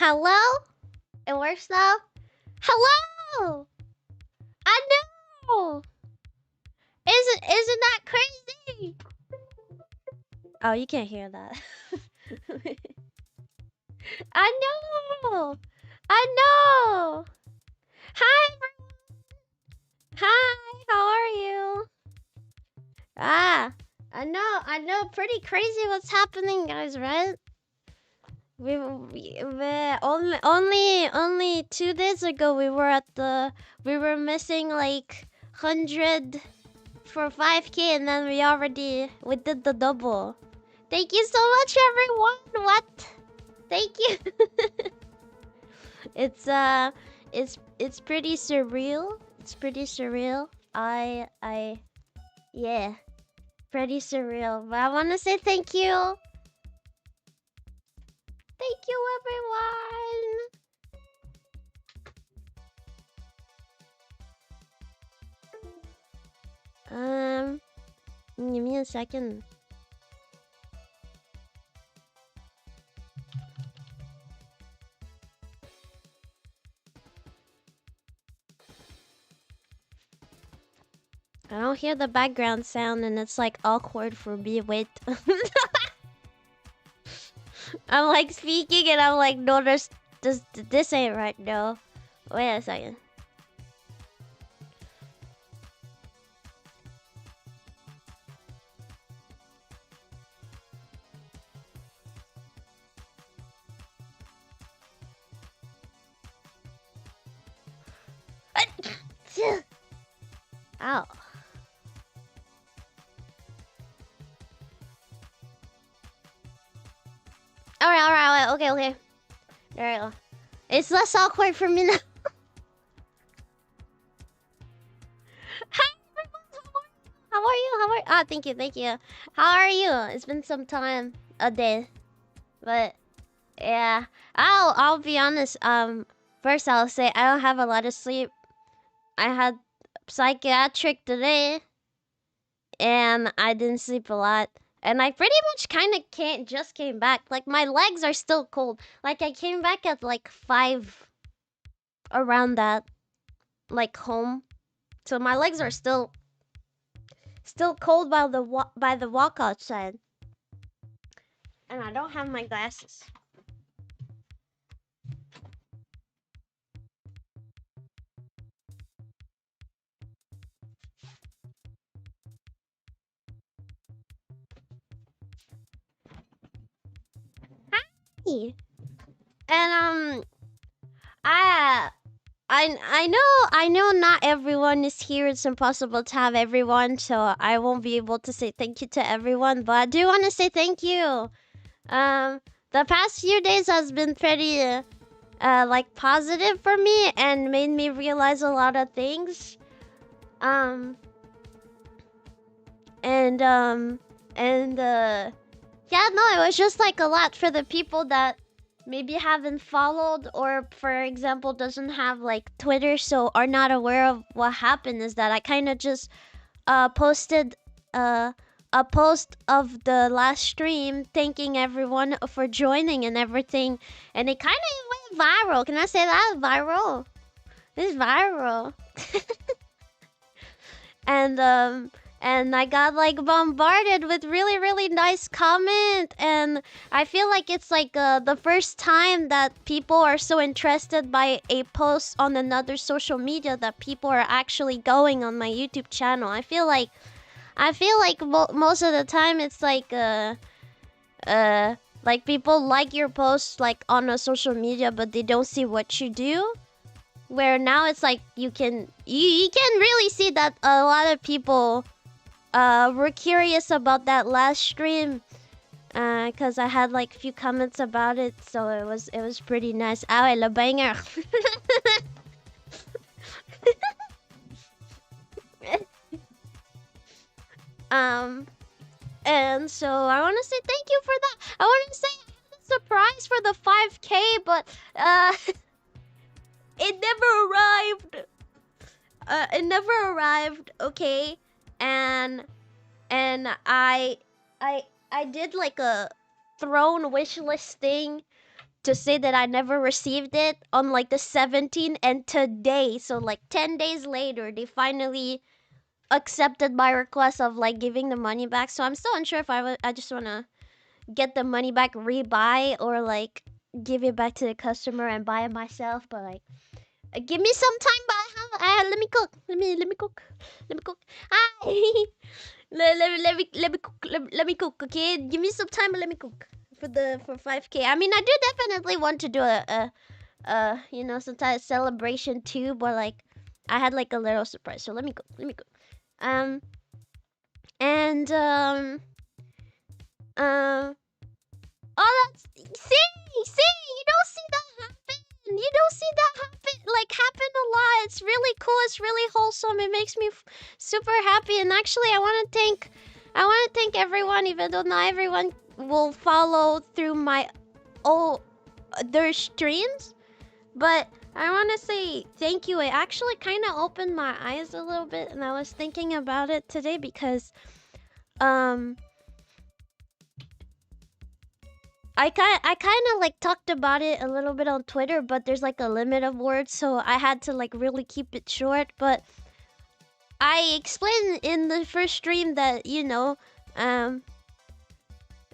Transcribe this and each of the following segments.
Hello? It works now? Hello! I know! Isn't that crazy? Oh, you can't hear that. I know! I know! Hi, hi, how are you? I know, pretty crazy what's happening, guys, right? We only 2 days ago we were missing like 100 for 5K, and then we did the double. Thank you so much, everyone. What? Thank you. It's pretty surreal. It's pretty surreal. Yeah, pretty surreal. But I want to say thank you. Thank you, everyone. Give me a second. I don't hear the background sound, and it's like awkward for me. Wait. I'm like speaking, and I'm like, no, this ain't right, no. Wait a second. Ow. Alright, okay. There we go. It's less awkward for me now. Hi, everyone. How are you? Ah, thank you. How are you? It's been some time, a day, but yeah. I'll be honest. First I'll say I don't have a lot of sleep. I had psychiatric today, and I didn't sleep a lot. And I pretty much kind of just came back. Like, my legs are still cold. Like, I came back at like 5, around that, like home. So my legs are still cold by the walk outside. And I don't have my glasses. Hi. And I know not everyone is here. It's impossible to have everyone, so I won't be able to say thank you to everyone, but I do want to say thank you. The past few days has been pretty like positive for me and made me realize a lot of things. Yeah, no, it was just like a lot for the people that maybe haven't followed, or for example doesn't have like Twitter, so are not aware of what happened. Is that I kind of just posted a post of the last stream thanking everyone for joining and everything, and it kind of went viral. Can I say that? Viral. It's viral. And I got like bombarded with really nice comment, and I feel like it's like the first time that people are so interested by a post on another social media that people are actually going on my YouTube channel. I feel like most of the time it's like people like your posts like on a social media, but they don't see what you do. Where now it's like you can really see that a lot of people were curious about that last stream, cause I had like a few comments about it, so it was pretty nice. Ah, le banger. And so I want to say thank you for that. I want to say I had a surprise for the 5K, but it never arrived. It never arrived. Okay, and I did like a throne wish list thing, to say that I never received it on like the 17th, and today, so like 10 days later, they finally accepted my request of like giving the money back. So I'm still unsure if I just want to get the money back, rebuy, or like give it back to the customer and buy it myself. But like, give me some time. But let me cook. Let me cook. Let me cook. Hi. Let me cook. Okay, give me some time. But let me cook for 5K. I mean, I do definitely want to do you know, some type of celebration too. But like, I had like a little surprise. So let me cook. Let me cook. Um and um Oh, that's see, you don't see that happen. You don't see that happen a lot. It's really cool. It's really wholesome. It makes me super happy. And actually, I want to thank everyone, even though not everyone will follow through my their streams. But I want to say thank you. It actually kind of opened my eyes a little bit, and I was thinking about it today because I kind of like talked about it a little bit on Twitter, but there's like a limit of words, so I had to like really keep it short. But I explained in the first stream that, you know,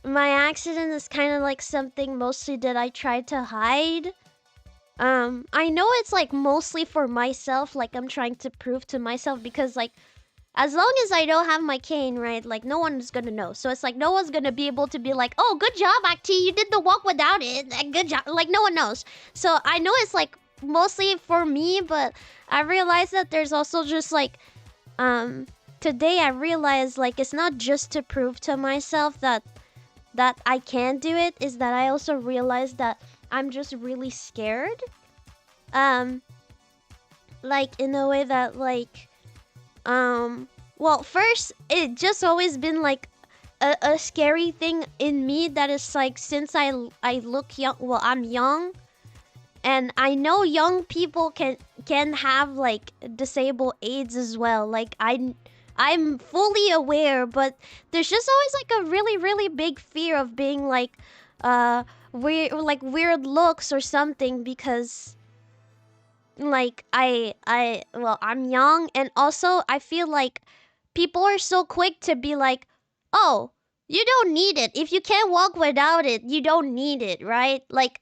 my accident is kind of like something mostly that I tried to hide. I know it's like mostly for myself, like I'm trying to prove to myself, because like as long as I don't have my cane, right, like no one's gonna know. So it's like no one's gonna be able to be like, oh, good job, Acti, you did the walk without it. Like, good job. Like no one knows. So I know it's like mostly for me, but I realized that there's also just like today I realized like it's not just to prove to myself that I can do it, is that I also realized that I'm just really scared. Like in a way that like well, first, it just always been like a scary thing in me that is like, since I look young, well, I'm young, and I know young people can have like disabled AIDS as well. Like I'm fully aware, but there's just always like a really big fear of being like weird looks or something, because like well, I'm young, and also I feel like people are so quick to be like, oh, you don't need it. If you can't walk without it, you don't need it, right? Like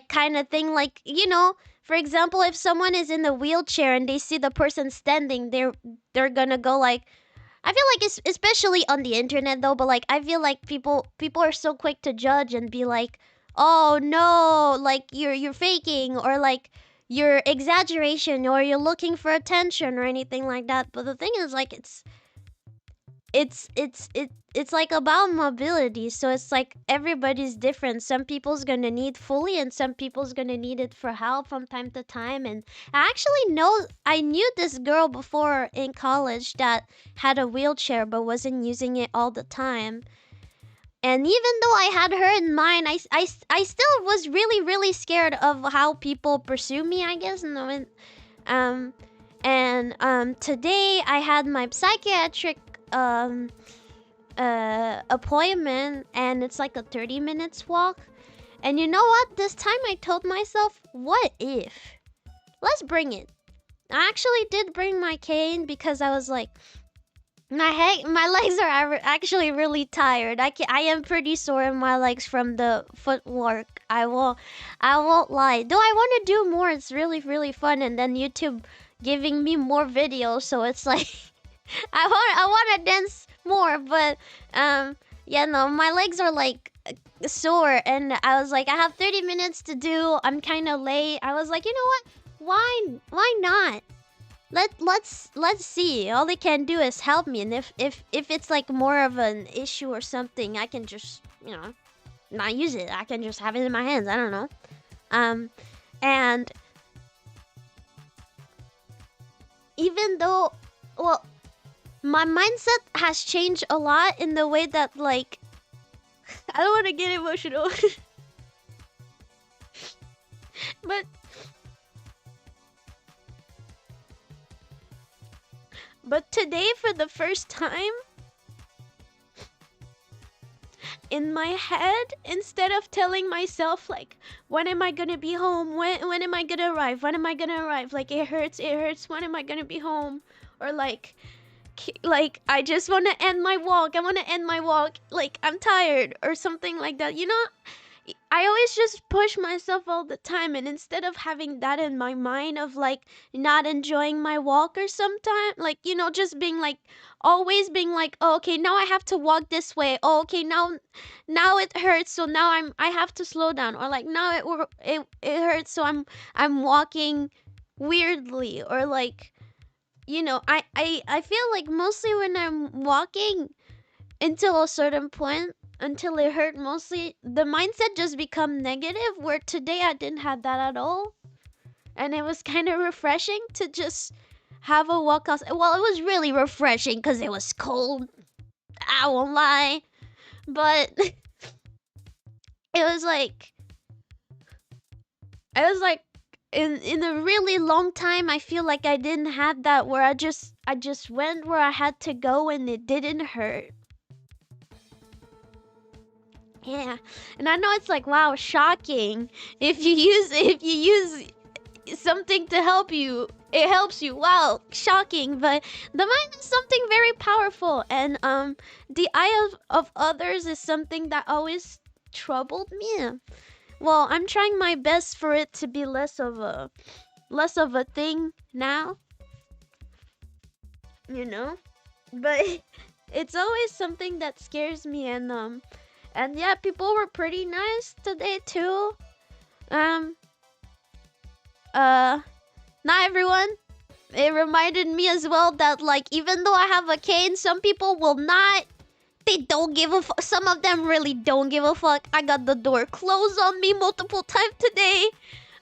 kind of thing. Like, you know, for example, if someone is in a wheelchair and they see the person standing, they're gonna go like, I feel like it's especially on the internet though, but like I feel like people are so quick to judge and be like, oh no, like you're faking, or like you're exaggeration, or you're looking for attention or anything like that. But the thing is, like, it's like about mobility, so it's like everybody's different. Some people's gonna need fully, and some people's gonna need it for help from time to time. And I knew this girl before in college that had a wheelchair but wasn't using it all the time. And even though I had her in mind, I still was really scared of how people pursue me, I guess. Today I had my psychiatric appointment, and it's like a 30 minutes walk. And you know what? This time I told myself, what if? Let's bring it. I actually did bring my cane because I was like, my legs are actually really tired. I am pretty sore in my legs from the footwork. I won't lie. Though I want to do more. It's really fun. And then YouTube giving me more videos, so it's like I want to dance more. But yeah, no, my legs are like sore, and I was like, I have 30 minutes to do. I'm kind of late. I was like, you know what? Why not? Let's see. All they can do is help me, and if it's like more of an issue or something, I can just, you know, not use it. I can just have it in my hands. I don't know. And even though, well, my mindset has changed a lot in the way that, like, I don't want to get emotional, but today, for the first time in my head instead of telling myself like, when am I gonna be home? When am I gonna arrive? When am I gonna arrive? Like it hurts. When am I gonna be home? Or like I just want to end my walk. I want to end my walk. Like I'm tired or something like that. You know, I always just push myself all the time, and instead of having that in my mind of like not enjoying my walk or sometime like just being like always being like, oh, okay, now I have to walk this way. Oh, okay, now it hurts, so now I have to slow down. Or like now it hurts, so I'm walking weirdly. Or like I feel like mostly when I'm walking until a certain point, until it hurt mostly, the mindset just become negative, where today I didn't have that at all. And it was kind of refreshing to just have a walk outside. Well, it was really refreshing because it was cold. I won't lie. But it was like in a really long time I feel like I didn't have that, where I just went where I had to go and it didn't hurt. Yeah, and I know it's like, wow, shocking. If you use something to help you, it helps you. Wow, shocking. But the mind is something very powerful, and the eye of others is something that always troubled me. Well, I'm trying my best for it to be less of a thing now, you know? But it's always something that scares me. And yeah, people were pretty nice today too. Not everyone. It reminded me as well that like even though I have a cane, some people will not. They don't give a fuck. Some of them really don't give a fuck. I got the door closed on me multiple times today,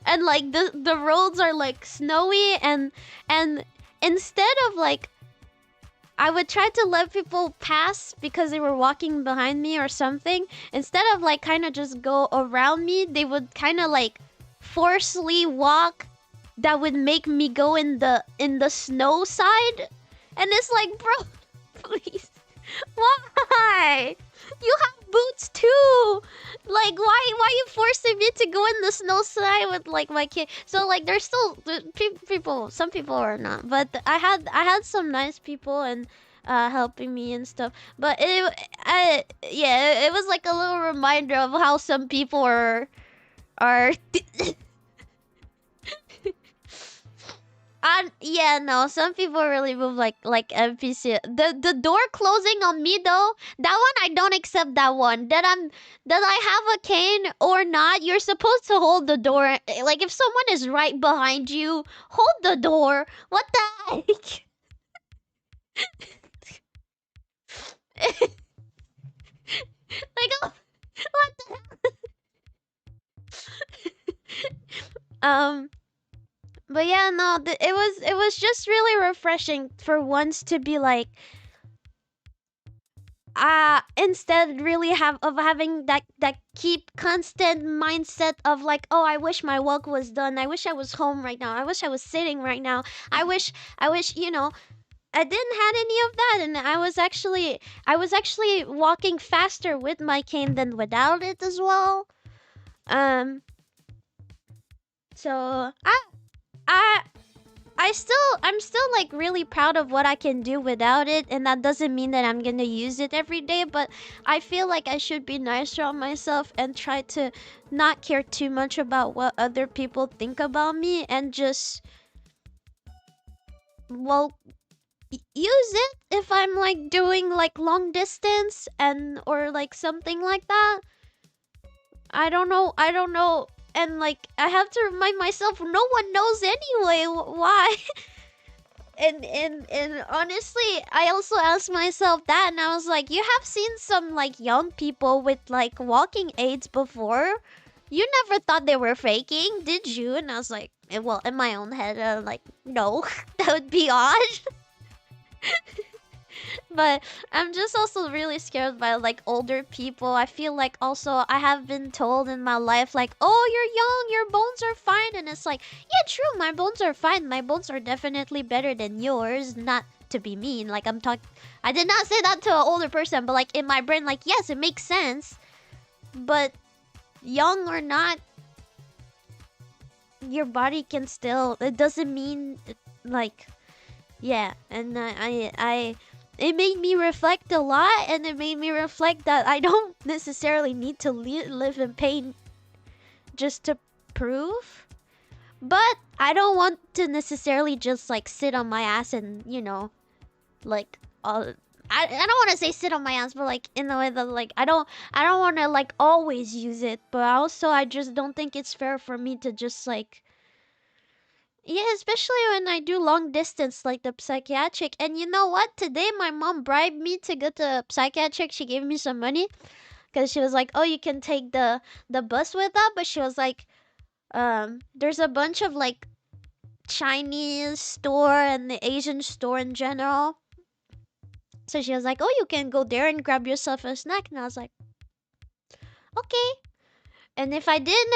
and like the roads are like snowy, and instead of like, I would try to let people pass because they were walking behind me or something. Instead of like kind of just go around me, they would kind of like forcefully walk. That would make me go in the snow side, and it's like, bro, please, why? You have boots too. Like, why you forcing me to go in the snow side with like my kid? So like, there's still people. Some people are not, but I had some nice people and helping me and stuff. But it was like a little reminder of how some people are. Yeah, no, some people really move like NPC. The door closing on me though, that one I don't accept that one. That I have a cane or not, you're supposed to hold the door. Like if someone is right behind you, hold the door. What the heck? Like what the hell? But yeah, no, it was just really refreshing for once to be like, instead really having that keep constant mindset of like, oh, I wish my walk was done. I wish I was home right now. I wish I was sitting right now. I wish I didn't had any of that, and I was actually walking faster with my cane than without it as well. Um, so I I'm still like really proud of what I can do without it, and that doesn't mean that I'm gonna use it every day, but I feel like I should be nicer on myself and try to not care too much about what other people think about me, and just, well, use it if I'm like doing like long distance and or like something like that. I don't know. And like I have to remind myself, no one knows anyway. Why? And honestly, I also asked myself that, and I was like, you have seen some like young people with like walking aids before. You never thought they were faking, did you? And I was like, well, in my own head, like, no, that would be odd. But I'm just also really scared by like older people. I feel like also I have been told in my life like, oh, you're young, your bones are fine, and it's like, yeah, true, my bones are fine. My bones are definitely better than yours. Not to be mean, like I did not say that to an older person, but like in my brain, like, yes, it makes sense. but young or not, your body can still. It doesn't mean like, yeah. And it made me reflect a lot, and it made me reflect that I don't necessarily need to live in pain just to prove. But I don't want to necessarily just like sit on my ass and, you know, like I don't want to say sit on my ass, but like in the way that like I don't want to like always use it, but also I just don't think it's fair for me to just like, yeah, especially when I do long distance like the psychiatric. And you know what? Today my mom bribed me to go to psychiatric. She gave me some money because she was like, "Oh, you can take the bus with us," but she was like, there's a bunch of like Chinese store and the Asian store in general. So she was like, "Oh, you can go there and grab yourself a snack." And I was like, "Okay." And if I didn't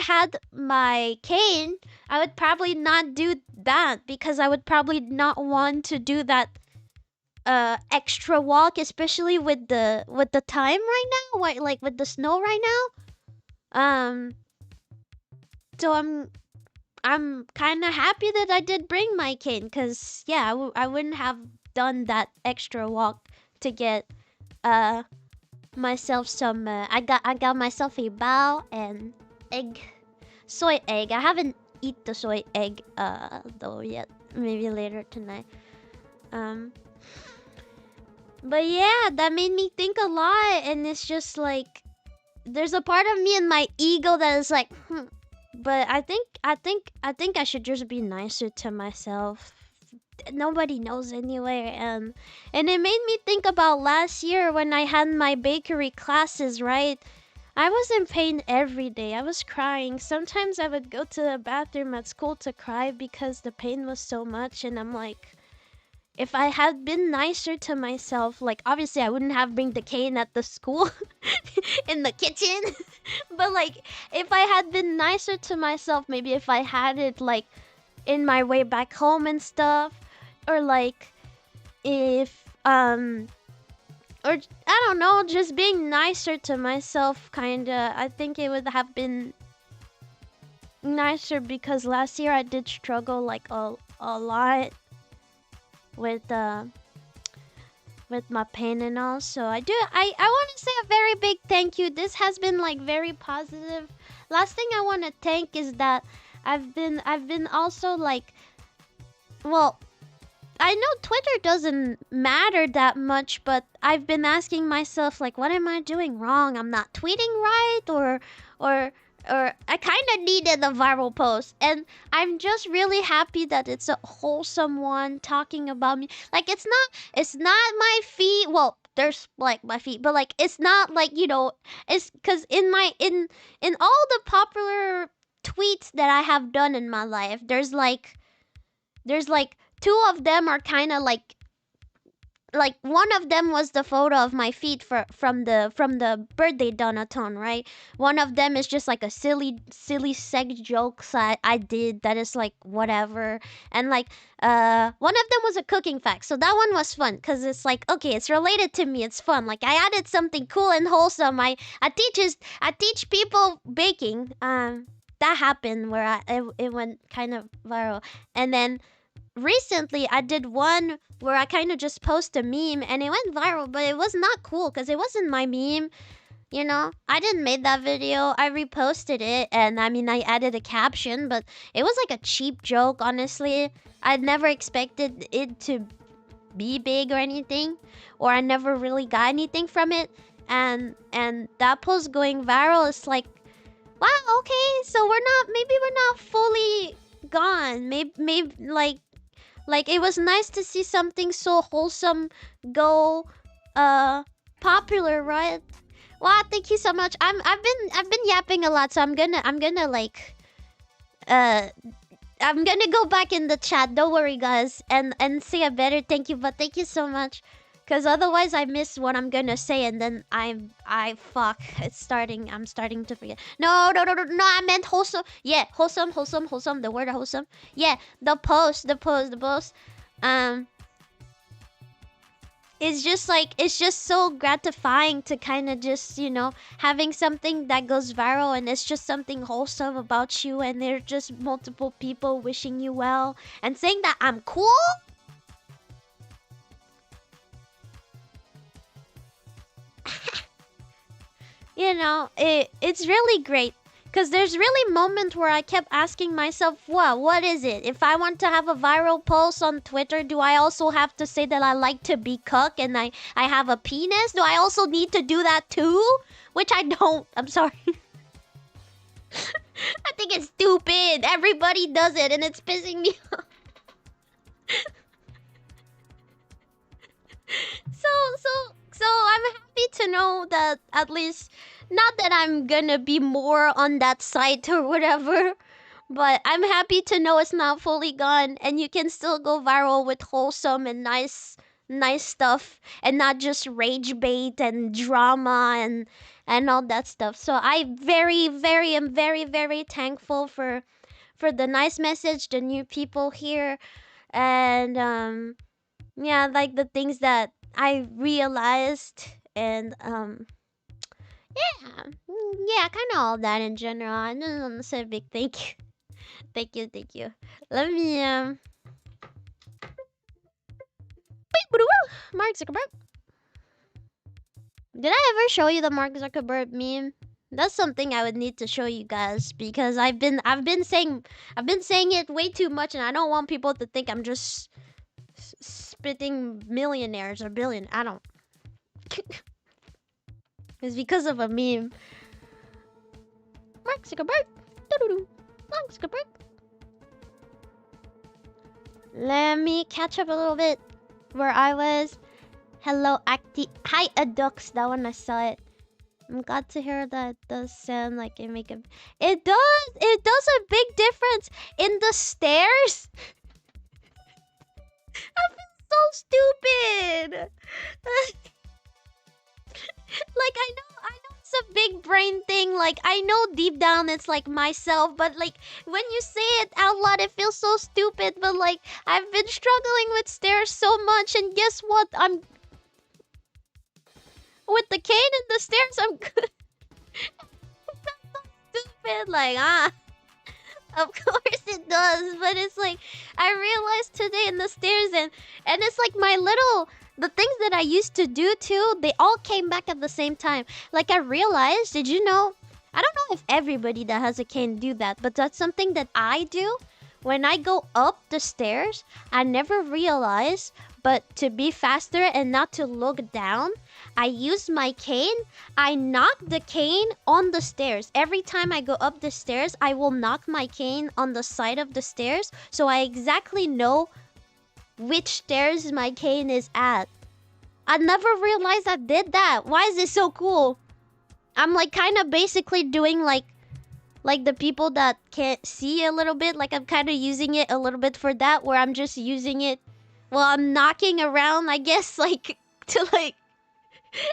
had my cane, I would probably not do that because I would probably not want to do that extra walk, especially with the time right now, like with the snow right now. So I'm kind of happy that I did bring my cane, cuz yeah, I wouldn't have done that extra walk to get myself some I got myself a bao and egg, soy egg. I haven't eat the soy egg though yet. Maybe later tonight. Um but yeah, that made me think a lot, and it's just like there's a part of me in my ego that is like, but I think I should just be nicer to myself. Nobody knows anyway, and it made me think about last year when I had my bakery classes, right? I was in pain every day. I was crying. Sometimes I would go to the bathroom at school to cry because the pain was so much, and I'm like, if I had been nicer to myself, like obviously I wouldn't have bring the cane at the school in the kitchen. But like if I had been nicer to myself, maybe if I had it like in my way back home and stuff, or like if or I don't know, just being nicer to myself kinda, I think it would have been nicer because last year I did struggle like a lot with my pain and all. So I want to say a very big thank you. This has been like very positive. Last thing I want to thank is that I've been also like, well, I know Twitter doesn't matter that much, but I've been asking myself like, what am I doing wrong? I'm not tweeting right, or I kind of needed a viral post, and I'm just really happy that it's a wholesome one talking about me. Like it's not my feed. Well, there's like my feed, but like it's not like, you know, it's because in all the popular tweets that I have done in my life, there's like two of them are kind of like one of them was the photo of my feet from the birthday donaton, right? One of them is just like a silly sex jokes I did that is like whatever, and like one of them was a cooking fact, so that one was fun because it's like, okay, it's related to me, it's fun, like I added something cool and wholesome. I teach people baking. That happened where it went kind of viral, and then recently I did one where I kind of just post a meme and it went viral, but it was not cool because it wasn't my meme. You know, I didn't make that video. I reposted it, and I mean, I added a caption, but it was like a cheap joke, honestly. I never expected it to be big or anything, or I never really got anything from it. And that post going viral is like, wow, okay, so maybe we're not fully gone. Maybe like it was nice to see something so wholesome go popular, right? Wow, thank you so much. I've been yapping a lot, so I'm gonna like I'm gonna go back in the chat. Don't worry, guys, and say a better thank you. But thank you so much, cause otherwise I miss what I'm gonna say, and then I fuck. It's starting. I'm starting to forget. No. I meant wholesome. Yeah, wholesome. The word wholesome. Yeah, the post. it's just like it's just so gratifying to kind of just, having something that goes viral and it's just something wholesome about you and there's just multiple people wishing you well and saying that I'm cool. It's really great. Because there's really moments where I kept asking myself, wow, what is it? If I want to have a viral post on Twitter, do I also have to say that I like to be cooked and I have a penis? Do I also need to do that too? Which I don't. I'm sorry. I think it's stupid. Everybody does it and it's pissing me off. So I'm happy to know that at least, not that I'm gonna be more on that site or whatever, but I'm happy to know it's not fully gone and you can still go viral with wholesome and nice stuff and not just rage bait and drama and all that stuff. So I am very thankful for the nice message, the new people here, and yeah, like the things that I realized and yeah, kind of all that in general. I just want to say a big thank you. Thank you. Let me Mark Zuckerberg. Did I ever show you the Mark Zuckerberg meme? That's something I would need to show you guys because I've been saying it way too much and I don't want people to think I'm just spitting millionaires or billion. I don't. It's because of a meme. Mark Zuckerberg. Mark Zuckerberg. Let me catch up a little bit where I was. Hello, Acti. Hi, Adux. That one I saw it. I'm glad to hear that it does sound like it make a. It does. It does a big difference in the stairs. I feel so stupid. Like I know it's a big brain thing. Like I know deep down it's like myself, but like when you say it out loud, it feels so stupid. But like I've been struggling with stairs so much, and guess what? I'm with the cane and the stairs. I'm good. So stupid. Like of course it does, but it's like I realized today in the stairs and it's like the things that I used to do too, they all came back at the same time. Like I realized, did you know? I don't know if everybody that has a cane do that, but that's something that I do. When I go up the stairs, I never realize, but to be faster and not to look down, I use my cane. I knock the cane on the stairs. Every time I go up the stairs, I will knock my cane on the side of the stairs, so I exactly know which stairs my cane is at. I never realized I did that. Why is it so cool? I'm like kind of basically doing like the people that can't see a little bit. Like I'm kind of using it a little bit for that, where I'm just using it while I'm knocking around, I guess, like to like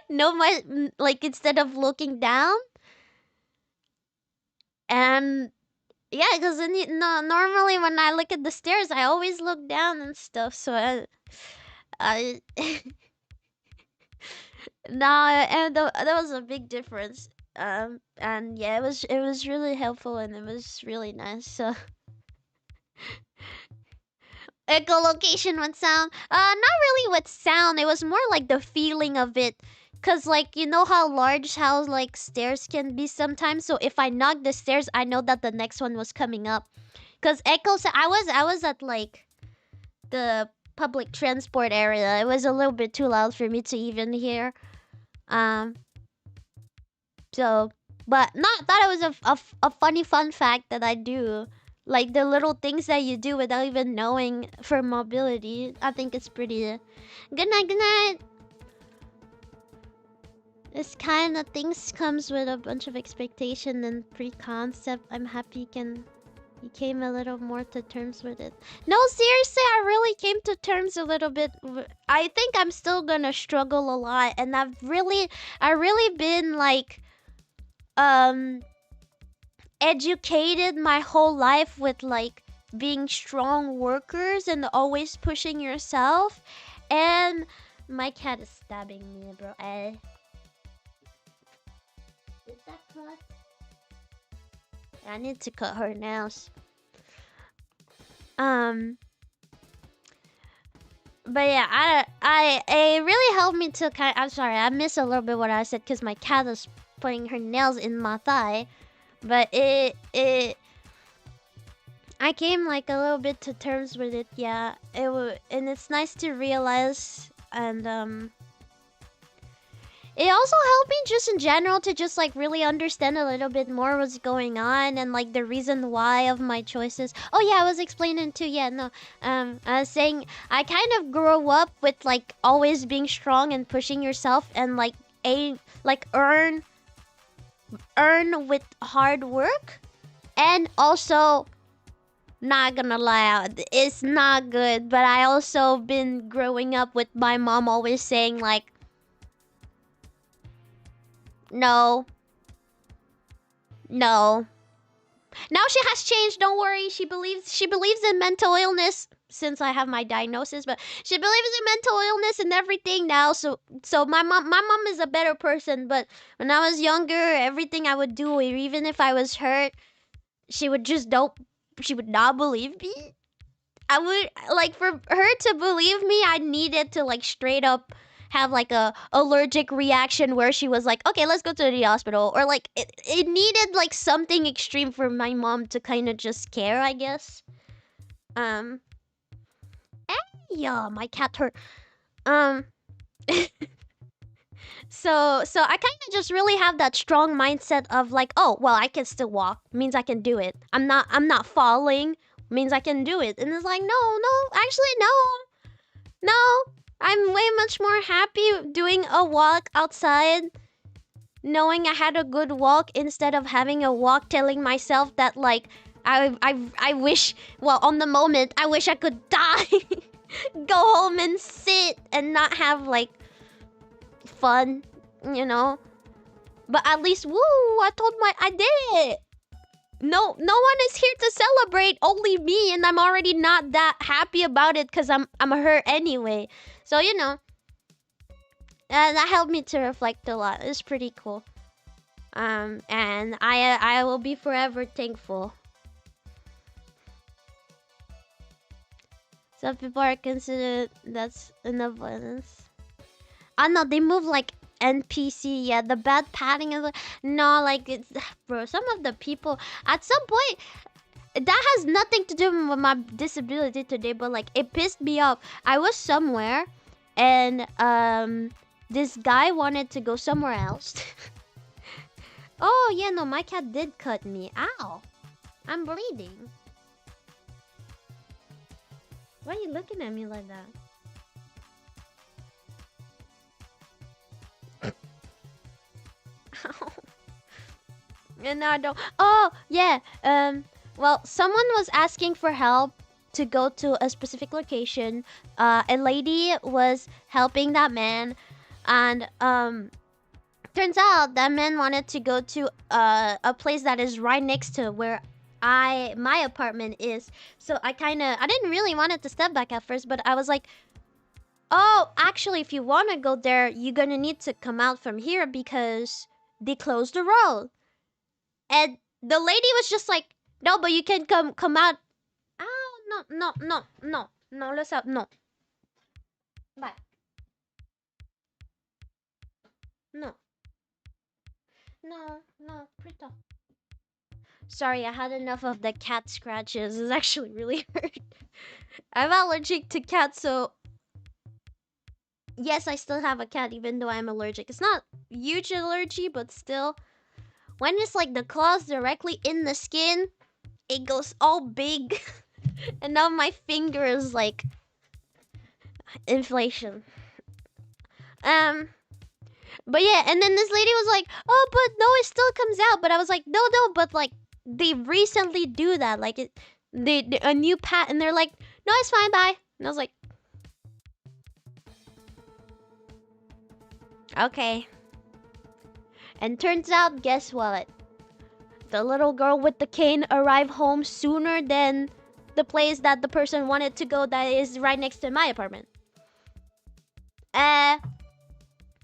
know my, like instead of looking down. And yeah, because normally when I look at the stairs, I always look down and stuff. So I no, and that was a big difference. And yeah, it was really helpful and it was really nice. So echolocation with sound, not really with sound. It was more like the feeling of it. Cause like you know how like stairs can be sometimes. So if I knock the stairs, I know that the next one was coming up. Cause echoes, I was at like the public transport area. It was a little bit too loud for me to even hear. Um. So, but not thought it was a funny fun fact that I do. Like the little things that you do without even knowing for mobility. I think it's pretty. Good night, good night. This kind of things comes with a bunch of expectation and pre-concept. I'm happy you came a little more to terms with it. No, seriously, I really came to terms a little bit. I think I'm still gonna struggle a lot, and I really been like, educated my whole life with like being strong workers and always pushing yourself, and My cat is stabbing me, bro. Did that cut? I need to cut her nails. But yeah, it really helped me to I'm sorry, I missed a little bit what I said because my cat is putting her nails in my thigh. But I came like a little bit to terms with it. Yeah, and it's nice to realize, and it also helped me just in general to just like really understand a little bit more what's going on and like the reason why of my choices. Oh yeah, I was explaining too. Yeah, no. I was saying I kind of grew up with like always being strong and pushing yourself and like earn with hard work, and also not gonna lie, it's not good, but I also been growing up with my mom always saying like, no. Now she has changed, don't worry. She believes in mental illness since I have my diagnosis, but she believes in mental illness and everything now. So my mom is a better person, but when I was younger, everything I would do, even if I was hurt, she would not believe me. I would like for her to believe me, I needed to like straight up have like a allergic reaction where she was like, okay, let's go to the hospital, or like it needed like something extreme for my mom to kind of just care, I guess. Um, yeah, my cat hurt. Um, so I kind of just really have that strong mindset of like, oh well, I can still walk, means I can do it. I'm not falling, means I can do it. And it's like, no, actually no. I'm way much more happy doing a walk outside, knowing I had a good walk instead of having a walk telling myself that like I wish, well, on the moment I wish I could die. Go home and sit and not have like fun, you know. But at least, woo, I did it. No one is here to celebrate, only me, and I'm already not that happy about it because I'm hurt anyway. So you know, that helped me to reflect a lot. It's pretty cool. And I will be forever thankful. Some people are considered that's enough violence. Oh no, they move like NPC. Yeah, the bad padding is like, no, like it's bro. Some of the people at some point, that has nothing to do with my disability today, but like it pissed me off. I was somewhere, and this guy wanted to go somewhere else. Oh yeah, no, my cat did cut me. Ow, I'm bleeding. Why are you looking at me like that? And I don't. Oh yeah. Well, someone was asking for help to go to a specific location. A lady was helping that man, and turns out that man wanted to go to a place that is right next to where my apartment is. So I didn't really want it to step back at first, but I was like, oh, actually, if you want to go there, you're gonna need to come out from here because they closed the road. And the lady was just like, no, but you can come out. Oh, no, let's have, no. Bye. No, Prito. Sorry, I had enough of the cat scratches. It's actually really hurt. I'm allergic to cats, so yes, I still have a cat even though I'm allergic. It's not huge allergy, but still. When it's like the claws directly in the skin, it goes all big. And now my finger is like inflation. But yeah, and then this lady was like, oh, but no, it still comes out. But I was like, no, but like they recently do that. Like a new pat, and they're like, no, it's fine, bye. And I was like, okay. And turns out, guess what? The little girl with the cane arrived home sooner than the place that the person wanted to go that is right next to my apartment. Uh,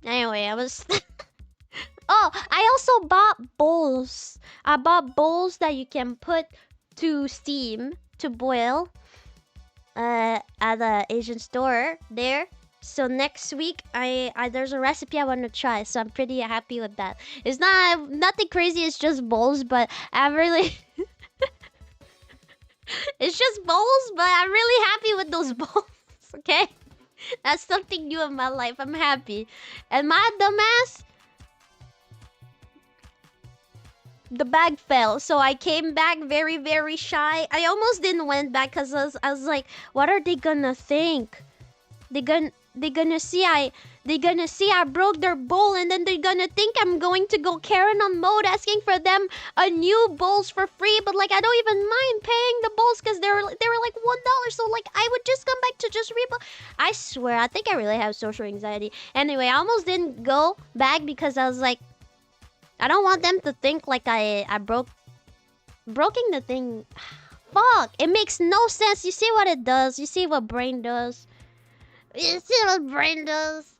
anyway, I was. Oh, I also bought bowls. I bought bowls that you can put to steam to boil. At the Asian store there. So next week, I there's a recipe I want to try. So I'm pretty happy with that. It's not nothing crazy. It's just bowls, but I'm really. It's just bowls, but I'm really happy with those bowls. Okay, that's something new in my life. I'm happy, and my dumbass, the bag fell. So I came back very, very shy. I almost didn't went back because I was like, what are they gonna think? They're gonna see I broke their bowl, and then they're gonna think I'm going to go Karen on mode asking for them a new bowls for free. But like I don't even mind paying the bowls because they were like $1. So like I would just come back to just rebuy. I swear, I think I really have social anxiety. Anyway, I almost didn't go back because I was like, I don't want them to think like I broken the thing. Fuck, it makes no sense. You see what it does? You see what brain does? You see what brain does?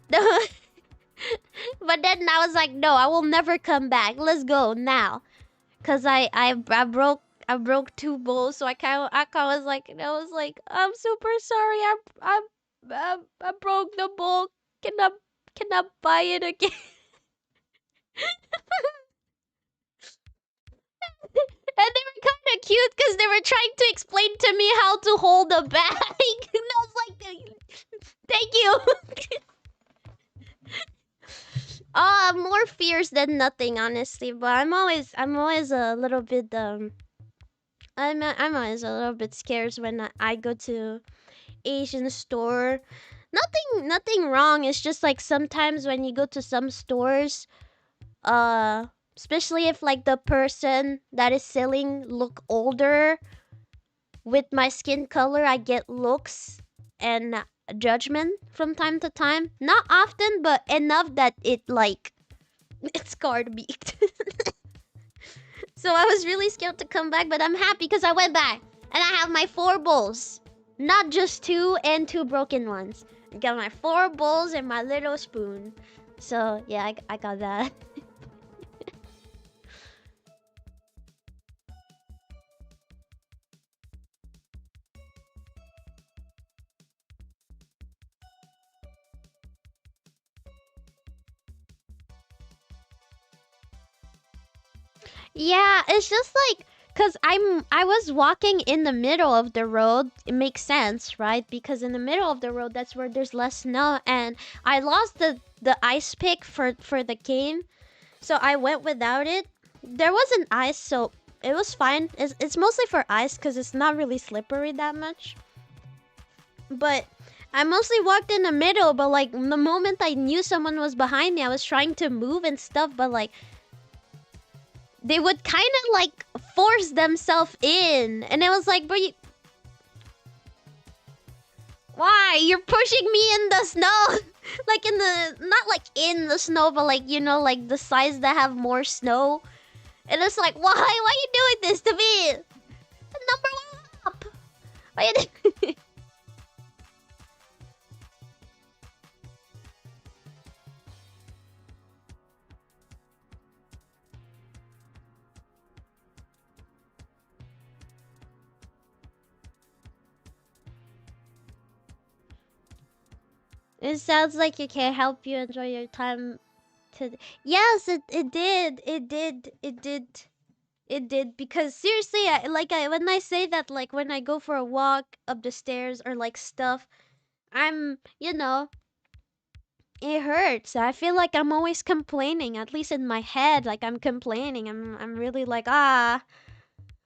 But then I was like, no, I will never come back. Let's go now. Cause I broke two bowls, so I kind of was like, I'm super sorry. I broke the bowl. Can I buy it again? And they were kind of cute because they were trying to explain to me how to hold a bag. And I was like, thank you. More fears than nothing, honestly. But I'm always a little bit I'm always a little bit scared when I go to Asian store. Nothing wrong. It's just like sometimes when you go to some stores, especially if like the person that is selling look older, with my skin color I get looks and judgment from time to time. Not often, but enough that it like it scarred me. So I was really scared to come back, but I'm happy because I went back and I have my 4 bowls, not just 2 and 2 broken ones. I got my 4 bowls and my little spoon. So yeah, I got that. Yeah, it's just like cuz I was walking in the middle of the road. It makes sense, right? Because in the middle of the road that's where there's less snow, and I lost the ice pick for the game. So I went without it. There wasn't ice, so it was fine. It's mostly for ice cuz it's not really slippery that much. But I mostly walked in the middle, but like the moment I knew someone was behind me, I was trying to move and stuff, but like they would kind of like force themselves in, and it was like, but why you're pushing me in the snow? Like in the not like in the snow, but like like the sides that have more snow, and it's like, why are you doing this to me? Number 1 up. Why you It sounds like it can help you enjoy your time to. Yes, it did. It did. It did. It did, because seriously, when I say that, like when I go for a walk up the stairs or like stuff, I'm, it hurts. I feel like I'm always complaining, at least in my head, like I'm complaining. I'm really like,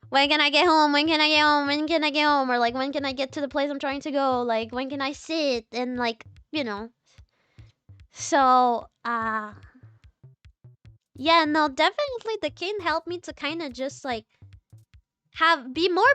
when can I get home? When can I get home? When can I get home? Or like, when can I get to the place I'm trying to go? Like, when can I sit? And like, So, yeah, no, definitely the cane helped me to kind of just like be more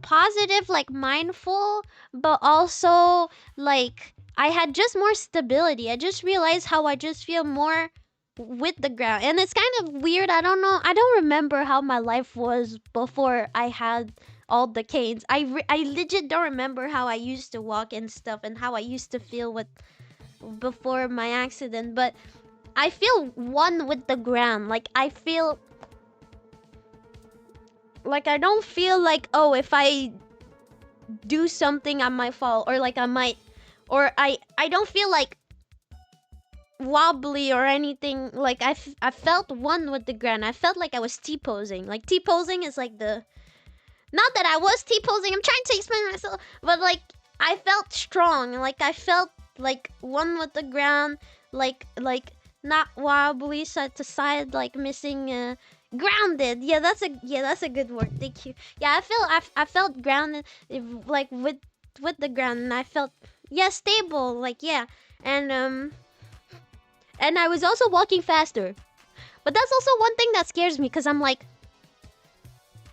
positive, like mindful, but also like I had just more stability. I just realized how I just feel more with the ground. And it's kind of weird. I don't know. I don't remember how my life was before I had all the canes. I legit don't remember how I used to walk and stuff and how I used to feel with before my accident, but I feel one with the ground. Like I feel like I don't feel like, oh, if I do something I might fall, or like I might, or I don't feel like wobbly or anything. Like I felt one with the ground. I felt like I was T-posing. Like T-posing is like the, not that I was T-posing, I'm trying to explain myself, but like I felt strong. Like I felt like one with the ground, like not wobbly side to side, like missing grounded. That's a good word. Thank you. Yeah, I felt grounded, like with the ground, and I felt, yeah, stable. Like, yeah. And I was also walking faster. But that's also one thing that scares me, because I'm like,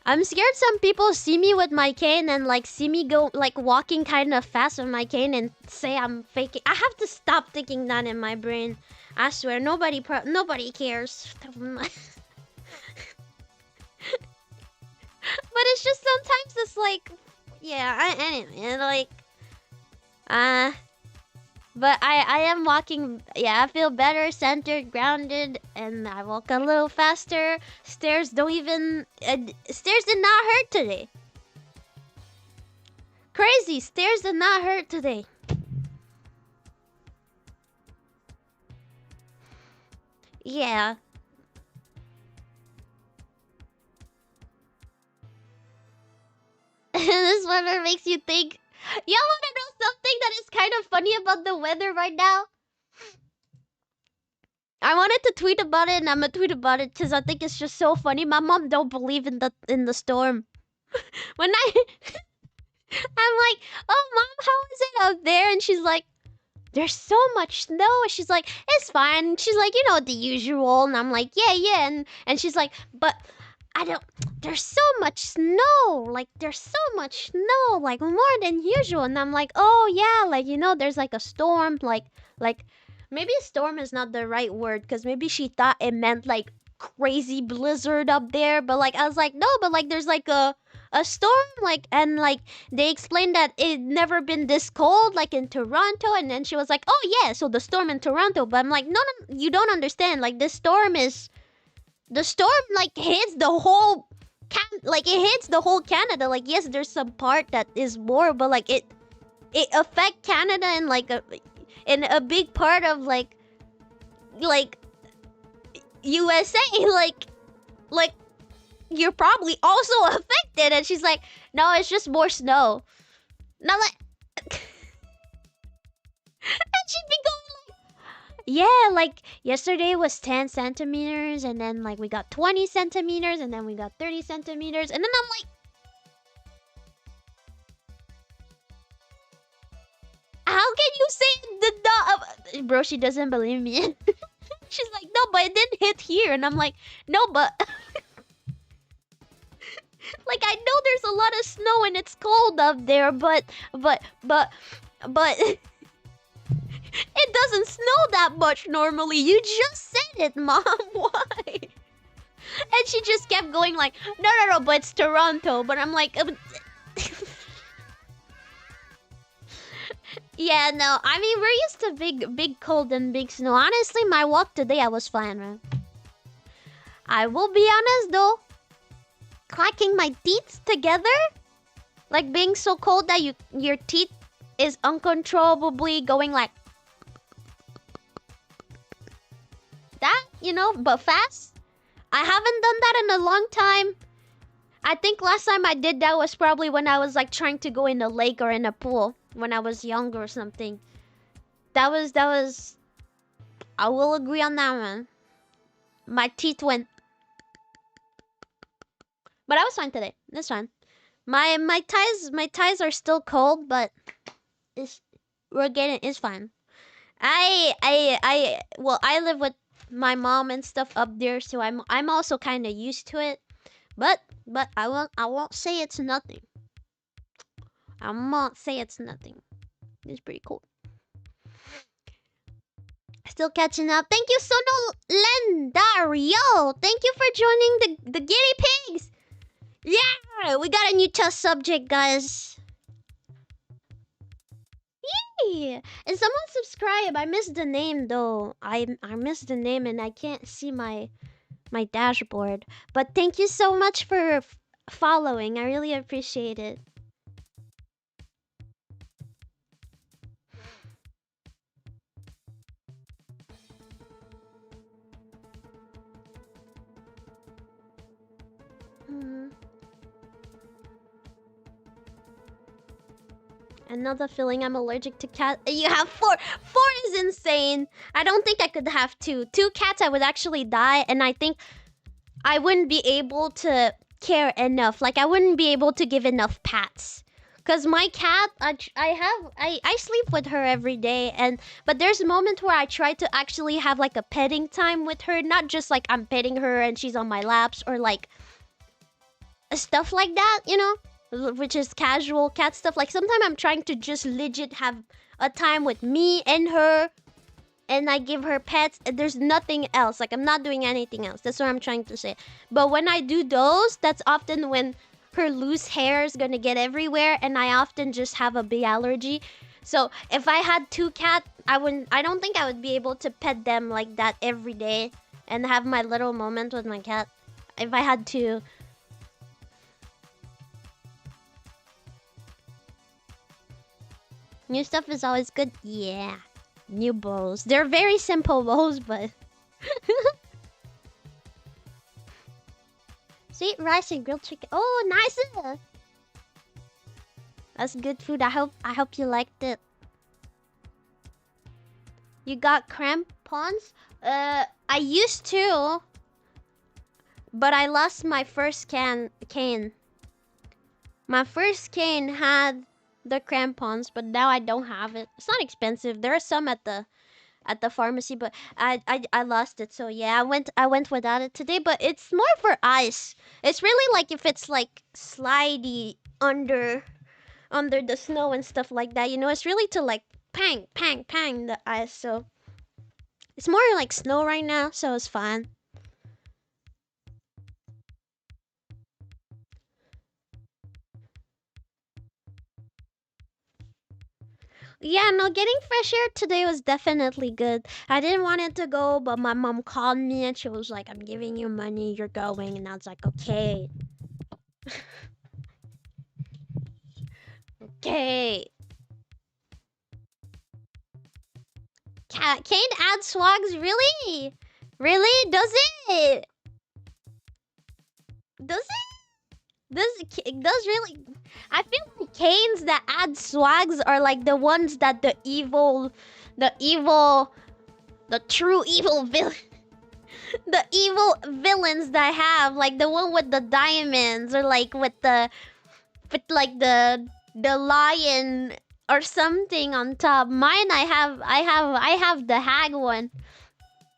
I'm scared some people see me with my cane and like see me go like walking kind of fast with my cane and say I'm faking. I have to stop thinking that in my brain. I swear, nobody cares. But it's just sometimes it's like, yeah. Anyway, like, uh, but I am walking. Yeah, I feel better, centered, grounded, and I walk a little faster. Stairs don't even. Stairs did not hurt today. Crazy, stairs did not hurt today. Yeah. This weather makes you think. Y'all wanna know something that is kind of funny about the weather right now? I wanted to tweet about it, and I'm gonna tweet about it because I think it's just so funny. My mom don't believe in the storm. When I'm like, oh mom, how is it out there? And she's like, there's so much snow. And she's like, it's fine. She's like, the usual. And I'm like, yeah. And she's like, but I don't, there's so much snow. Like, there's so much snow, like more than usual. And I'm like, oh yeah, like, there's like a storm. Like, maybe storm is not the right word, because maybe she thought it meant like crazy blizzard up there. But like, I was like, no, but like, there's like a storm, like, and like they explained that it never been this cold, like in Toronto. And then she was like, oh yeah, so the storm in Toronto. But I'm like, no, you don't understand. Like, the storm like hits the whole like it hits the whole Canada. Like, yes, there's some part that is more, but like it affect Canada in like in a big part of like USA. Like you're probably also affected. And she's like, no, it's just more snow. And I'm like, and she'd be going like, yeah, like yesterday was 10 centimeters, and then like we got 20 centimeters, and then we got 30 centimeters. And then I'm like, how can you say bro, she doesn't believe me. She's like, no, but it didn't hit here. And I'm like, no, but like, I know there's a lot of snow and it's cold up there, but it doesn't snow that much normally. You just said it, mom. Why? And she just kept going like, no, but it's Toronto. But I'm like, yeah, no. I mean, we're used to big cold and big snow. Honestly, my walk today, I was fine, man. I will be honest though, clacking my teeth together, like being so cold that your teeth is uncontrollably going like that, but fast. I haven't done that in a long time. I think last time I did that was probably when I was like trying to go in a lake or in a pool when I was younger or something. That was I will agree on that one. My teeth went, but I was fine today. That's fine. My ties are still cold, but it's fine. Well, I live with my mom and stuff up there, so I'm also kind of used to it. But I won't say it's nothing. I won't say it's nothing. It's pretty cool. Still catching up. Thank you, Sono Lendario. Thank you for joining the guinea pigs. Yeah, we got a new test subject, guys. Hey, and someone subscribe. I missed the name though. I missed the name and I can't see my dashboard. But thank you so much for following. I really appreciate it. Hmm. Another feeling I'm allergic to cat. You have four. Four is insane. I don't think I could have two. Two cats, I would actually die, and I think I wouldn't be able to care enough. Like I wouldn't be able to give enough pats. Cause my cat, I sleep with her every day, and but there's a moment where I try to actually have like a petting time with her, not just like I'm petting her and she's on my laps or like stuff like that, you know, which is casual cat stuff. Like sometimes I'm trying to just legit have a time with me and her, and I give her pets, and there's nothing else. Like I'm not doing anything else. That's what I'm trying to say. But when I do those, that's often when her loose hair is gonna get everywhere, and I often just have a bee allergy. So if I had two cats, I wouldn't. I don't think I would be able to pet them like that every day and have my little moment with my cat. If I had two. New stuff is always good. Yeah. New bowls. They're very simple bowls, but sweet rice and grilled chicken. Oh, nice. That's good food. I hope you liked it. You got crampons? I used to, but I lost my first cane. My first cane had the crampons, but now I don't have it. It's not expensive. There are some at the pharmacy, but I lost it. So yeah, I went without it today, but it's more for ice. It's really like if it's like slidey under the snow and stuff like that. You know, it's really to like pang pang pang the ice. So it's more like snow right now, so it's fine. Yeah, no, getting fresh air today was definitely good. I didn't want it to go, but my mom called me and she was like, "I'm giving you money, you're going." And I was like, "Okay, okay." Kane adds swags, really? Really? Does it? Does it? Does really? I feel like canes that add swags are like the ones that the evil, the true evil villain, the evil villains that have like the one with the diamonds or like with like the lion or something on top. Mine, I have the hag one,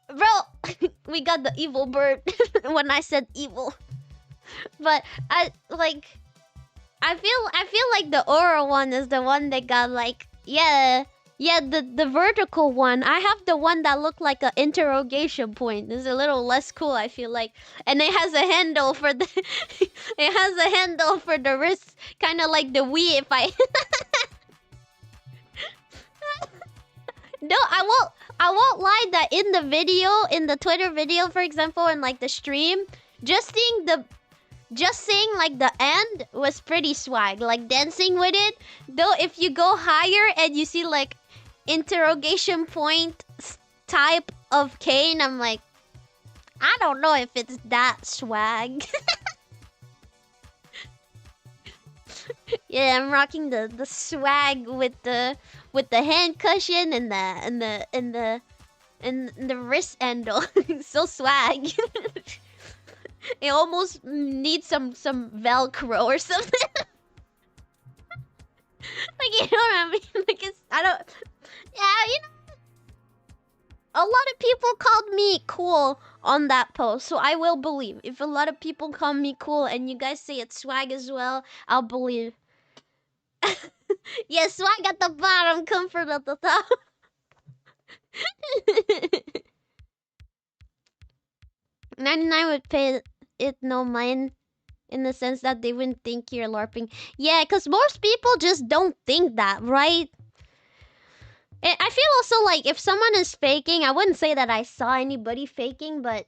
bro. We got the evil bird when I said evil, but I feel like the aura one is the one that got like yeah the vertical one. I have the one that looked like an interrogation point. It's a little less cool, I feel like, and it has a handle for the it has a handle for the wrist, kind of like the Wii. If I no, I won't lie that in the video, in the Twitter video, for example, and like the stream, just seeing the just saying like the end was pretty swag, like dancing with it. Though if you go higher and you see like interrogation point type of cane, I'm like, I don't know if it's that swag. Yeah, I'm rocking the swag with the hand cushion and the wrist handle. So swag. It almost needs some Velcro or something. Like, you know what I mean? Like, it's, I don't. Yeah, you know, a lot of people called me cool on that post, so I will believe. If a lot of people call me cool and you guys say it's swag as well, I'll believe. Yeah, swag at the bottom, comfort at the top. 99 would pay it no mind in the sense that they wouldn't think you're LARPing. Yeah, because most people just don't think that, right? I feel also like if someone is faking, I wouldn't say that I saw anybody faking, but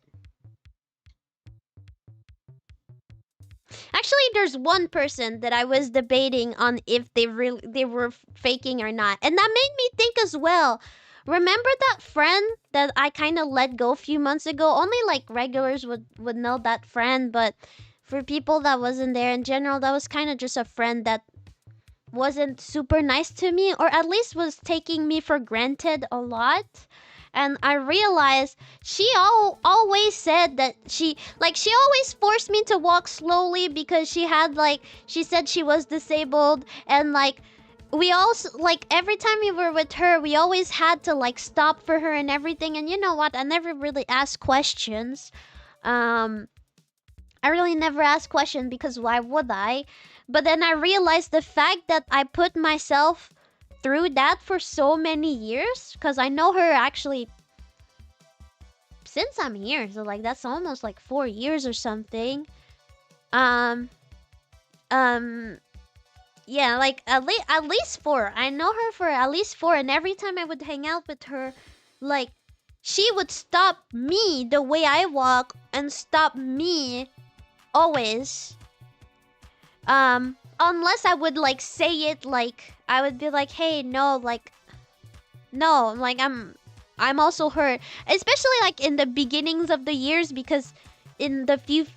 actually there's one person that I was debating on if they were faking or not. And that made me think as well. Remember that friend that I kind of let go a few months ago? Only like regulars would know that friend, but for people that wasn't there in general, that was kind of just a friend that wasn't super nice to me, or at least was taking me for granted a lot. And I realized always said that she always forced me to walk slowly because she said she was disabled, and like we also like every time we were with her we always had to like stop for her and everything. And you know what, I never really asked questions. um I really never asked questions because why would I? But then I realized the fact that I put myself through that for so many years, because I know her actually since I'm here, so like that's almost like 4 years or something. Um, um, yeah, like at least four. I know her for at least four, and every time I would hang out with her, like she would stop me the way I walk and stop me always. Unless I would like say it, like I would be like, "Hey, no, like no, like I'm also hurt." Especially like in the beginnings of the years, because in the few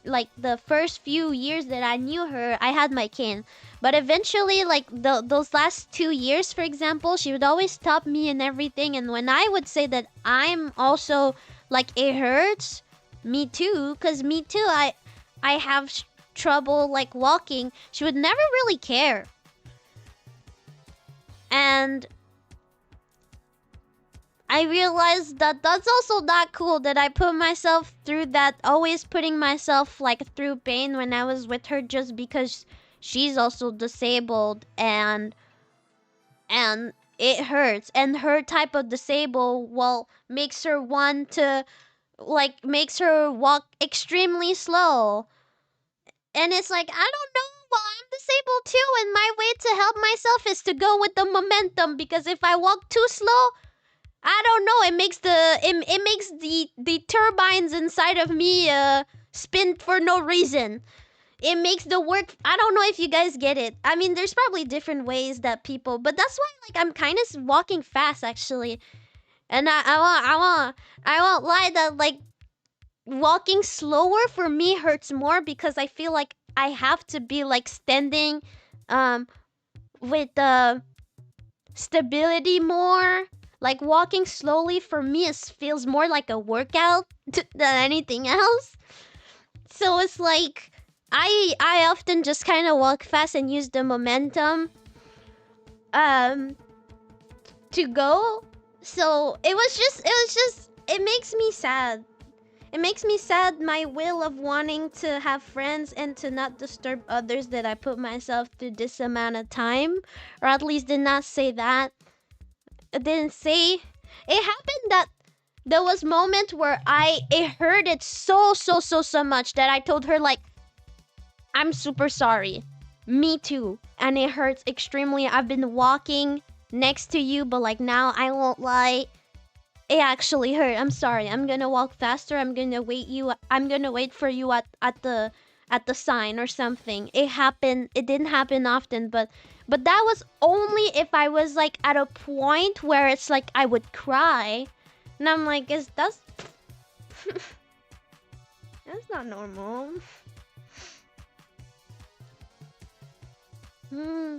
like the first few years that I knew her, I had my cane. But eventually, like those last 2 years, for example, she would always stop me and everything. And when I would say that I'm also like it hurts, me too, cause me too, I have trouble like walking. She would never really care. And I realized that that's also not cool, that I put myself through that, always putting myself like through pain when I was with her just because she's also disabled, and it hurts. And her type of disabled, well, makes her want to like makes her walk extremely slow. And it's like, I don't know. Well, I'm disabled too, and my way to help myself is to go with the momentum, because if I walk too slow, I don't know. It makes the turbines inside of me spin for no reason. It makes the work. I don't know if you guys get it. I mean, there's probably different ways that people, but that's why like I'm kind of walking fast actually. And I won't lie that like walking slower for me hurts more, because I feel like I have to be like standing um with the stability more. Like walking slowly for me feels more like a workout than anything else. So it's like I often just kind of walk fast and use the momentum um to go. So it makes me sad. It makes me sad, my will of wanting to have friends and to not disturb others, that I put myself through this amount of time. Or at least did not say that. I didn't say. It happened that there was moment where it hurt it so much that I told her like, I'm super sorry. Me too. And it hurts extremely. I've been walking next to you, but like now I won't lie, it actually hurt. I'm sorry. I'm gonna walk faster. I'm gonna wait for you at the sign or something. It happened. It didn't happen often, but that was only if I was like at a point where it's like I would cry, and I'm like, is that's that's not normal. Hmm.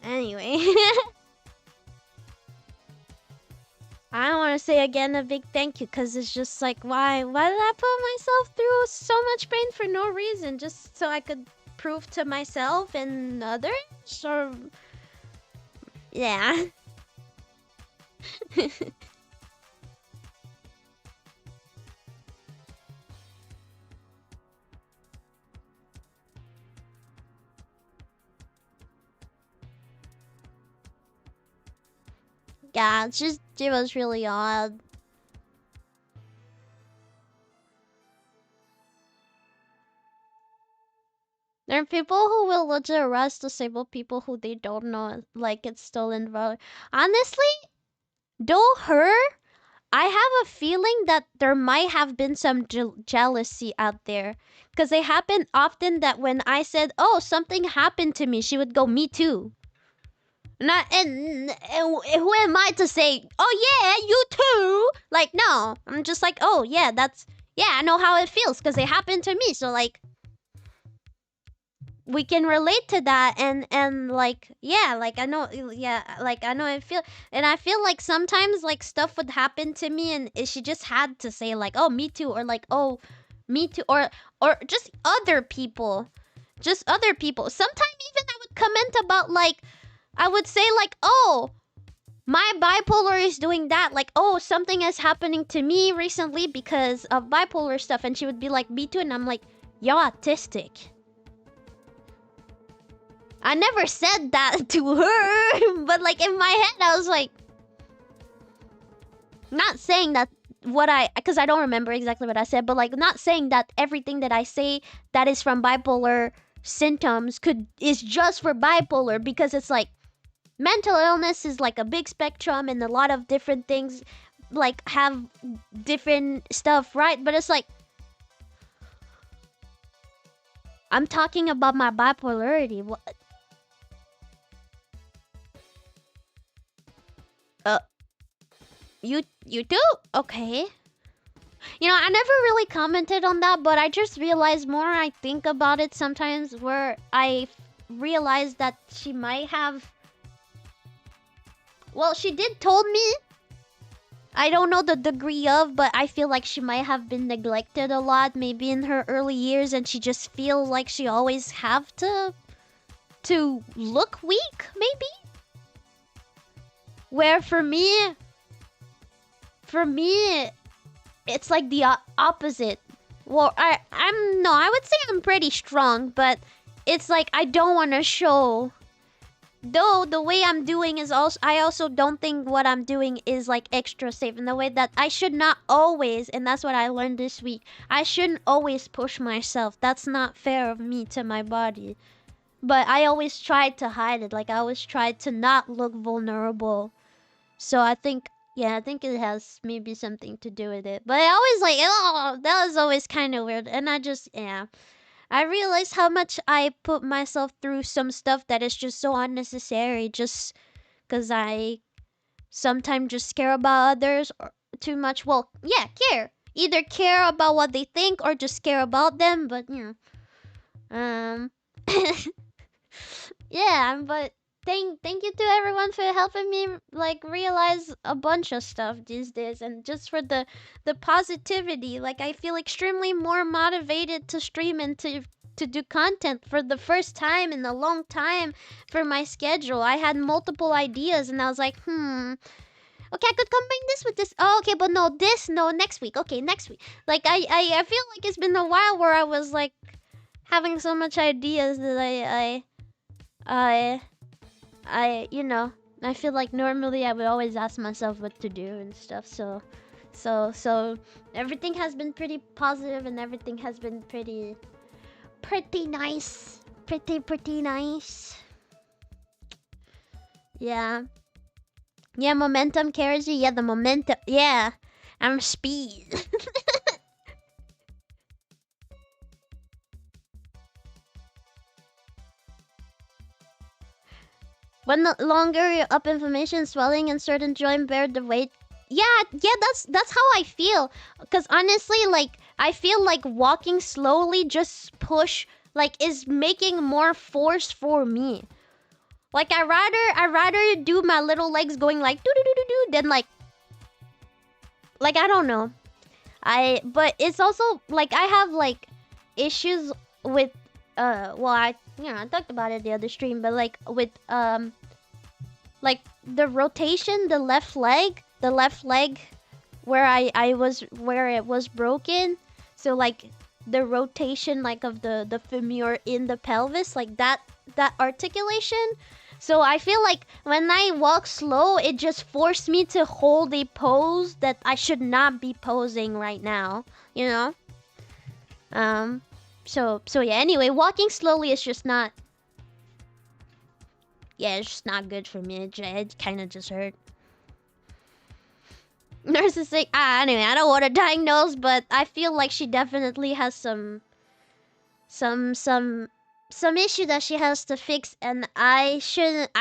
Anyway. I don't want to say again a big thank you, because it's just like, why did I put myself through so much pain for no reason, just so I could prove to myself and others? Or yeah. Yeah, she was really odd. There are people who will legit arrest disabled people who they don't know, like it's still invalid. Honestly, though her, I have a feeling that there might have been some jealousy out there. Because it happened often that when I said, oh, something happened to me, she would go, me too. Not, and who am I to say, oh yeah, you too? Like, no. I'm just like, oh yeah, yeah, I know how it feels because it happened to me. So, like, we can relate to that and like yeah like I know yeah like I know I feel and I feel like sometimes like stuff would happen to me and she just had to say like oh me too or like oh me too or just other people sometimes even I would comment about like I would say like oh my bipolar is doing that like oh something is happening to me recently because of bipolar stuff and she would be like me too and I'm like you're autistic. I never said that to her, but like in my head, I was like, not saying that because I don't remember exactly what I said, but like not saying that everything that I say that is from bipolar symptoms is just for bipolar because it's like mental illness is like a big spectrum and a lot of different things like have different stuff, right? But it's like I'm talking about my bipolarity. Uh, you do? Okay. You know, I never really commented on that, but I just realized more I think about it sometimes where I realized that she might have... Well, she did told me. I don't know the degree of, but I feel like she might have been neglected a lot, maybe in her early years, and she just feels like she always have to look weak, maybe? Where for me, it's like the opposite. Well, I would say I'm pretty strong, but it's like I don't want to show. Though the way I'm doing is also, I also don't think what I'm doing is like extra safe in the way that I should not always, and that's what I learned this week. I shouldn't always push myself. That's not fair of me to my body. But I always tried to hide it. Like I always tried to not look vulnerable. So I think, yeah, I think it has maybe something to do with it. But I always like, oh, that was always kind of weird. And I just, yeah. I realized how much I put myself through some stuff that is just so unnecessary just because I sometimes just care about others or too much. Well, yeah, care. Either care about what they think or just care about them. But, you know, yeah, but thank you to everyone for helping me like realize a bunch of stuff these days and just for the positivity. Like I feel extremely more motivated to stream and to do content for the first time in a long time for my schedule. I had multiple ideas and I was like, okay, I could combine this with this. Oh, okay, but no, next week. Okay, next week. Like I feel like it's been a while where I was like having so much ideas that you know, I feel like normally I would always ask myself what to do and stuff. So everything has been pretty positive and everything has been pretty nice. Pretty nice. Yeah. Yeah, momentum carries you. Yeah, the momentum. Yeah. I'm speed. When no longer you're up inflammation, swelling, and certain joint bear the weight. Yeah, that's how I feel. Cause honestly, like I feel like walking slowly just push like is making more force for me. Like I rather do my little legs going like do do do do do than like I don't know. But it's also like I have like issues with well I talked about it the other stream, but like with like the rotation, the left leg where where it was broken. So like the rotation like of the femur in the pelvis, like that articulation. So I feel like when I walk slow, it just forced me to hold a pose that I should not be posing right now, you know? Um, so yeah, anyway, walking slowly is just not, yeah, it's just not good for me. It kind of just hurt. Narcissistic, anyway, I don't want to diagnose, but I feel like she definitely has some some issue that she has to fix, and I shouldn't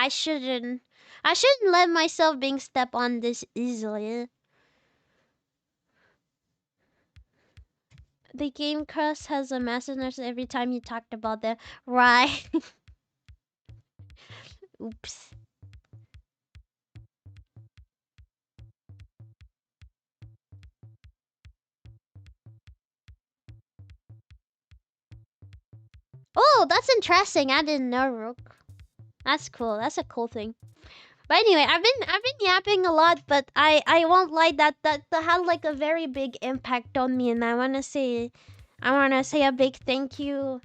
let myself being step on this easily. The game crust has a massive nurse every time you talked about them. Right. Oops. Oh, that's interesting. I didn't know, Rook. That's cool. That's a cool thing. But anyway, I've been yapping a lot, but I won't lie, that had like a very big impact on me, and I wanna say a big thank you.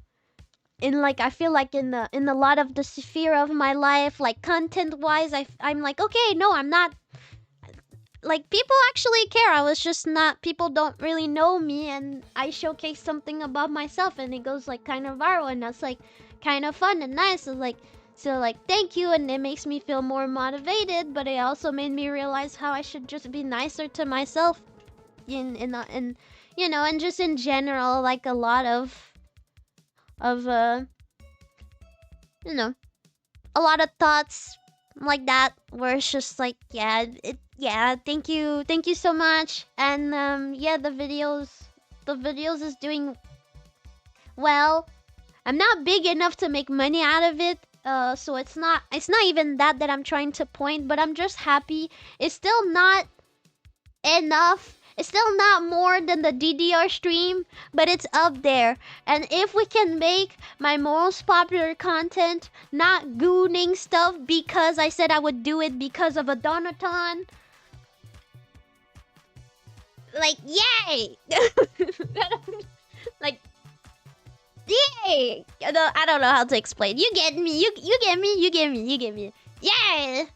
In like, I feel like in a lot of the sphere of my life, like content wise, I'm like, okay, no, I'm not, like, people actually care. I was just not, people don't really know me, and I showcase something about myself, and it goes like kind of viral, and that's like kind of fun and nice. So like thank you, and it makes me feel more motivated, but it also made me realize how I should just be nicer to myself in and just in general, like a lot of you know a lot of thoughts like that, where it's just like, yeah, thank you so much. And yeah, the videos is doing well. I'm not big enough to make money out of it, so it's not even that I'm trying to point, but I'm just happy. It's still not enough. It's still not more than the DDR stream, but it's up there. And if we can make my most popular content not gooning stuff because I said I would do it because of a Donaton, like, yay! Like, yay! I don't know how to explain. You get me. You get me. You get me. You get me. Yay!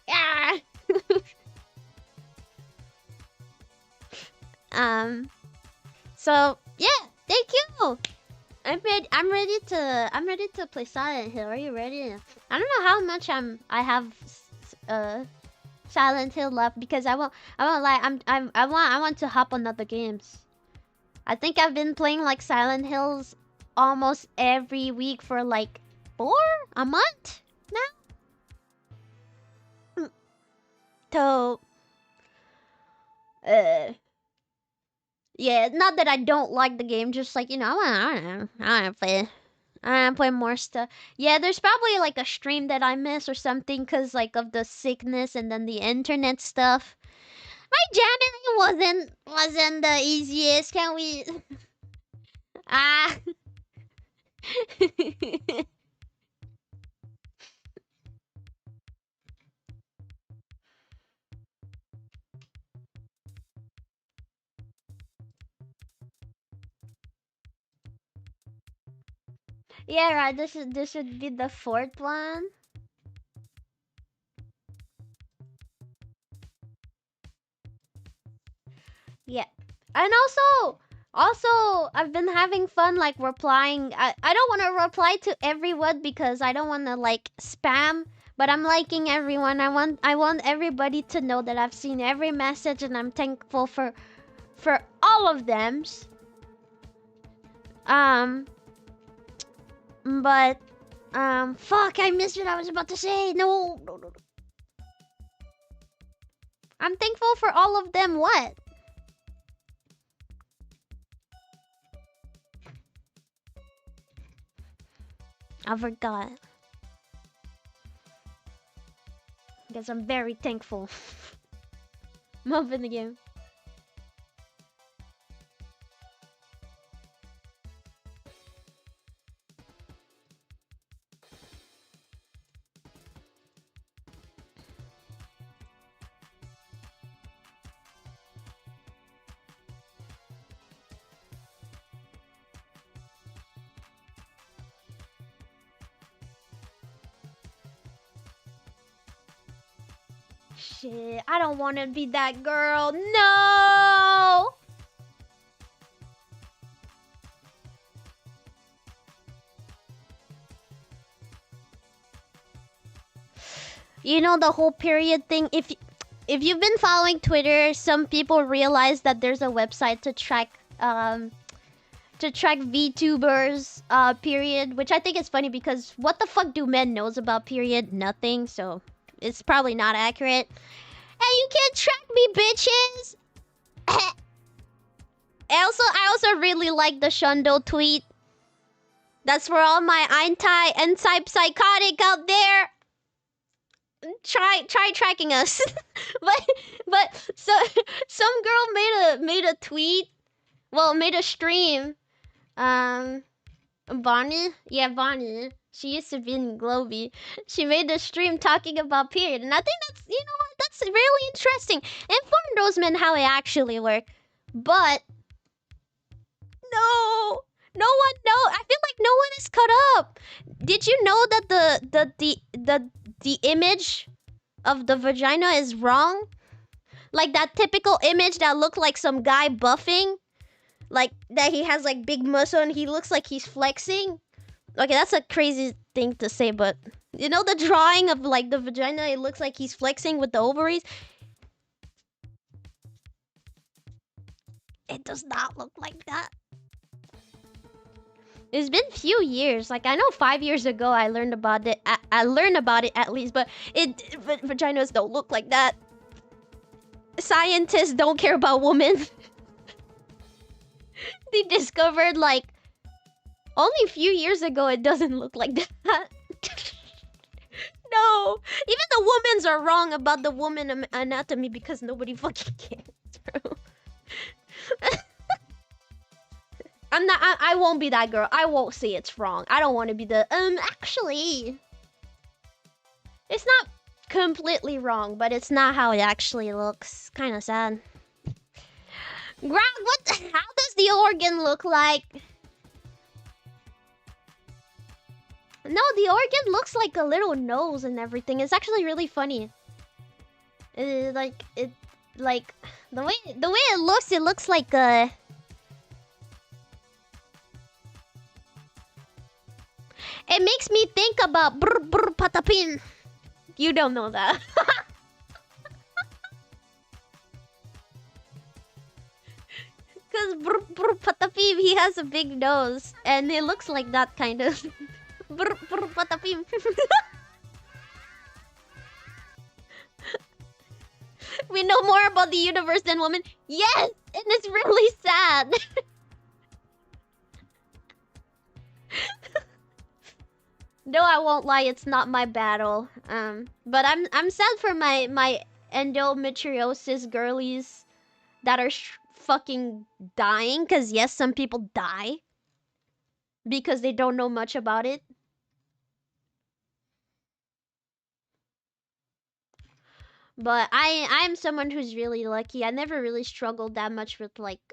Yeah. So yeah, thank you. I'm ready to play Silent Hill. Are you ready? I don't know how much I have Silent Hill left, because I won't lie, I want to hop on other games. I think I've been playing like Silent Hills almost every week for like a month now. So uh yeah, not that I don't like the game, just like, I wanna play more stuff. Yeah, there's probably like a stream that I miss or something, cause like of the sickness and then the internet stuff. My January wasn't the easiest. Can we? Ah. Yeah, right. This should be the fourth one. Yeah. And also I've been having fun like replying. I don't want to reply to everyone because I don't want to like spam, but I'm liking everyone. I want everybody to know that I've seen every message, and I'm thankful for all of them. Um but fuck, I missed what I was about to say. No, no, no, no. I'm thankful for all of them. What? I forgot. Because I'm very thankful. Move in the game. Shit, I don't want to be that girl. No! You know the whole period thing? If you've been following Twitter, some people realize that there's a website to track VTubers period, which I think is funny because what the fuck do men knows about period? Nothing, so it's probably not accurate. And you can't track me, bitches. I also really like the Shundo tweet. That's for all my anti-psychotic out there. Try tracking us. but so some girl made a tweet. Well, made a stream. Bonnie? Yeah, Bonnie. She used to be in Globey. She made a stream talking about period. And I think that's, you know what, that's really interesting. Inform those men how it actually work. But no one know. I feel like no one is caught up. Did you know that the image of the vagina is wrong? Like that typical image that looked like some guy buffing. Like that he has like big muscle and he looks like he's flexing. Okay, that's a crazy thing to say, but you know the drawing of like the vagina, it looks like he's flexing with the ovaries. It does not look like that. It's been few years. Like I know 5 years ago I learned about it. I learned about it at least, but vaginas don't look like that. Scientists don't care about women. They discovered like only a few years ago it doesn't look like that. No, even the womens are wrong about the woman anatomy because nobody fucking cares, bro. I won't be that girl. I won't say it's wrong. I don't want to be the actually. It's not completely wrong, but it's not how it actually looks. Kind of sad. Grog, how does the organ look like? No, the organ looks like a little nose and everything. It's actually really funny. Like the way it looks like a. It makes me think about brr brr patapin. You don't know that. Cause brr brr patapim, he has a big nose and it looks like that kind of. Brr brr patapim. We know more about the universe than women. Yes, and it's really sad. No, I won't lie, it's not my battle. But I'm sad for my endometriosis girlies that are fucking dying. Cause yes, some people die because they don't know much about it. But I'm someone who's really lucky. I never really struggled that much with like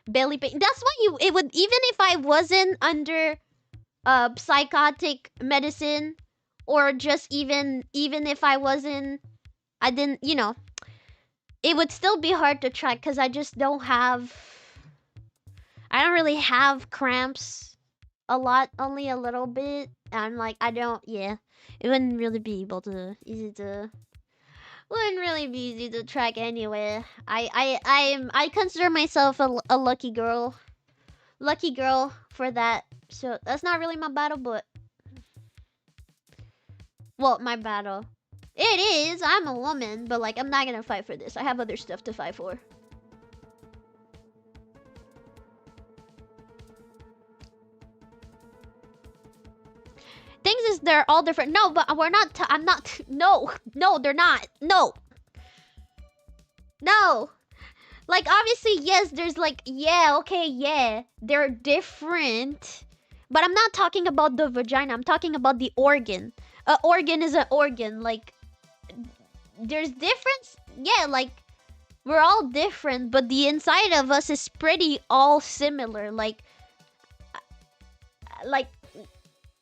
belly pain. That's why it would, even if I wasn't under psychotic medicine, or just even if I wasn't, I didn't, you know, it would still be hard to track because I just don't really have cramps a lot, only a little bit. And like it wouldn't really be easy to track anyway. I consider myself a lucky girl for that. So that's not really my battle, but well, my battle. It is. I'm a woman, but like I'm not gonna fight for this. I have other stuff to fight for. Things is they're all different. No, but we're not. I'm not. No, they're not. No. Like obviously, yes. There's like they're different. But I'm not talking about the vagina. I'm talking about the organ. An organ is an organ. Like, there's difference. Yeah, like, we're all different. But the inside of us is pretty all similar. Like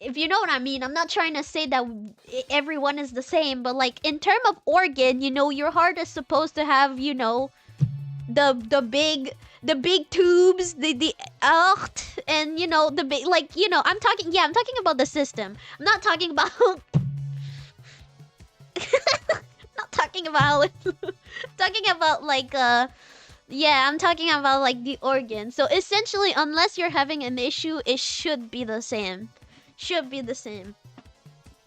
if you know what I mean. I'm not trying to say that everyone is the same, but like in term of organ, you know, your heart is supposed to have, you know, the big tubes, the and you know the big, like, you know, I'm talking about the system. I'm not talking about not talking about talking about like yeah, I'm talking about like the organ. So essentially, unless you're having an issue, it should be the same. Should be the same.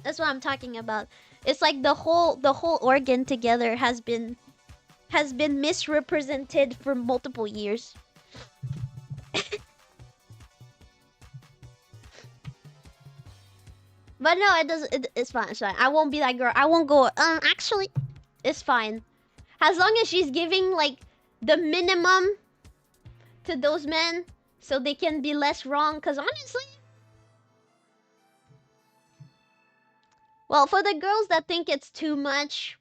That's what I'm talking about. It's like the whole organ together has been misrepresented for multiple years. But no, it doesn't. It's fine. It's fine. I won't be that girl. I won't go. Actually, it's fine. As long as she's giving like the minimum to those men, so they can be less wrong. Cause honestly, well, for the girls that think it's too much,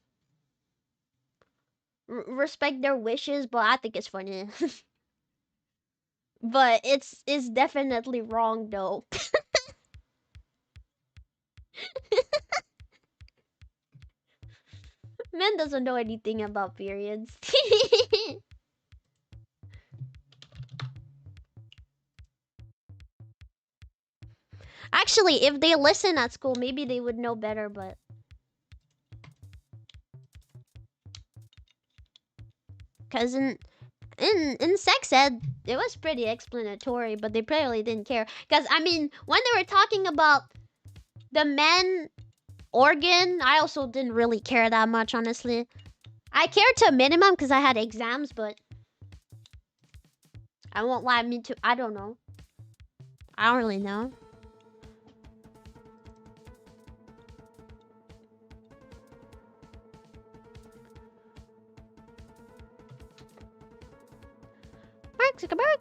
respect their wishes. But I think it's funny. But it's definitely wrong though. Men doesn't know anything about periods. Actually, if they listen at school, maybe they would know better, but cause in sex ed, it was pretty explanatory, but they probably didn't care. Cause I mean, when they were talking about the men organ, I also didn't really care that much, honestly. I cared to a minimum because I had exams, but I won't lie, me too. I don't know. I don't really know. Mark Zuckerberg.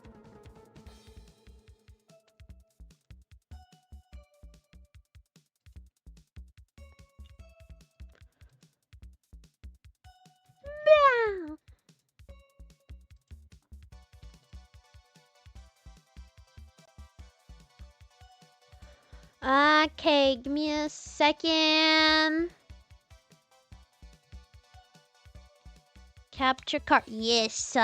Meow. Okay, give me a second. Capture card. Yes.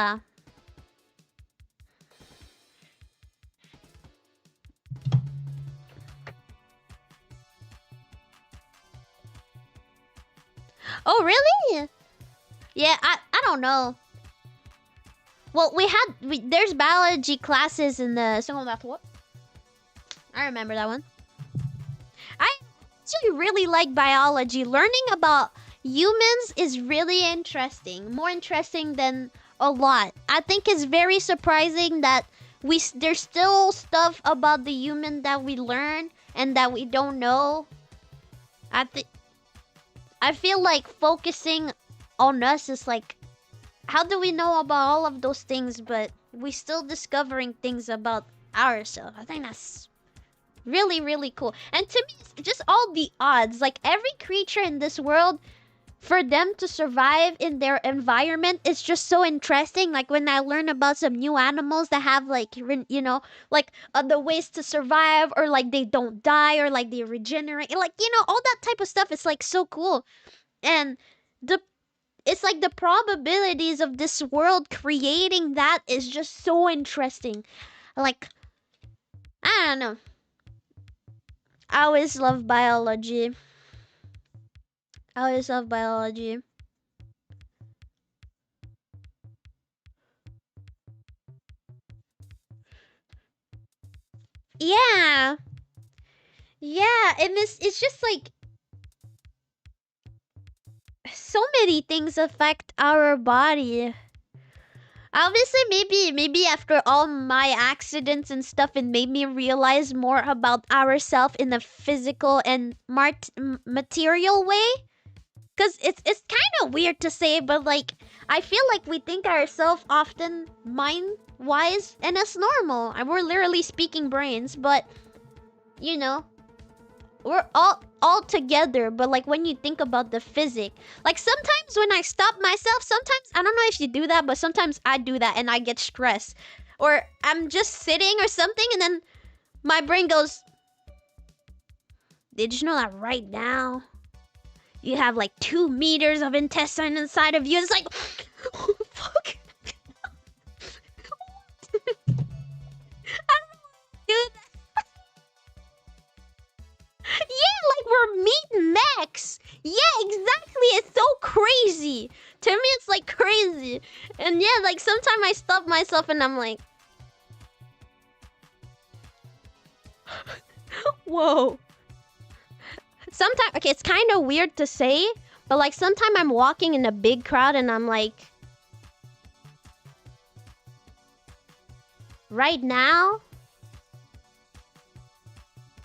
Oh, really? Yeah, I don't know. Well, there's biology classes in the second math. What? I remember that one. I actually really like biology. Learning about humans is really interesting. More interesting than a lot. I think it's very surprising that there's still stuff about the human that we learn and that we don't know. I feel like focusing on us is like, how do we know about all of those things, but we still discovering things about ourselves? I think that's really, really cool. And to me, it's just all the odds. Like every creature in this world, for them to survive in their environment is just so interesting. Like when I learn about some new animals that have like, you know, like other ways to survive, or like they don't die, or like they regenerate, like, you know, all that type of stuff is like so cool. And the it's like the probabilities of this world creating that is just so interesting. Like, I don't know. I always love biology. I always love biology. Yeah. Yeah, it's just like so many things affect our body. Obviously, maybe after all my accidents and stuff, it made me realize more about ourselves in a physical and material way. Cause it's kind of weird to say, but like I feel like we think ourselves often mind wise, and that's normal. And we're literally speaking brains, but you know, we're all together. But like when you think about the physic, like sometimes when I stop myself, sometimes I don't know if you do that, but sometimes I do that and I get stressed, or I'm just sitting or something, and then my brain goes, did you know that right now you have like 2 meters of intestine inside of you? It's like, oh, fuck. I don't know, dude. Yeah, like we're meat mechs. Yeah, exactly. It's so crazy. To me, it's like crazy. And yeah, like sometimes I stop myself and I'm like, whoa. Sometimes, okay, it's kind of weird to say, but like sometimes I'm walking in a big crowd and I'm like, right now,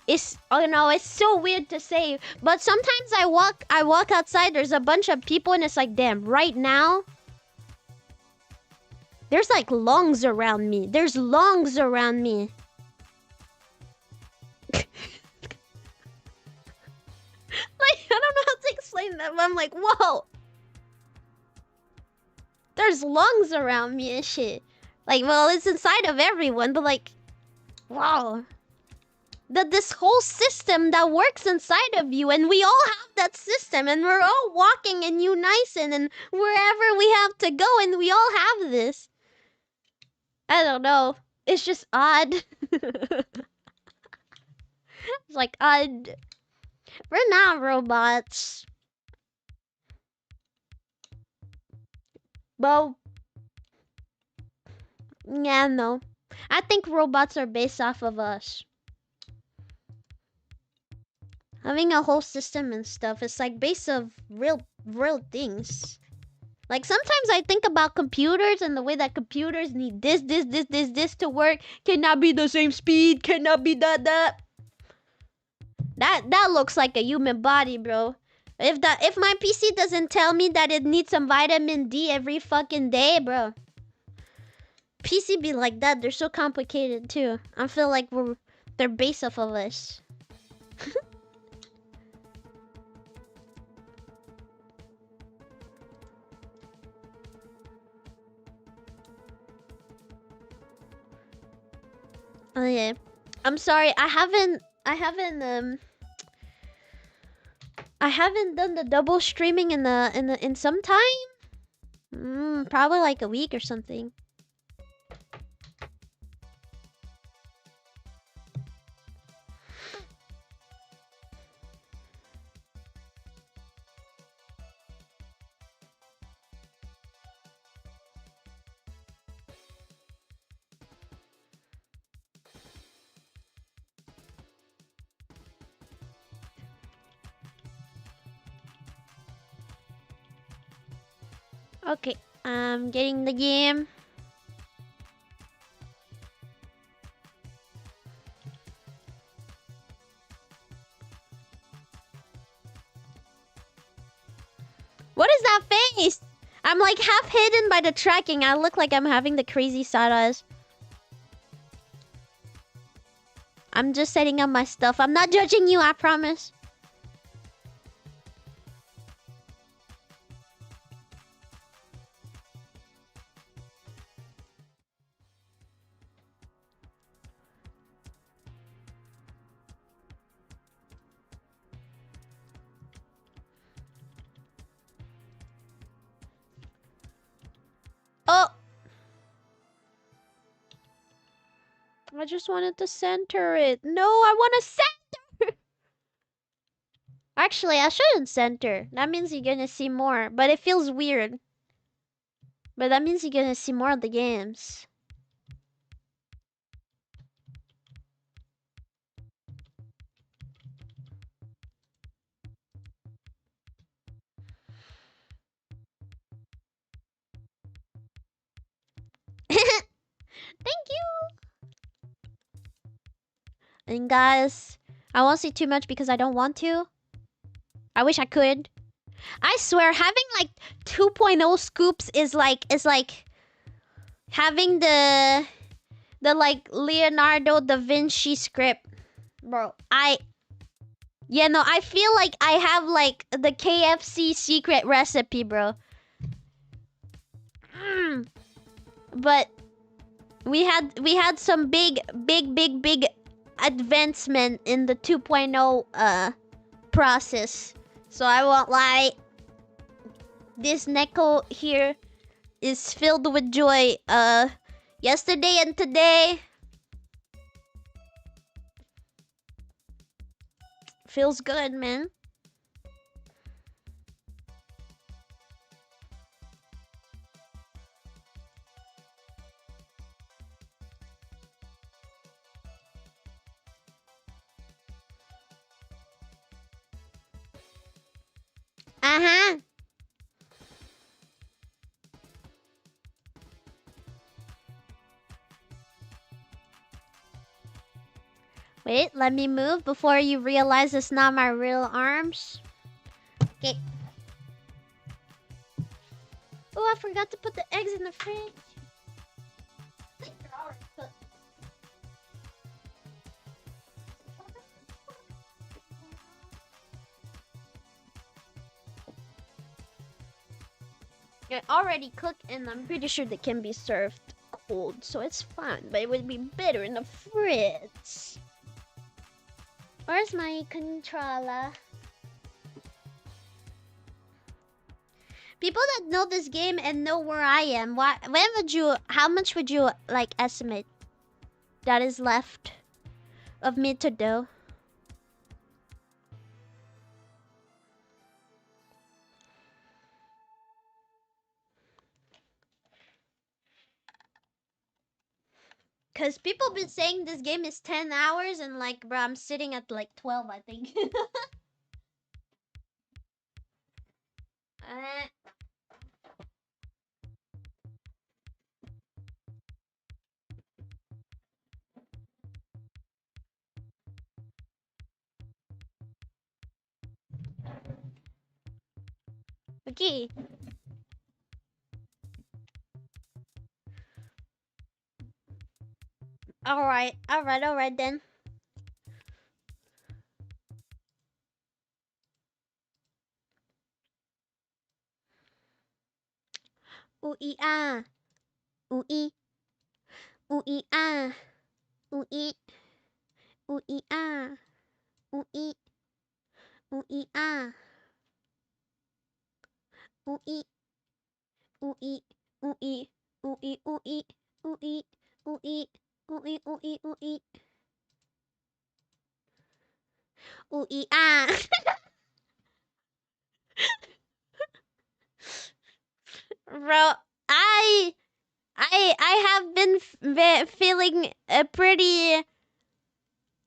it's, oh no, it's so weird to say, but sometimes I walk outside, there's a bunch of people and it's like, damn, right now, there's like lungs around me. There's lungs around me. Like, I don't know how to explain that, but I'm like, whoa. There's lungs around me and shit. Like, well, it's inside of everyone, but like, wow. This whole system that works inside of you, and we all have that system, and we're all walking in unison, and wherever we have to go, and we all have this. I don't know. It's just odd. It's like odd. We're not robots. Well, yeah, no. I think robots are based off of us. Having a whole system and stuff is like based of real things. Like sometimes I think about computers and the way that computers need this to work. Cannot be the same speed. Cannot be that. That looks like a human body, bro. If my PC doesn't tell me that it needs some vitamin D every fucking day, bro. PC be like that. They're so complicated too. I feel like they're based off of us. Oh yeah. I'm sorry. I haven't done the double streaming in some time. Probably like a week or something. Okay, I'm getting the game. What is that face? I'm like half hidden by the tracking. I look like I'm having the crazy side eyes. I'm just setting up my stuff. I'm not judging you, I promise. Oh! I just wanted to center it. No, I want to center! Actually, I shouldn't center. That means you're gonna see more. But it feels weird. But that means you're gonna see more of the games. Thank you! And guys, I won't say too much because I don't want to. I wish I could. I swear, having like 2.0 scoops is like having the like Leonardo da Vinci script. Bro, yeah, no, I feel like I have like the KFC secret recipe, bro. But we had some big advancement in the 2.0 process. So I won't lie. This Neko here is filled with joy. Yesterday and today feels good, man. Uh-huh. Wait, let me move before you realize it's not my real arms. Okay. Oh, I forgot to put the eggs in the fridge. They're already cooked, and I'm pretty sure they can be served cold, so it's fine. But it would be better in the fridge. Where's my controller? People that know this game and know where I am, how much would you like estimate that is left of me to do? Cause people been saying this game is 10 hours and like, bro, I'm sitting at like 12, I think. uh, okay. Alright then. Ooh ee ah. Ooh ee. Ooh ee ah. Ooh ee. Ooh ee ah. Ooh ee. Ooh ee ah. Ooh ee. Ooh ee. Ooh ee. Ooh ee. Ooh ee. Ooh ee. Ooh ee. Ooh ee. Ooh ee. Ooh ee. Ooh ee ah. Bro, I have been feeling pretty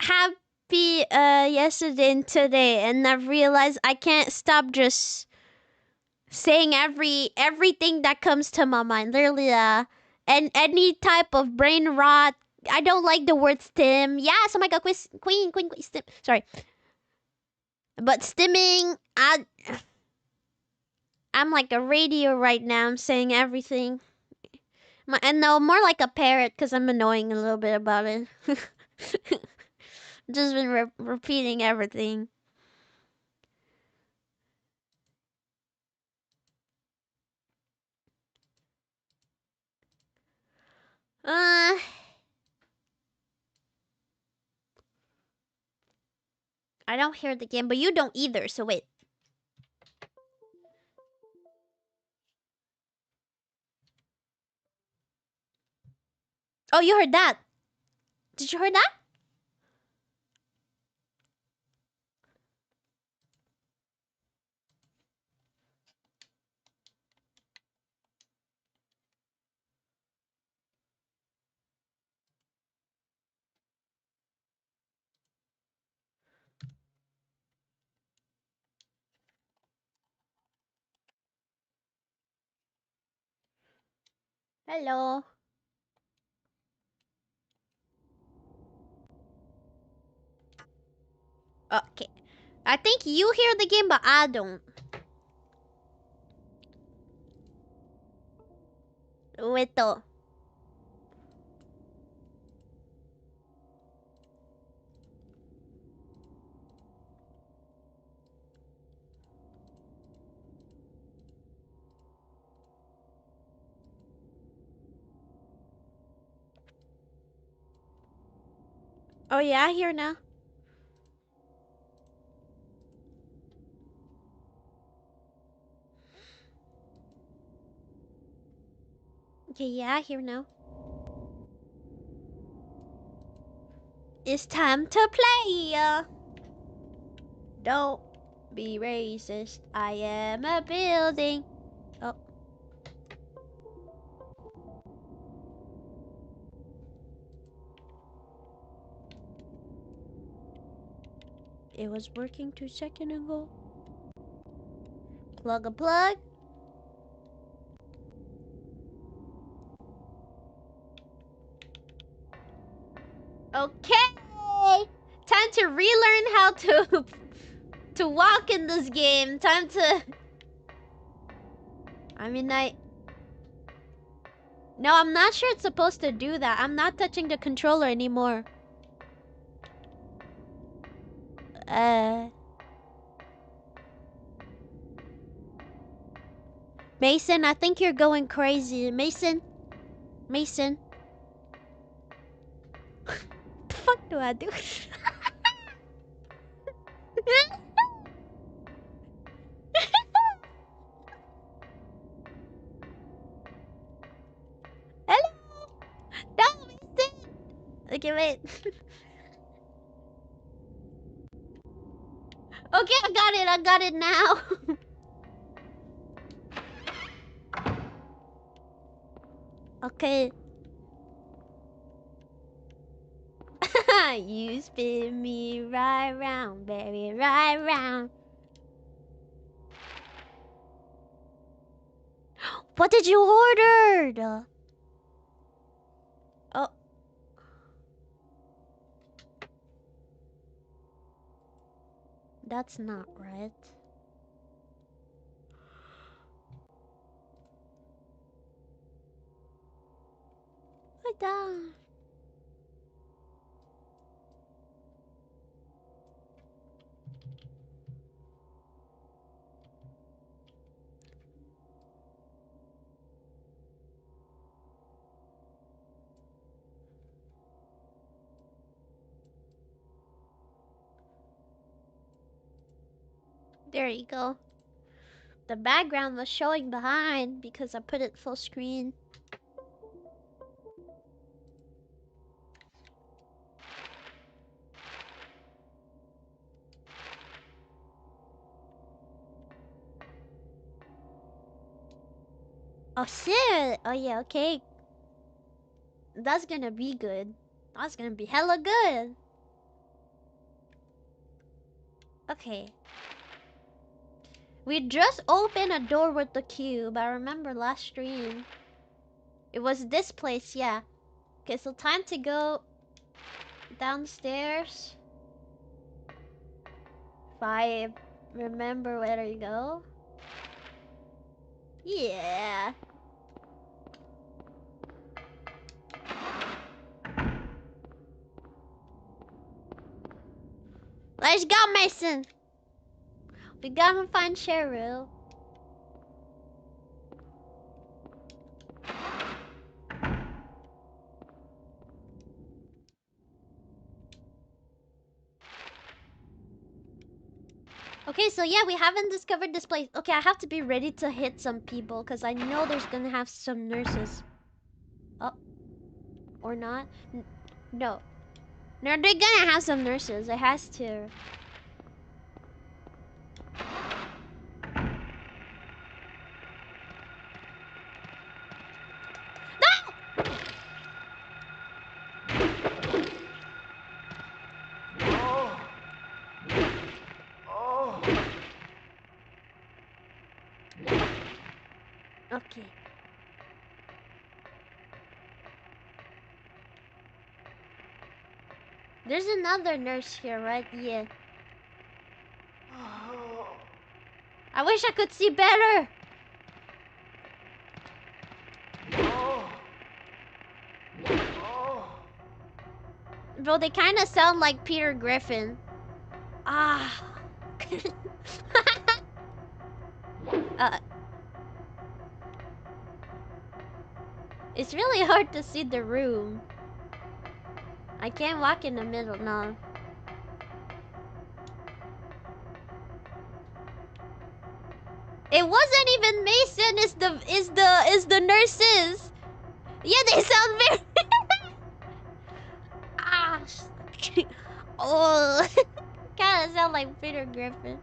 happy yesterday and today, and I've realized I can't stop just saying everything that comes to my mind. Literally, and any type of brain rot. I don't like the word stim. Yes, oh my god, queen, stim. Sorry, but stimming. I'm like a radio right now. I'm saying everything. And no, more like a parrot because I'm annoying a little bit about it. Just been repeating everything. I don't hear the game, but you don't either. So wait. Oh, you heard that? Did you hear that? Hello. Okay. I think you hear the game, but I don't. Wait though. Oh yeah, I hear now. Okay, yeah, here now. It's time to play. Don't be racist. I am a building. Oh. It was working 2 seconds ago. Plug a plug. Okay. Time to relearn how to walk in this game. Time to... No, I'm not sure it's supposed to do that. I'm not touching the controller anymore. Mason, I think you're going crazy. Mason? Mason? The fuck do I do? Hello? No, Mason! Okay, wait. Okay, I got it now. Okay. You spin me right round, baby, right round. What did you order? Oh. That's not right. What the? There you go. The background was showing behind because I put it full screen. Oh shit! Oh yeah, okay. That's gonna be good. That's gonna be hella good. Okay. We just opened a door with the cube. I remember last stream. It was this place, yeah. Okay, so time to go downstairs. If I remember where to go. Yeah. Let's go, Mason. We gotta find Cheryl. Okay, so yeah, we haven't discovered this place. Okay, I have to be ready to hit some people because I know there's gonna have some nurses. Oh. Or not? No. No, they're gonna have some nurses. It has to. Okay. There's another nurse here, right? Yeah. I wish I could see better. Bro, they kind of sound like Peter Griffin. Ah. It's really hard to see the room. I can't walk in the middle, no. It wasn't even Mason, it's the nurses. Yeah, they sound very. Ah. Oh. Kind of sound like Peter Griffin.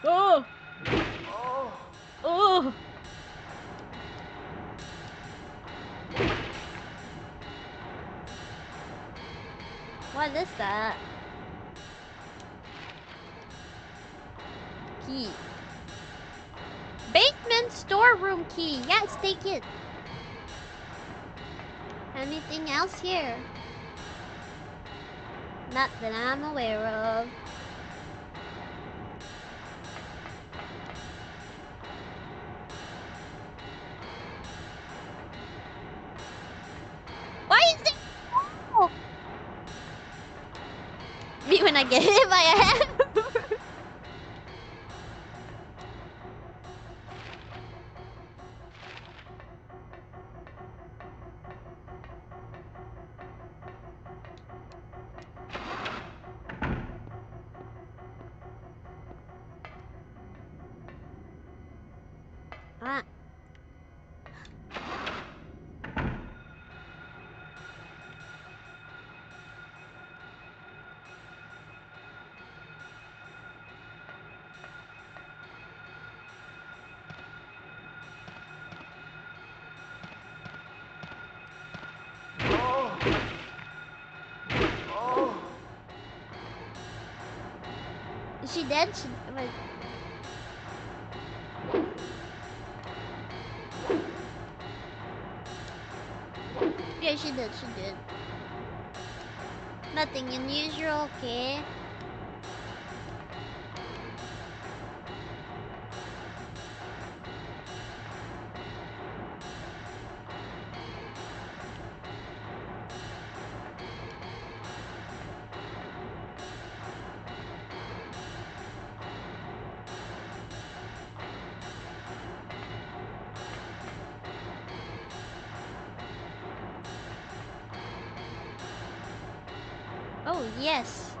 Oh. Oh. What is that? Key. Basement storeroom key. Yes, take it. Anything else here? Not that I'm aware of. Why is it? Oh. Me when I get hit by a hammer. Ah. Is she dead? Wait. Yeah, she did. She did. Nothing unusual, okay? Oh, yes.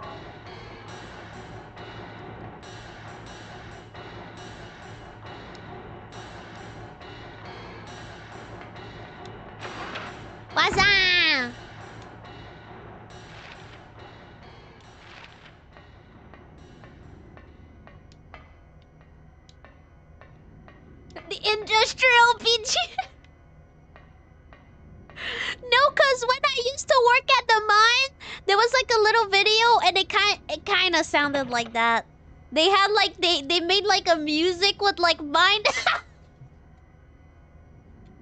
What's up? The industrial PG. No, cause when I used to work at the mine, there was like a little video, and it kind of sounded like that. They had like they made like a music with like mine.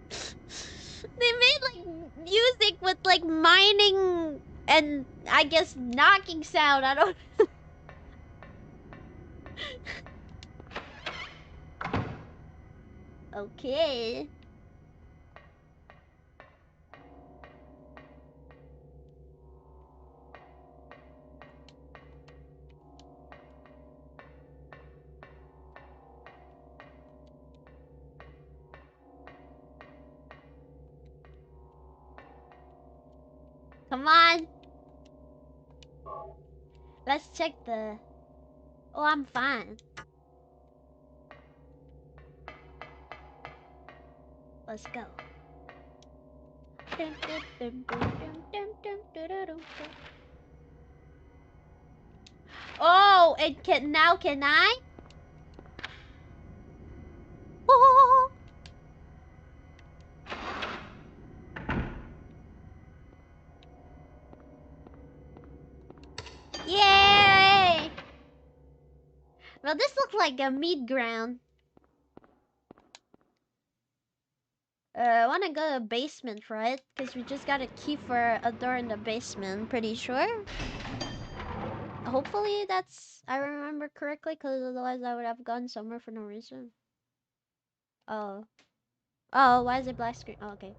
They made like music with like mining and I guess knocking sound. I don't. Okay. Come on. Let's check the. Oh, I'm fine. Let's go. Oh, it can now. Can I? Oh. Yay! Well, this looks like a meat ground. I wanna go to the basement, right? Because we just got a key for a door in the basement, pretty sure. Hopefully that's... I remember correctly, because otherwise I would have gone somewhere for no reason. Oh. Oh, why is it black screen? Oh, okay.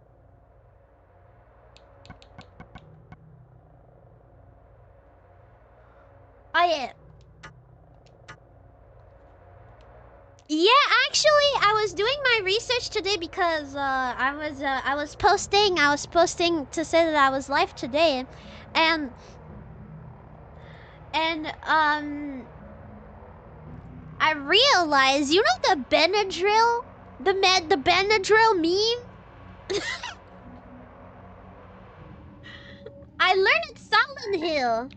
Oh, yeah. Yeah, actually, I was doing my research today because I was posting to say that I was live today, and And I realized, you know the Benadryl? The Benadryl meme? I learned at Silent Hill.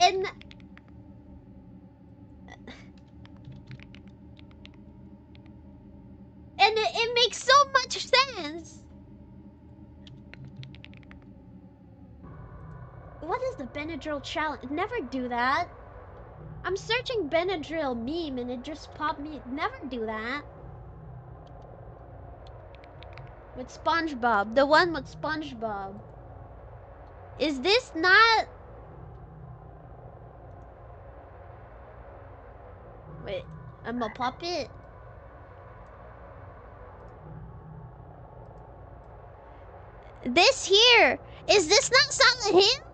And it makes so much sense. What is the Benadryl challenge? Never do that. I'm searching Benadryl meme and it just popped me. Never do that. With SpongeBob. The one with SpongeBob. Is this not... Wait. I'm a puppet? This here. Is this not Silent Hill?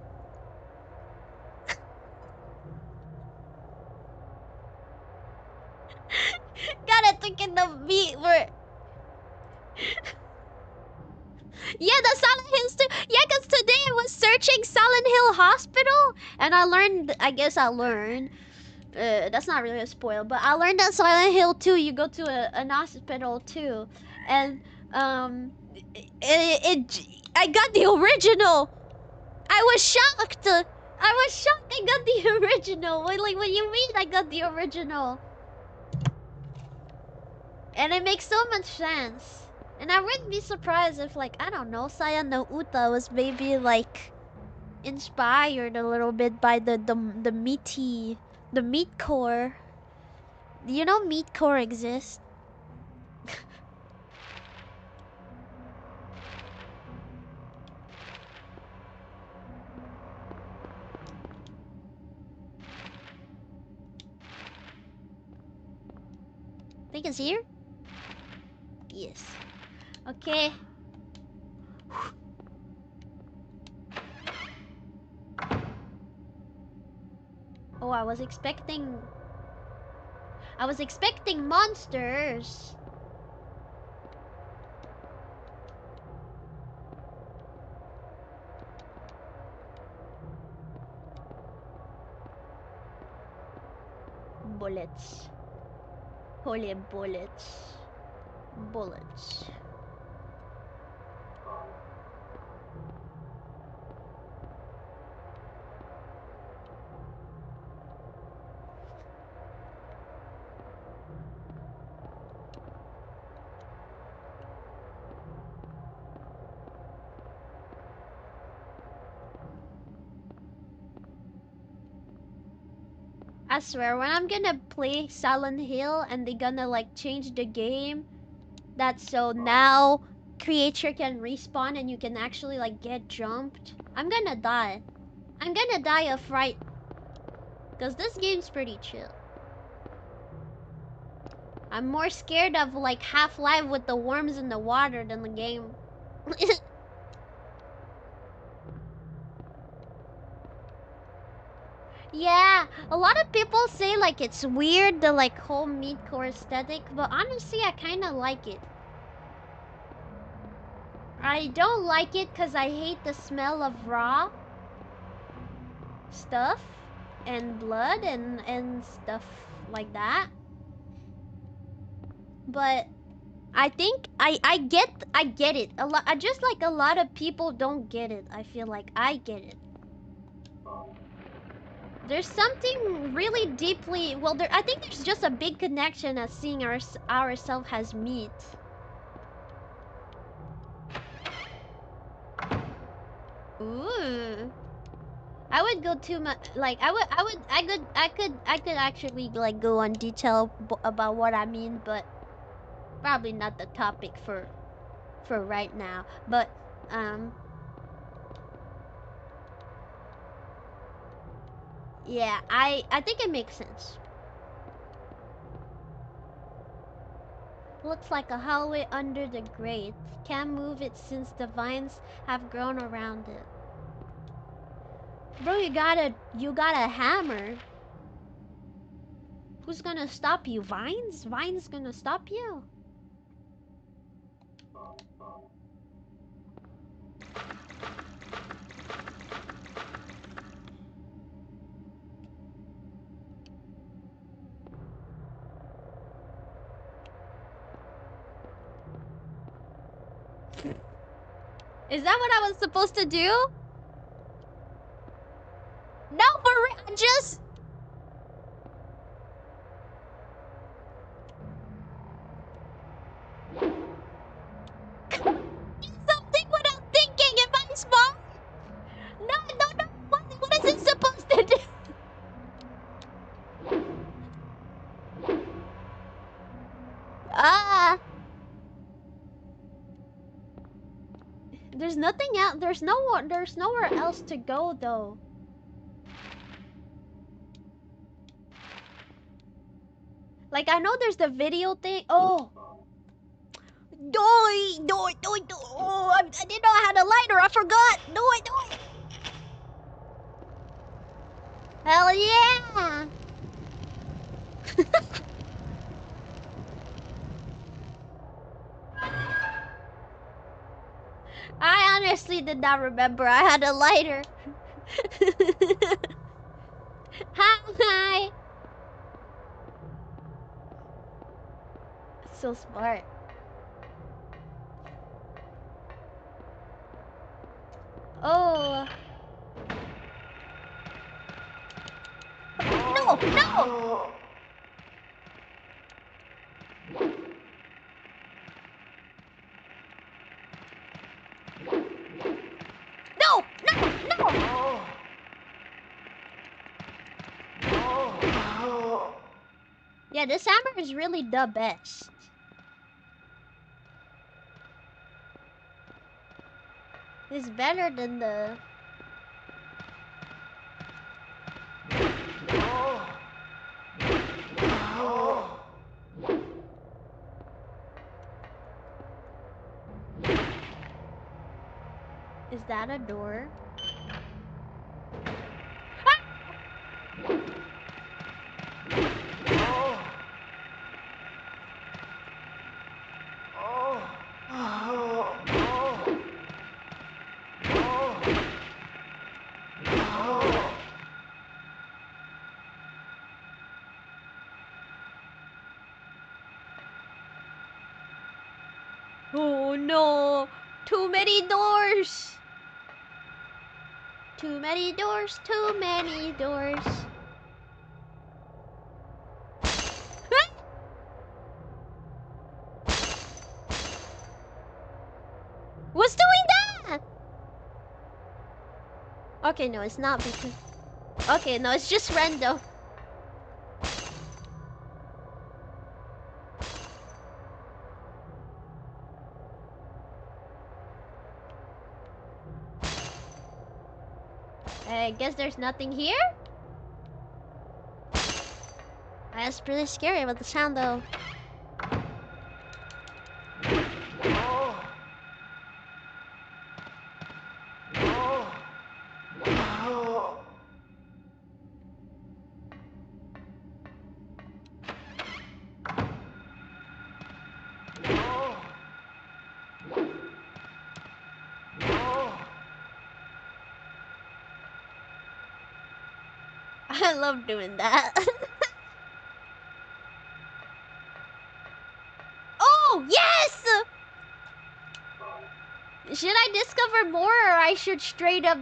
Gotta think in the beat where... Yeah, the Silent Hills too. Yeah, because today I was searching Silent Hill Hospital and I learned, I guess I learned, that's not really a spoil, but I learned that Silent Hill 2, you go to an hospital too. And, I got the original. I was shocked. I got the original. Like, what do you mean I got the original? And it makes so much sense. And I wouldn't be surprised if, like, I don't know, Saya no Uta was maybe, like, inspired a little bit by the meat core. You know meat core exists? Think it's here? Yes. Okay. Oh, I was expecting monsters. Bullets. Holy bullets. Bullets. I swear, when I'm gonna play Silent Hill and they gonna like change the game, that's so now creature can respawn and you can actually like get jumped, I'm gonna die. I'm gonna die of fright. Because this game's pretty chill. I'm more scared of like Half-Life with the worms in the water than the game. Yeah, a lot of people say like it's weird, the like whole meatcore aesthetic, but honestly I kinda like it. I don't like it because I hate the smell of raw stuff and blood and stuff like that. But I think I get it. A lot, I just like a lot of people don't get it. I feel like I get it. There's something really deeply, well, I think there's just a big connection as seeing ourselves as meat. Ooh. I would go too much, like, I could actually, like, go on detail about what I mean, but probably not the topic for right now. But, yeah, I think it makes sense. Looks like a hallway under the grate. Can't move it since the vines have grown around it. Bro, you got a hammer. Who's gonna stop you? Vines? Vines gonna stop you? Is that what I was supposed to do? No, for real. Just. Something without thinking. Am I smart? No, no, no. What is it supposed to do? Ah. There's nothing out. There's nowhere else to go though. Like I know there's the video thing. Oh. Doi. Oh, I didn't know I had a lighter. I forgot. Doi. Hell yeah. I honestly did not remember I had a lighter. Hi. So smart. Oh. No, no. No, no. Yeah, this hammer is really the best. It's better than the... Is that a door? Oh no! Too many doors! Too many doors, too many doors. What's doing that? Okay, no, it's not because... Okay, no, it's just random. I guess there's nothing here? That's pretty scary about the sound though. I love doing that. Oh, yes! Should I discover more or I should straight up...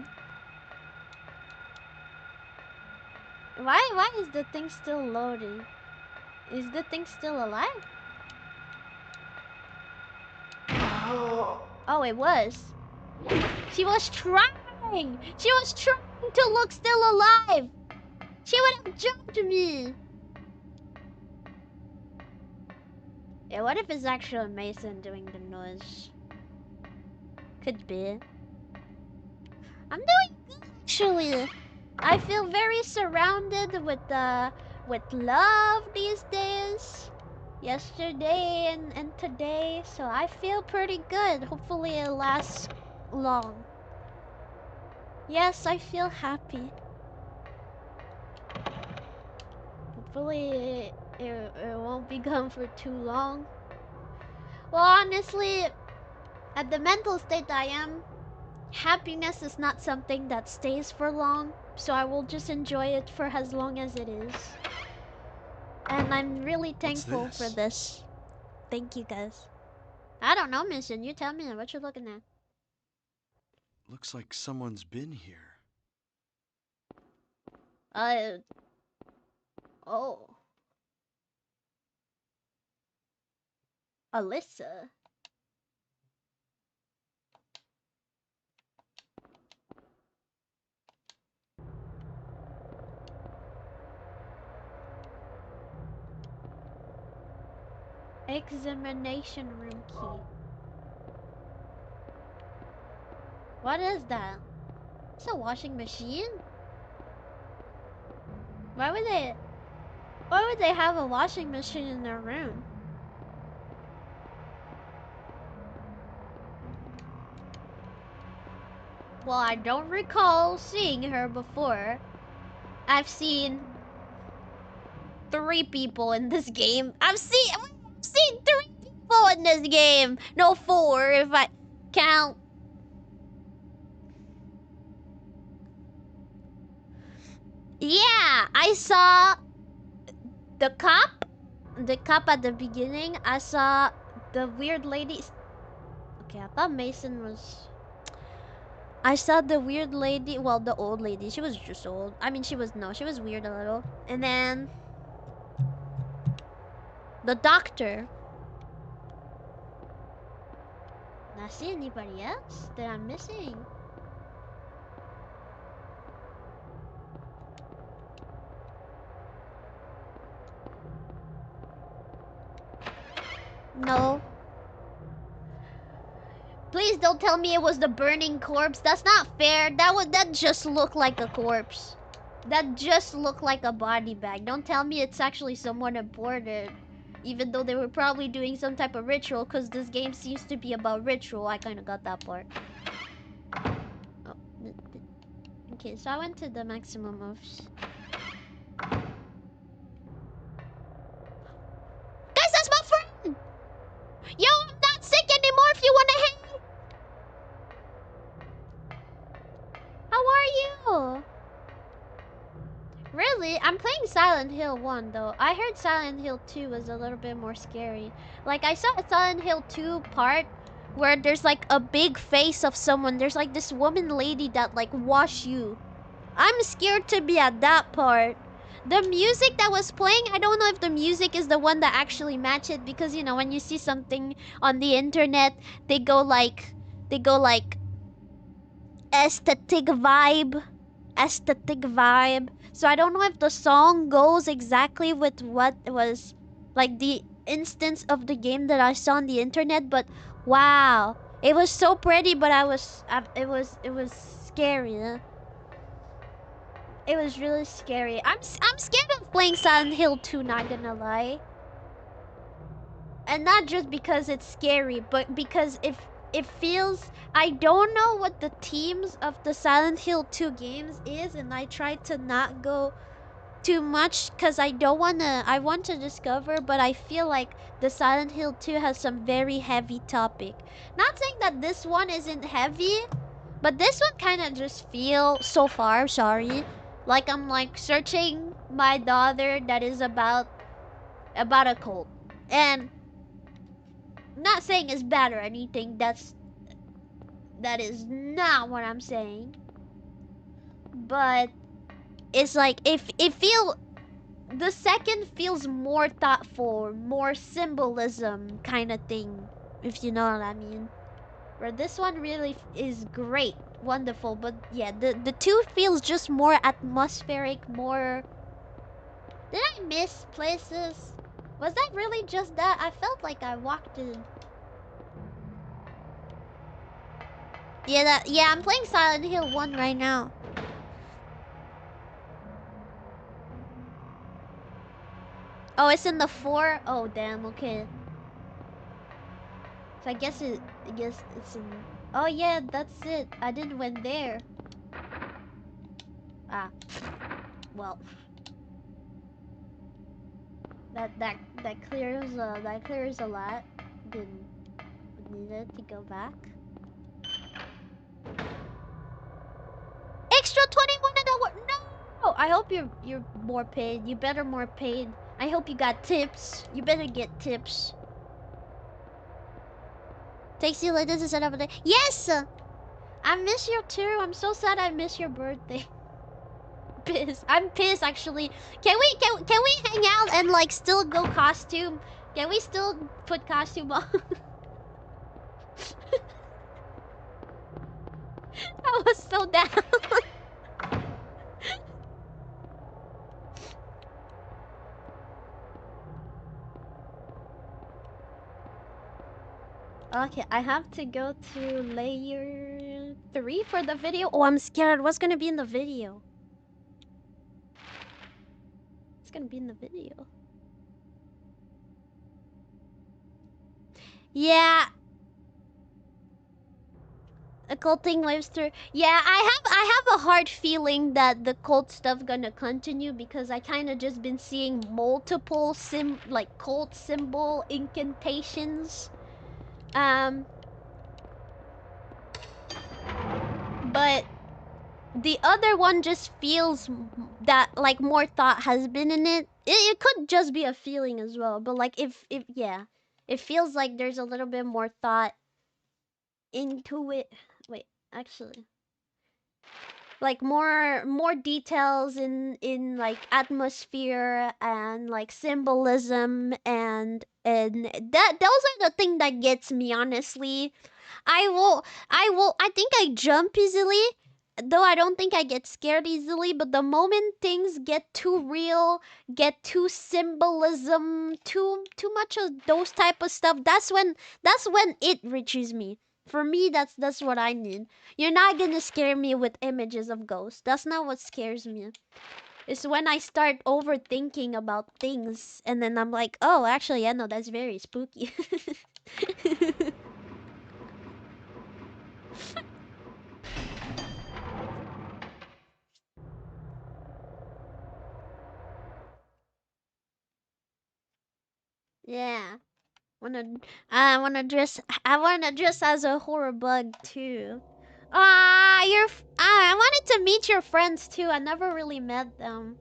Why is the thing still loading? Is the thing still alive? Oh, it was. She was trying! She was trying to look still alive! She would have jumped me! Yeah, what if it's actually Mason doing the noise? Could be. I'm doing good, actually. I feel very surrounded with love these days. Yesterday and today, so I feel pretty good. Hopefully it lasts long. Yes, I feel happy. Hopefully it won't be gone for too long. Well, honestly, at the mental state I am, happiness is not something that stays for long, so I will just enjoy it for as long as it is. And I'm really thankful for this. Thank you guys. I don't know, mission. You tell me what you're looking at. Looks like someone's been here. Oh. Alyssa. Examination room key. What is that? It's a washing machine? Why would they have a washing machine in their room? Well, I don't recall seeing her before. I've seen 3 people in this game. I've seen 3 people in this game. No, 4 if I count. Yeah, I saw the cop. The cop at the beginning. I saw the weird lady. Okay, I thought Mason was. I saw the weird lady. Well, the old lady. She was just old. I mean, she was weird a little. And then the doctor. Not see anybody else that I'm missing. No. Please don't tell me it was the burning corpse. That's not fair. That just looked like a corpse. That just looked like a body bag. Don't tell me it's actually someone important. Even though they were probably doing some type of ritual, because this game seems to be about ritual. I kind of got that part. Oh, okay, so I went to the maximum moves. Guys, that's my friend! Yo, I'm not sick anymore if you wanna hang. How are you? Really? I'm playing Silent Hill 1 though. I heard Silent Hill 2 was a little bit more scary. Like I saw a Silent Hill 2 part where there's like a big face of someone. There's like this woman lady that like wash you. I'm scared to be at that part. The music that was playing, I don't know if the music is the one that actually match it, because you know when you see something on the internet, they go like aesthetic vibe so I don't know if the song goes exactly with what was like the instance of the game that I saw on the internet, but wow, it was so pretty, but it was scary. It was really scary. I'm scared of playing Silent Hill 2, not gonna lie. And not just because it's scary, but because if it feels, I don't know what the themes of the Silent Hill 2 games is, and I try to not go too much because I want to discover, but I feel like the Silent Hill 2 has some very heavy topic. Not saying that this one isn't heavy, but this one kind of just feel so far, sorry, like I'm like searching my daughter that is about a cult. And not saying it's bad or anything. That is not what I'm saying. But it's like if it feel the second feels more thoughtful, more symbolism kind of thing, if you know what I mean. Where this one really is great, wonderful, but yeah, the two feels just more atmospheric, more. Did I miss places? Was that really just that? I felt like I walked in. Yeah, I'm playing Silent Hill 1 right now. Oh, it's in the 4? Oh, damn, okay. So I guess it's in. Oh yeah, that's it. I didn't went there. Ah, well. That clears a lot. Didn't needed to go back. Extra 21 an hour. No! I hope you're more paid. You better more paid. I hope you got tips. You better get tips. Takes you like this to set up a day. Yes! I miss you too. I'm so sad I miss your birthday. Pissed. I'm pissed actually. Can we hang out and like still go costume? Can we still put costume on? I was so down. Okay, I have to go to layer 3 for the video. Oh, I'm scared. What's gonna be in the video? What's gonna be in the video? Yeah, a cult thing lives through. Yeah, I have a hard feeling that the cult stuff gonna continue because I kind of just been seeing multiple cult symbol incantations. But the other one just feels that like more thought has been in it. It could just be a feeling as well, but like if yeah, it feels like there's a little bit more thought into it. Wait, actually, like more details in like atmosphere and like symbolism and that those are the thing that gets me honestly. I think I jump easily, though I don't think I get scared easily, but the moment things get too real, get too symbolism, too much of those type of stuff, that's when it reaches me. For me, that's what I need. You're not gonna scare me with images of ghosts. That's not what scares me. It's when I start overthinking about things and then I'm like, oh, actually, yeah, no, that's very spooky. Yeah. Wanna I wanna dress as a horror bug too. I wanted to meet your friends too. I never really met them.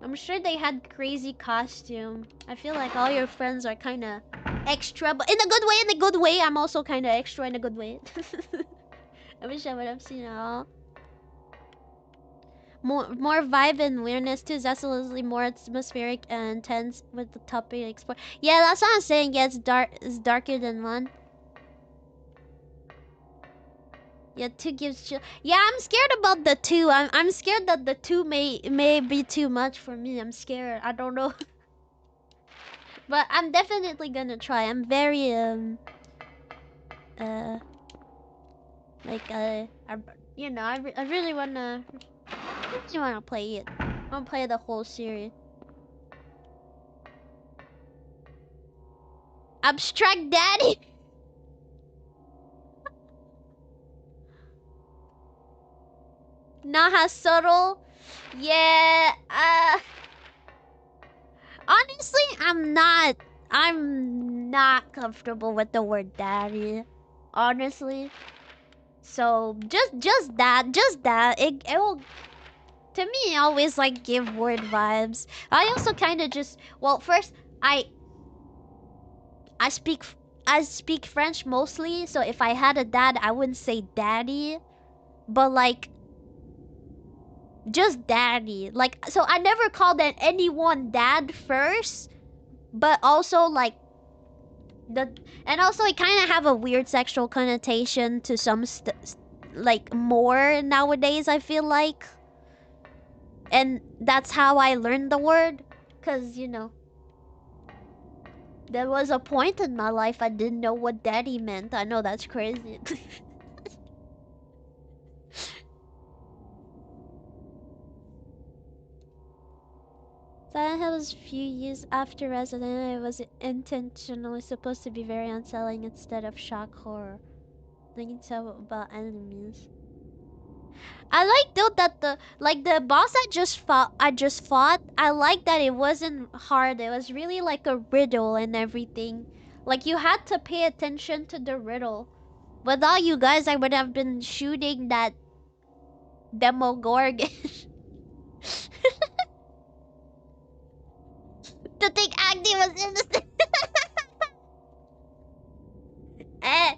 I'm sure they had crazy costume. I feel like all your friends are kind of extra, but in a good way. In a good way, I'm also kind of extra in a good way. I wish I would have seen it all. More vibe and weirdness too. Absolutely more atmospheric and intense with the topic explore. Yeah, that's what I'm saying. Yeah, it's dark. It's darker than one. Yeah, two gives chill. Yeah, I'm scared about the two. I'm scared that the two may be too much for me. I'm scared. I don't know. But I'm definitely gonna try. I'm very uh like I really wanna play it. I wanna play the whole series. Abstract Daddy. Not subtle. Yeah. Honestly, I'm not comfortable with the word daddy. Honestly. So just that. It will to me always like give word vibes. I also kind of just well first I speak I speak French mostly, so if I had a dad, I wouldn't say daddy, but like just daddy. Like so I never called anyone dad first, but also like the and also it kind of have a weird sexual connotation to some like more nowadays I feel like. And that's how I learned the word cuz there was a point in my life I didn't know what daddy meant. I know that's crazy. Silent Hill was a few years after Resident Evil. It was intentionally supposed to be very unsettling instead of shock horror. Thinking so about enemies. I like though that the boss I just fought. I like that it wasn't hard. It was really like a riddle and everything. Like you had to pay attention to the riddle. Without you guys, I would have been shooting that Demogorgon. To think Agni was innocent. Eh.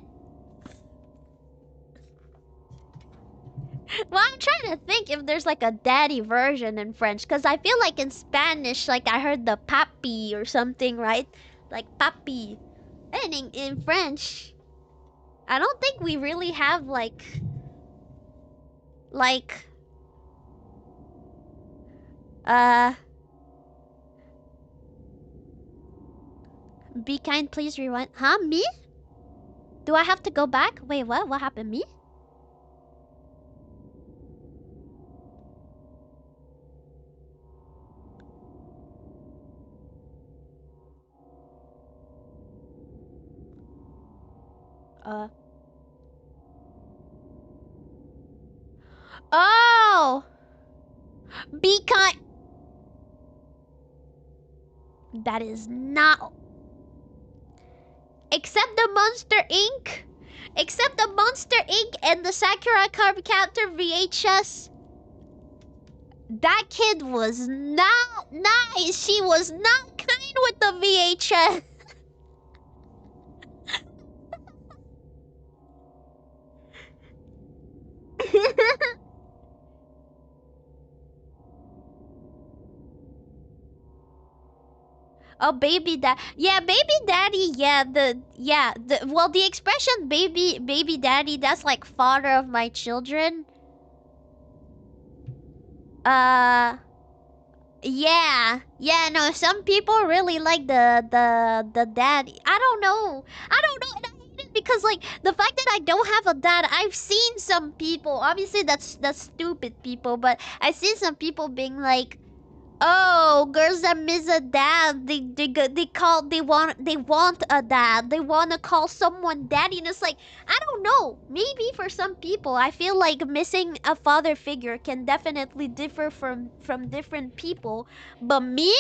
if there's like a daddy version in French, because I feel like in Spanish, like I heard the papi or something, right? Like papi. And in French, I don't think we really have like uh be kind, please rewind. Huh? Me? Do I have to go back? Wait, what? What happened? Me? Uh. Oh! Be kind. That is not. Except the Monster Inc. Except the Monster Inc. and the Sakura Card Captor VHS. That kid was not nice. She was not kind with the VHS. Oh, baby dad. Yeah, baby daddy. Yeah, the expression baby daddy, that's like father of my children. Uh yeah, no, some people really like the daddy. I don't know. And I hate it because like the fact that I don't have a dad, I've seen some people. Obviously that's stupid people, but I've seen some people being like, oh, girls that miss a dad, they want a dad. They want to call someone daddy, and it's like, I don't know. Maybe for some people, I feel like missing a father figure can definitely differ from different people. But me,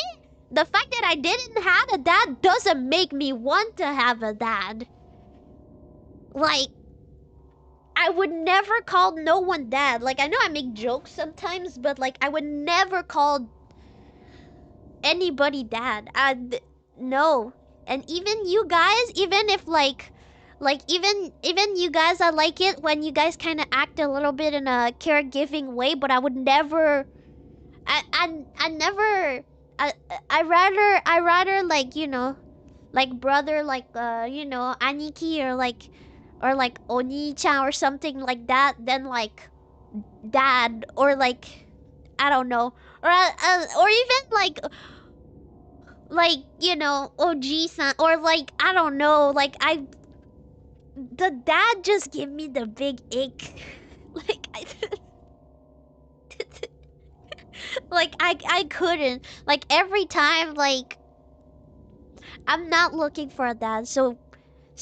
the fact that I didn't have a dad doesn't make me want to have a dad. Like, I would never call no one dad. Like, I know I make jokes sometimes, but like, I would never call anybody dad. No. And even you guys, even if even you guys, I like it when you guys kind of act a little bit in a caregiving way, but I would never I never I I rather like, you know, like brother, like you know, aniki, or like oni-chan or something like that, than like dad, or like, I don't know, or even like, you know, OG-san, or like, I don't know, like, the dad just give me the big ick. like I like I couldn't, like, every time, like, I'm not looking for a dad. So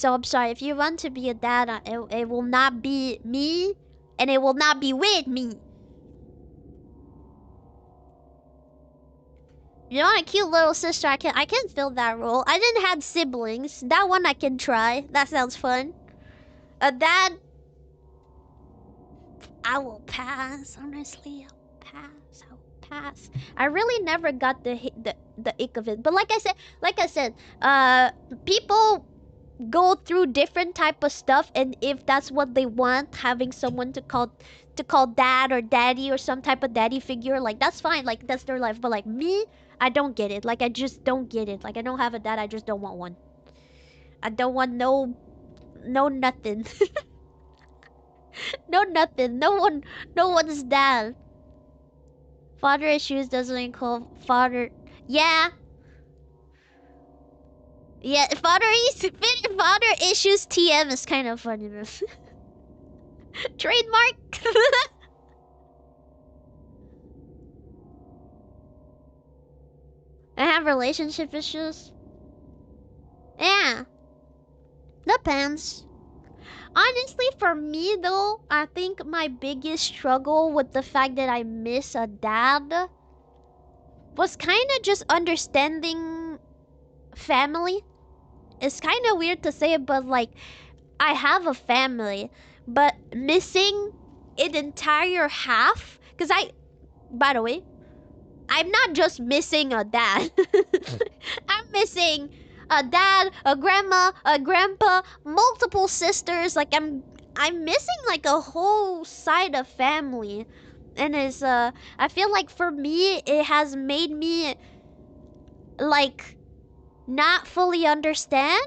I'm sorry, if you want to be a dad, it will not be me, and it will not be with me. You know, a cute little sister, I can fill that role. I didn't have siblings. That one I can try. That sounds fun. A dad, I will pass. Honestly, I'll pass. I'll pass. I really never got the ick of it. But like I said, people go through different type of stuff, and if that's what they want, having someone to call dad or daddy, or some type of daddy figure, like, that's fine. Like, that's their life. But like me, I don't get it. Like, I just don't get it. Like, I don't have a dad. I just don't want one. I don't want no nothing. No nothing. No one's dad. Father issues doesn't equal father. Yeah. Yeah, father issues TM is kind of funny. Trademark. I have relationship issues. Yeah. Depends. Honestly, for me though, I think my biggest struggle with the fact that I miss a dad was kind of just understanding family. It's kind of weird to say it, but like, I have a family, but missing an entire half. Because by the way, I'm not just missing a dad. I'm missing a dad, a grandma, a grandpa, multiple sisters. Like, I'm missing like a whole side of family. And it's I feel like for me it has made me like not fully understand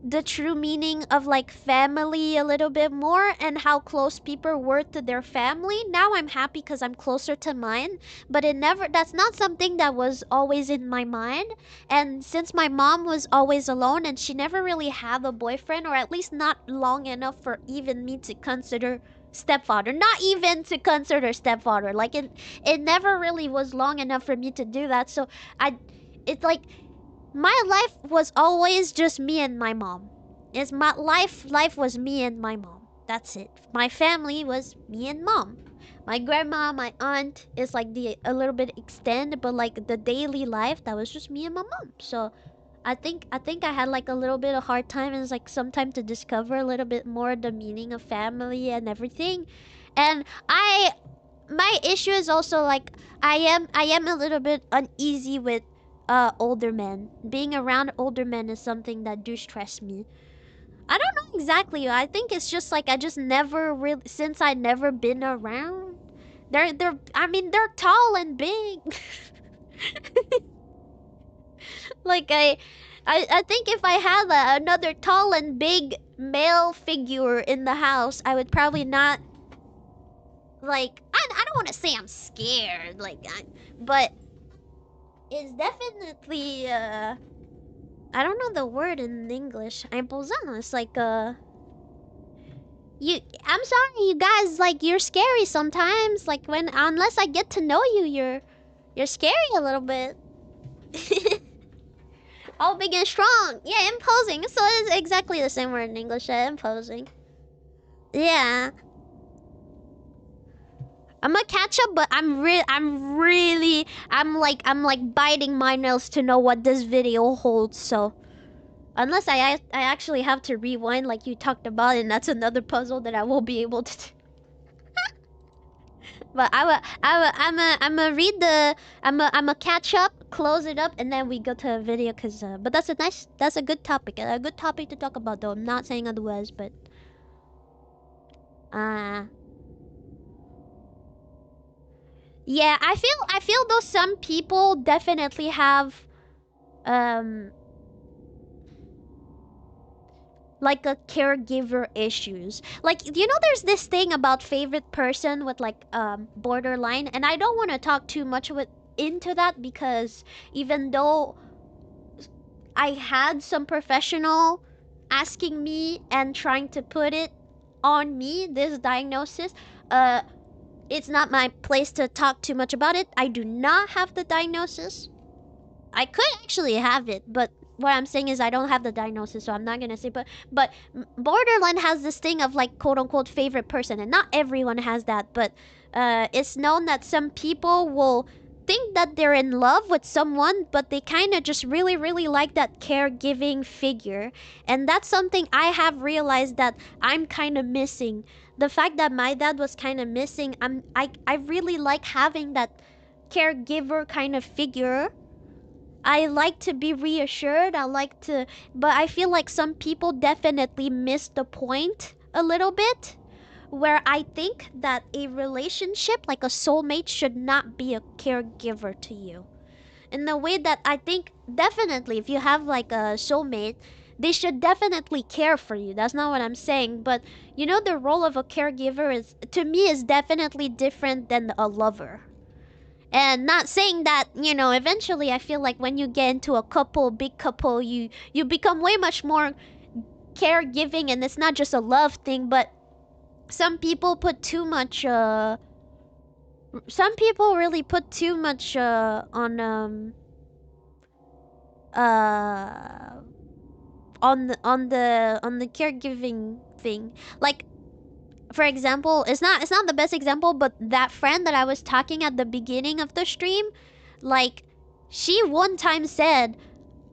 the true meaning of like family a little bit more and how close people were to their family. Now I'm happy because I'm closer to mine, but it never, that's not something that was always in my mind. And since my mom was always alone and she never really had a boyfriend, or at least not long enough for even me to consider stepfather, not even to consider stepfather, like it never really was long enough for me to do that. So I, it's like my life was always just me and my mom. It's my life was me and my mom. That's it. My family was me and mom. My grandma, my aunt is like the a little bit extended, but like the daily life that was just me and my mom. So I think I had like a little bit of hard time, and it's like some time to discover a little bit more the meaning of family and everything. And my issue is also like I am a little bit uneasy with older men. Being around older men is something that do stress me. I don't know exactly. I think it's just like I just never really, since I never been around. They're I mean they're tall and big. Like I think if I had another tall and big male figure in the house, I would probably not like I don't want to say I'm scared but it's definitely I don't know the word in English. I'm posando. It's like you I'm sorry you guys, like you're scary sometimes. Like when unless I get to know you, you're scary a little bit. All big and strong. Yeah, imposing. So it's exactly the same word in English. Imposing. Yeah. I'm gonna catch up, but I'm like biting my nails to know what this video holds. So unless I actually have to rewind like you talked about, and that's another puzzle that I won't be able to do. But I'm a read the I'm a catch up, close it up, and then we go to a video. Cause but that's a good topic, to talk about though. I'm not saying otherwise, but uh yeah, I feel though some people definitely have um like a caregiver issues. Like you know there's this thing about favorite person with like borderline, and I don't want to talk too much with into that because even though I had some professional asking me and trying to put it on me, this diagnosis, uh it's not my place to talk too much about it. I do not have the diagnosis. I could actually have it, but what I'm saying is I don't have the diagnosis, so I'm not gonna say. But borderline has this thing of like quote unquote favorite person, and not everyone has that. But it's known that some people will think that they're in love with someone, but they kind of just really really like that caregiving figure, and that's something I have realized that I'm kind of missing. The fact that my dad was kind of missing, I really like having that caregiver kind of figure. I like to be reassured. I like to, but I feel like some people definitely miss the point a little bit. Where I think that a relationship, like a soulmate, should not be a caregiver to you. In the way that I think definitely, if you have like a soulmate, they should definitely care for you. That's not what I'm saying. But you know, the role of a caregiver is, to me, is definitely different than a lover. And not saying that, eventually I feel like when you get into a couple, big couple, you become way much more caregiving, and it's not just a love thing. But some people put too much some people really put too much uh on the caregiving thing. Like for example, it's not the best example, but that friend that I was talking at the beginning of the stream, like she one time said,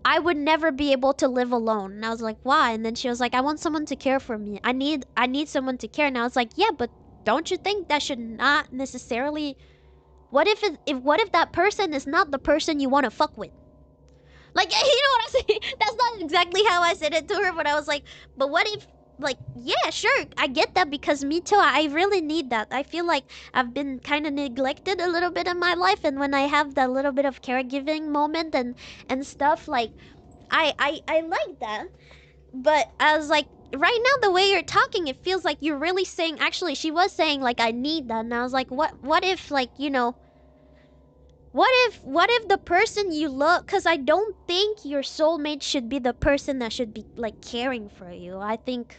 I would never be able to live alone. And I was like, why? And then she was like, I want someone to care for me. I need someone to care. And I was like, yeah, but don't you think that should not necessarily, what if that person is not the person you want to fuck with? Like, you know what I'm saying? That's not exactly how I said it to her, but I was like, but what if like, yeah, sure, I get that because me too. I really need that. I feel like I've been kind of neglected a little bit in my life, and when I have that little bit of caregiving moment and stuff, like I like that. But I was like, right now, the way you're talking, it feels like you're really saying. Actually, she was saying like, I need that, and I was like, what if, like, you know, what if the person you love? Because I don't think your soulmate should be the person that should be like caring for you. I think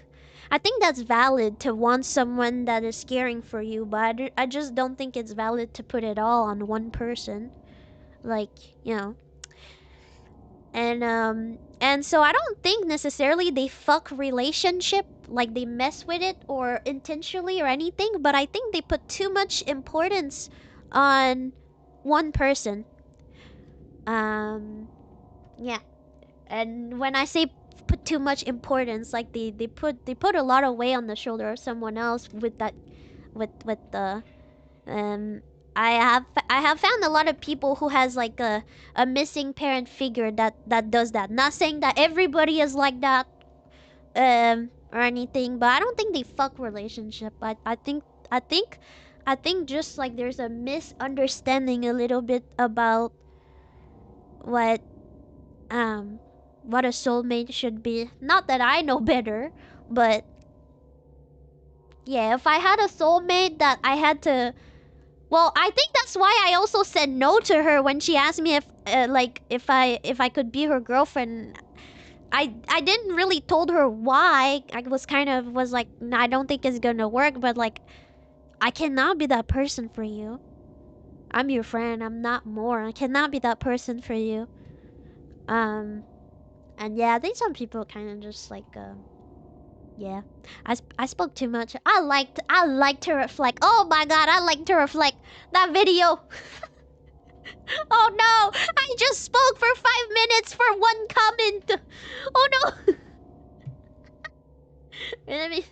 that's valid to want someone that is caring for you, but I just don't think it's valid to put it all on one person. Like, you know. And so I don't think necessarily they fuck relationship, like they mess with it or intentionally or anything, but I think they put too much importance on one person. Um yeah. And when I say put too much importance, like they put a lot of weight on the shoulder of someone else with that, with the um I have found a lot of people who has like a missing parent figure that does that. Not saying that everybody is like that, or anything, but I don't think they fuck relationship. I think just like there's a misunderstanding a little bit about what um what a soulmate should be. Not that I know better, but yeah, if I had a soulmate that I had to, well, I think that's why I also said no to her when she asked me if like if I could be her girlfriend. I didn't really told her why. I was like, "Nah, I don't think it's gonna work, but like I cannot be that person for you. I'm your friend. I'm not more. I cannot be that person for you." Um and yeah, I think some people kind of just like yeah. I spoke too much. I liked to reflect. Oh my god, I like to reflect that video. Oh no! I just spoke for 5 minutes for one comment. Oh no! Let me.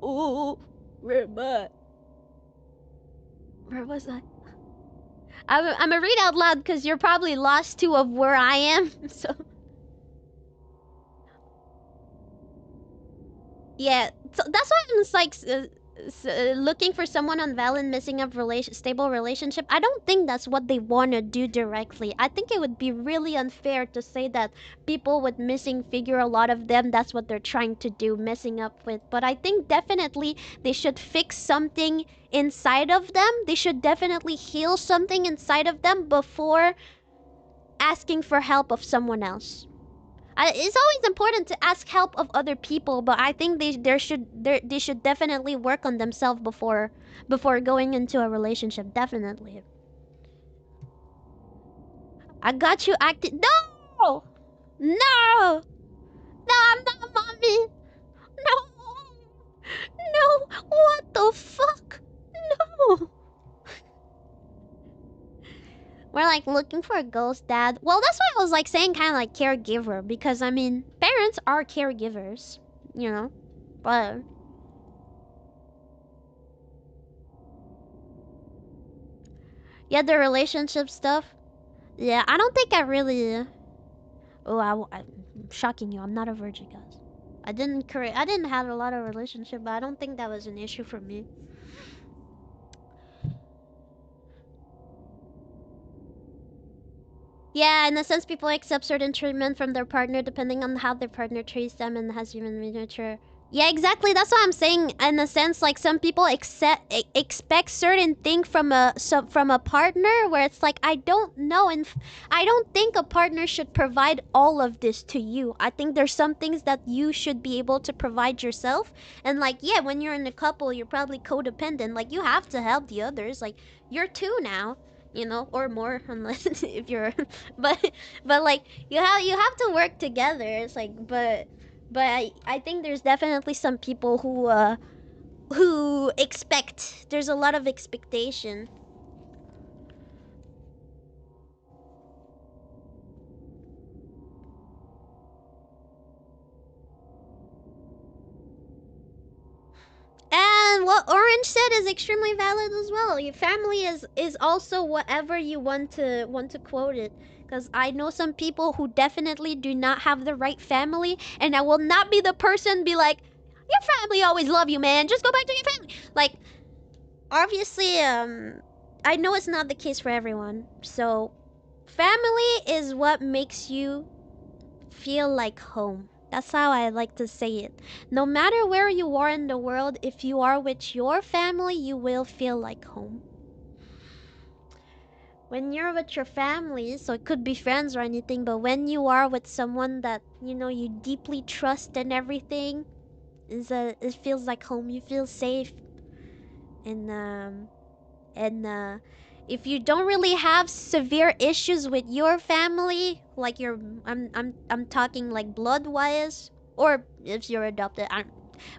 Oh, where am I? Where was I? I'm gonna read out loud because you're probably lost too of where I am. So yeah, so that's why I'm just like looking for someone on valid missing up stable relationship. I don't think that's what they want to do directly. I think it would be really unfair to say that people with missing figure, a lot of them, that's what they're trying to do, messing up with. But I think definitely they should fix something inside of them. They should definitely heal something inside of them before asking for help of someone else. It's always important to ask help of other people, but I think they should definitely work on themselves before going into a relationship. Definitely. I got you acting. No, no, no! I'm not mommy. No, no! What the fuck? No. We're like looking for a ghost dad. Well, that's why I was like saying kind of like caregiver, because I mean parents are caregivers, you know, but yeah, the relationship stuff. Yeah, I don't think I really. Oh, I'm shocking you. I'm not a virgin, guys. I didn't have a lot of relationship, but I don't think that was an issue for me. Yeah, in a sense, people accept certain treatment from their partner depending on how their partner treats them and has human nature. Yeah, exactly. That's what I'm saying. In a sense, like some people expect certain thing from a partner, where it's like I don't know, and I don't think a partner should provide all of this to you. I think there's some things that you should be able to provide yourself. And like, yeah, when you're in a couple, you're probably codependent. Like you have to help the others. Like you're two now, you know, or more, unless if you're but like you have to work together. It's like, but I think there's definitely some people who expect, there's a lot of expectation. And what Orange said is extremely valid as well. Your family is also whatever you want to quote it. Because I know some people who definitely do not have the right family, and I will not be the person be like, your family always love you, man. Just go back to your family. Like, obviously, I know it's not the case for everyone. So, family is what makes you feel like home. That's how I like to say it. No matter where you are in the world, if you are with your family, you will feel like home. When you're with your family, so it could be friends or anything, but when you are with someone that, you know, you deeply trust and everything, it feels like home. You feel safe. And if you don't really have severe issues with your family, like I'm talking like blood wise, or if you're adopted,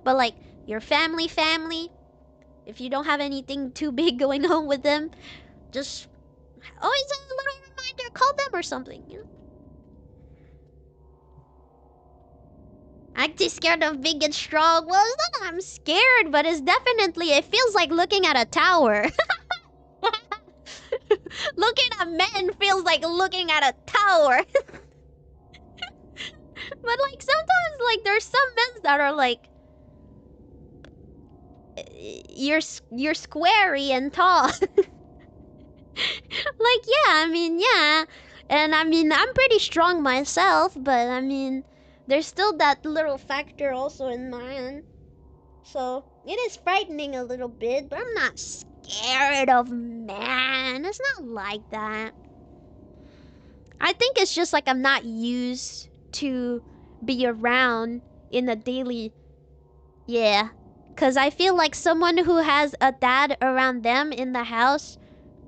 but like your family, if you don't have anything too big going on with them, just always a little reminder, call them or something, you know? I'm too scared of big and strong. Well, it's not that I'm scared, but it's definitely, it feels like looking at a tower. Looking at men feels like looking at a tower. But like sometimes like there's some men that are like you're squarey and tall. Like yeah. And I mean I'm pretty strong myself, but I mean there's still that little factor also in mine. So it is frightening a little bit, but I'm not scared of man. It's not like that. I think it's just like I'm not used to be around in a daily. Yeah. Because I feel like someone who has a dad around them in the house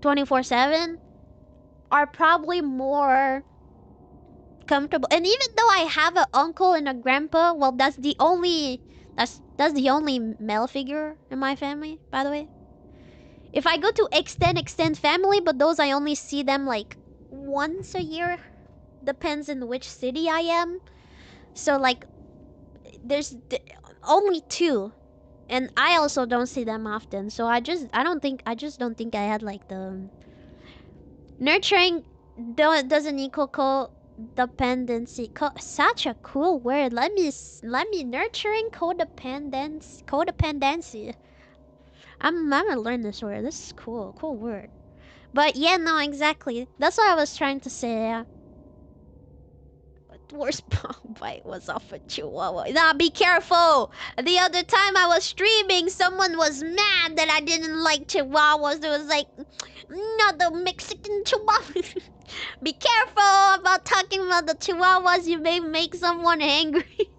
24/7 are probably more comfortable. And even though I have an uncle and a grandpa, well, that's the only male figure in my family, by the way. If I go to extend family, but those I only see them like once a year. Depends in which city I am. So like there's only two, and I also don't see them often. So I just don't think I had like the nurturing doesn't equal codependency. Such a cool word. Let me nurturing codependency. I'm gonna learn this word. This is cool word. But yeah, no, exactly. That's what I was trying to say. Yeah. Worst bite was off a chihuahua. Nah, be careful! The other time I was streaming, someone was mad that I didn't like chihuahuas. It was like, not the Mexican chihuahua. Be careful about talking about the chihuahuas. You may make someone angry.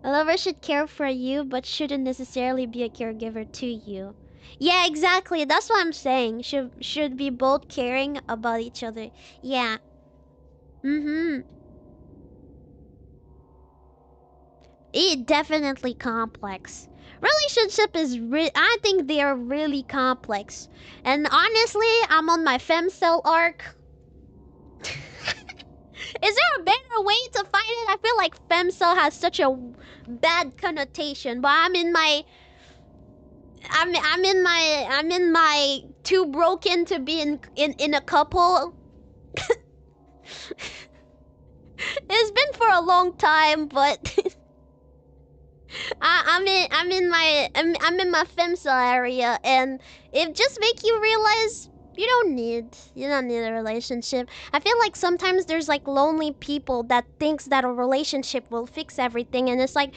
A lover should care for you, but shouldn't necessarily be a caregiver to you. Yeah, exactly. That's what I'm saying. Should be both caring about each other. Yeah. Mm-hmm. It definitely complex. Relationship is I think they are really complex. And honestly, I'm on my femcell arc. Is there a better way to find it? I feel like femcell has such a bad connotation, but I'm in my too broken to be in a couple. It's been for a long time, but I'm in my femcell area, and it just make you realize you don't need a relationship. I feel like sometimes there's like lonely people that thinks that a relationship will fix everything, and it's like,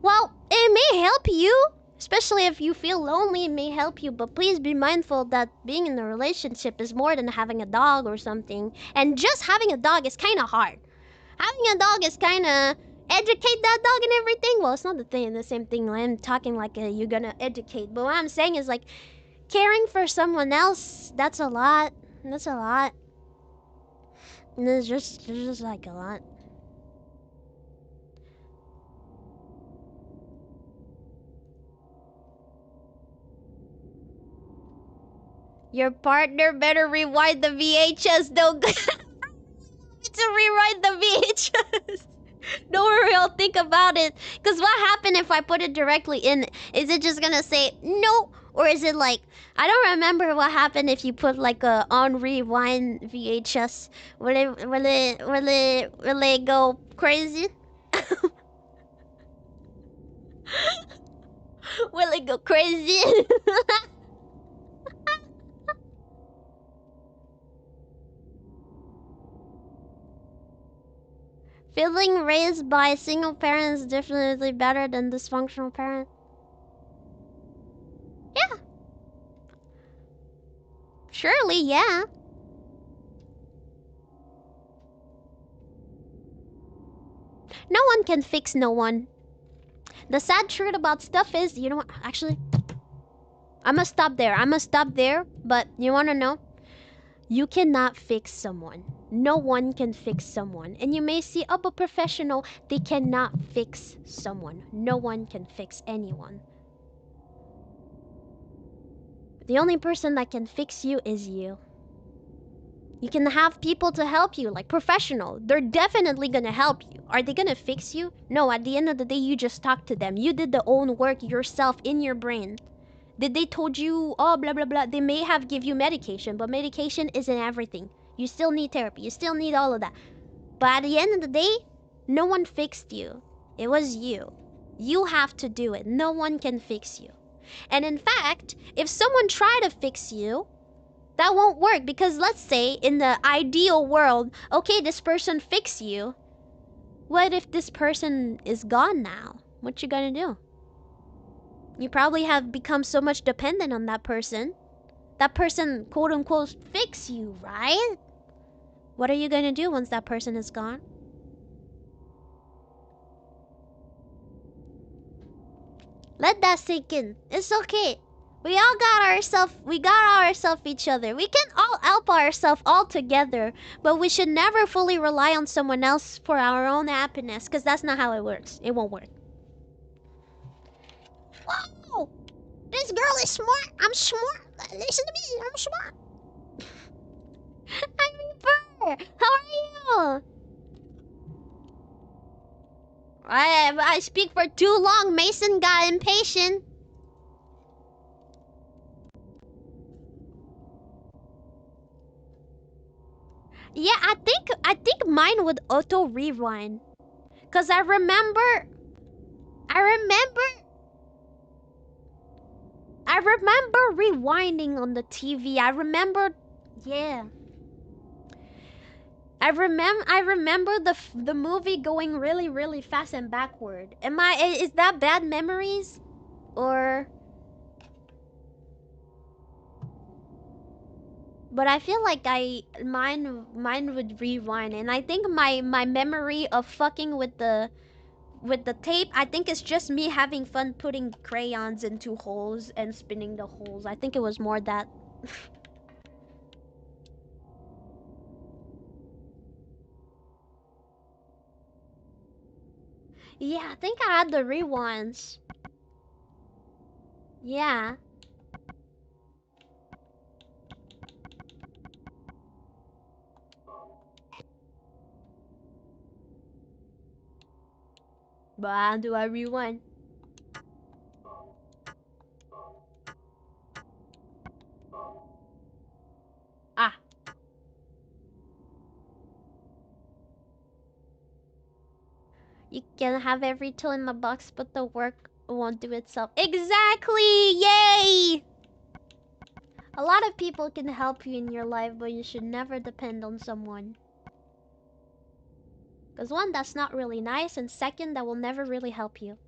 well, it may help you, especially if you feel lonely. It may help you, but please be mindful that being in a relationship is more than having a dog or something. And just having a dog is kind of hard. Having a dog is kind of educate that dog and everything. Well, it's not the same thing. I'm talking like you're gonna educate, but what I'm saying is like caring for someone else. That's a lot. That's a lot. And there's just like a lot. Your partner better rewind the VHS. Don't to rewrite the VHS. Don't worry, I'll think about it. Because what happened if I put it directly in? Is it just gonna say no? Or is it like, I don't remember what happened if you put like a on rewind VHS. Will it go crazy? Will it go crazy? Feeling raised by a single parent is definitely better than dysfunctional parent. Yeah, surely, yeah. No one can fix no one. The sad truth about stuff is, you know what? Actually, I'm gonna stop there. But you wanna know? You cannot fix someone. No one can fix someone. And you may see, oh, but professional, they cannot fix someone. No one can fix anyone. The only person that can fix you is you. You can have people to help you, like professional. They're definitely gonna help you. Are they gonna fix you? No, at the end of the day, you just talk to them. You did the own work yourself in your brain. Did they told you, oh, blah, blah, blah. They may have give you medication, but medication isn't everything. You still need therapy. You still need all of that. But at the end of the day, no one fixed you. It was you. You have to do it. No one can fix you. And in fact, if someone try to fix you, that won't work because let's say in the ideal world, okay, this person fix you. What if this person is gone now? What you gonna do? You probably have become so much dependent on that person. That person, quote unquote, fix you, right? What are you gonna do once that person is gone? Let that sink in. It's okay. We got ourselves each other. We can all help ourselves all together, but we should never fully rely on someone else for our own happiness, because that's not how it works. It won't work. Whoa! This girl is smart. I'm smart. Listen to me. I'm smart. I'm Reaper. How are you? I speak for too long. Mason got impatient. Yeah, I think mine would auto rewind. Cause I remember I remember rewinding on the TV. Yeah. I remember the movie going really really fast and backward. Is that bad memories or? But I feel like mine would rewind, and I think my memory of fucking with the tape, I think it's just me having fun putting crayons into holes and spinning the holes. I think it was more that. Yeah, I think I had the rewinds. Yeah. But how do I rewind? Ah. You can have every tool in the box, but the work won't do itself. Exactly! Yay! A lot of people can help you in your life, but you should never depend on someone. Because one, that's not really nice, and second, that will never really help you.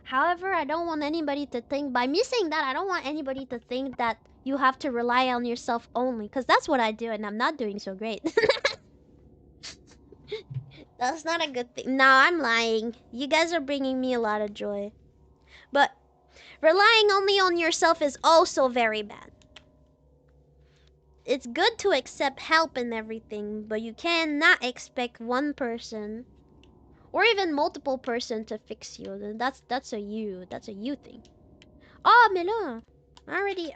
However, I don't want anybody to think, by me saying that, I don't want anybody to think that you have to rely on yourself only. Because that's what I do, and I'm not doing so great. That's not a good thing. No, I'm lying. You guys are bringing me a lot of joy. But relying only on yourself is also very bad. It's good to accept help and everything, but you cannot expect one person or even multiple person to fix you. That's a you thing. Oh, Melo. I already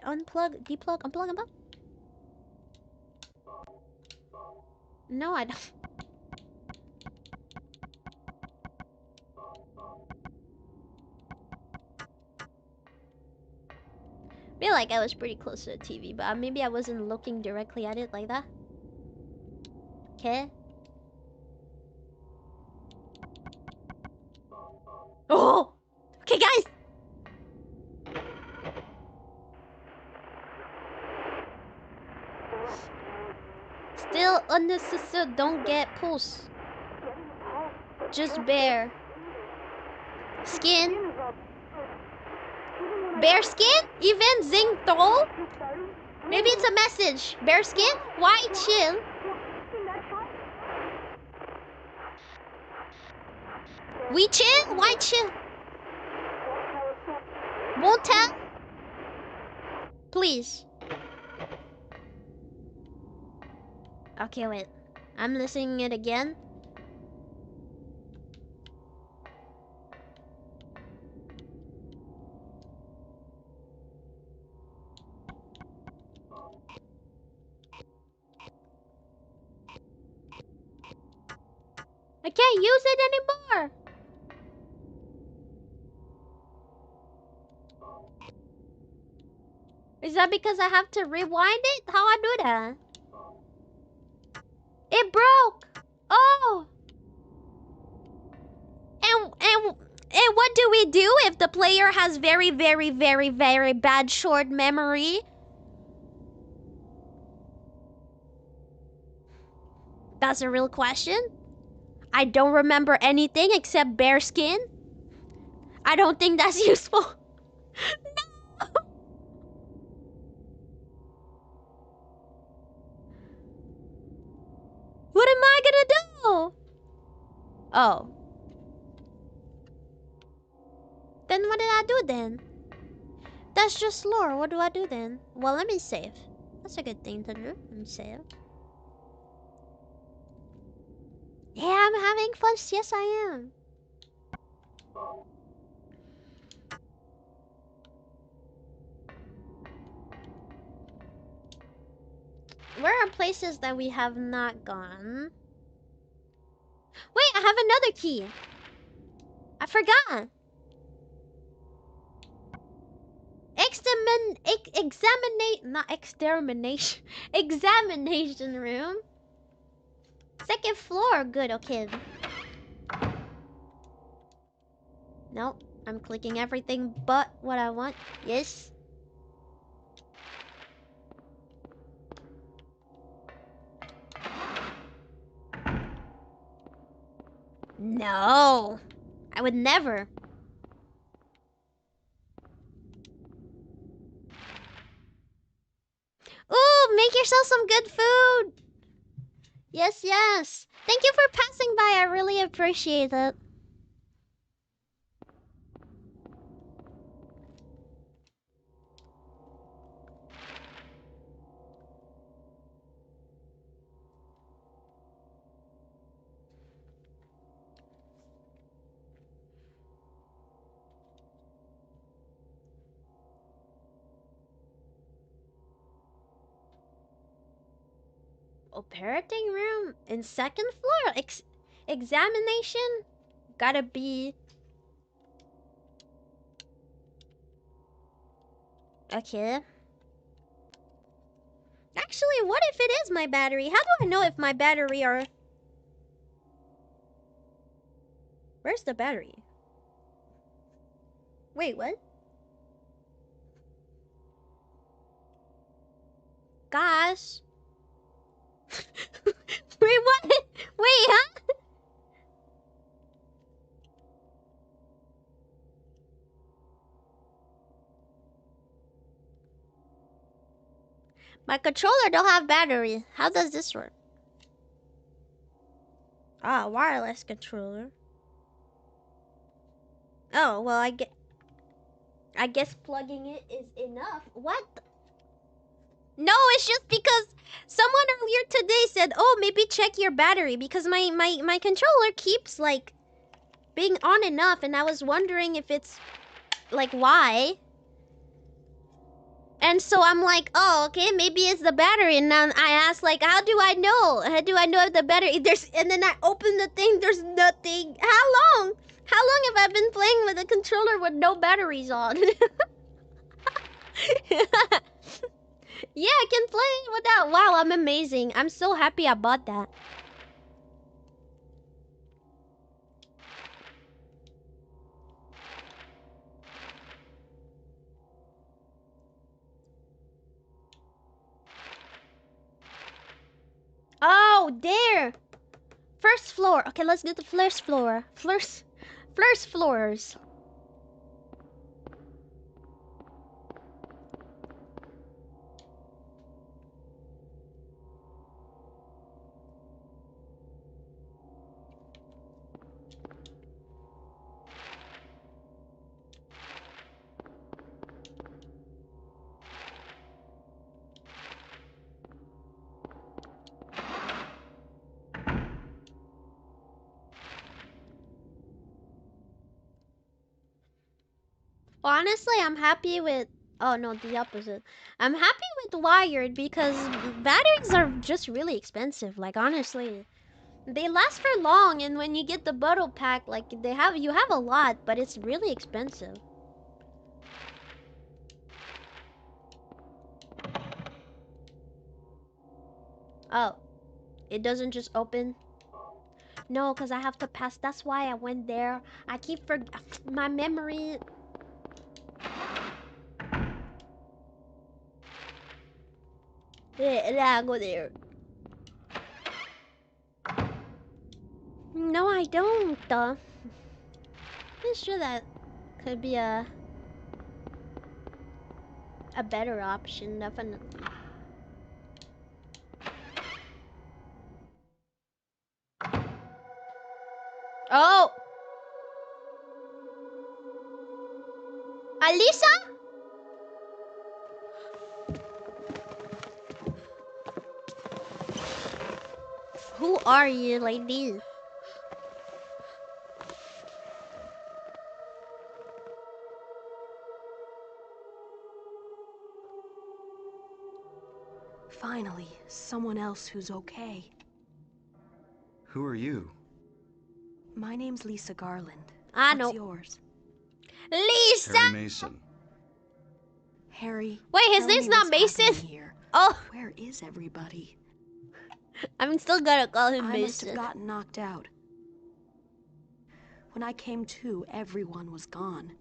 unplug, deplug, unplug, unplug. No, I don't. Feel like I was pretty close to the TV, but maybe I wasn't looking directly at it like that. Okay. Oh! Okay, guys! Still unnecessary, don't get pulse. Just bear. Skin. Bear skin? Even Zing Tol? Maybe it's a message. Bear skin? Why chill? We chill? Why chill? Won't tell? Please. Okay, wait. I'm listening it again. I can't use it anymore. Is that because I have to rewind it? How I do that? It broke. Oh. And what do we do if the player has very, very, very, very bad short memory? That's a real question. I don't remember anything except bear skin. I don't think that's useful. No! What am I gonna do? Oh. Then what did I do then? That's just lore. What do I do then? Well, let me save. That's a good thing to do. Let me save. Yeah, I'm having fun. Yes, I am. Where are places that we have not gone? Wait, I have another key. I forgot. Not extermination. Examination room. Second floor. Good, okay. Nope. I'm clicking everything but what I want. Yes. No. I would never. Ooh, make yourself some good food. Yes, yes. Thank you for passing by. I really appreciate it. Operating room in second floor. Examination. Gotta be. Okay. Actually, what if it is my battery? How do I know if my battery are... Where's the battery? Wait, what? Gosh. Wait, what? Wait, huh? My controller don't have battery. How does this work? Ah, wireless controller. Oh, well, I guess plugging it is enough. What? No, it's just because someone earlier today said, "Oh, maybe check your battery," because my controller keeps like being on and off, and I was wondering if it's like why. And so I'm like, oh, okay, maybe it's the battery. And then I asked, like, how do I know? How do I know if the battery... And then I open the thing, there's nothing. How long? How long have I been playing with a controller with no batteries on? Yeah, I can play with that. Wow, I'm amazing. I'm so happy I bought that. Oh, there. First floor. Okay, let's do the first floor. First floors. Honestly, I'm happy with. Oh no, the opposite. I'm happy with wired because batteries are just really expensive. Like honestly, they last for long, and when you get the bottle pack, like you have a lot, but it's really expensive. Oh, it doesn't just open. No, cause I have to pass. That's why I went there. I keep my memory. Yeah, go there. No, I don't. I'm sure that could be a better option, definitely. Oh, Alisa? Who are you, lady? Finally, someone else who's okay. Who are you? My name's Lisa Garland. I What's know. yours? Lisa! Harry Mason. Harry. Wait, his tell name's me not what's Mason? happening here. Oh, Where is everybody? I'm still gonna call him I must have Mason. gotten knocked out. When I came to, everyone was gone.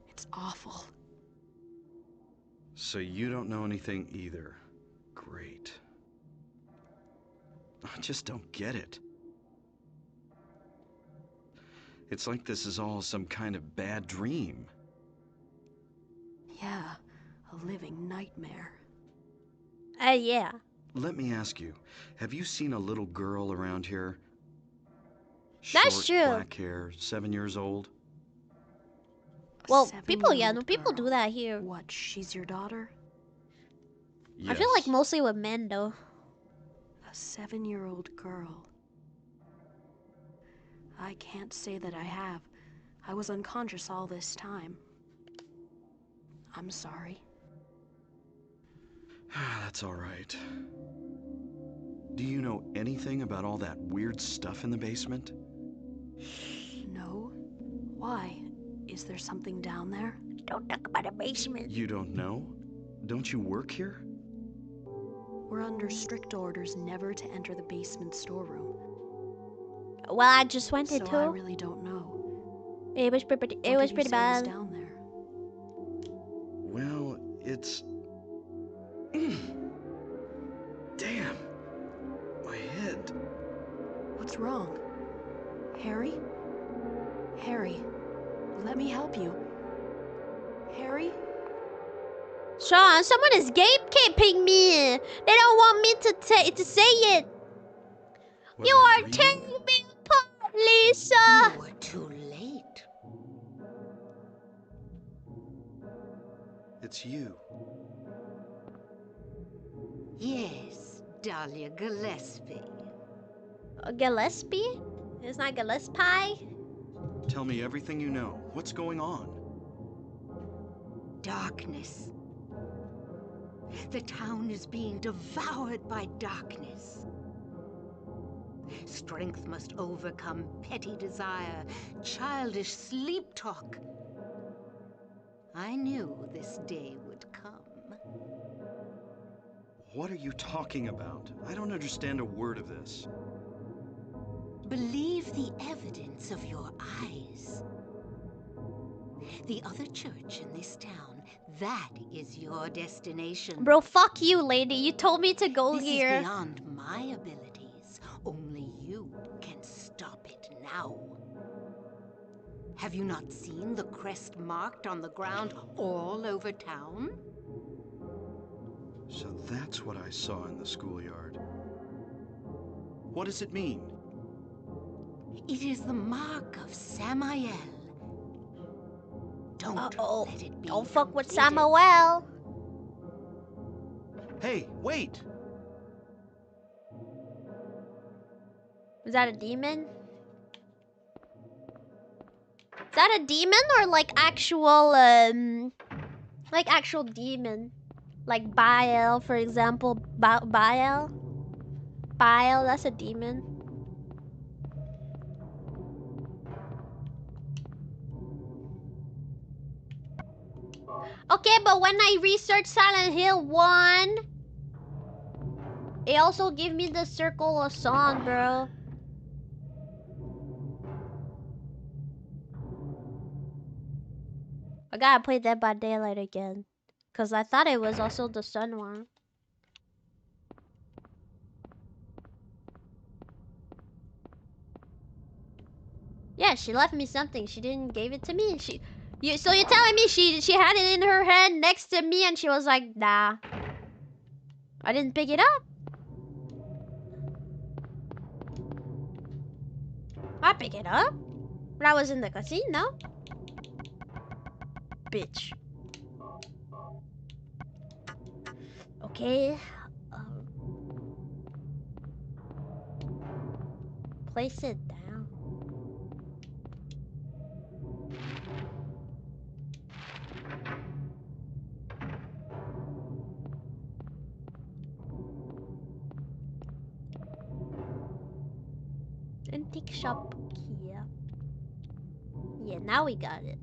It's awful. So you don't know anything either. Great. I just don't get it. It's like this is all some kind of bad dream. Yeah, a living nightmare. Yeah. Let me ask you, have you seen a little girl around here? That's Short, true. black hair, 7 years old? Well, people, yeah, no, Seven-year-old people do girl. that here. What, she's your daughter? Yes. I feel like mostly with men, though. A 7-year-old girl. I can't say that I have. I was unconscious all this time. I'm sorry. That's all right. Do you know anything about all that weird stuff in the basement? No? Why? Is there something down there? Don't talk about the basement. You don't know? Don't you work here? We're under strict orders never to enter the basement storeroom. Well, I just went So into. I really don't know. It was pretty. It What was did you pretty say was bad. down there? Well, it's... Damn. My head. What's wrong? Harry? Harry, let me help you. Harry? Sean, someone is gatekeeping me. They don't want me to say it. Was You I are dreaming? tearing me apart, Lisa. You were too late. It's you. Yes, Dahlia Gillespie. Gillespie? It's not Gillespie. Tell me everything you know. What's going on? Darkness. The town is being devoured by darkness. Strength must overcome petty desire, childish sleep talk. I knew this day would come. What are you talking about? I don't understand a word of this. Believe the evidence of your eyes. The other church in this town, that is your destination. Bro, fuck you, lady. You told me to go This here. is beyond my abilities. Only you can stop it now. Have you not seen the crest marked on the ground all over town? So that's what I saw in the schoolyard. What does it mean? It is the mark of Samael. Don't let it be Don't fuck with completed. Samuel. Hey, wait! Is that a demon? Is that a demon or like actual demon? Like Baal, for example. Baal? Baal, that's a demon. Okay, but when I researched Silent Hill 1, it also gave me the Circle of Song, bro. I gotta play Dead by Daylight again. Cause I thought it was also the sun one. Yeah, she left me something. She didn't give it to me. So you're telling me she had it in her head next to me and she was like, nah. I didn't pick it up. I pick it up. But I was in the casino. Bitch. Okay. Place it down. Antique shop here. Yeah, now we got it.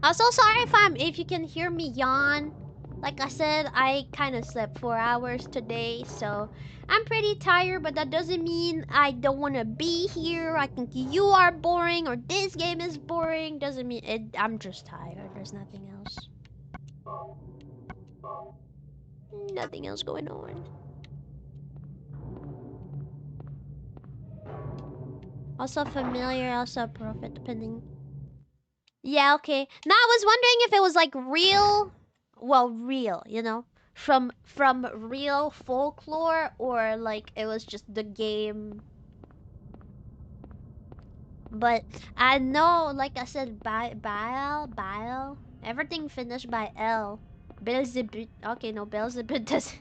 I'm so sorry if you can hear me yawn. Like I said, I kind of slept 4 hours today, so I'm pretty tired, but that doesn't mean I don't want to be here. I think you are boring or this game is boring. Doesn't mean it. I'm just tired. There's nothing else. Nothing else going on. Also familiar, also profit, depending. Yeah, okay. Now I was wondering if it was like real, well, real, you know, from real folklore or like it was just the game. But I know, like I said, Baal, everything finished by L. Beelzebub. Okay, no, Beelzebub doesn't.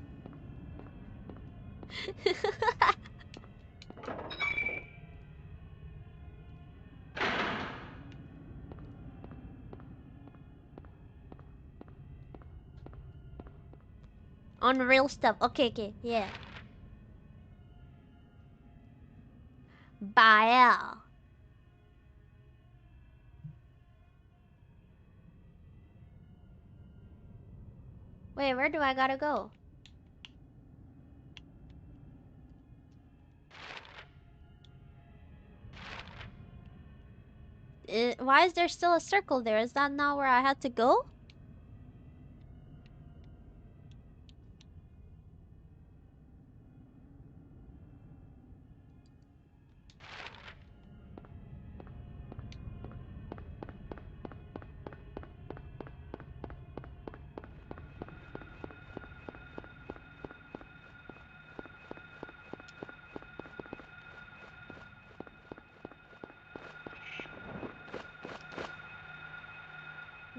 On real stuff. Okay, okay, yeah. Baal. Wait, where do I gotta go? Why is there still a circle there? Is that not where I had to go?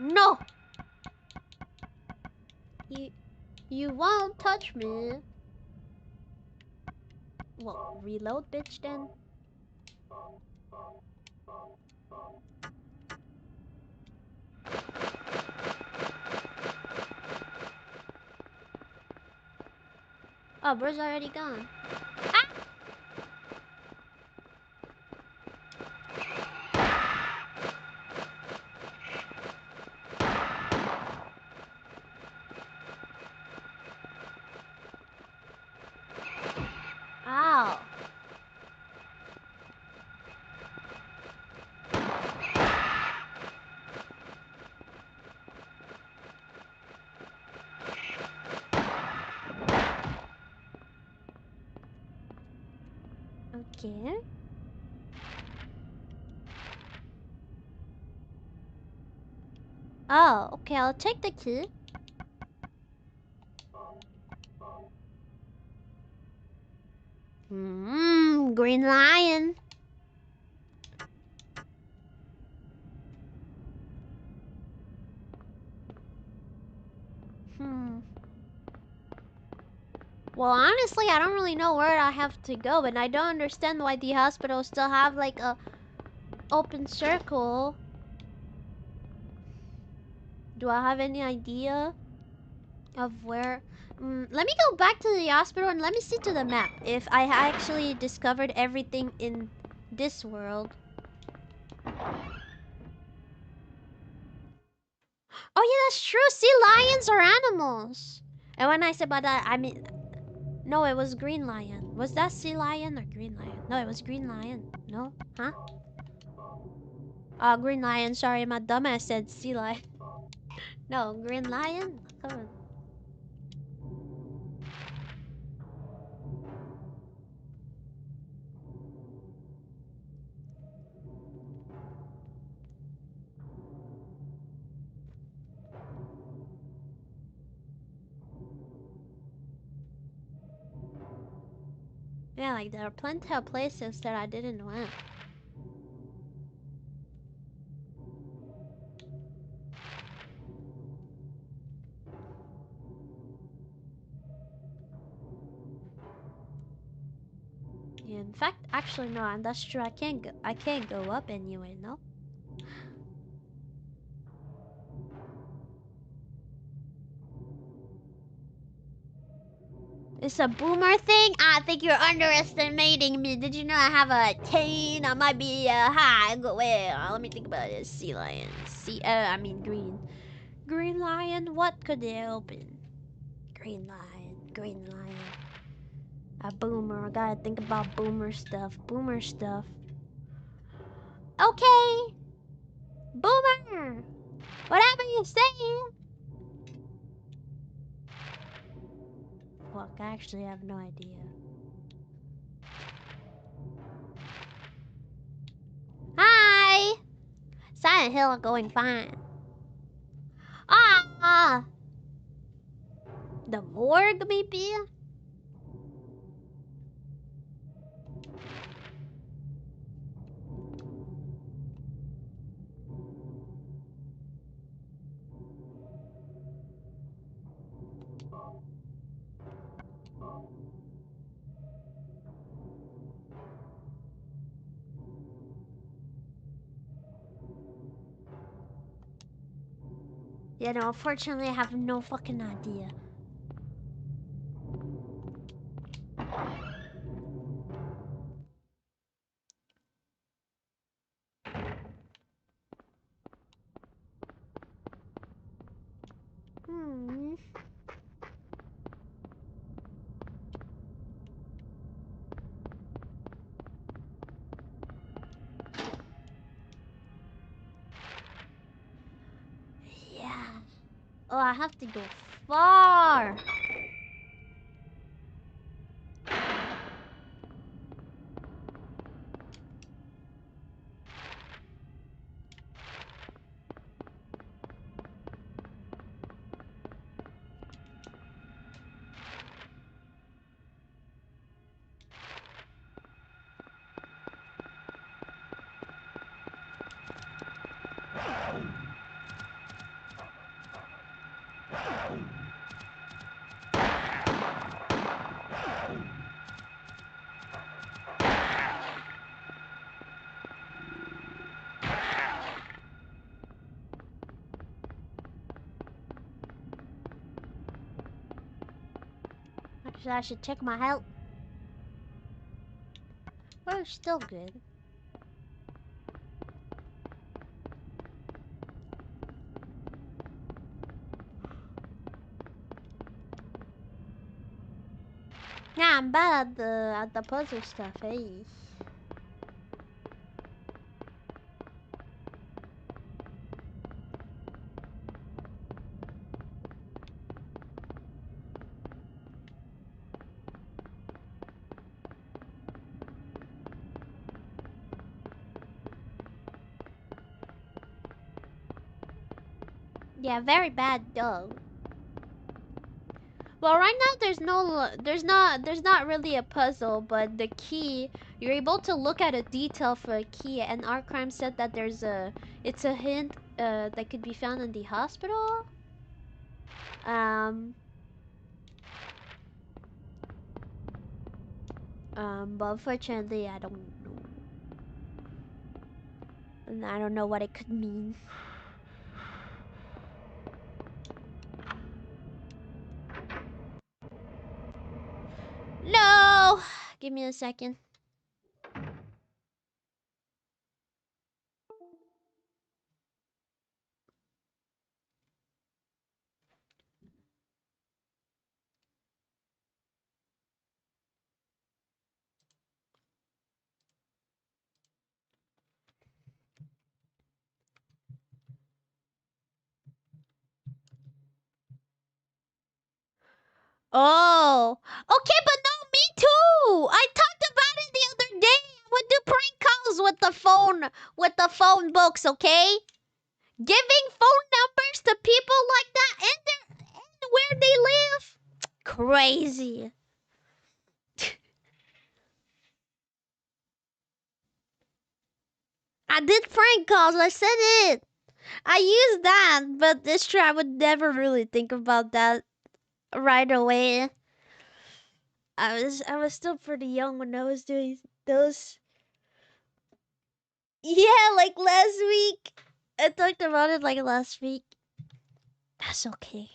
No! You won't touch me. Well, reload, bitch, then. Oh, bro's already gone. Ah! Okay. Oh, okay, I'll take the key. Green lion. Well, honestly, I don't really know where I have to go, and I don't understand why the hospital still have like a open circle. Do I have any idea of where? Let me go back to the hospital and let me see to the map if I actually discovered everything in this world. Oh yeah, that's true. Sea lions are animals. And when I said about that, I mean, no, it was green lion. Was that sea lion or green lion? No, it was green lion. No? Huh? Green lion. Sorry, my dumbass said sea lion. No, green lion? Come on. Yeah, like there are plenty of places that I didn't went. Yeah, in fact, actually no, and that's true. I can't go up anyway, no? It's a boomer thing? I think you're underestimating me. Did you know I have a cane? I might be high. Well, let me think about it. Sea lion. I mean green. Green lion? What could they open? Green lion. Green lion. A boomer. I gotta think about boomer stuff. Boomer stuff. Okay. Boomer. Whatever you say. Fuck, I actually have no idea. Hi! Silent Hill going fine. Ah! The morgue, maybe? Yeah, no, unfortunately, I have no fucking idea. Hmm. Yeah. Oh, I have to go far. Actually, I should check my health. We're still good. Yeah, I'm bad at the puzzle stuff, hey. Yeah, very bad dog. Well, right now there's not really a puzzle, but the key, you're able to look at a detail for a key, and our crime said that it's a hint that could be found in the hospital. Um, but unfortunately I don't know. And I don't know what it could mean. No! Give me a second. Oh, okay, but no, me too. I talked about it the other day. I would do prank calls with the phone books, okay? Giving phone numbers to people like that and where they live. Crazy. I did prank calls. I said it. I used that, but it's true. I would never really think about that right away. I was still pretty young when I was doing those. Yeah, like last week. I talked about it like last week. That's okay.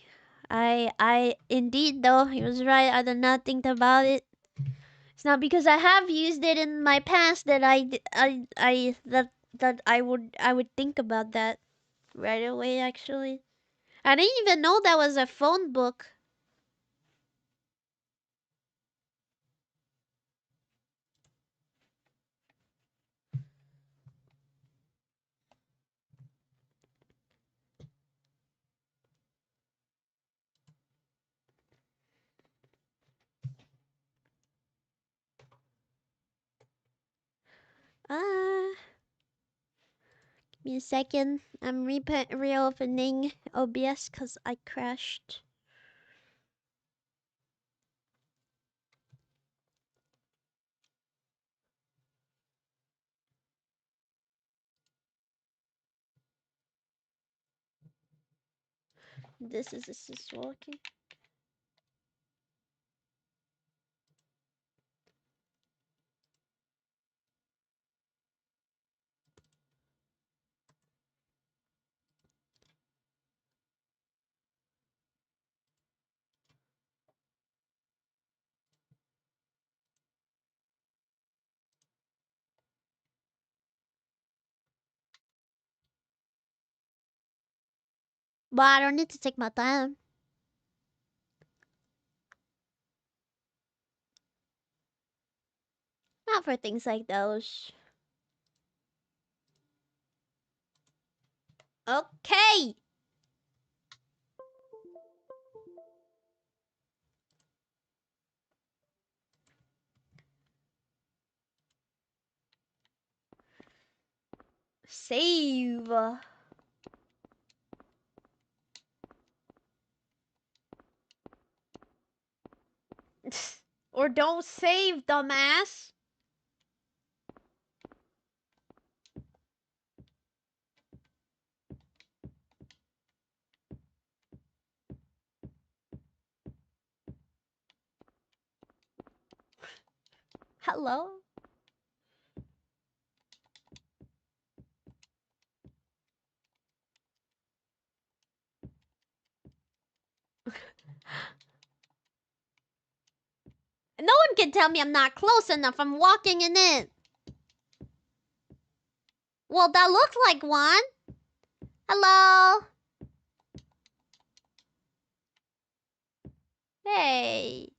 I indeed though he was right. I did not think about it. It's not because I have used it in my past that I would think about that right away. Actually, I didn't even know that was a phone book. Ah, give me a second. I'm reopening OBS because I crashed. This is working. But I don't need to take my time. Not for things like those. Okay. Save. Or don't save, dumbass. Hello? No one can tell me I'm not close enough. I'm walking in it. Well, that looks like one. Hello? Hey.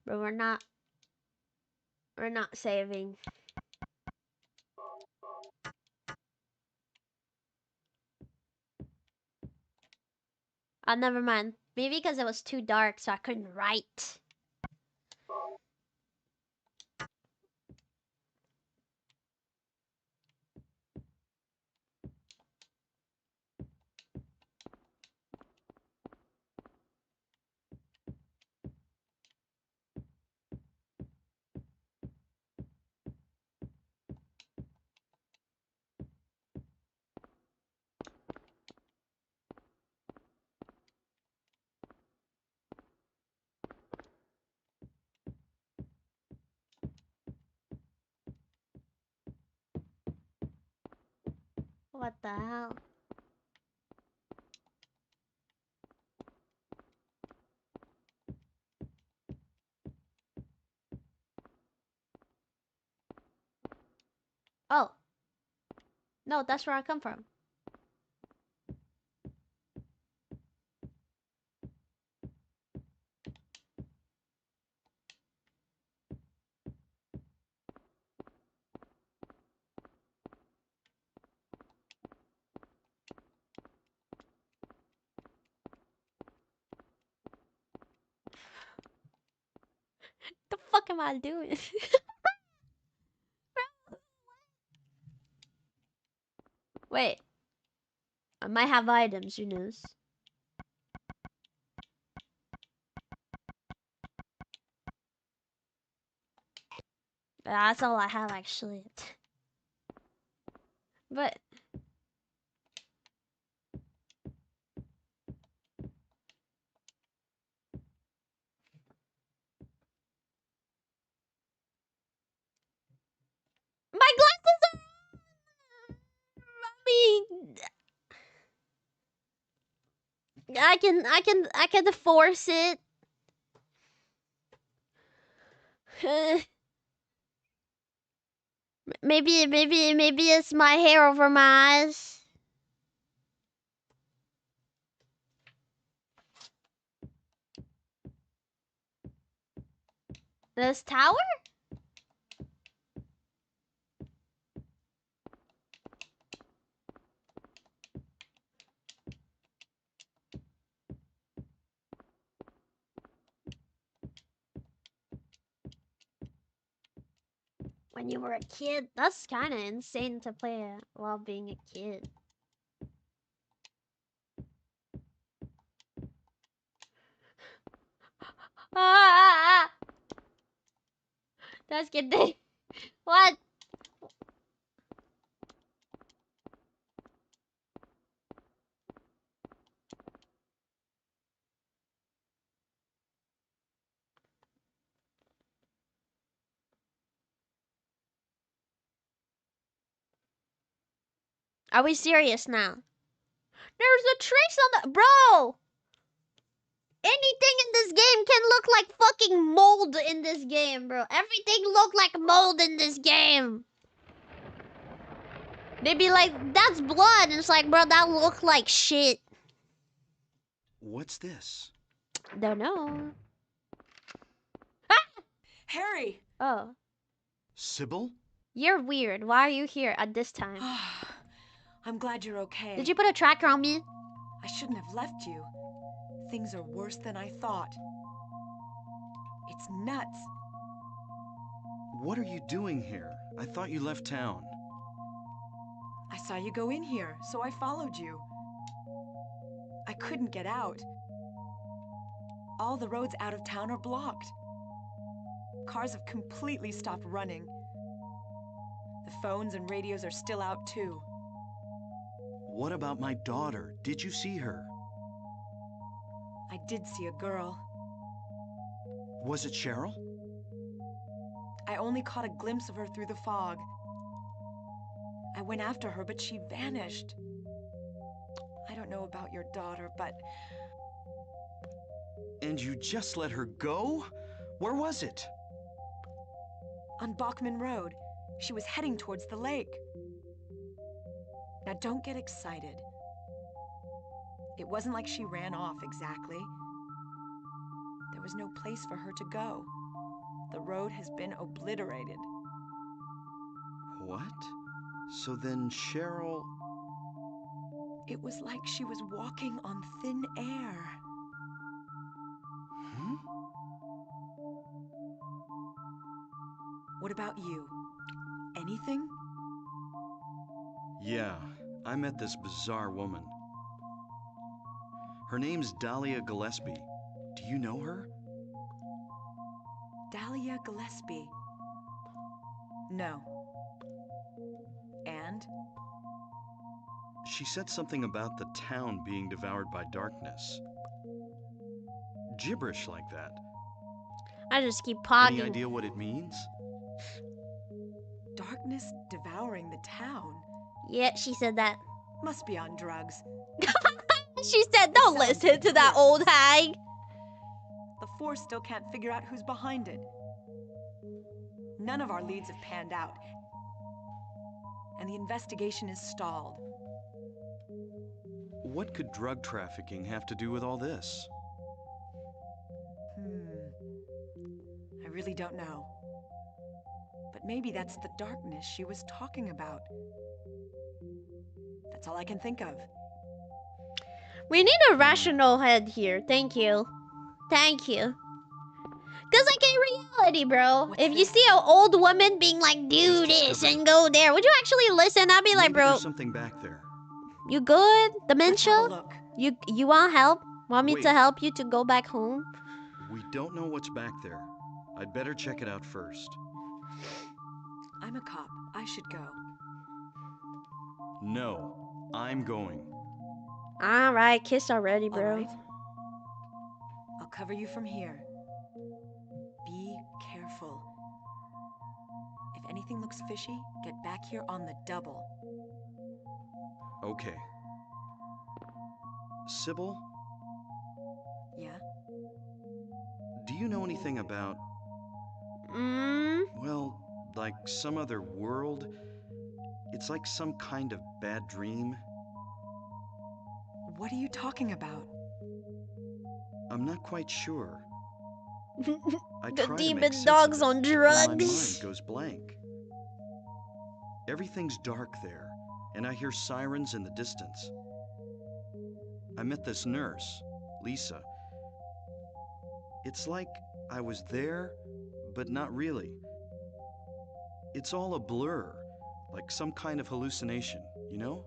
But we're not saving. Oh, never mind. Maybe because it was too dark, so I couldn't write. What the hell? Oh. No, that's where I come from. The fuck am I doing? Wait. I might have items, who knows? But that's all I have, actually. But... My glasses are... I can force it. Maybe it's my hair over my eyes. This tower? When you were a kid, that's kind of insane to play while being a kid. Ah! That's good. What? Are we serious now? There's a trace on the... Bro! Anything in this game can look like fucking mold in this game, bro. Everything look like mold in this game. They be like, that's blood. And it's like, bro, that look like shit. What's this? Don't know. Harry! Oh. Sybil? You're weird. Why are you here at this time? I'm glad you're okay. Did you put a tracker on me? I shouldn't have left you. Things are worse than I thought. It's nuts. What are you doing here? I thought you left town. I saw you go in here, so I followed you. I couldn't get out. All the roads out of town are blocked. Cars have completely stopped running. The phones and radios are still out too. What about my daughter? Did you see her? I did see a girl. Was it Cheryl? I only caught a glimpse of her through the fog. I went after her, but she vanished. I don't know about your daughter, but... And you just let her go? Where was it? On Bachman Road. She was heading towards the lake. Now don't get excited. It wasn't like she ran off exactly. There was no place for her to go. The road has been obliterated. What? So then Cheryl... It was like she was walking on thin air. Hmm? What about you? Anything? Yeah, I met this bizarre woman. Her name's Dahlia Gillespie. Do you know her? Dahlia Gillespie. No. And? She said something about the town being devoured by darkness. Gibberish like that. I just keep Any pogging. idea what it means? Darkness devouring the town? Yeah, she said that. Must be on drugs. She said, don't sounds listen to that important. old hag. The Force still can't figure out who's behind it. None of our leads have panned out. And the investigation is stalled. What could drug trafficking have to do with all this? I really don't know. But maybe that's the darkness she was talking about. That's all I can think of. We need a rational head here. Thank you. Thank you. Cause like in reality, bro, What's if you this? see an old woman being like, do Just this discovered. and go there, would you actually listen? I'd be like, Maybe bro, there's something back there. you good? Let's Dementia? have a look. You want help? Want me to Wait. help you to go back home? We don't know what's back there. I'd better check it out first. I'm a cop. I should go. No, I'm going. Alright, kiss already, All bro. right. I'll cover you from here. Be careful. If anything looks fishy, get back here on the double. Okay. Sybil, Yeah? do you know anything about, well, like some other world? It's like some kind of bad dream. What are you talking about? I'm not quite sure. I The try to demon make sense dog's of it, on but then my mind drugs. goes blank. Everything's dark there, and I hear sirens in the distance. I met this nurse, Lisa. It's like I was there, but not really. It's all a blur, like some kind of hallucination, you know?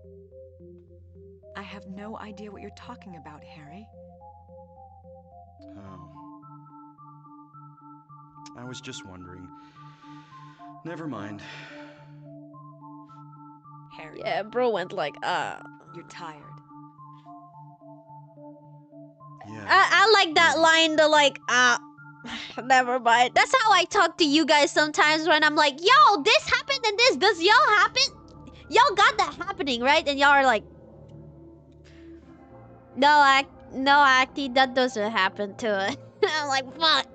I have no idea what you're talking about, Harry. Oh. I was just wondering. Never mind. Harry, Yeah, bro went like, you're tired. Yeah. I like that maybe. line, the like, never mind. That's how I talk to you guys sometimes when I'm like, yo, this happened and this. Does y'all happen? Y'all got that happening, right? And y'all are like, no, actually, that doesn't happen to it. I'm like, fuck.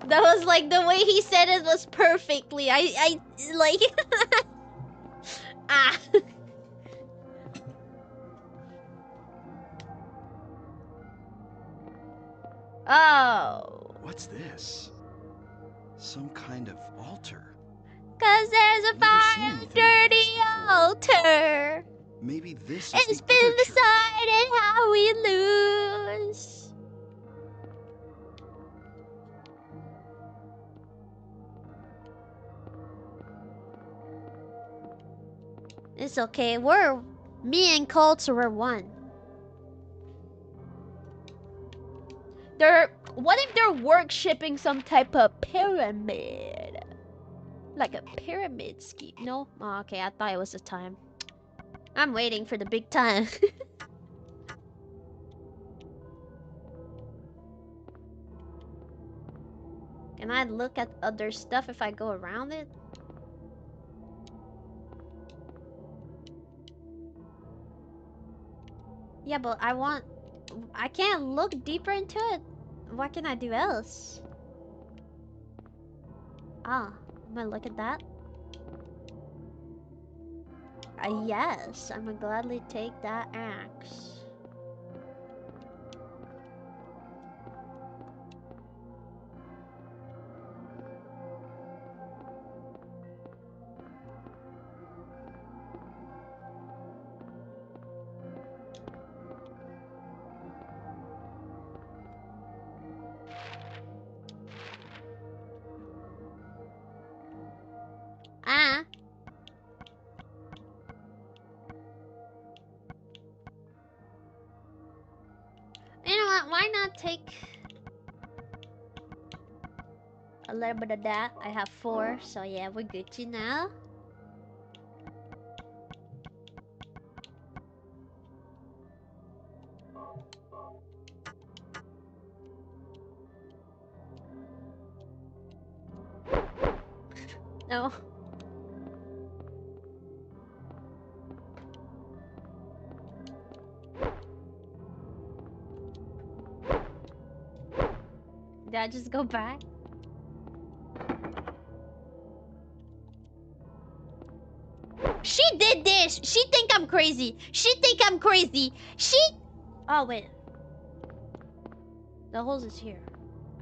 That was like, the way he said it was perfectly. I like, ah. Oh. What's this? Some kind of altar. Cause there's a Never seen fire anything like dirty this before. altar. Maybe this is It's the been other church. decided how we lose. It's okay. Me and Colts were one. What if they're worshiping some type of pyramid? Like a pyramid scheme? No? Oh, okay, I thought it was the time. I'm waiting for the big time. Can I look at other stuff if I go around it? Yeah, but I can't look deeper into it. What can I do else? Ah, I'm gonna look at that. Yes, I'm gonna gladly take that axe. Why not take a little bit of that? I have 4, so yeah, we're good to now. No. Did I just go back? She did this! She think I'm crazy! She think I'm crazy! She... Oh, wait. The hole is here.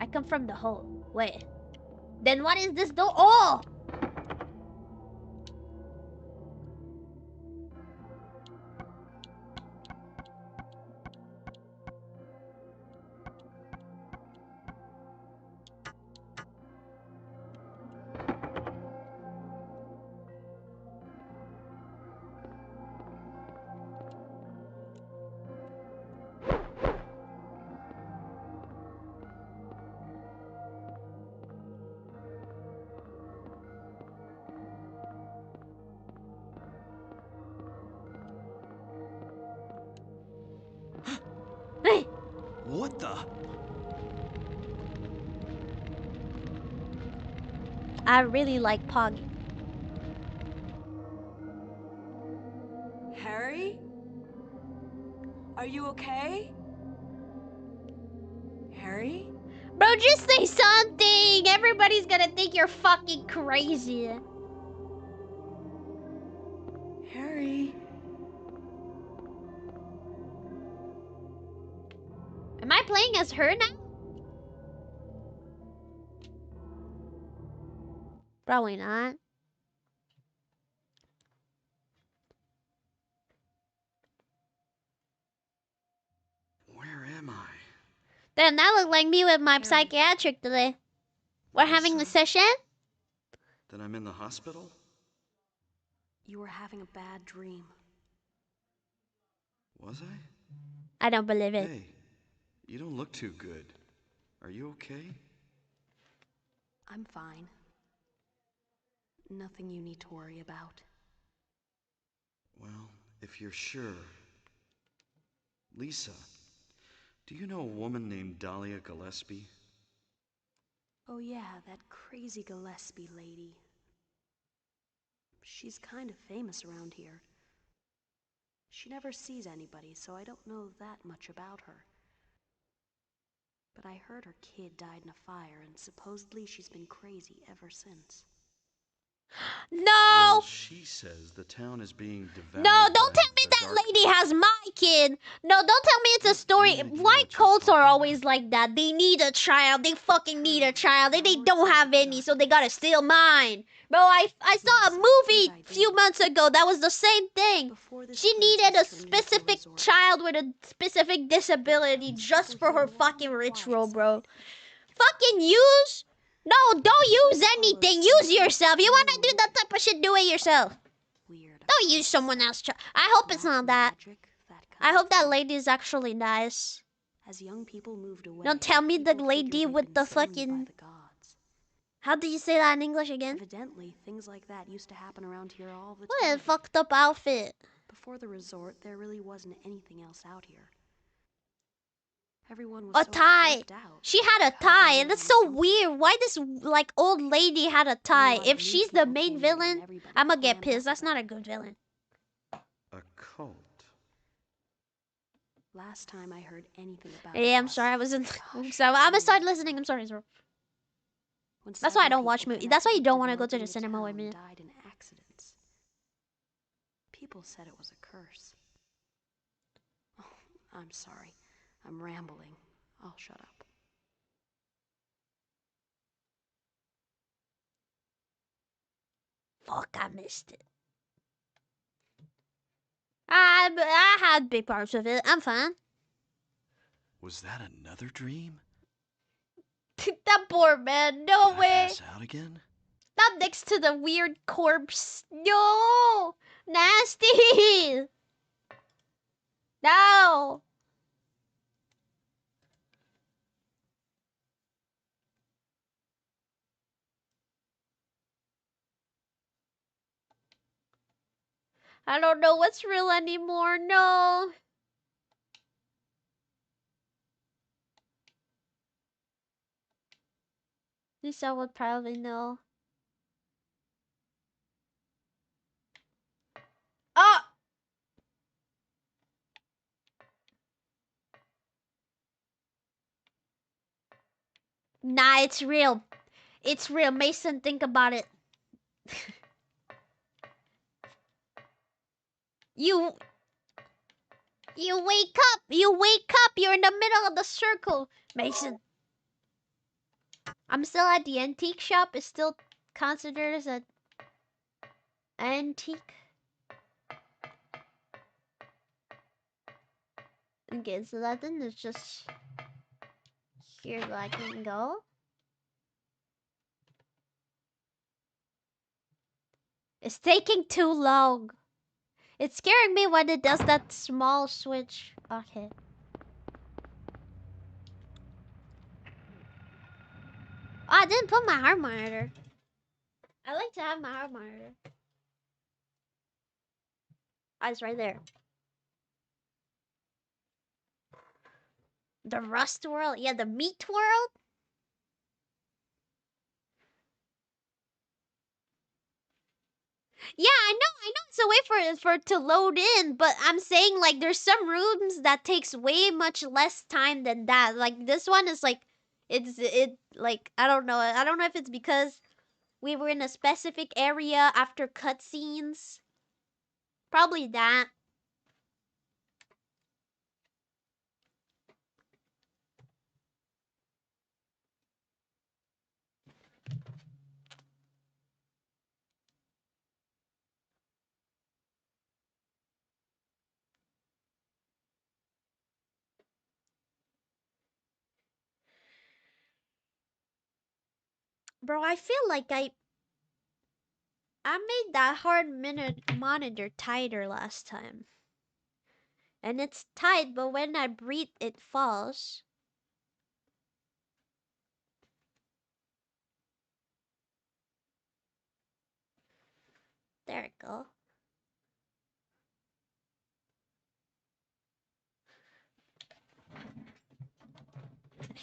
I come from the hole. Wait. Then what is this door? Oh! Hey! What the? I really like Pog. Harry? Are you okay? Harry? Bro, just say something! Everybody's gonna think you're fucking crazy. Harry? Am I playing as her now? Probably not. Where am I? Damn, that looked like me with my Harry. psychiatric today. We're having a Lisa? session? Then I'm in the hospital? You were having a bad dream. Was I? I don't believe it. Hey, you don't look too good. Are you okay? I'm fine. Nothing you need to worry about. Well, if you're sure. Lisa, do you know a woman named Dahlia Gillespie? Oh yeah, that crazy Gillespie lady. She's kind of famous around here. She never sees anybody, so I don't know that much about her. But I heard her kid died in a fire, and supposedly she's been crazy ever since. No! Well, she says the town is being devoured. No, don't by tell me the that dark lady one. has my kid. No, don't tell me it's a story. Any idea White what she's cults are talking always about? like that. They need a child. They fucking need a child. They Devoured don't by have the any, so they darkness. gotta steal mine. Bro, I saw Yes, a I think movie I a few did. months ago that was the same thing. Before this She place needed was a turned into specific resort. child with a specific disability Comes just people for here her long fucking and ritual, wide bro. inside. Fucking use? No, don't use Place anything. follows Use some kind of yourself. You wanna do rule. that type of shit, do it yourself. Weird. Don't use someone else's child. I hope it's not Black that. magic, that I kind hope of that thing. lady is actually nice. As young people moved away, Don't tell me the people lady figured they'd with been the summoned by fucking... the gods. How do you say that in English again? Evidently, things like that used to happen around here all the What time. a fucked up outfit. Before the resort, there really wasn't anything else out here. Everyone was A so tie. freaked out. She had a Held tie, on and to that's so something. weird. Why this like old lady had a Then a tie? lot If of new she's the people main came in and villain, everybody I'ma get clammed pissed. up That's not about a good villain. A cult. Last time I heard anything about Yeah, it I'm was, sorry. I wasn't. gosh, So I'm gonna 10 start years listening. ago. I'm sorry, sir. When That's why I several don't watch people movies. That's why you connected don't with want to go to the developing cinema with town me. died in accidents. People said it was a curse. Oh, I'm sorry. I'm rambling. I'll shut up. Fuck, I missed it. I had big parts of it. I'm fine. Was that another dream? That poor man. No Did I way. pass out again? Not next to the weird corpse. No. Nasty. No. I don't know what's real anymore. No. Lisa would probably know. Oh! Nah, it's real. It's real. Mason, think about it. You wake up. You wake up. You're in the middle of the circle. Mason. I'm still at the antique shop. It's still considered as an antique. Okay, so that then is just here that I can go. It's taking too long. It's scaring me when it does that small switch. Okay. Oh, I didn't put my heart monitor. I like to have my heart monitor. Oh, it's right there. The Rust World? Yeah, the Meat World? Yeah, I know it's a way for it to load in, but I'm saying like there's some rooms that takes way much less time than that. Like this one is like it like I don't know. I don't know if it's because we were in a specific area after cutscenes. Probably that. Bro, I feel like I made that hard minute monitor tighter last time. And it's tight, but when I breathe it falls. There we go.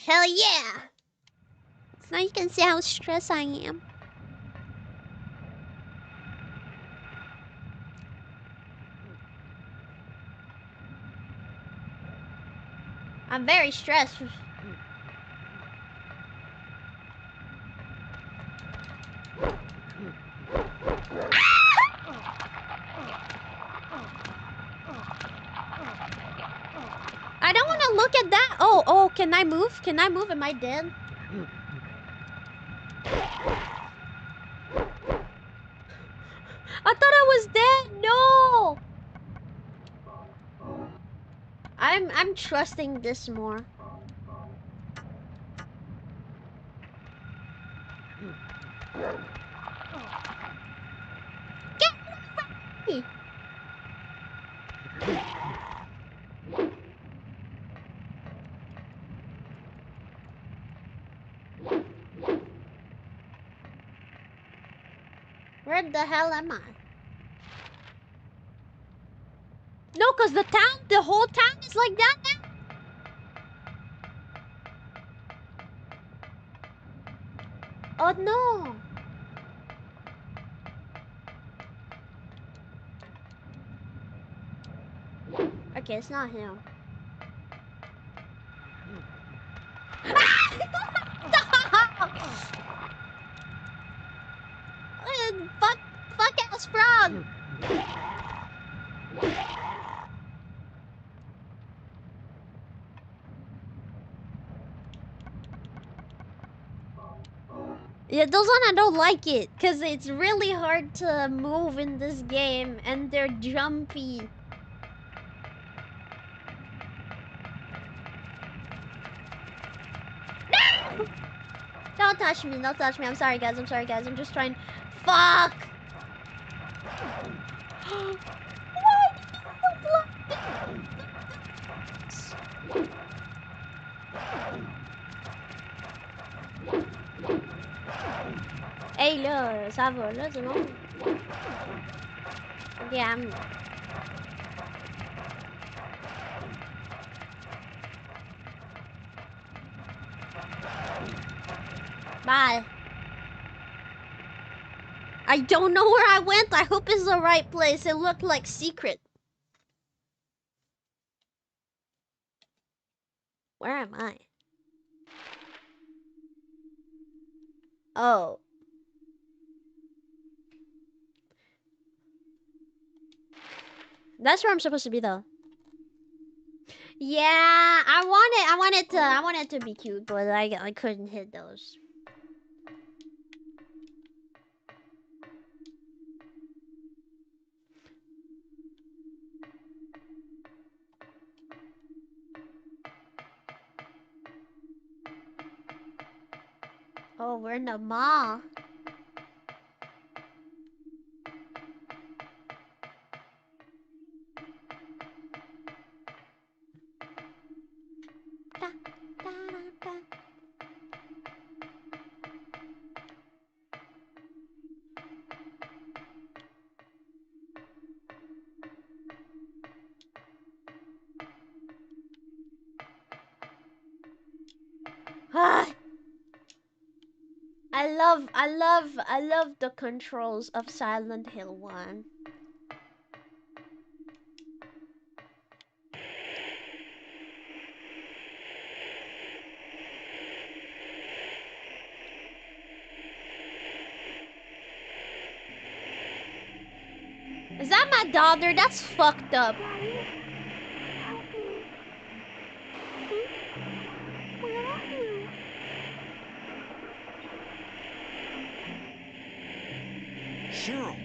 Hell yeah! So now you can see how stressed I am. I'm very stressed. I don't want to look at that. Oh, can I move? Can I move? Am I dead? I thought I was dead. No. I'm trusting this more. Get away! Where the hell am I? No, cause the whole town is like that now. Oh no. Okay, it's not him. Fuck ass frog. Yeah, those one I don't like it, cause it's really hard to move in this game, and they're jumpy. No! Don't touch me, don't touch me. I'm sorry guys, I'm just trying. Fuck! Why did you look like this? Hey là, ça va là, c'est bon. Yeah, bye. I don't know where I went. I hope it's the right place. It looked like secret. Where am I? Oh. That's where I'm supposed to be though. Yeah, I wanted to be cute, but I couldn't hit those. Oh, we're in the mall. Da, da, da, da. I love the controls of Silent Hill 1. Is that my daughter? That's fucked up. Cheryl!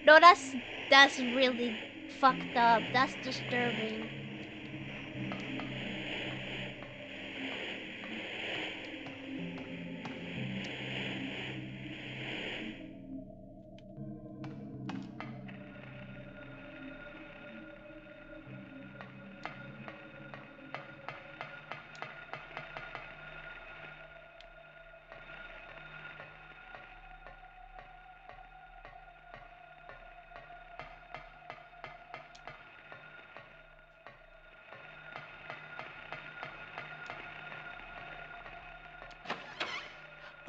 No, that's really fucked up. That's disturbing.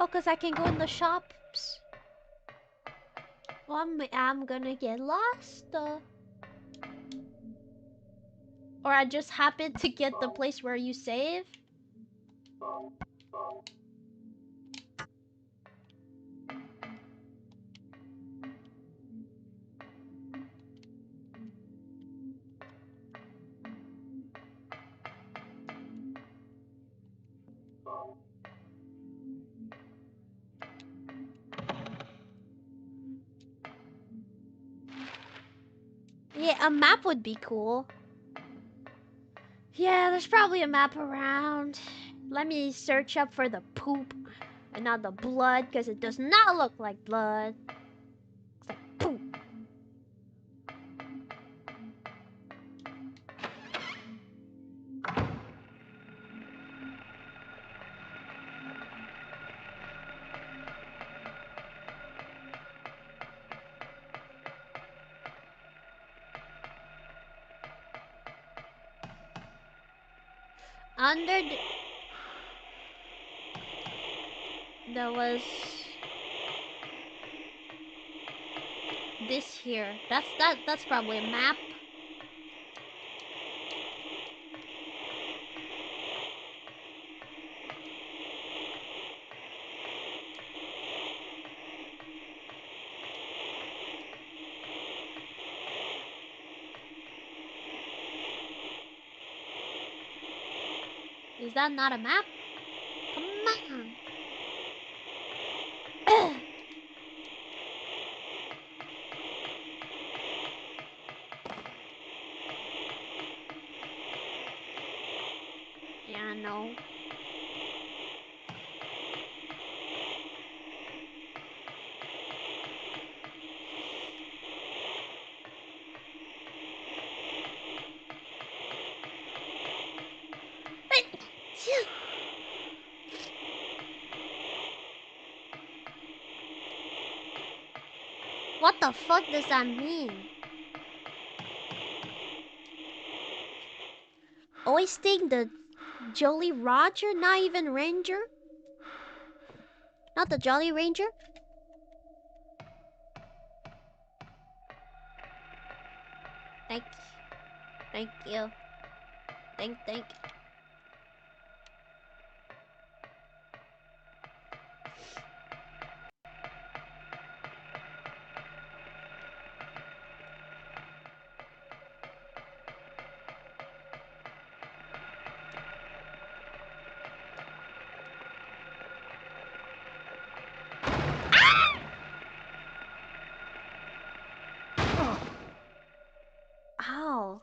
Oh, 'cause I can go in the shops. Well, I'm gonna get lost. Or I just happened to get the place where you save. Yeah, a map would be cool. Yeah, there's probably a map around. Let me search up for the poop and not the blood, because it does not look like blood. It's like poop. Under the... There was... this here. That's probably a map. Is that not a map? Come on. Yeah, I know. What the fuck does that mean? Oisting the Jolly Roger, not even Ranger? Not the Jolly Ranger? Thank you. Thank you. Thank. Ow.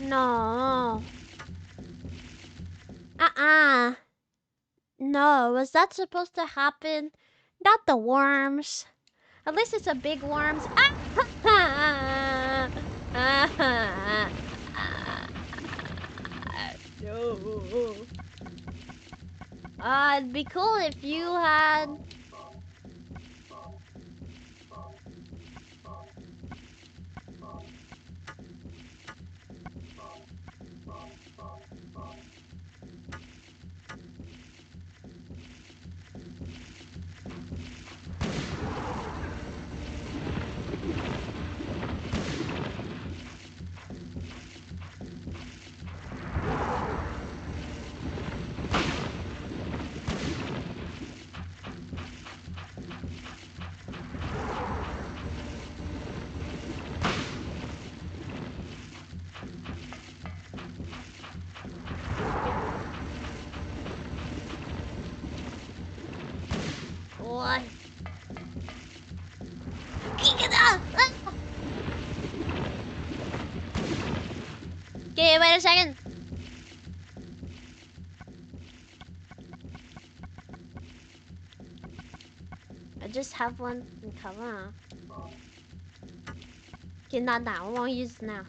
No. No, was that supposed to happen? Not the worms. At least it's a big worms. No. It'd be cool if you had... What? Okay, wait a second. I just have one in cover. Okay, not now. I won't use it now.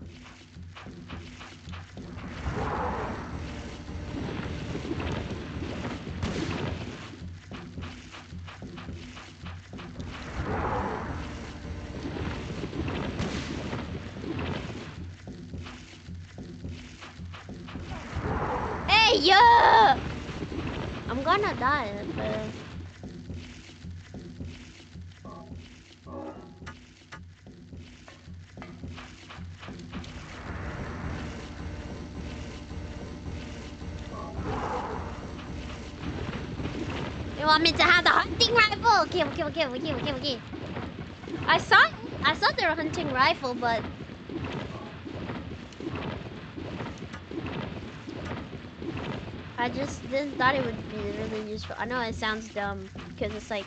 Hey, yo! I'm gonna die, but... You want me to have the hunting rifle? Okay. I saw their hunting rifle, but... I just didn't thought it would be really useful. I know it sounds dumb, because it's like...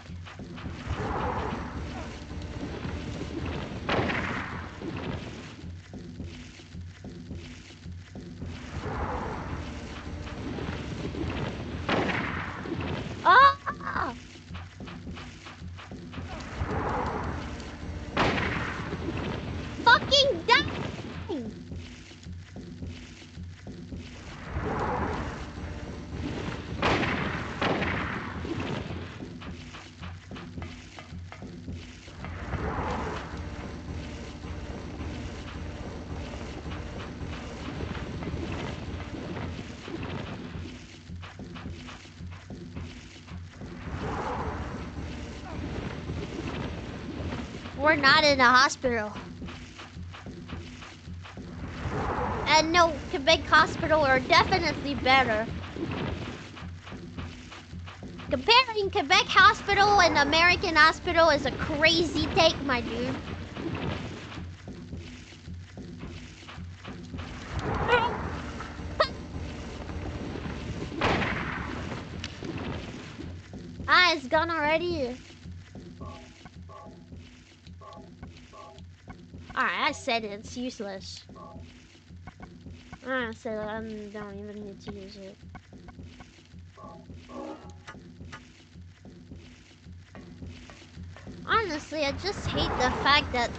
Oh! Fucking die! We're not in a hospital. And no, Quebec hospital are definitely better. Comparing Quebec hospital and American hospital is a crazy take, my dude. It's gone already. Alright, I said it. It's useless. I said I don't even need to use it. Honestly, I just hate the fact that...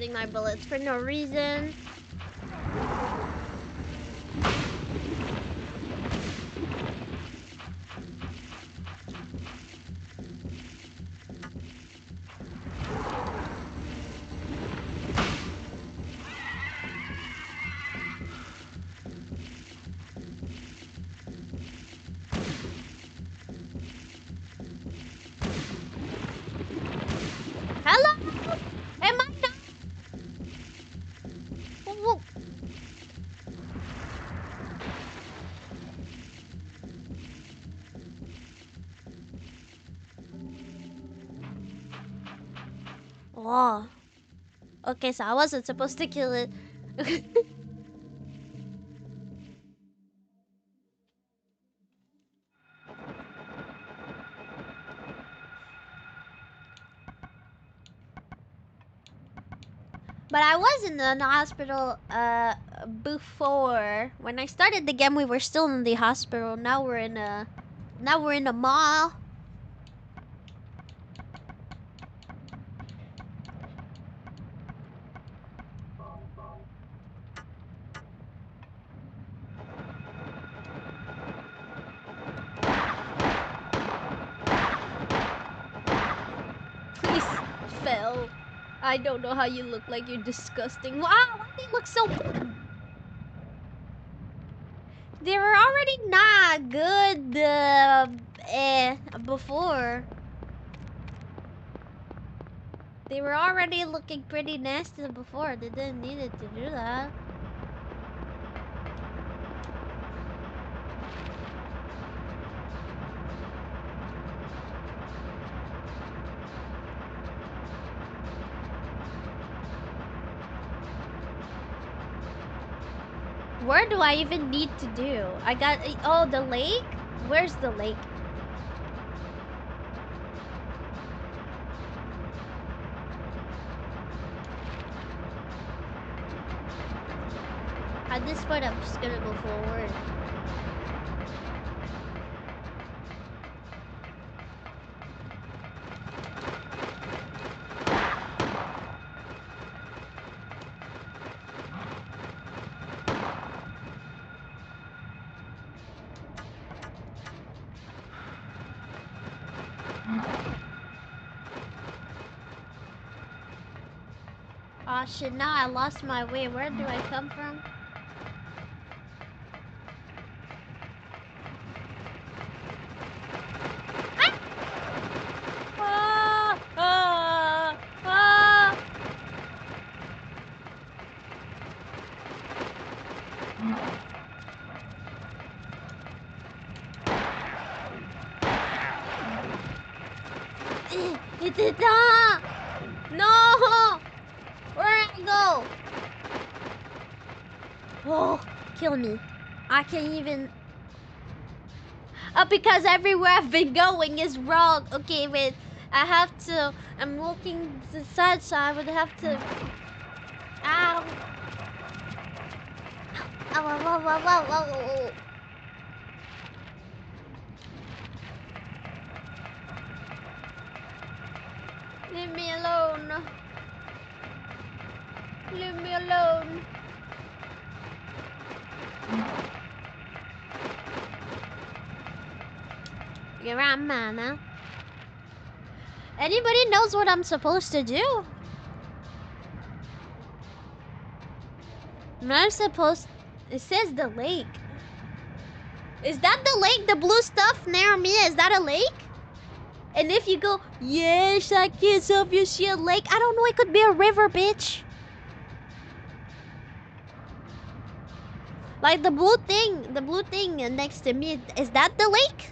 using my bullets for no reason. Hello? Am I not? Whoa. Oh. Okay, so I wasn't supposed to kill it. But I was in the hospital before. When I started the game, we were still in the hospital. Now we're in a mall. Please fell. I don't know how you look like. You're disgusting. Wow, why do they look so? They were already not good before. They were already looking pretty nasty before. They didn't need it to do that. Where do I even need to do? I got... Oh, the lake? Where's the lake? At this point, I'm just gonna go forward. Oh shit, now I lost my way. Where do I come from? Ah! Ah! Ah! It did not! No! Where I go? Oh, kill me. I can't even... because everywhere I've been going is wrong. Okay, wait. I have to... I'm walking to the side, so I would have to... Ow. Ow, ow, ow, ow, ow, ow, ow. Leave me alone. Leave me alone. You're right, man. Anybody knows what I'm supposed to do? I'm supposed... It says the lake. Is that the lake? The blue stuff near me? Is that a lake? And if you go, yes, I kiss off your shit lake. I don't know, it could be a river, bitch. Like the blue thing next to me, is that the lake?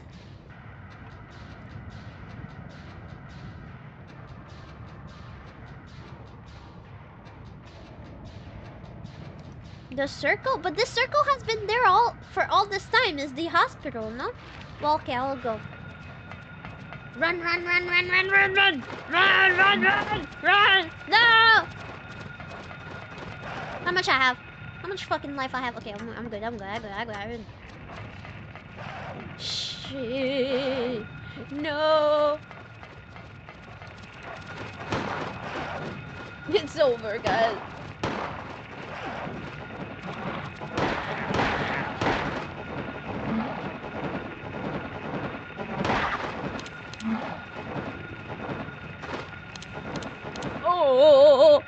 The circle? But this circle has been there for all this time. Is the hospital, no? Well, okay, I'll go. Run, run, run, run, run, run, run! Run, run, run, run! No! How much I have? How much fucking life I have? Okay, I'm good, I'm good. Shit. No. It's over, guys. Oh.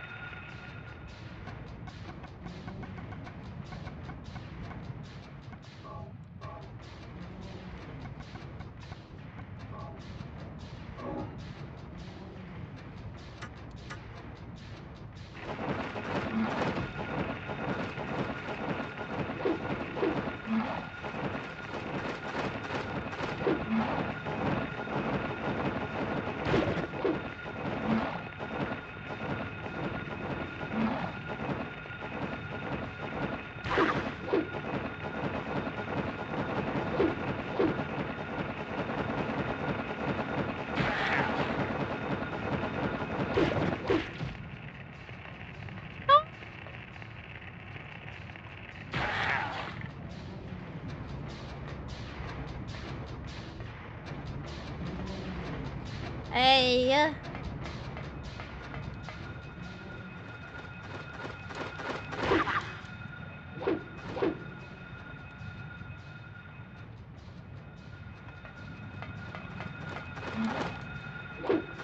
Hey.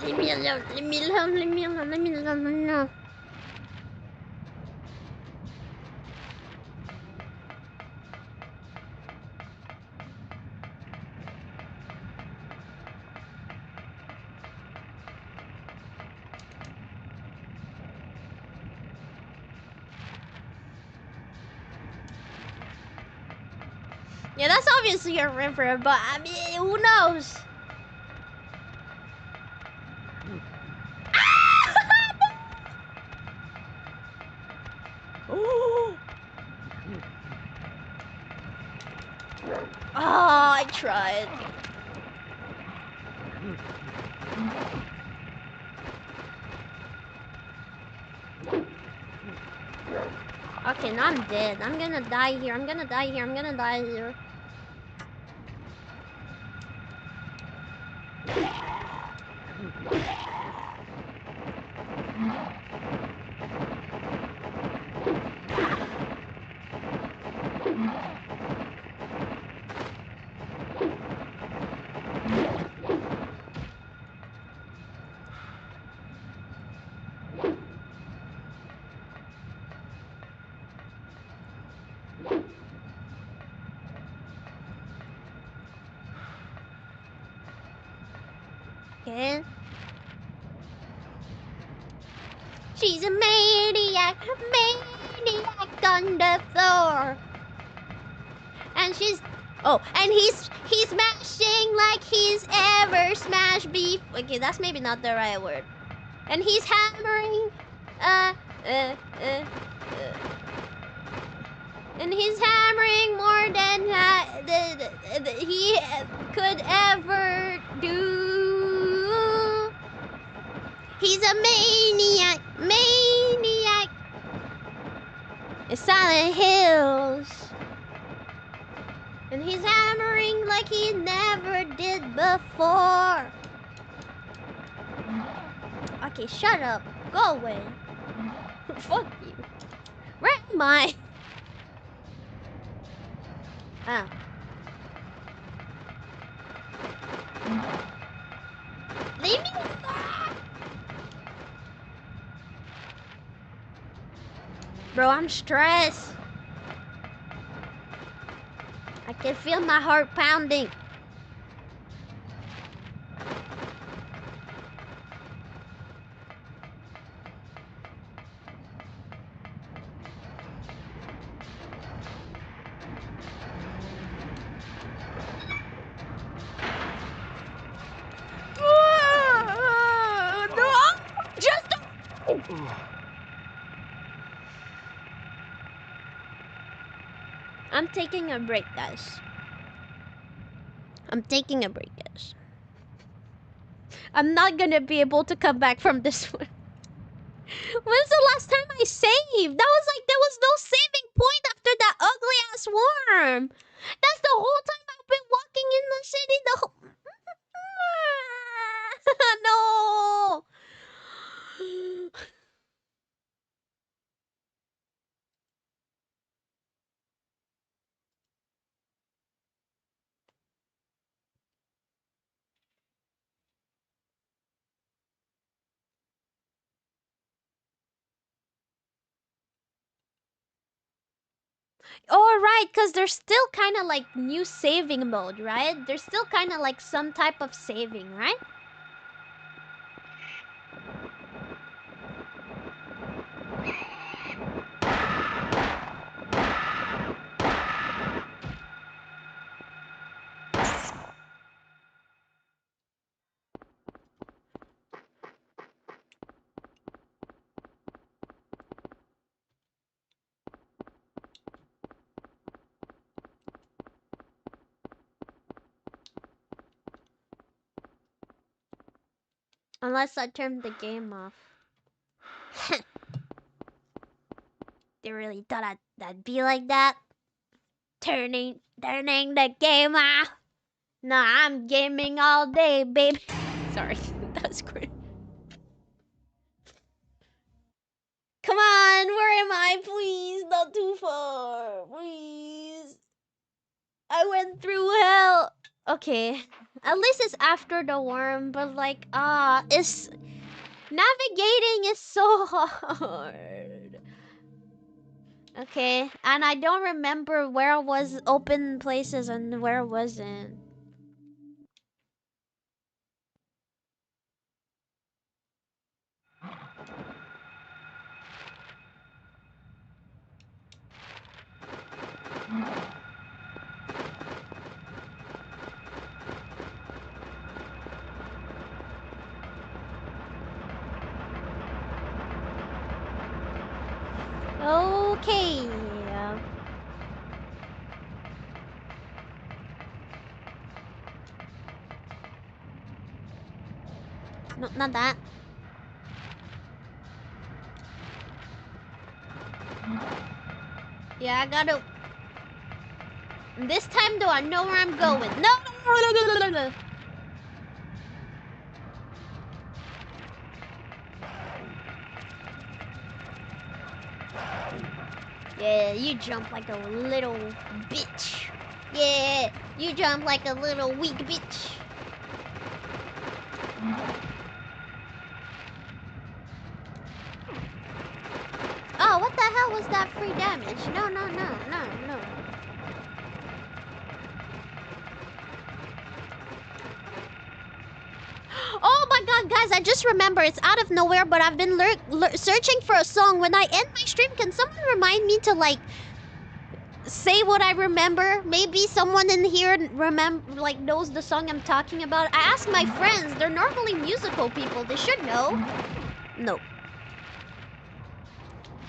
Leave me alone, leave me alone, leave me alone, leave me alone, leave me alone. Yeah, that's obviously a river, but I mean, who knows? Oh, I tried. Okay, now I'm dead. I'm gonna die here. I'm gonna die here. I'm gonna die here. Okay. She's a maniac on the floor. And she's and he's smashing like he's ever smashed beef. Okay, that's maybe not the right word. And he's hammering, and he's hammering more than he could ever do. He's a maniac. In Silent Hills. And he's hammering like he never did before. Okay, shut up. Go away. Fuck you. Where am I? Oh. Leave me alone. Bro, I'm stressed. I can feel my heart pounding. No, just I'm taking a break, guys. I'm taking a break, guys. I'm not gonna be able to come back from this one. When's the last time I saved? That was like, there was no saving point after that ugly ass worm. That's the whole time I've been walking in the city. The whole... No. Oh, right, because there's still kind of like new saving mode, right? There's still kind of like some type of saving, right? Unless I turn the game off. They really thought I'd be like that? Turning the game off. No, I'm gaming all day, baby. Sorry, that was great. Come on, where am I? Please, not too far. Please. I went through hell. Okay. At least it's after the worm, but like, it's... Navigating is so hard. Okay, and I don't remember where was open places and where wasn't. Okay. No, not that. Yeah, I gotta... This time though, I know where I'm going. No! Yeah, you jump like a little bitch. Yeah, you jump like a little weak bitch. Oh, what the hell was that free damage? No, no, no, no, no. Oh my god, guys, I just remember, it's out of nowhere, but I've been searching for a song. When I end my stream, can someone remind me to, like, say what I remember? Maybe someone in here knows the song I'm talking about. I asked my friends. They're normally musical people. They should know. No.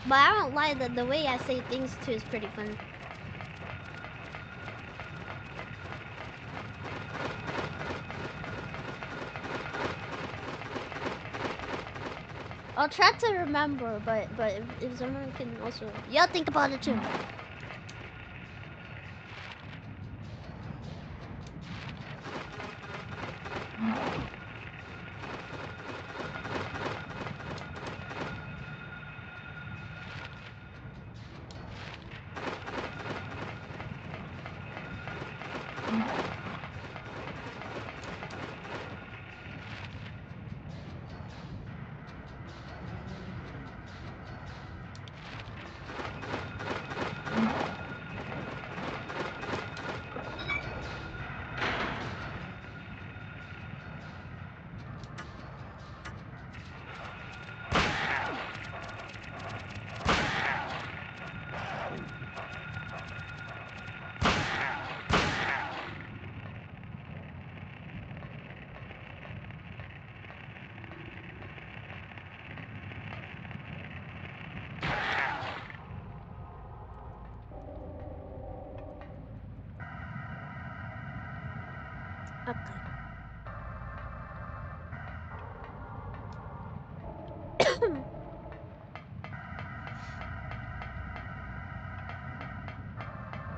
But I don't lie, the way I say things too is pretty fun. I'll try to remember, but if someone can also... Yeah, think about it too.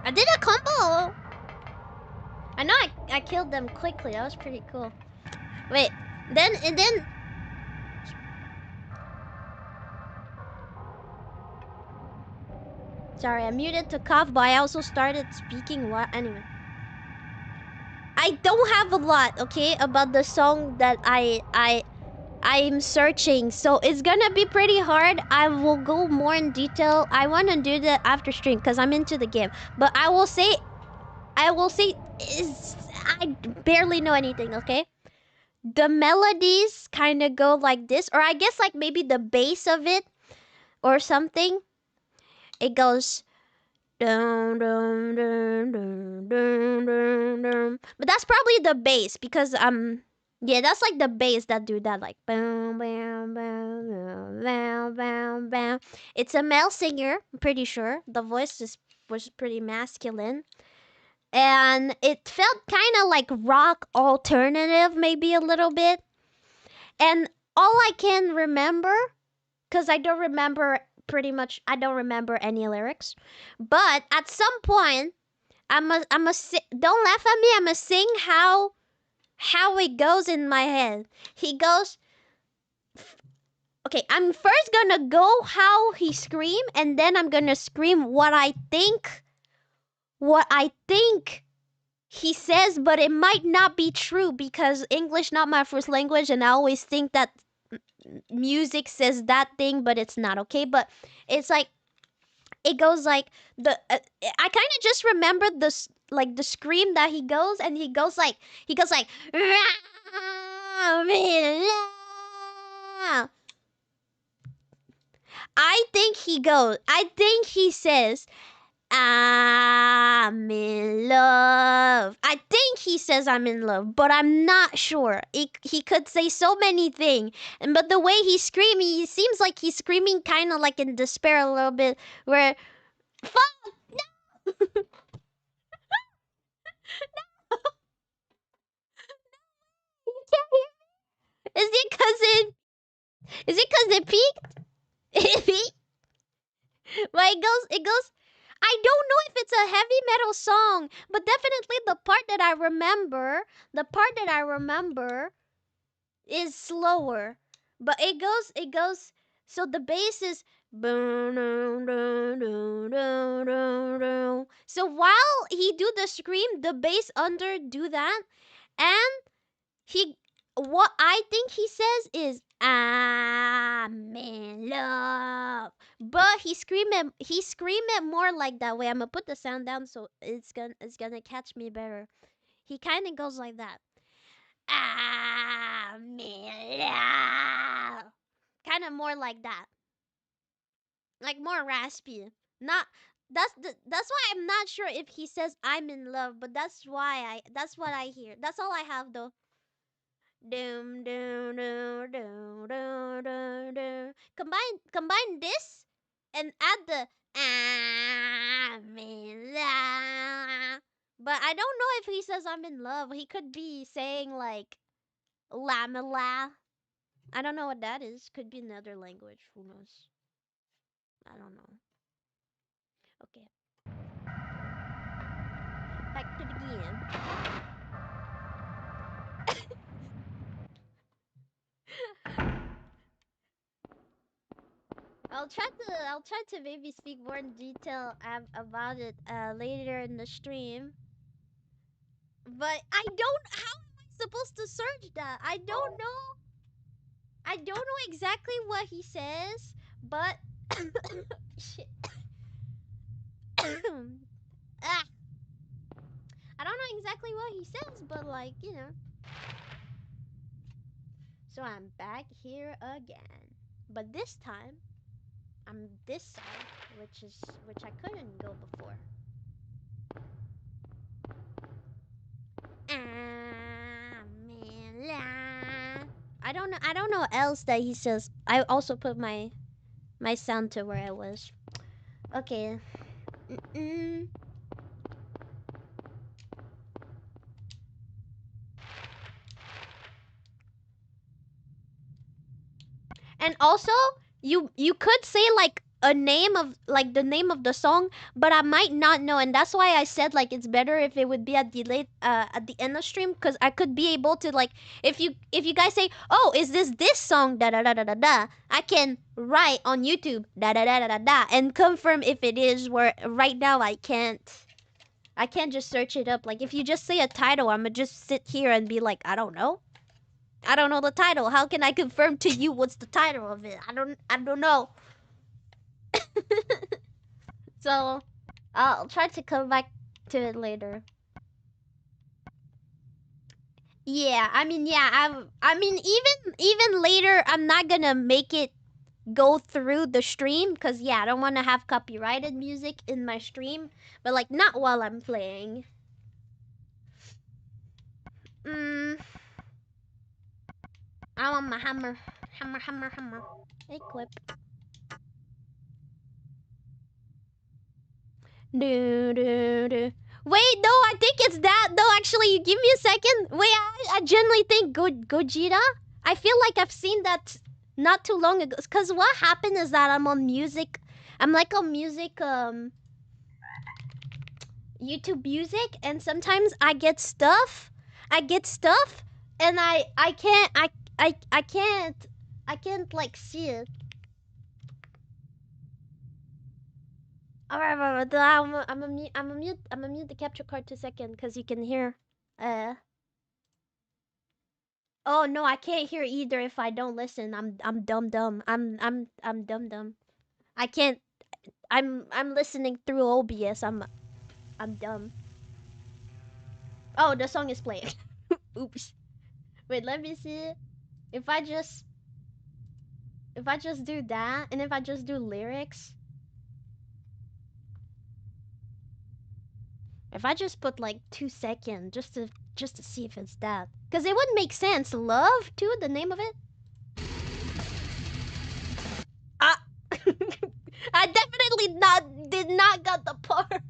I did a combo! I know I killed them quickly. That was pretty cool. Wait, then... Sorry, I muted to cough, but I also started speaking anyway. I don't have a lot, okay, about the song that I I'm searching, so it's gonna be pretty hard. I will go more in detail. I want to do that after stream because I'm into the game. But I will say, I barely know anything. Okay, the melodies kind of go like this, or I guess like maybe the bass of it or something. It goes. Dun, dun, dun, dun, dun, dun, dun. But that's probably the bass because yeah, that's like the bass that do that like bam bam bam bam bam bam bam. It's a male singer, I'm pretty sure. The voice was pretty masculine. And it felt kind of like rock alternative maybe a little bit. And all I can remember, because I don't remember I don't remember any lyrics. But at some point, don't laugh at me. I'ma sing how it goes in my head. He goes, okay, I'm first gonna go how he scream, and then I'm gonna scream what I think he says, but it might not be true because English not my first language, and I always think that music says that thing, but it's not. Okay, but it's like it goes like I kind of just remember like the scream that he goes, and he goes like I think he says I'm in love. I think he says I'm in love, but I'm not sure. He could say so many things, but the way he's screaming, he seems like he's screaming kind of like in despair a little bit, where fuck no. You can't hear me? Is it cause it peaked? It peaked? Well, it goes. I don't know if it's a heavy metal song, but definitely the part that I remember is slower. But it goes. So the bass is. So while he do the scream, the bass under do that, and he what I think he says is I'm in love. But he scream it more like that way. I'm gonna put the sound down so it's gonna catch me better. He kinda goes like that. I'm in love. Kinda more like that. Like more raspy. Not that's why I'm not sure if he says I'm in love, but that's what I hear. That's all I have though. Doom doom doom doom doom doom doom. Combine this and add the I'm in love. But I don't know if he says I'm in love. He could be saying like lamela. I don't know what that is. Could be another language. Who knows? I don't know. Okay. Back to the game. I'll try to maybe speak more in detail about it later in the stream. But I don't. How am I supposed to search that? I don't know. I don't know exactly what he says, but shit. Ah, I don't know exactly what he says, but like you know. So I'm back here again, but this time I'm this side, which I couldn't go before. I don't know else that he says. I also put my sound to where I was. Okay. Mm-mm. And also, you could say like a name of like the name of the song, but I might not know, and that's why I said like it's better if it would be at the at the end of stream, because I could be able to like if you guys say, oh, is this song da da da da da da, I can write on YouTube da da da da da da and confirm if it is. Where right now I can't just search it up. Like if you just say a title, I'ma just sit here and be like, I don't know. I don't know the title. How can I confirm to you what's the title of it? I don't know. So I'll try to come back to it later. Yeah, I mean, yeah, I mean, even later, I'm not gonna make it go through the stream, cause yeah, I don't want to have copyrighted music in my stream, but like not while I'm playing. I want my hammer, hammer. Equip. Do. Wait, no, I think it's that. No, actually, give me a second. Wait, I genuinely think Gojira. I feel like I've seen that not too long ago. Cause what happened is that I'm on music. I'm like on music, YouTube music, and sometimes I get stuff. And I can't like see it. Alright, I'm a mute the capture card 2 seconds because you can hear. Oh no, I can't hear either if I don't listen. I'm dumb. I'm dumb. I can't. I'm listening through OBS. I'm dumb. Oh, the song is playing. Oops. Wait, let me see. If I just do that, and if I just do lyrics. If I just put like 2 seconds just to see if it's that. Cause it would make sense. Love too, the name of it. Ah I definitely did not got the part.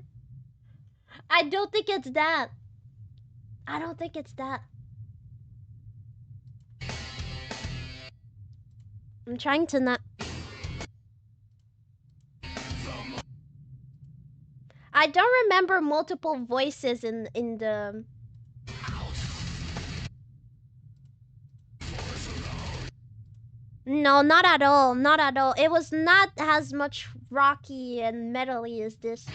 I don't think it's that. I don't think it's that. I'm trying to not. I don't remember multiple voices in the. No, not at all. Not at all. It was not as much rocky and metally as this.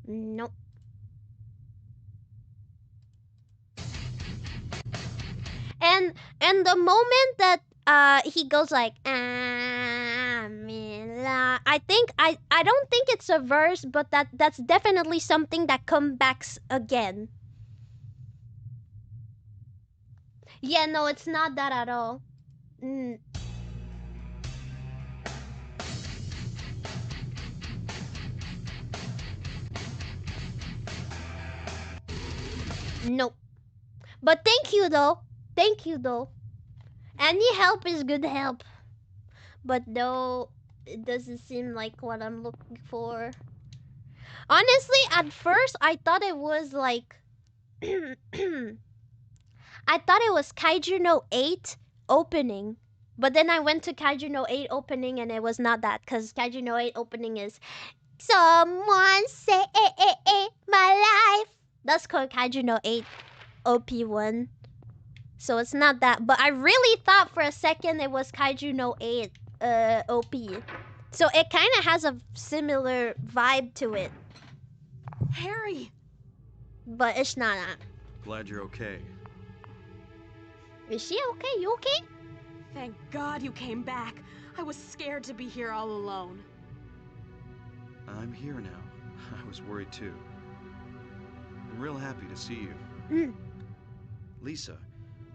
Nope. And the moment that he goes like I think I don't think it's a verse, but that's definitely something that comes back again. Yeah, no, it's not that at all. Nope. But thank you though. Thank you though. Any help is good help. But no, it doesn't seem like what I'm looking for. Honestly, at first I thought it was like I thought it was Kaiju no 8 opening. But then I went to Kaiju no 8 opening and it was not that, because Kaiju no 8 opening is Someone Save My Life. That's called Kaiju no 8 OP1. So it's not that. But I really thought for a second it was Kaiju no 8 OP. So it kind of has a similar vibe to it. Harry! But it's not that. Glad you're okay. Is she okay? You okay? Thank God you came back. I was scared to be here all alone. I'm here now. I was worried too. I'm real happy to see you. Lisa,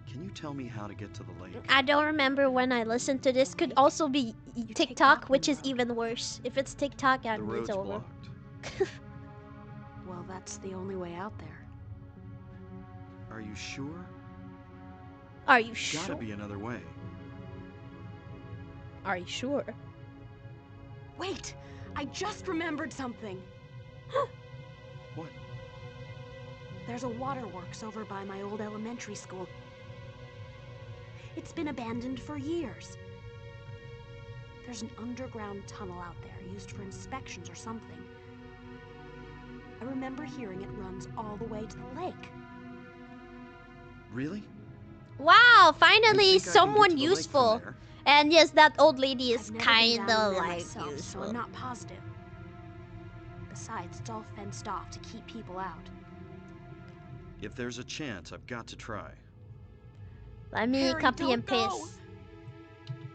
can you tell me how to get to the lake? I don't remember when I listened to this. Could also be TikTok, which is even worse. If it's TikTok, The road's it's over. blocked. Well, that's the only way out there. Are you sure? Are you sure? Gotta be another way. Are you sure? Wait! I just remembered something! What? There's a waterworks over by my old elementary school. It's been abandoned for years. There's an underground tunnel out there used for inspections or something. I remember hearing it runs all the way to the lake. Really? Wow, I finally think I can get someone to the lake from useful. there. And yes, that old lady is I've never been down kinda there like myself, useful. so I'm not positive. Besides, it's all fenced off to keep people out. If there's a chance, I've got to try. Let me Harry, copy and don't go. paste.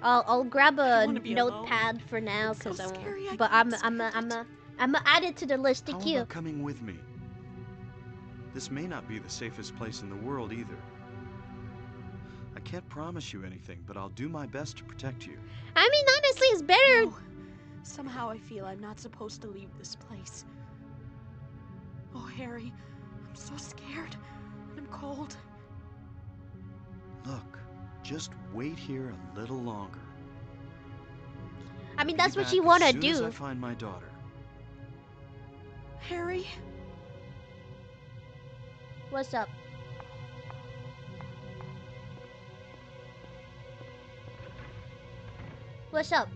I'll grab I a wanna be notepad for now It's so because I won't. scary, I But can't I'm stand it. a add it to the list. How Thank you. about coming with me? This may not be the safest place in the world either. I can't promise you anything, but I'll do my best to protect you. I mean, honestly, it's better. No. Somehow I feel I'm not supposed to leave this place. Oh, Harry, I'm so scared. And I'm cold. Look, just wait here a little longer. I mean, Be that's what back you as want to soon as do. I find my daughter. Harry? What's up? What's up?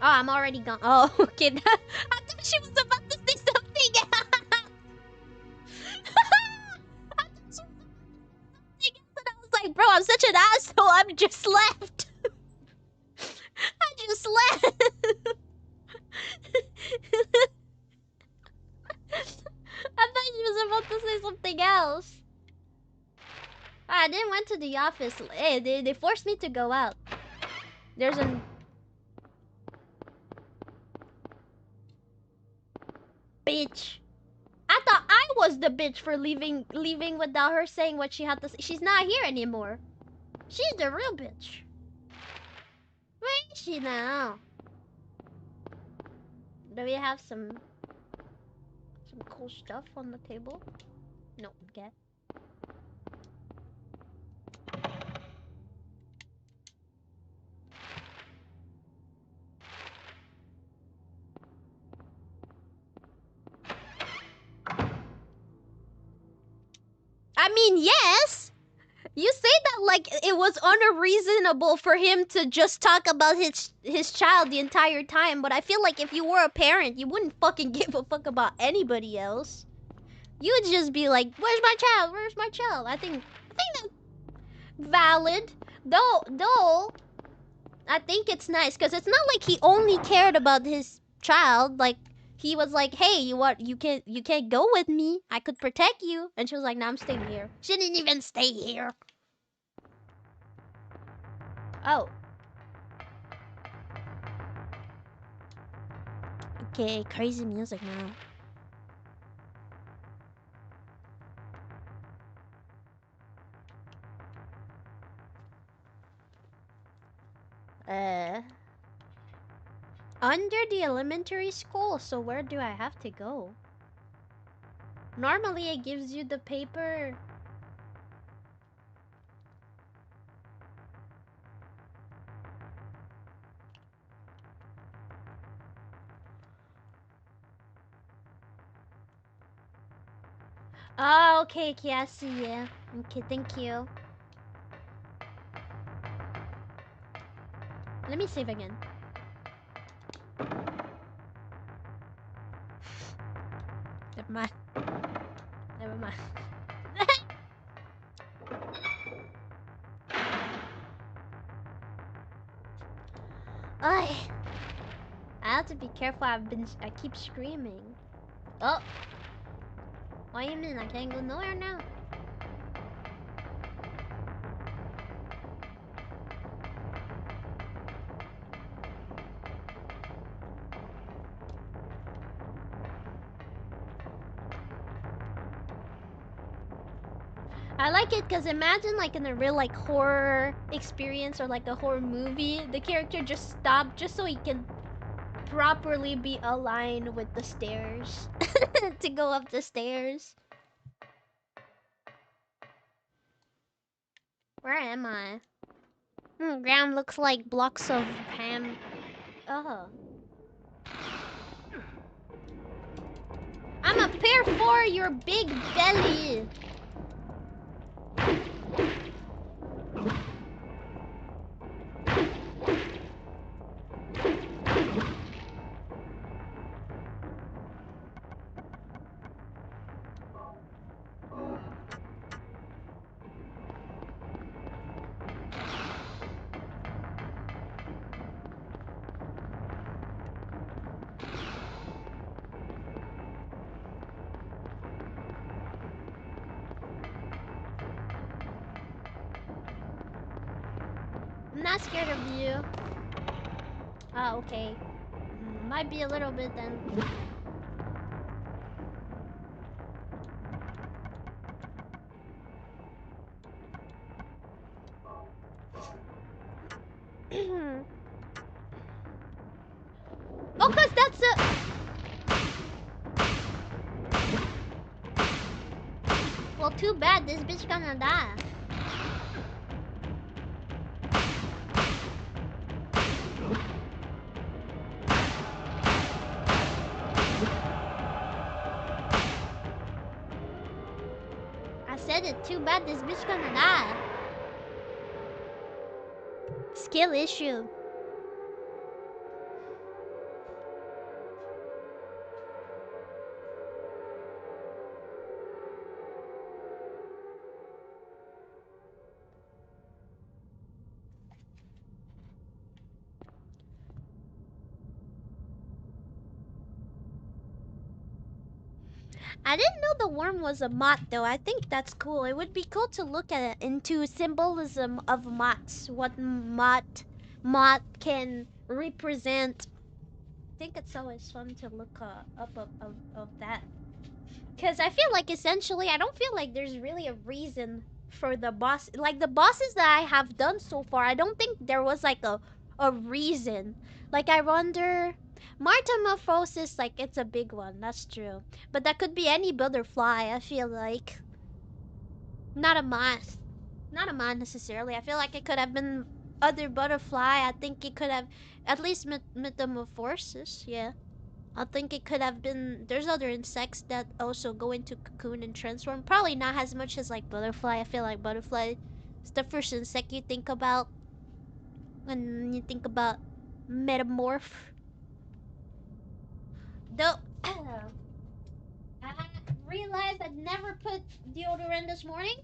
Oh, I'm already gone. Oh, okay. I thought she was about to say something else. I thought she was about to say something else, and I was like, bro, I'm such an asshole. I'm just left. I just left. I thought she was about to say something else. I didn't went to the office. Hey, they forced me to go out. There's an bitch. I thought I was the bitch for leaving without her saying what she had to say. She's not here anymore. She's the real bitch. Where is she now? Do we have some cool stuff on the table? No, okay. I mean, yes. You say that like it was unreasonable for him to just talk about his child the entire time, but I feel like if you were a parent, you wouldn't fucking give a fuck about anybody else. You would just be like, "Where's my child? Where's my child?" I think that's valid. Though I think it's nice because it's not like he only cared about his child. Like he was like, "Hey, you can't go with me. I could protect you." And she was like, "No, I'm staying here." She didn't even stay here. Oh. Okay, crazy music now. Under the elementary school, so where do I have to go? Normally it gives you the paper. Oh, okay, okay, I see, yeah. Okay, thank you. Let me save again. Never mind. Never mind. I have to be careful. I keep screaming. Oh. What do you mean? I can't go nowhere now? I like it because imagine like in a real like horror experience or like a horror movie, the character just stopped just so he can properly be aligned with the stairs to go up the stairs. Where am I? Ground looks like blocks of ham. Oh. I'm up here for your big belly. I'm not scared of you. Oh, okay. Might be a little bit then. Oh, cause that's a... Well, too bad. This bitch gonna die. I said it. Too bad. This bitch gonna die. Skill issue. I didn't know the worm was a mott though. I think that's cool. It would be cool to look at it into symbolism of motts. What mott can represent. I think it's always fun to look up of that. Because I feel like essentially, I don't feel like there's really a reason for the boss. Like the bosses that I have done so far, I don't think there was like a reason. Like I wonder, Metamorphosis, like it's a big one. That's true. But that could be any butterfly. I feel like not a moth, not a moth necessarily. I feel like it could have been other butterfly. I think it could have at least Metamorphosis. Yeah. I think it could have been. There's other insects that also go into cocoon and transform. Probably not as much as like butterfly. I feel like butterfly is the first insect you think about when you think about metamorph. Though I realized I never put deodorant this morning,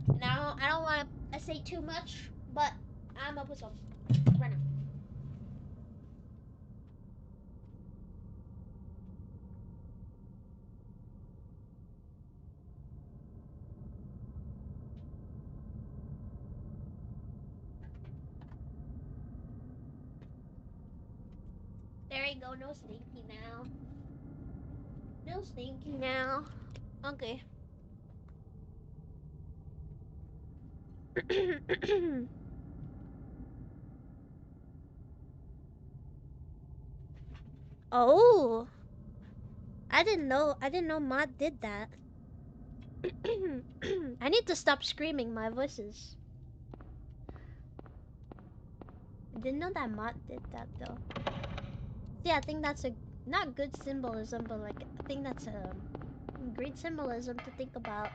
and I don't want to say too much, but I'm gonna put some right now. There you go. No stinky now. No stinky now. Okay. Oh, I didn't know Mod did that. I need to stop screaming. My voice is. I didn't know that Mod did that though. Yeah, I think that's a not good symbolism, but like I think that's a great symbolism to think about.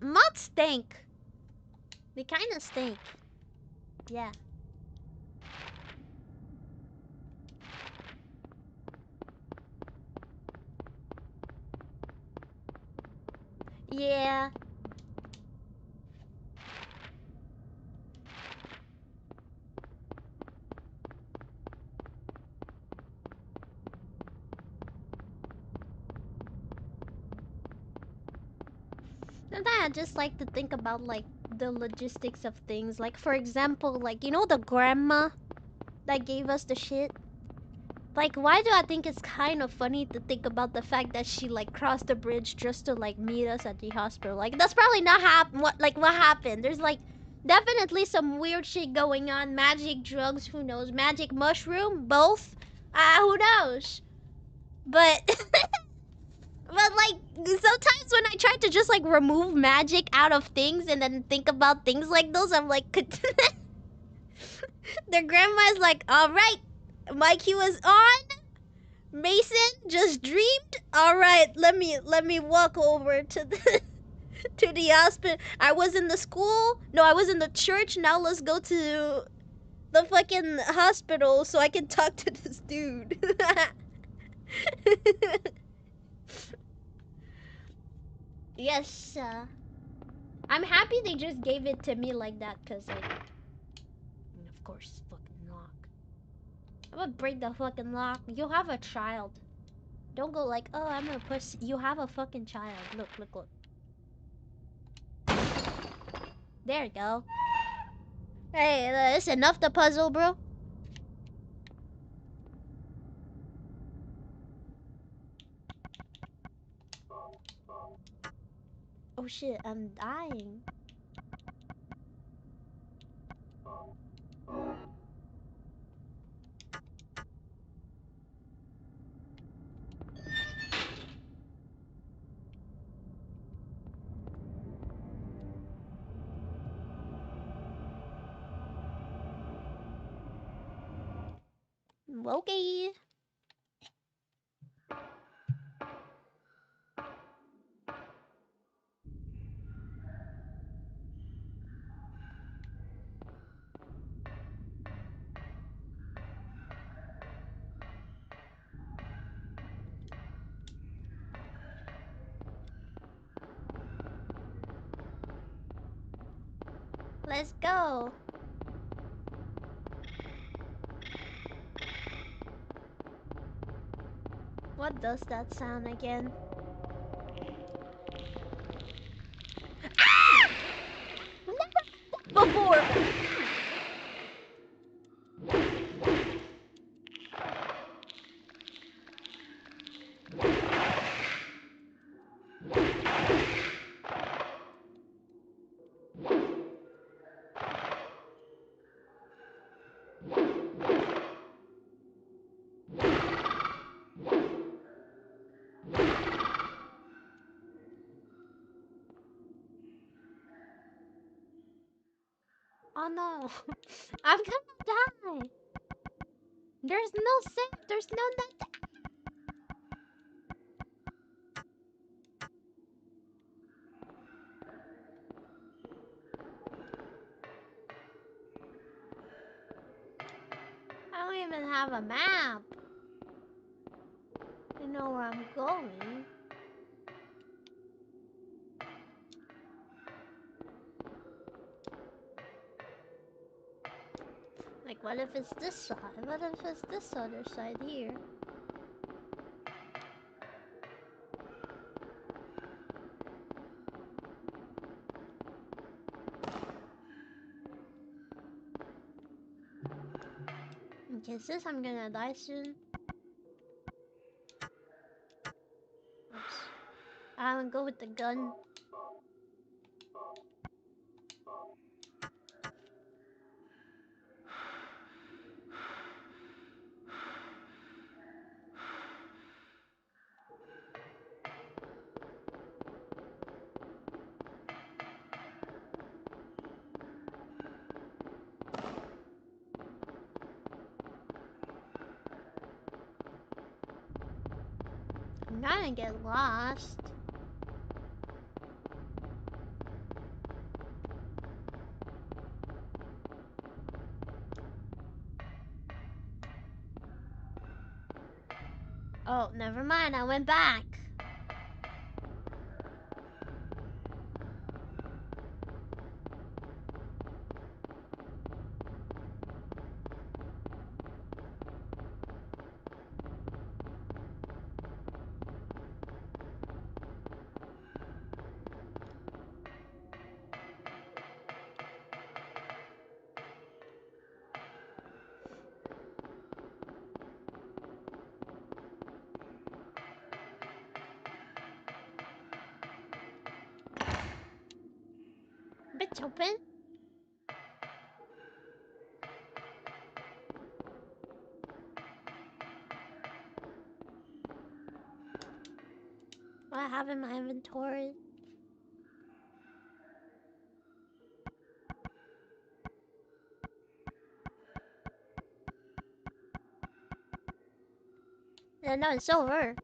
Mod stink. They kind of stink. Yeah. Yeah. Sometimes I just like to think about like the logistics of things. Like for example, like you know the grandma that gave us the shit? Like why do I think it's kind of funny to think about the fact that she like crossed the bridge just to like meet us at the hospital? Like that's probably not what happened. There's like definitely some weird shit going on. Magic drugs, who knows? Magic mushroom, both? Who knows? But but like sometimes when I try to just like remove magic out of things and then think about things like those, I'm like, their grandma's like, all right, my cue is on. Mason just dreamed. All right, let me walk over to the to the hospital. I was in the school. No, I was in the church. Now let's go to the fucking hospital so I can talk to this dude. Yes, I'm happy they just gave it to me like that, cause like, and of course, fucking lock. I'm gonna break the fucking lock. You have a child. Don't go like, oh, I'm a pussy. You have a fucking child. Look, look, look. There you go. Hey, that's enough to puzzle, bro. Oh shit, I'm dying. Okay. Let's go. What does that sound again? Ah! Never before. Oh no. I'm gonna die. There's no save. There's no nothing. I don't even have a map. I know where I'm going. Like, what if it's this side? What if it's this other side here? Okay, since I'm gonna die soon. Oops. I'm gonna go with the gun. I'm gonna get lost. Oh, never mind. I went back. Bitch, open. What I have in my inventory? Yeah, no, it's over.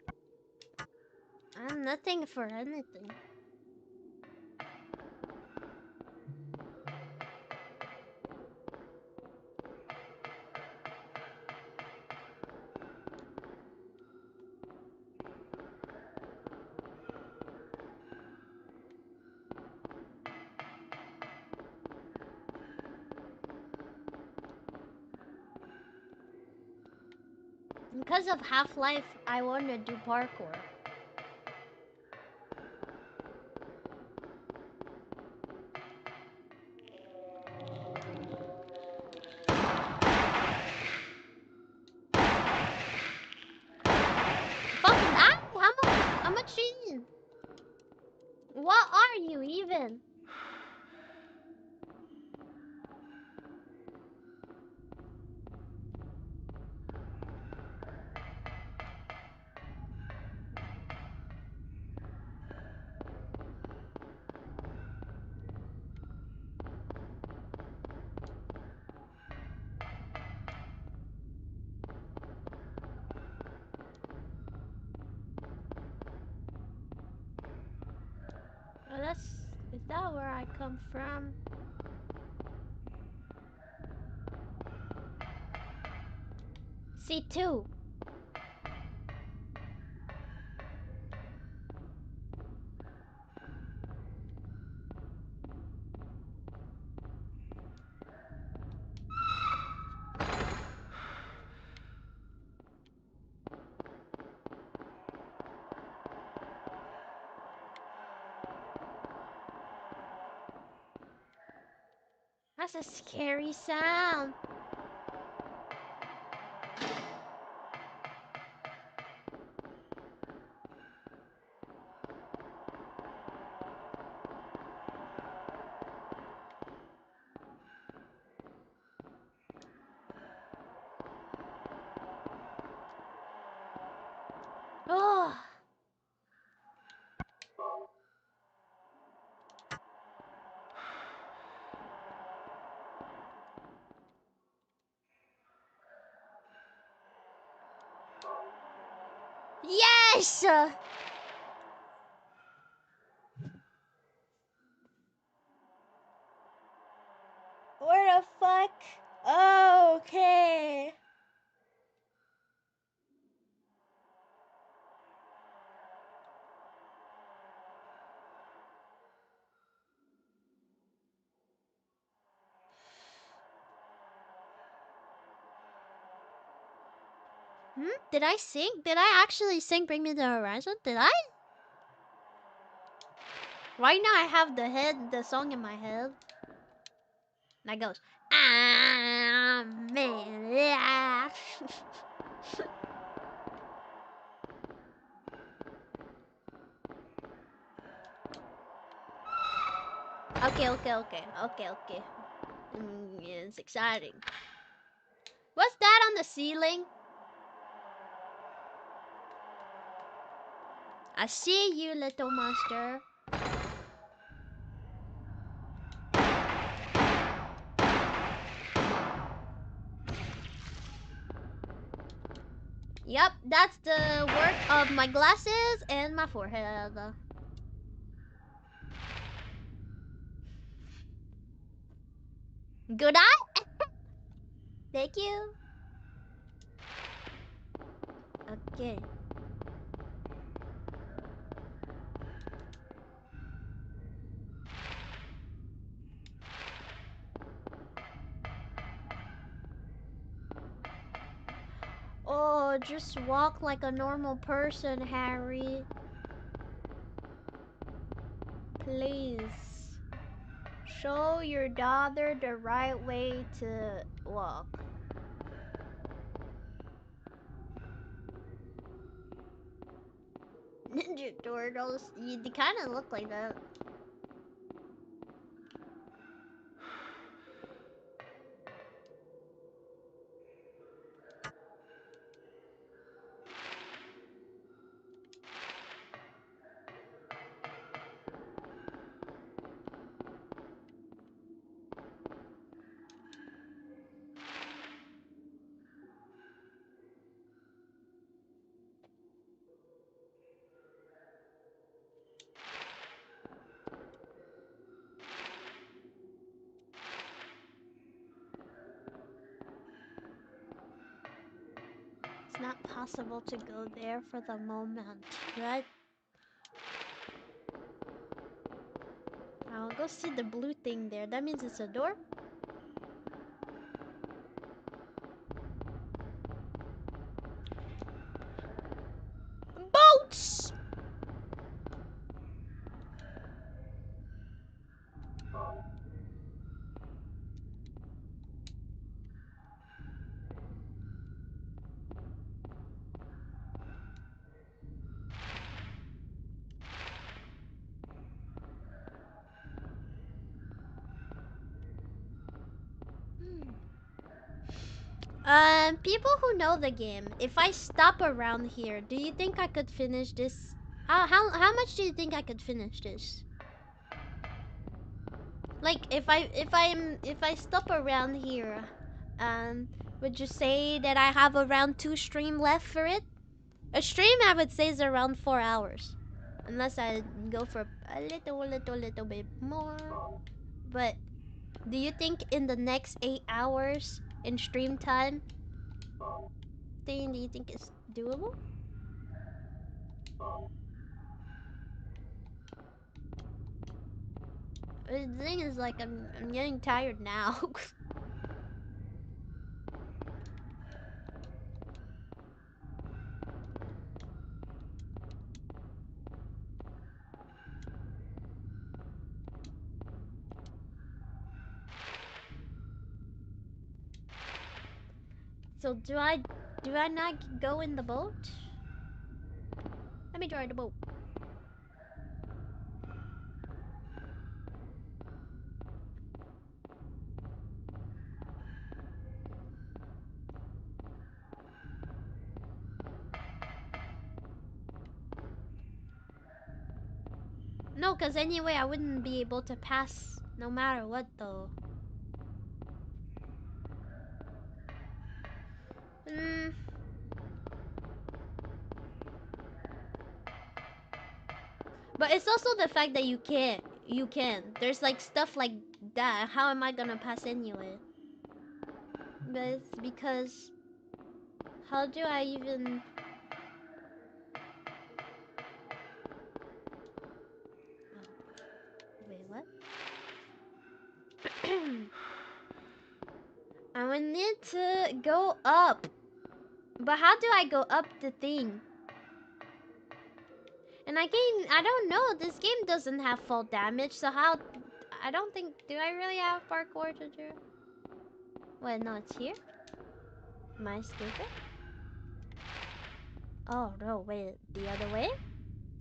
I have nothing for anything. Because of Half-Life, I want to do parkour. Fucking ow! How much cheating? What are you even? Well, is that where I come from? C2. That's a scary sound. Oh. Yes! Where the fuck? Okay. Did I sing? Did I actually sing Bring Me the Horizon? Did I? Right now I have the song in my head. That goes, ah, man, yeah. Okay. Yeah, it's exciting. What's that on the ceiling? I see you, little monster. Yep, that's the work of my glasses and my forehead. Good eye? Thank you. Okay. Oh, just walk like a normal person, Harry. Please. Show your daughter the right way to walk. Ninja Turtles, they kind of look like that. not possible to go there for the moment, right? I'll go see the blue thing there. That means it's a door? Boats! People who know the game, if I stop around here, do you think I could finish this? How much do you think I could finish this? Like if I stop around here, um, would you say that I have around 2 stream left for it? A stream I would say is around 4 hours. Unless I go for a little bit more. But do you think in the next 8 hours in stream time, do you think it's doable? The thing is, like, I'm getting tired now. So do I not go in the boat? Let me try the boat. No, cause anyway I wouldn't be able to pass no matter what though. Mm, but it's also the fact that you can't. You can. There's like stuff like that. How am I gonna pass anyway? But it's because how do I even? Oh, wait, what? I would need to go up. But how do I go up the thing? And I don't know. This game doesn't have full damage, so how? I don't think. Do I really have parkour to do? Wait, no, it's here. Am I stupid? Oh no, wait. The other way?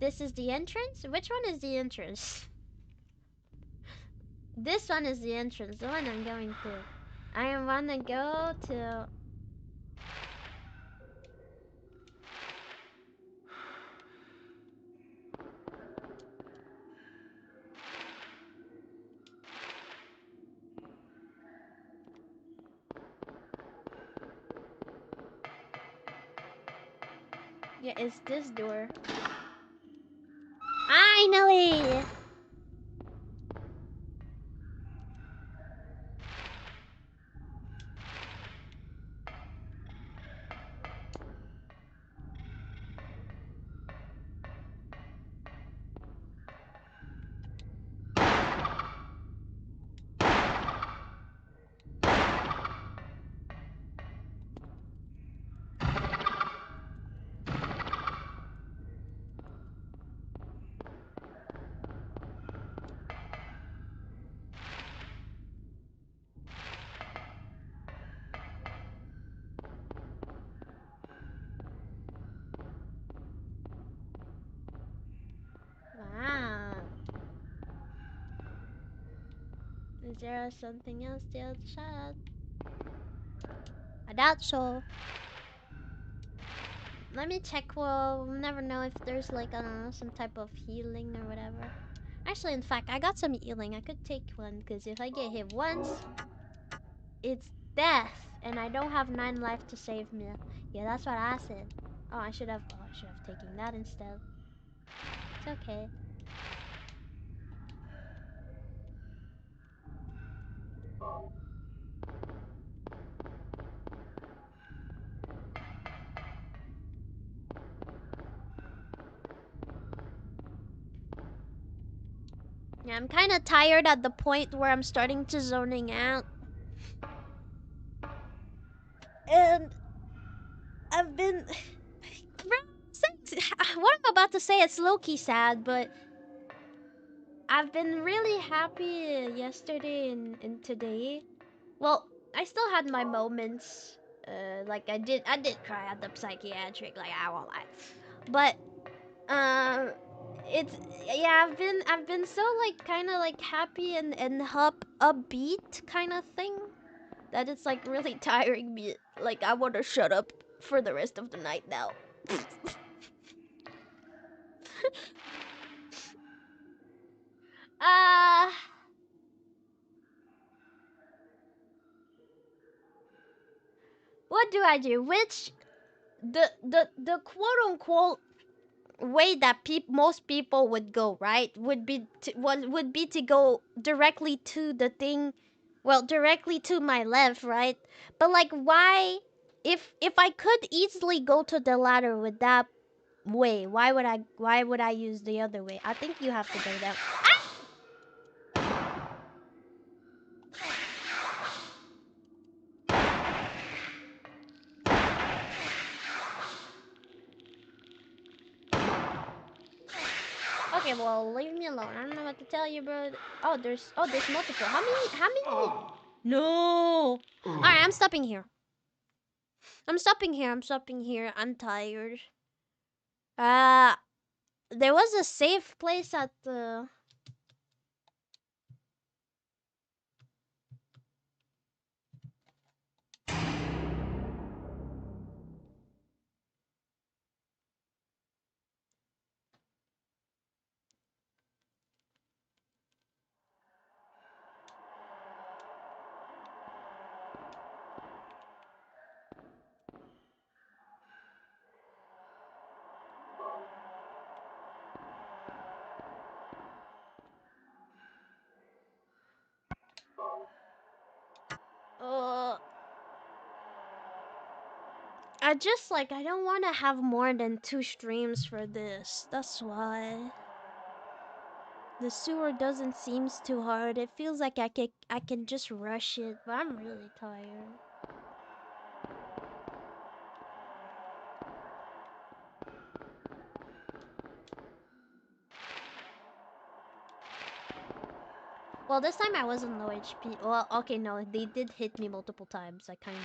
This is the entrance? Which one is the entrance? This one is the entrance. The one I'm going to. I wanna go to. Yeah, it's this door. Finally! Wow. Is there something else the other side? I doubt so. Let me check. Well, we'll never know if there's like, I don't know, some type of healing or whatever. Actually, in fact, I got some healing. I could take one because if I get hit once, it's death, and I don't have 9 life to save me. Yeah, that's what I said. Oh, I should have. Oh, I should have taken that instead. It's okay. Yeah, I'm kind of tired at the point where I'm starting to zoning out. And I've been... what I'm about to say, it's low-key sad, but I've been really happy yesterday and today. Well, I still had my moments. Like I did cry at the psychiatric, like I won't lie. But it's yeah, I've been so like kind of like happy and upbeat kind of thing that it's like really tiring me. Like I want to shut up for the rest of the night now. uh what do I do? Which the quote unquote way that most people would go, right, would be to go directly to the thing, well, directly to my left, right? But like, why, if I could easily go to the ladder with that way, why would I use the other way? I think you have to go down. Okay, well, leave me alone. I don't know what to tell you, bro. There's multiple. How many? No. All right, I'm stopping here. I'm stopping here. I'm tired. Uh, there was a safe place at the... Uh, I just like, I don't want to have more than 2 streams for this. That's why. The sewer doesn't seem too hard. It feels like I can just rush it, but I'm really tired. Well, this time I wasn't low HP. Well, okay, no, they did hit me multiple times. I kind of...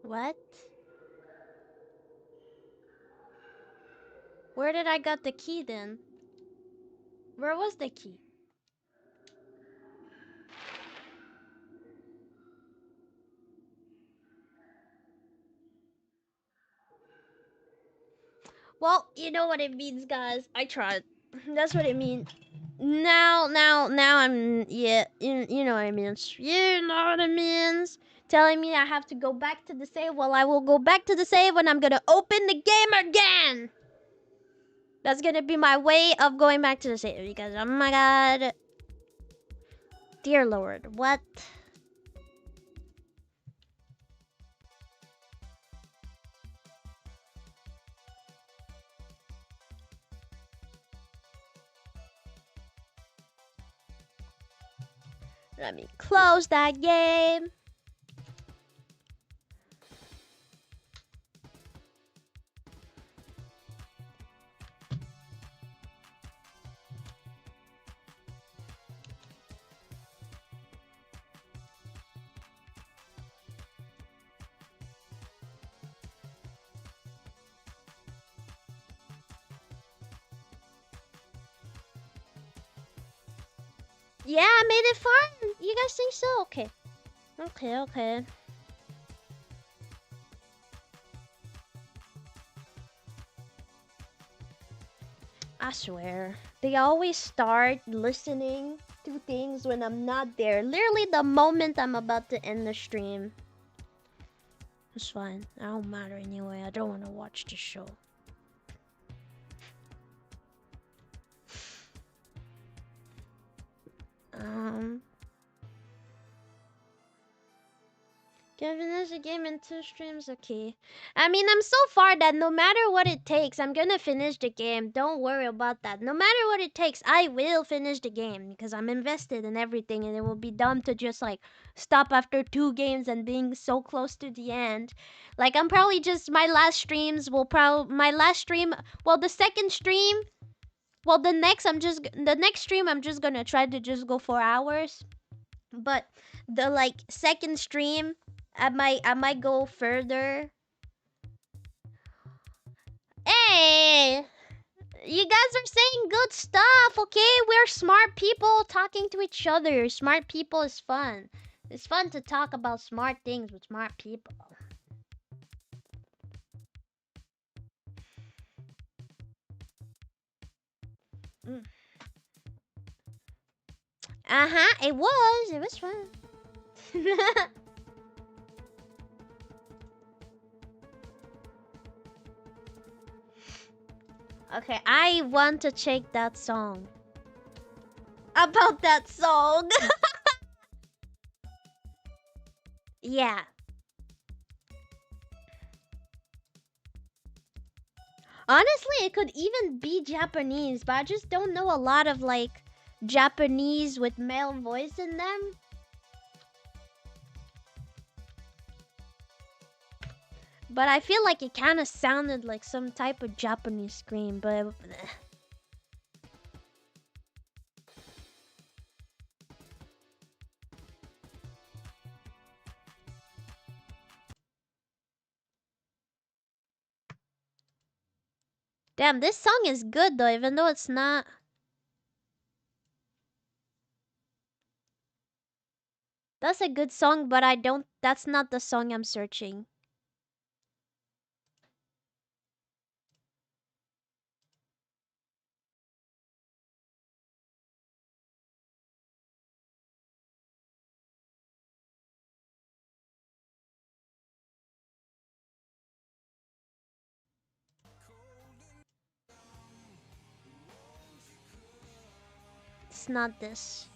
What? Where did I got the key then? Where was the key? Well, you know what it means, guys. I tried. That's what it means. Now I'm, yeah, you know what it means. You know what it means. Telling me I have to go back to the save. Well, I will go back to the save when I'm gonna open the game again. That's gonna be my way of going back to the save because, oh my god. Dear Lord, what? Let me close that game. Yeah, I made it fun. You guys think so? Okay. Okay. I swear. They always start listening to things when I'm not there. Literally the moment I'm about to end the stream. It's fine. I don't matter anyway. I don't want to watch the show. Can finish the game in 2 streams? Okay. I mean, I'm so far that no matter what it takes, I'm gonna finish the game. Don't worry about that. No matter what it takes, I will finish the game because I'm invested in everything and it will be dumb to just like stop after 2 games and being so close to the end. Like, I'm probably just, my last streams will my last stream, well, the second stream, well, the next stream, I'm just gonna try to just go 4 hours. But the like second stream, I might go further. Hey, you guys are saying good stuff, okay? We're smart people talking to each other. Smart people is fun. It's fun to talk about smart things with smart people. Mm. Uh-huh, it was fun. Okay, I want to check that song. About that song. Yeah. Honestly, it could even be Japanese, but I just don't know a lot of like Japanese with male voice in them. But I feel like it kind of sounded like some type of Japanese scream, but damn, this song is good though, even though it's not. That's a good song, but that's not the song I'm searching. It's not this.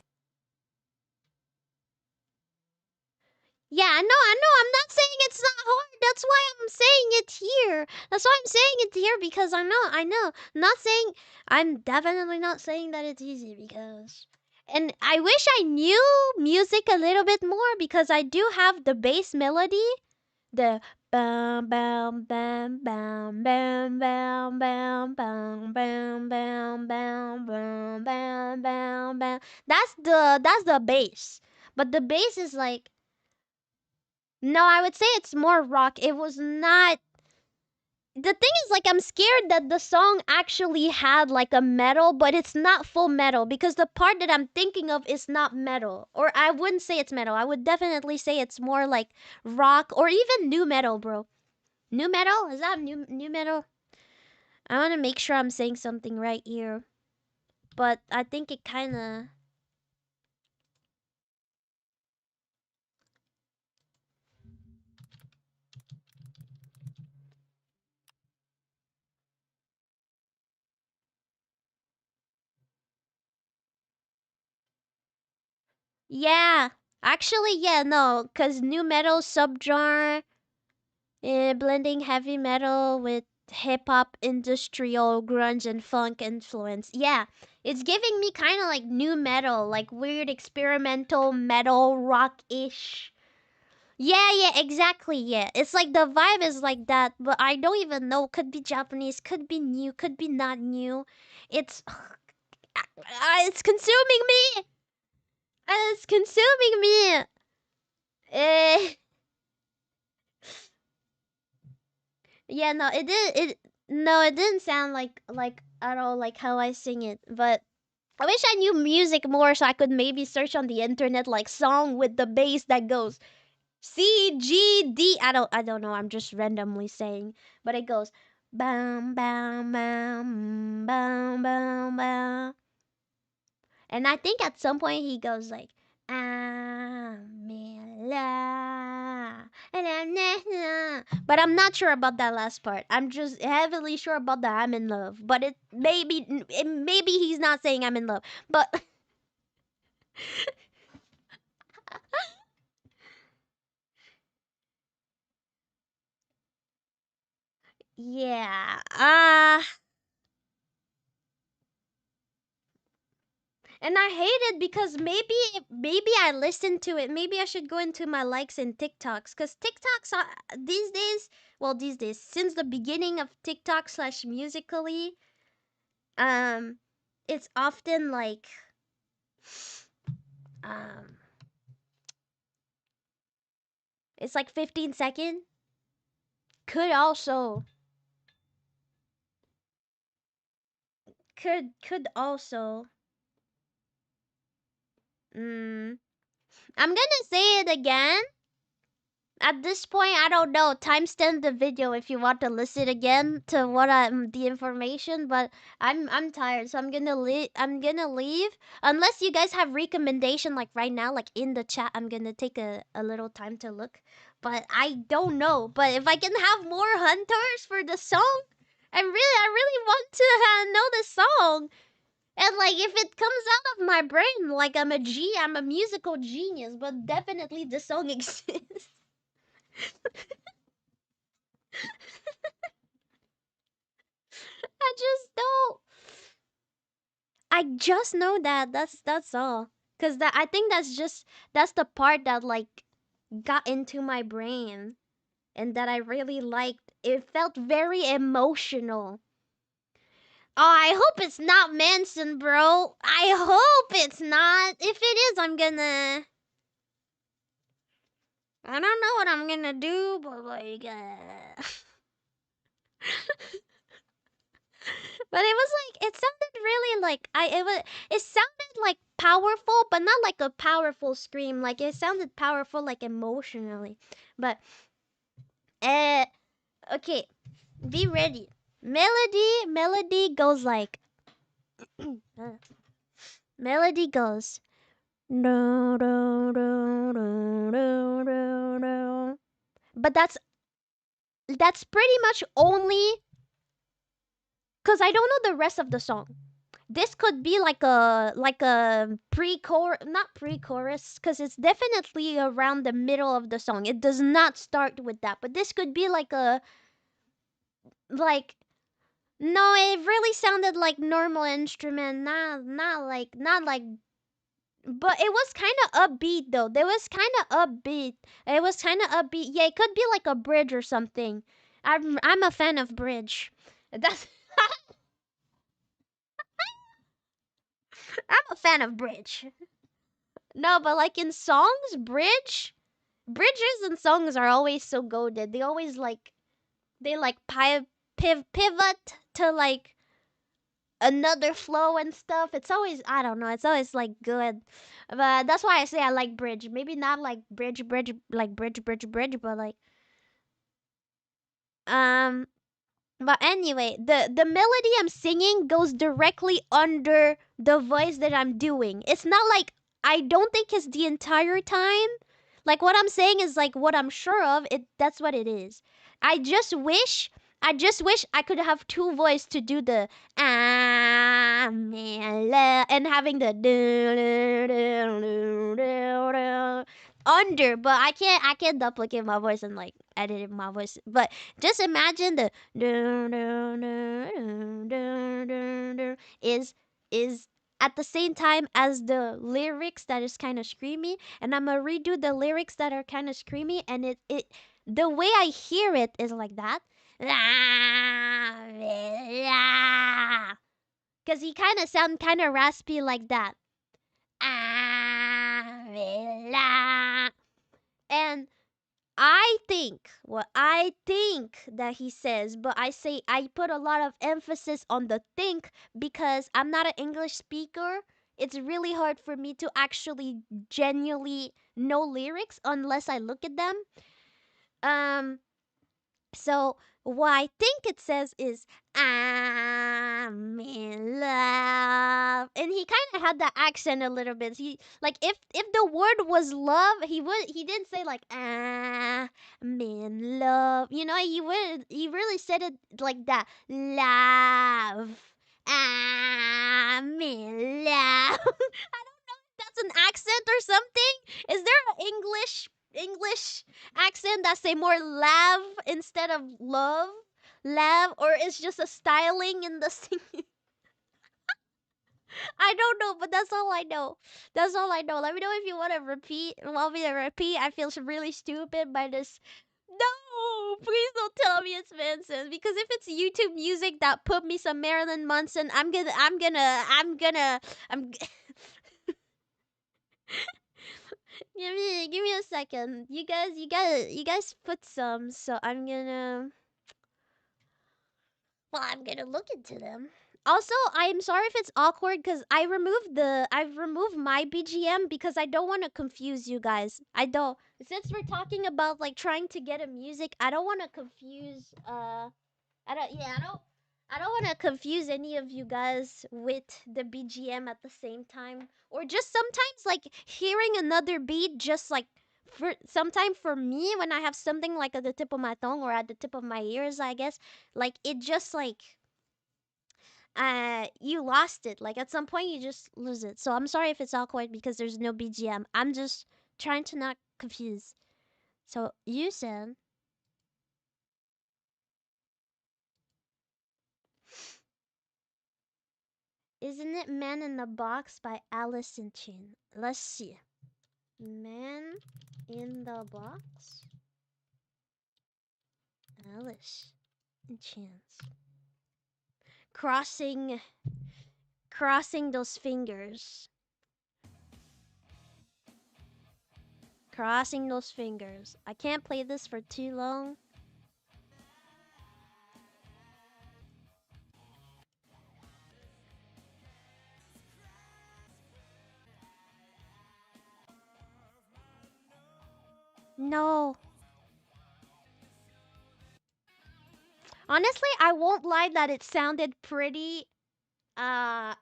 Yeah, I know. I'm not saying it's not hard. That's why I'm saying it here. That's why I'm saying it here because I know. I'm definitely not saying that it's easy because. And I wish I knew music a little bit more because I do have the bass melody. The bam bam bam bam bam bam bam bam bam bam bam bam bam bam bam. That's the bass. But the bass is like No, I would say it's more rock. It was not. The thing is, like, I'm scared that the song actually had like a metal, but it's not full metal because the part that I'm thinking of is not metal. Or I wouldn't say it's metal. I would definitely say it's more like rock or even new metal, bro. New metal? Is that new metal? I want to make sure I'm saying something right here. But I think it kind of. Yeah. Actually, yeah, no, cuz new metal subgenre, blending heavy metal with hip hop, industrial, grunge, and funk influence. Yeah, it's giving me kind of like new metal, like weird experimental metal rock ish. Yeah, yeah, exactly. Yeah, it's like the vibe is like that, but I don't even know. Could be Japanese, could be new, could be not new. It's it's consuming me. It's consuming me. Eh, yeah, no, it did. It no, it didn't sound like at all like how I sing it. But I wish I knew music more so I could maybe search on the internet like song with the bass that goes C G D. I don't know. I'm just randomly saying, but it goes bam bam bam bam bam bam. And I think at some point he goes like I'm in love. But I'm not sure about that last part. I'm just heavily sure about the I'm in love. But maybe he's not saying I'm in love. But yeah. And I hate it because maybe I listened to it. Maybe I should go into my likes and TikToks because TikToks are these days. Well, these days since the beginning of TikTok slash Musically, um, it's often like um, it's like 15 second. Could also. Mm, I'm gonna say it again. At this point, I don't know. Timestamp the video if you want to listen again to what the information. But I'm tired, so I'm gonna leave. Unless you guys have recommendation like right now, like in the chat, I'm gonna take a little time to look. But I don't know. But if I can have more hunters for the song, I really want to know the song. And like if it comes out of my brain, like I'm a musical genius. But definitely the song exists. I just don't. I just know that. That's all. Cause I think that's the part that like got into my brain and that I really liked. It felt very emotional. Oh, I hope it's not Manson, bro. I hope it's not. If it is, I'm gonna. I don't know what I'm gonna do, but like. But it was like it sounded really like it sounded like powerful, but not like a powerful scream. Like it sounded powerful like emotionally. But uh okay, be ready. Melody goes like melody goes no no no no no no no. But that's pretty much only cuz I don't know the rest of the song. This could be like a pre-chorus, not pre-chorus, because it's definitely around the middle of the song. It does not start with that, but this could be like a like no, it really sounded like normal instrument, not like. But it was kind of upbeat though. There was kind of upbeat. It was kind of upbeat. Yeah, it could be like a bridge or something. I'm a fan of bridge. That's I'm a fan of bridge. No, but like in songs, bridge bridges and songs are always so goaded. They always like pivot to like another flow and stuff. It's always, I don't know. It's always like good, but that's why I say I like bridge. Maybe not like bridge like bridge, but like um. But anyway, the melody I'm singing goes directly under the voice that I'm doing. It's not like, I don't think it's the entire time. Like what I'm saying is like what I'm sure of. It That's what it is. I just wish I just wish I could have two voice to do the and having the under, but I can't duplicate my voice and like edit my voice. But just imagine the is at the same time as the lyrics that is kind of screamy, and I'm gonna redo the lyrics that are kind of screamy, and it the way I hear it is like that. Because he kind of sound kind of raspy like that. And I think that he says, but I say I put a lot of emphasis on the think because I'm not an English speaker. It's really hard for me to actually genuinely know lyrics unless I look at them. Um, so what I think it says is I'm in love, and he kind of had that accent a little bit. He like if the word was love, he didn't say like I'm in love. You know, he really said it like that. Love. I'm in love. That's an accent or something? Is there an English accent that say more love instead of love? Love, or it's just a styling in the singing? I don't know, but that's all I know. That's all I know. Let me know if you want me to repeat. I feel really stupid by this. No, please don't tell me it's Vincent, because if it's YouTube music that put me some Marilyn Manson, I'm give me a second. You guys put some, so I'm gonna look into them. Also, I'm sorry if it's awkward because I've removed my BGM because I don't want to confuse you guys. I don't, since we're talking about like trying to get a music, I don't want to confuse I don't want to confuse any of you guys with the BGM at the same time, or just sometimes like hearing another beat just like for sometime for me when I have something like at the tip of my tongue or at the tip of my ears, I guess, like it just like you lost it. Like at some point you just lose it. So I'm sorry if it's awkward because there's no BGM. I'm just trying to not confuse. So you said, isn't it Man in the Box by Alice in Chains? Let's see. Man in the Box? Alice in Chains. Crossing those fingers. Crossing those fingers. I can't play this for too long. No. Honestly, I won't lie that it sounded pretty. Uh,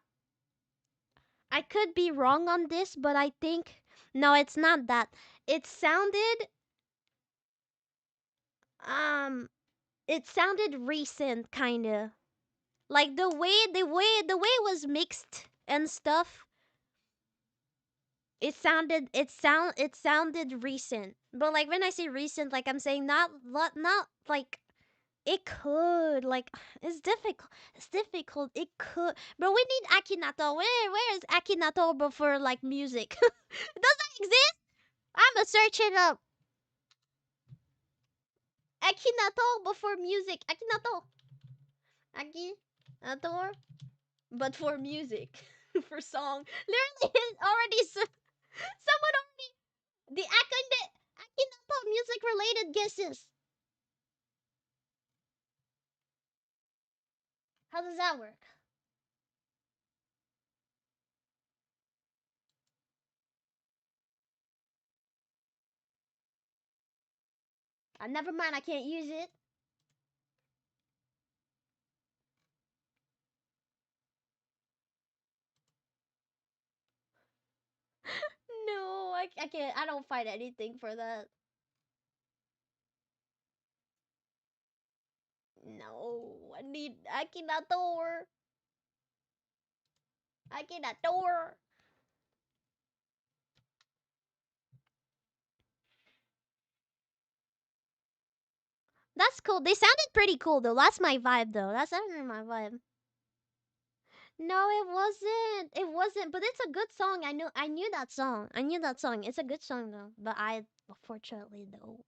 I could be wrong on this, but I think no, it's not that. It sounded um, it sounded recent, kinda. Like the way it was mixed and stuff. It sounded recent. But like when I say recent, like I'm saying not like it could like it's difficult. It's difficult. It could. But we need Akinato. Where is Akinato before like music? Does that exist? I'ma search it up. Akinato before music. Akinato. Akinato, but for music, for song. Literally, it's already someone already the Akinato. unrelated guesses. How does that work? Never mind, I can't use it. No, I can't. I don't find anything for that. No, I cannot door. I cannot door. That's cool. They sounded pretty cool though. That's my vibe though. That's definitely my vibe. No, it wasn't. It wasn't. But it's a good song. I knew that song. I knew that song. It's a good song though. But I unfortunately no.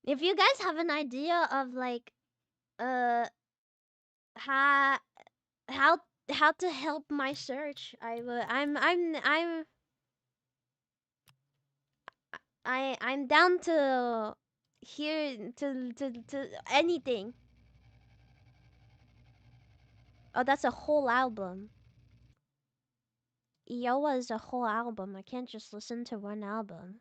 If you guys have an idea of like uh how how how to help my search, I'm down to hear to anything. Oh, that's a whole album. Iowa is a whole album. I can't just listen to one album.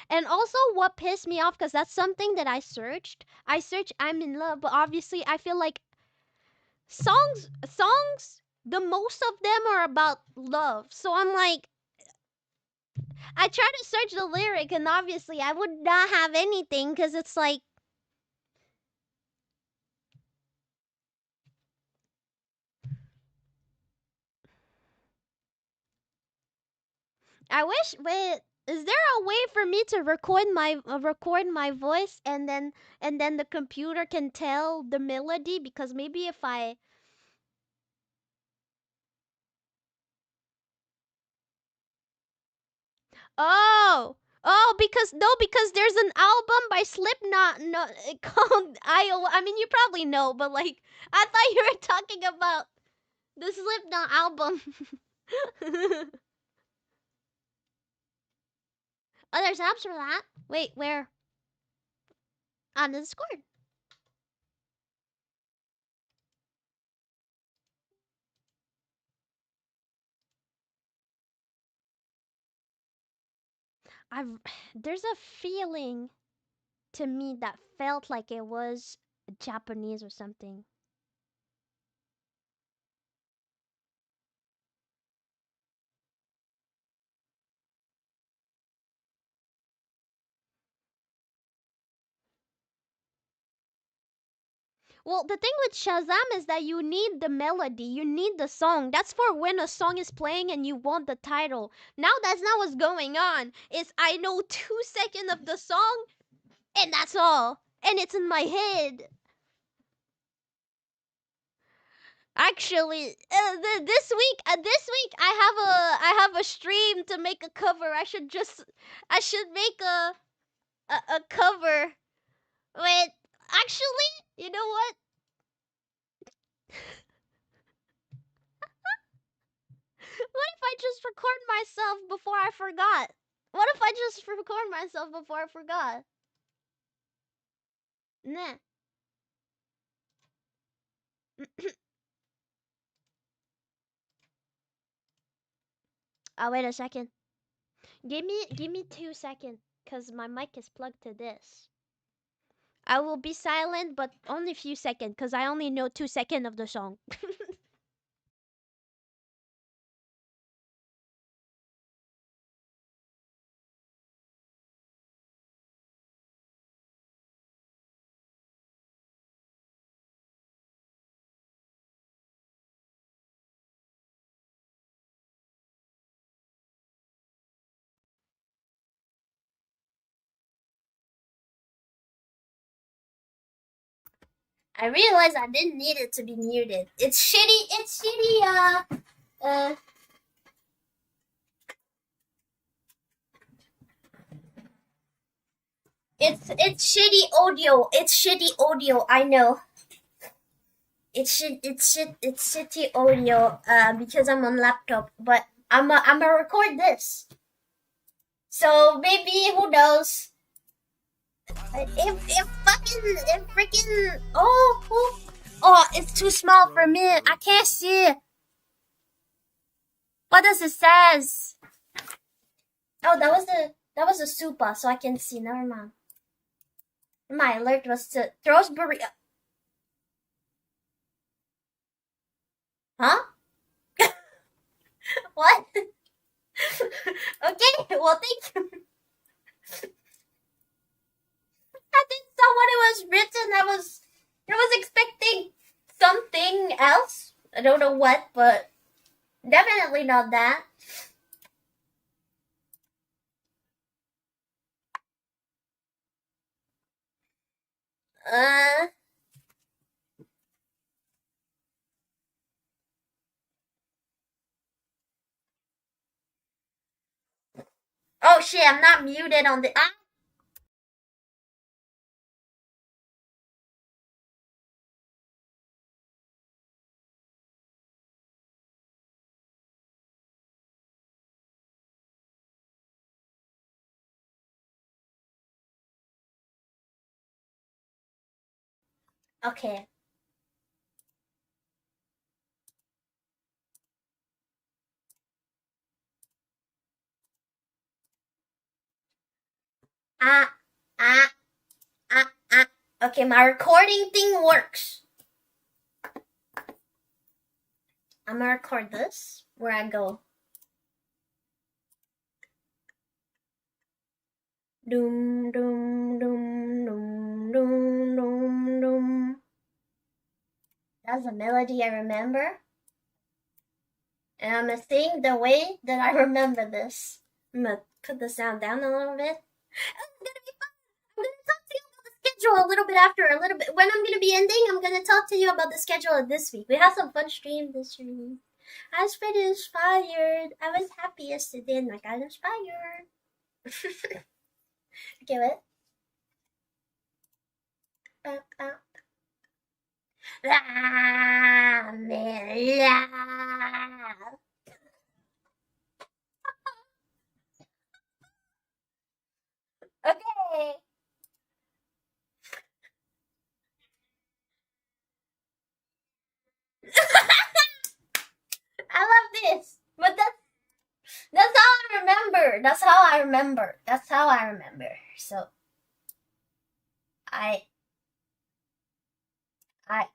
And also, what pissed me off, because that's something that I searched. I searched "I'm in Love," but obviously, I feel like songs, the most of them are about love. So I'm like, I try to search the lyric, and obviously, I would not have anything, because it's like, I wish. Wait, is there a way for me to record my voice, and then the computer can tell the melody? Because maybe if I because no, because there's an album by Slipknot no, called Iowa. I mean, you probably know, but like, I thought you were talking about the Slipknot album. Oh, there's apps for that. Wait, where? On Discord. I've there's a feeling to me that felt like it was Japanese or something. Well, the thing with Shazam is that you need the melody, you need the song. That's for when a song is playing and you want the title. Now that's not what's going on. It's I know 2 seconds of the song and that's all. And it's in my head. Actually, this week I have a stream to make a cover. I should make a cover. Wait, actually, you know what? What if I just record myself before I forgot? What if I just record myself before I forgot? Nah. Oh, wait a second. Give me 2 seconds, cause my mic is plugged to this. I will be silent, but only a few seconds, cause I only know 2 seconds of the song. I realized I didn't need it to be muted. It's shitty. It's shitty. Uh. It's shitty audio. It's shitty audio. I know. It's shitty audio. Because I'm on laptop. But I'ma record this. So maybe, who knows? If freaking oh, it's too small for me. I can't see. What does it says? Oh, that was a super, so I can see. Never mind. My alert was to throws burrito. Huh? What? Okay, well, thank you. I didn't know what it was written. I was expecting something else. I don't know what, but definitely not that. Uh. Oh shit! I'm not muted on the. Ah. Okay. Ah. Ah. Ah. Ah. Okay, my recording thing works. I'm gonna record this where I go. Doom doom doom doom doom doom doom. That's a melody I remember. And I'm gonna sing the way that I remember this. I'm gonna put the sound down a little bit. It's gonna be fun. I'm gonna talk to you about the schedule a little bit. When I'm gonna be ending, I'm gonna talk to you about the schedule of this week. We had some fun streams this week. I was pretty inspired. I was happy yesterday and I got inspired. Okay, wait. Okay. I love this. But that's how I remember. That's how I remember. That's how I remember. So I I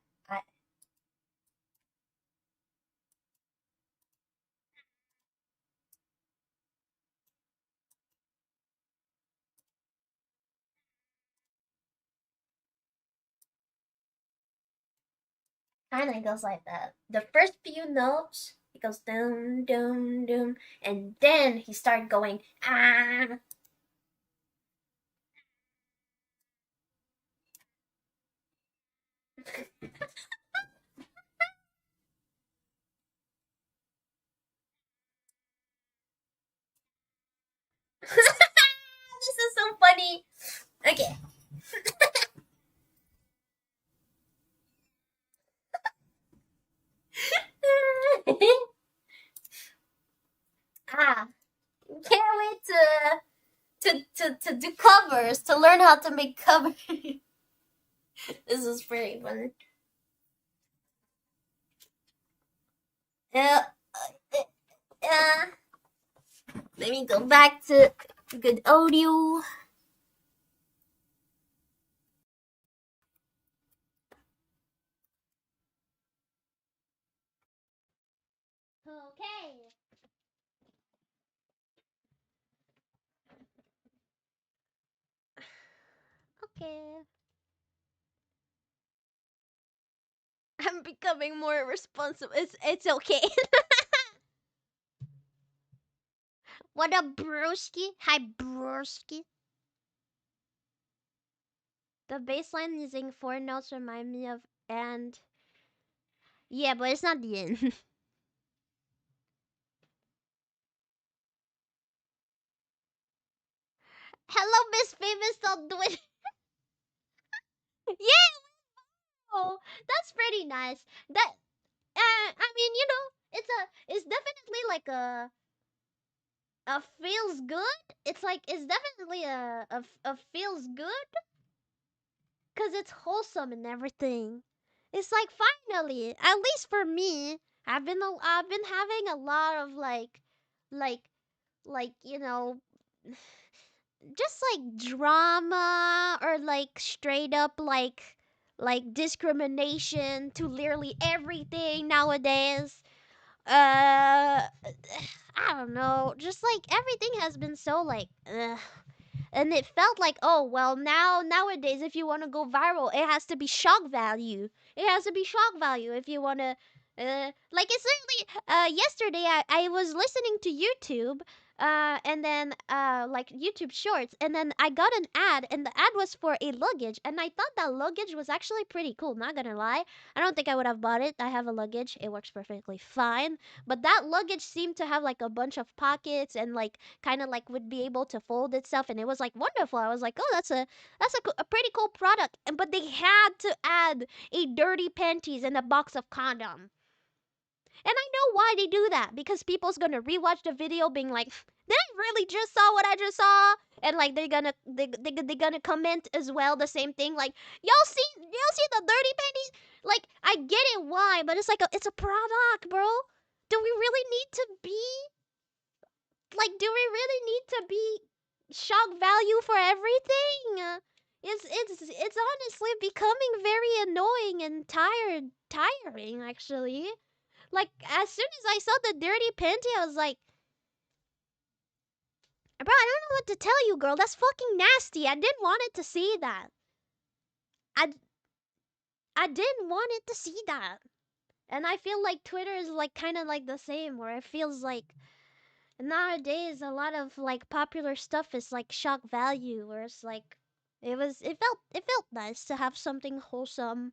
kind of goes like that. The first few notes, it goes dum dum dum, and then he started going ah. This is so funny. Okay. Ah, can't wait to do covers, to learn how to make covers. This is pretty fun. Yeah. Yeah. Let me go back to good audio. Okay. Okay. I'm becoming more responsible. It's okay. What up, broski? Hi, broski. The bass line using four notes remind me of and yeah, but it's not the end. Hello, Miss Famous. Don't do it. Yeah. Oh, that's pretty nice. That I mean, it's definitely like a feels good. It's like it's definitely a feels good because it's wholesome and everything. It's like finally, at least for me, I've been having a lot of like like you know just like drama or like straight up like discrimination to literally everything nowadays. I don't know, just like everything has been so like and it felt like, oh well, nowadays if you want to go viral it has to be shock value. It has to be shock value if you want to like it's literally yesterday I was listening to YouTube and then like YouTube shorts, and then I got an ad, and the ad was for a luggage, and I thought that luggage was actually pretty cool, not gonna lie. I don't think I would have bought it. I have a luggage, it works perfectly fine, but that luggage seemed to have like a bunch of pockets and like kind of like would be able to fold itself, and it was like wonderful. I was like, oh, a pretty cool product. And but they had to add a dirty panties and a box of condom. And I know why they do that, because people's gonna rewatch the video being like, did I really just saw what I just saw? And like they're gonna comment as well the same thing like, y'all see the dirty panties? Like I get it why, but it's like it's a product, bro. Do we really need to be like, do we really need to be shock value for everything? It's honestly becoming very annoying and tiring actually. Like as soon as I saw the dirty panty, I was like, bro, I don't know what to tell you, girl. That's fucking nasty. I didn't want it to see that. I I didn't want it to see that. And I feel like Twitter is like kind of like the same, where it feels like nowadays a lot of like popular stuff is like shock value, where it's like it felt nice to have something wholesome.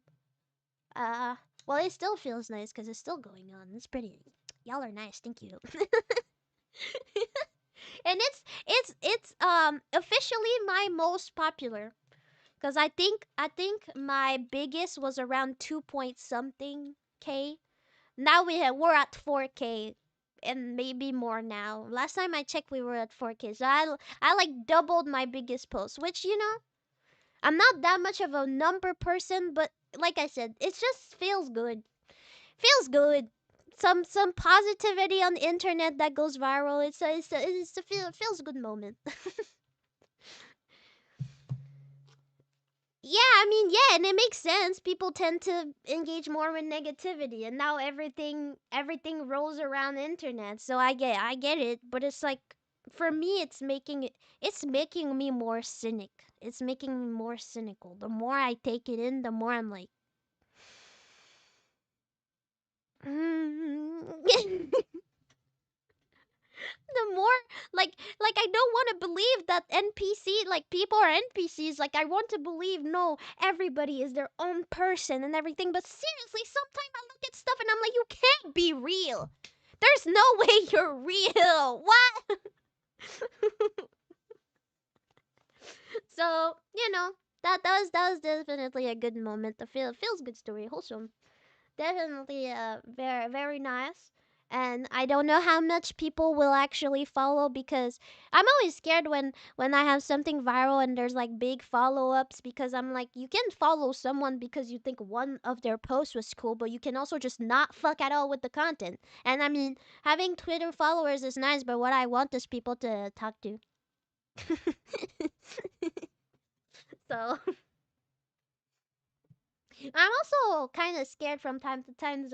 Uh, well, it still feels nice because it's still going on. It's pretty. Y'all are nice, thank you. And it's officially my most popular, because I think my biggest was around 2 point something k. Now we're at 4K and maybe more now. Last time I checked we were at 4K. So I like doubled my biggest post, which I'm not that much of a number person, but like I said, it just feels good. Feels good. Some positivity on the internet that goes viral. It feels good moment. Yeah, I mean, yeah, and it makes sense. People tend to engage more with negativity, and now everything rolls around the internet. So I get it, but it's like for me, it's making me more cynic. It's making me more cynical. The more I take it in, the more I'm like, the more like I don't want to believe that NPC like people are NPCs. Like I want to believe no, everybody is their own person and everything. But seriously, sometimes I look at stuff and I'm like, you can't be real. There's no way you're real. What? So that was definitely a good moment. The feels good story, wholesome. Definitely very nice. And I don't know how much people will actually follow, because I'm always scared when I have something viral and there's like big follow-ups, because I'm like, you can follow someone because you think one of their posts was cool, but you can also just not fuck at all with the content. And I mean, having Twitter followers is nice, but what I want is people to talk to. So I'm also kind of scared from time to time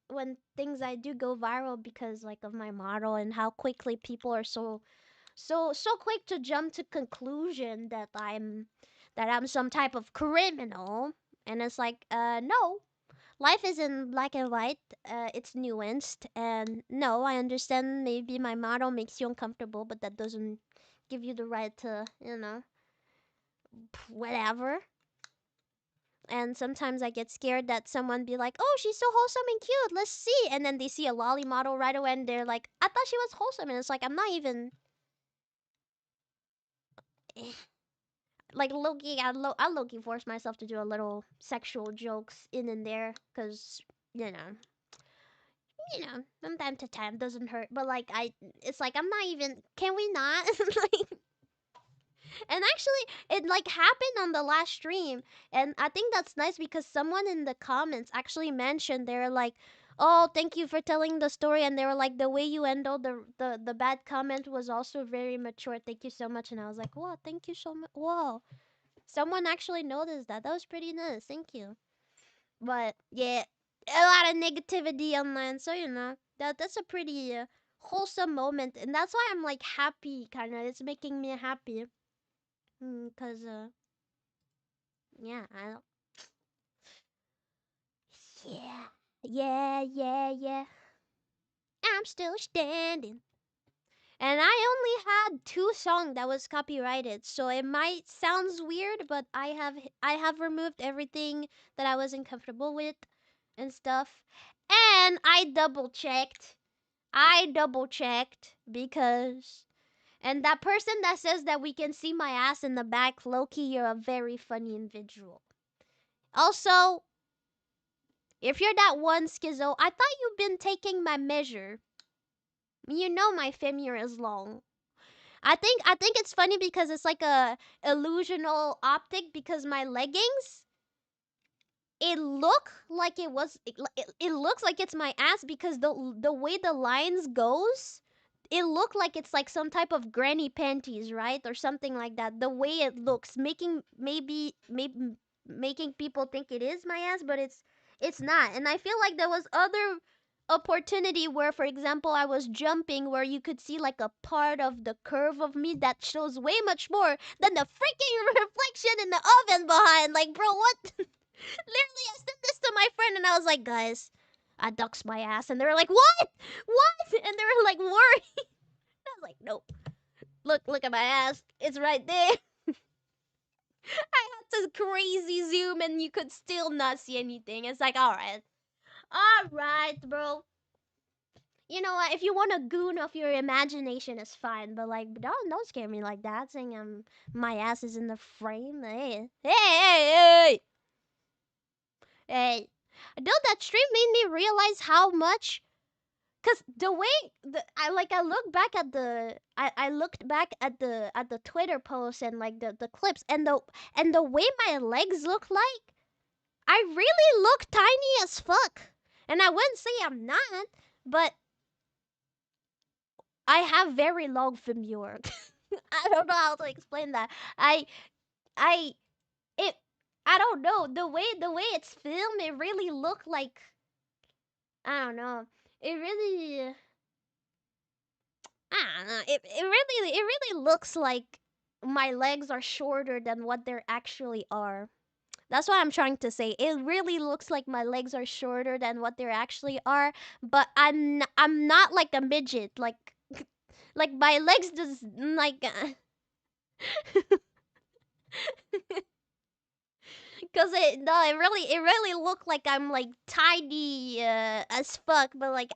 when things I do go viral, because like of my model and how quickly people are so quick to jump to conclusion that I'm some type of criminal. And it's like, no, life isn't black and white. It's nuanced, and no, I understand maybe my model makes you uncomfortable, but that doesn't give you the right to whatever. And sometimes I get scared that someone be like, "Oh, she's so wholesome and cute. Let's see." And then they see a lolly model right away, and they're like, "I thought she was wholesome." And it's like, I'm not even like Loki. I Loki force myself to do a little sexual jokes in and there, cause you know, you know, from time to time doesn't hurt. But like it's like I'm not even. Can we not? Like, and actually, it like happened on the last stream, and I think that's nice because someone in the comments actually mentioned they're like, "Oh, thank you for telling the story," and they were like, "The way you ended the bad comment was also very mature. Thank you so much." And I was like, "Wow, thank you so much." Whoa, someone actually noticed that. That was pretty nice. Thank you. But yeah, a lot of negativity online, so you know that's a pretty wholesome moment, and that's why I'm like happy. Kind of, it's making me happy. Cause yeah, I don't. Yeah, yeah. I'm still standing. And I only had two songs that was copyrighted, so it might sounds weird, but I have removed everything that I wasn't comfortable with and stuff. And I double checked. I double checked because and that person that says that we can see my ass in the back, Loki, you're a very funny individual. Also, if you're that one schizo, I thought you've been taking my measure. You know my femur is long. I think it's funny because it's like a illusional optic because my leggings it look like it looks like it's my ass because the way the lines goes it look like it's like some type of granny panties, right? Or something like that. The way it looks, maybe making people think it is my ass, but it's not. And I feel like there was other opportunity where, for example, I was jumping where you could see like a part of the curve of me that shows way much more than the freaking reflection in the oven behind. Like, bro, what? Literally, I sent this to my friend and I was like, guys, I ducks my ass. And they were like, what? What? And they were like worried. I was like, nope. Look at my ass. It's right there. I had to crazy zoom and you could still not see anything. It's like, alright. Alright, bro. You know what? If you want to goon off your imagination, it's fine. But like, don't scare me like that. Saying my ass is in the frame. Hey. Hey. Dude, that stream made me realize how much. Cause the way I look back at I looked back at the Twitter posts and like the clips and the way my legs look like, I really look tiny as fuck. And I wouldn't say I'm not, but I have very long femur. I don't know how to explain that. I it I don't know the way it's filmed. It really looked like I don't know. It really I don't know. It really looks like my legs are shorter than what they actually are. That's what I'm trying to say. It really looks like my legs are shorter than what they actually are, but I'm not like a midget. Like my legs just like cuz it really looked like I'm like tiny as fuck, but like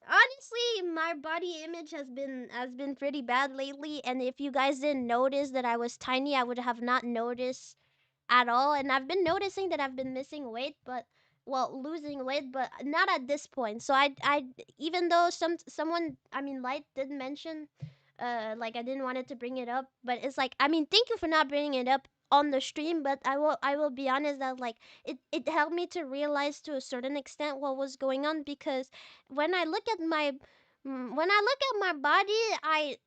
honestly, my body image has been pretty bad lately, and if you guys didn't notice that I was tiny, I would have not noticed at all. And I've been noticing that I've been missing weight, but well, losing weight, but not at this point. So I even though someone I mean Light did mention like I didn't want it to bring it up, but it's like I mean thank you for not bringing it up on the stream, but I will be honest that like it helped me to realize to a certain extent what was going on because when I look at my when I look at my body,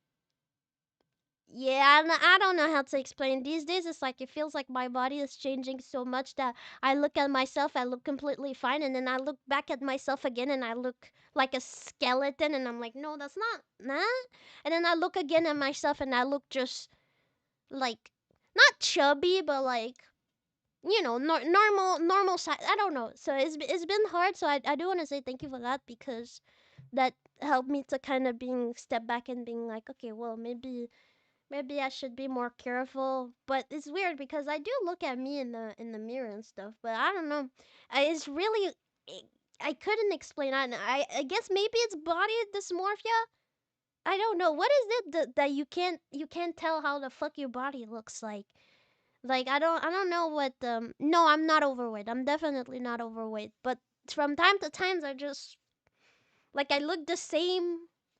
yeah, I don't know how to explain. These days, it's like it feels like my body is changing so much that I look at myself, I look completely fine, and then I look back at myself again, and I look like a skeleton, and I'm like, no, that's not nah. And then I look again at myself, and I look just like not chubby, but like normal size. I don't know. So it's been hard. So I do want to say thank you for that because that helped me to kind of being step back and being like, okay, well maybe I should be more careful. But it's weird because I do look at me in the mirror and stuff. But I don't know. It's really I couldn't explain. I guess maybe it's body dysmorphia. I don't know. What is it that you can't tell how the fuck your body looks like? Like I don't know what no, I'm not overweight. I'm definitely not overweight. But from time to time I just Like I look the same,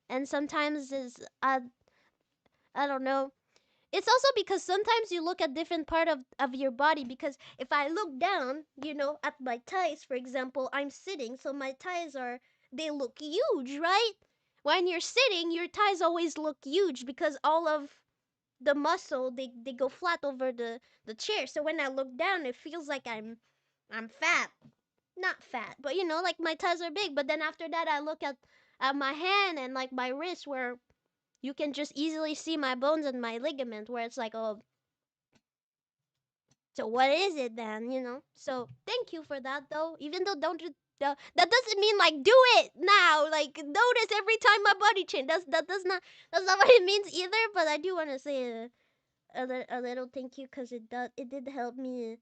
and sometimes is I don't know. It's also because sometimes you look at different part of your body, because if I look down, at my thighs, for example, I'm sitting, so my thighs they look huge, right? When you're sitting, your thighs always look huge because all of the muscle they go flat over the chair. So when I look down, it feels like I'm fat. Not fat, but like my thighs are big. But then after that, I look at my hand and like my wrist, where you can just easily see my bones and my ligament, where it's like, oh, so what is it then, So thank you for that, though. Even though don't you, that doesn't mean like do it now. Like notice every time my body change. That's not what it means either. But I do want to say a little thank you, because it did help me.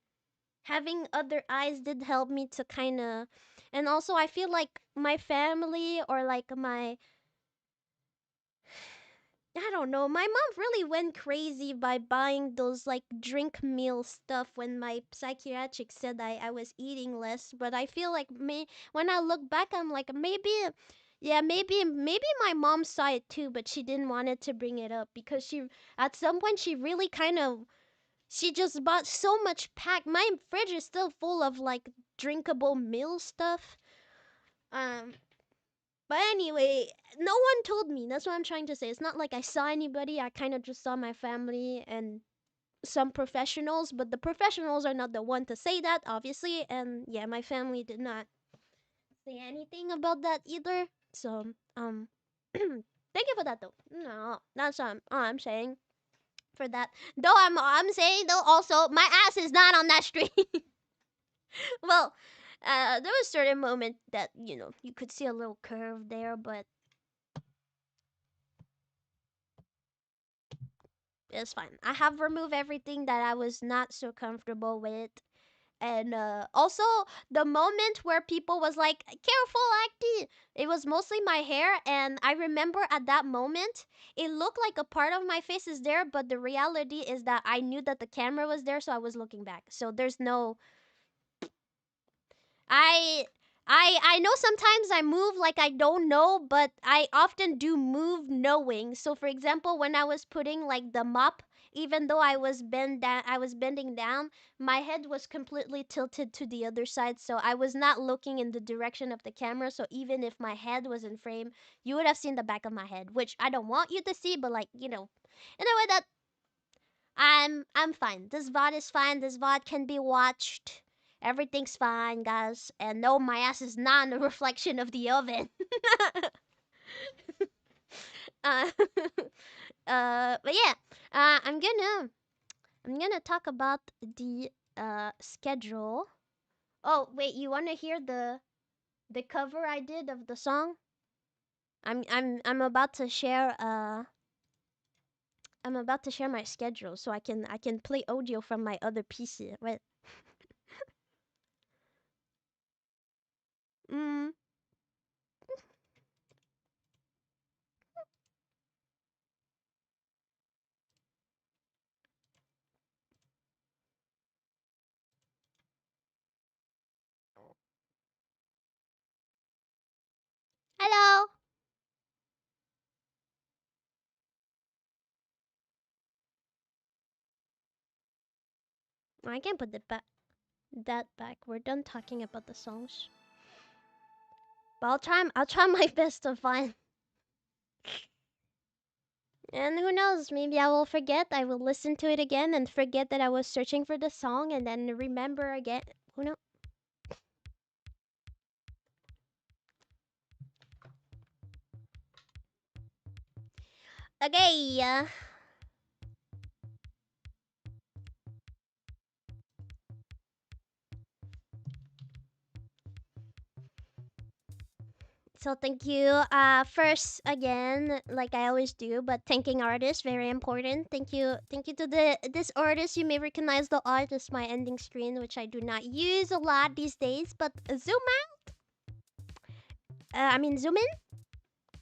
Having other eyes did help me to kind of, and also I feel like my family, or like my, I don't know. My mom really went crazy by buying those like drink meal stuff when my psychiatric said I was eating less. But I feel like when I look back, I'm like, maybe, yeah, maybe my mom saw it too, but she didn't want it to bring it up, because at some point she really kind of, she just bought so much pack. My fridge is still full of like drinkable meal stuff. Um, but anyway, no one told me. That's what I'm trying to say. It's not like I saw anybody. I kind of just saw my family and some professionals, but the professionals are not the one to say that, obviously. And yeah, my family did not say anything about that either. So, thank you for that though. No, that's all I'm saying for that. Though I'm saying though also my ass is not on that street. Well, there was a certain moment that you could see a little curve there, but it's fine. I have removed everything that I was not so comfortable with. And also the moment where people was like, careful, Acti, it was mostly my hair. And I remember at that moment, it looked like a part of my face is there, but the reality is that I knew that the camera was there, so I was looking back. So there's no, I I know sometimes I move like I don't know, but I often do move knowing. So for example, when I was putting like the mop, even though I was bending down, my head was completely tilted to the other side, so I was not looking in the direction of the camera. So even if my head was in frame, you would have seen the back of my head, which I don't want you to see, but like, in a way that I'm fine. This VOD is fine. This VOD can be watched. Everything's fine, guys. And no, my ass is not a reflection of the oven. uh, but yeah, I'm gonna talk about the schedule. Oh wait, you wanna hear the cover I did of the song? I'm about to share I'm about to share my schedule so I can play audio from my other PC. Wait. Mm. Hello. I can put that back. We're done talking about the songs. But I'll try my best to find. And who knows, maybe I will forget. I will listen to it again and forget that I was searching for the song, and then remember again. Who knows? Okay. So thank you. First again, like I always do, but thanking artists, very important. Thank you to this artist. You may recognize the art as my ending screen, which I do not use a lot these days. But zoom out. Zoom in.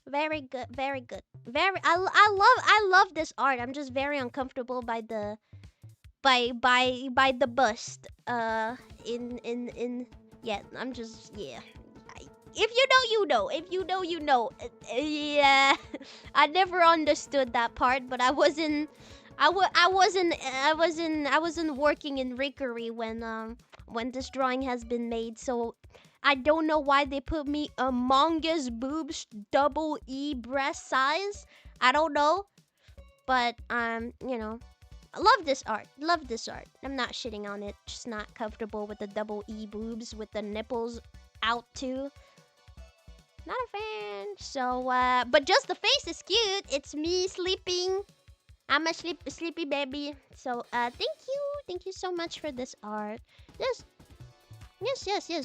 Very good, very good. I love this art. I'm just very uncomfortable by the by the bust. In yeah. I'm just yeah. if you know, you know. If you know, you know. Yeah, I never understood that part, but I wasn't. I wasn't working in Rickery when this drawing has been made, so I don't know why they put me Amongus boobs double E breast size. I don't know, but you know, I love this art. Love this art. I'm not shitting on it. Just not comfortable with the double E boobs with the nipples out too. Not a fan. So but just the face is cute. It's me sleeping. I'm a sleepy baby. So thank you so much for this art. Yes.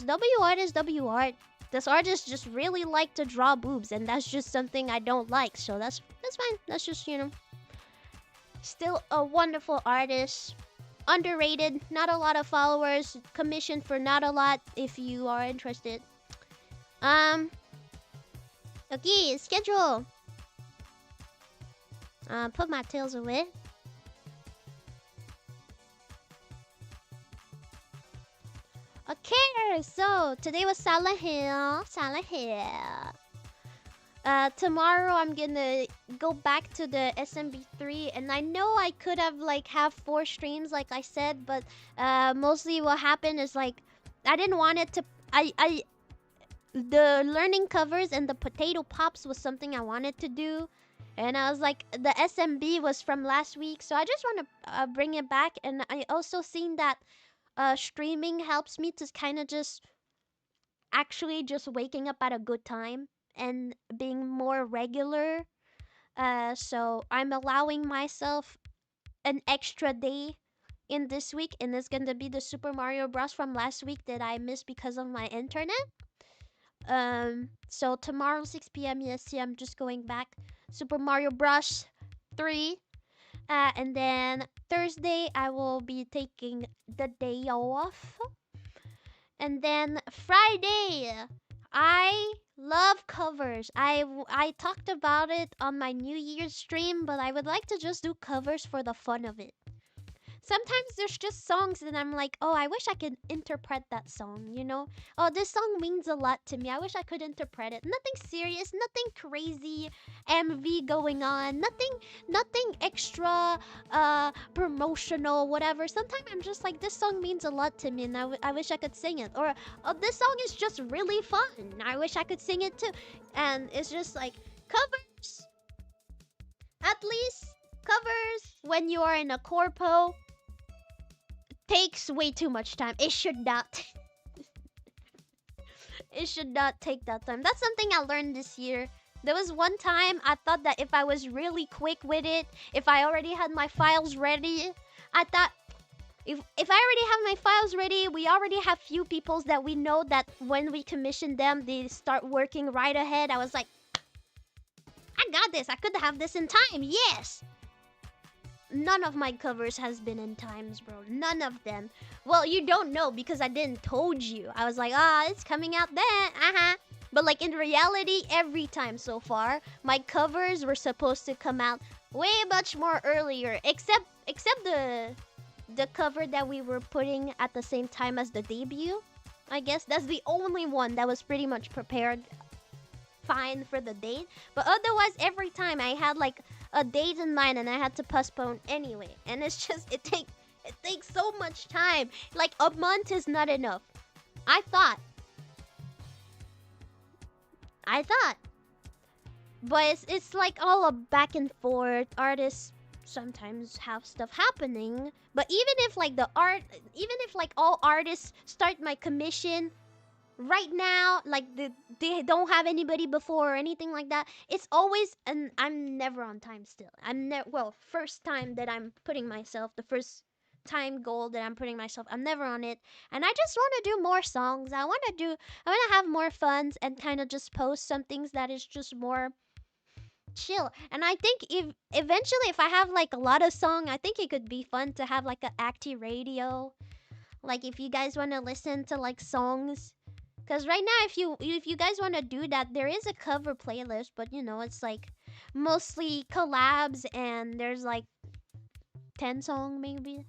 W art is W art. This artist just really like to draw boobs, and that's just something I don't like. So that's fine. That's just, you know, still a wonderful artist. Underrated. Not a lot of followers. Commissioned for not a lot. If you are interested. Okay, schedule. Put my tails away. Okay, so today was Silent Hill. Tomorrow I'm gonna go back to the SMB3, and I know I could have like have 4 streams like I said, but mostly what happened is like I didn't want it to. The learning covers and the potato pops was something I wanted to do. And I was like, the SMB was from last week, so I just want to bring it back. And I also seen that streaming helps me to kind of just actually just waking up at a good time and being more regular. So I'm allowing myself an extra day in this week, and it's gonna be the Super Mario Bros. From last week that I missed because of my internet. So tomorrow 6 p.m. EST, I'm just going back Super Mario Bros. 3. And then Thursday, I will be taking the day off. And then Friday, I love covers. I talked about it on my New Year's stream, but I would like to just do covers for the fun of it. Sometimes there's just songs that I'm like, oh, I wish I could interpret that song, you know? Oh, this song means a lot to me. I wish I could interpret it. Nothing serious, nothing crazy MV going on, nothing extra promotional, whatever. Sometimes I'm just like, this song means a lot to me and I wish I could sing it. Or oh, this song is just really fun. I wish I could sing it too. And it's just like covers. At least covers when you are in a corpo takes way too much time. It should not. It should not take that time. That's something I learned this year. There was one time I thought that if I was really quick with it, if I already had my files ready, I thought if I already have my files ready, we already have few peoples that we know that when we commission them, they start working right ahead. I was like, I got this. I could have this in time. Yes. None of my covers has been in times, bro. None of them. Well, you don't know because I didn't told you. I was like, it's coming out then. But like in reality, every time so far, my covers were supposed to come out way much more earlier. Except the cover that we were putting at the same time as the debut. I guess that's the only one that was pretty much prepared fine for the date. But otherwise, every time I had like a date in mind and I had to postpone anyway. And it's just it takes so much time. Like a month is not enough. I thought. But it's like all a back and forth. Artists sometimes have stuff happening. But even if like all artists start my commission right now, like they don't have anybody before or anything like that, it's always, and I'm never on time still. First time that I'm putting myself, the first time goal that I'm putting myself, I'm never on it. And I just want to do more songs. I want to have more funs and kind of just post some things that is just more chill. And I think if eventually if I have like a lot of song, I think it could be fun to have like a acty radio. Like if you guys want to listen to like songs, because right now, if you guys want to do that, there is a cover playlist, but you know, it's like mostly collabs and there's like 10 songs maybe.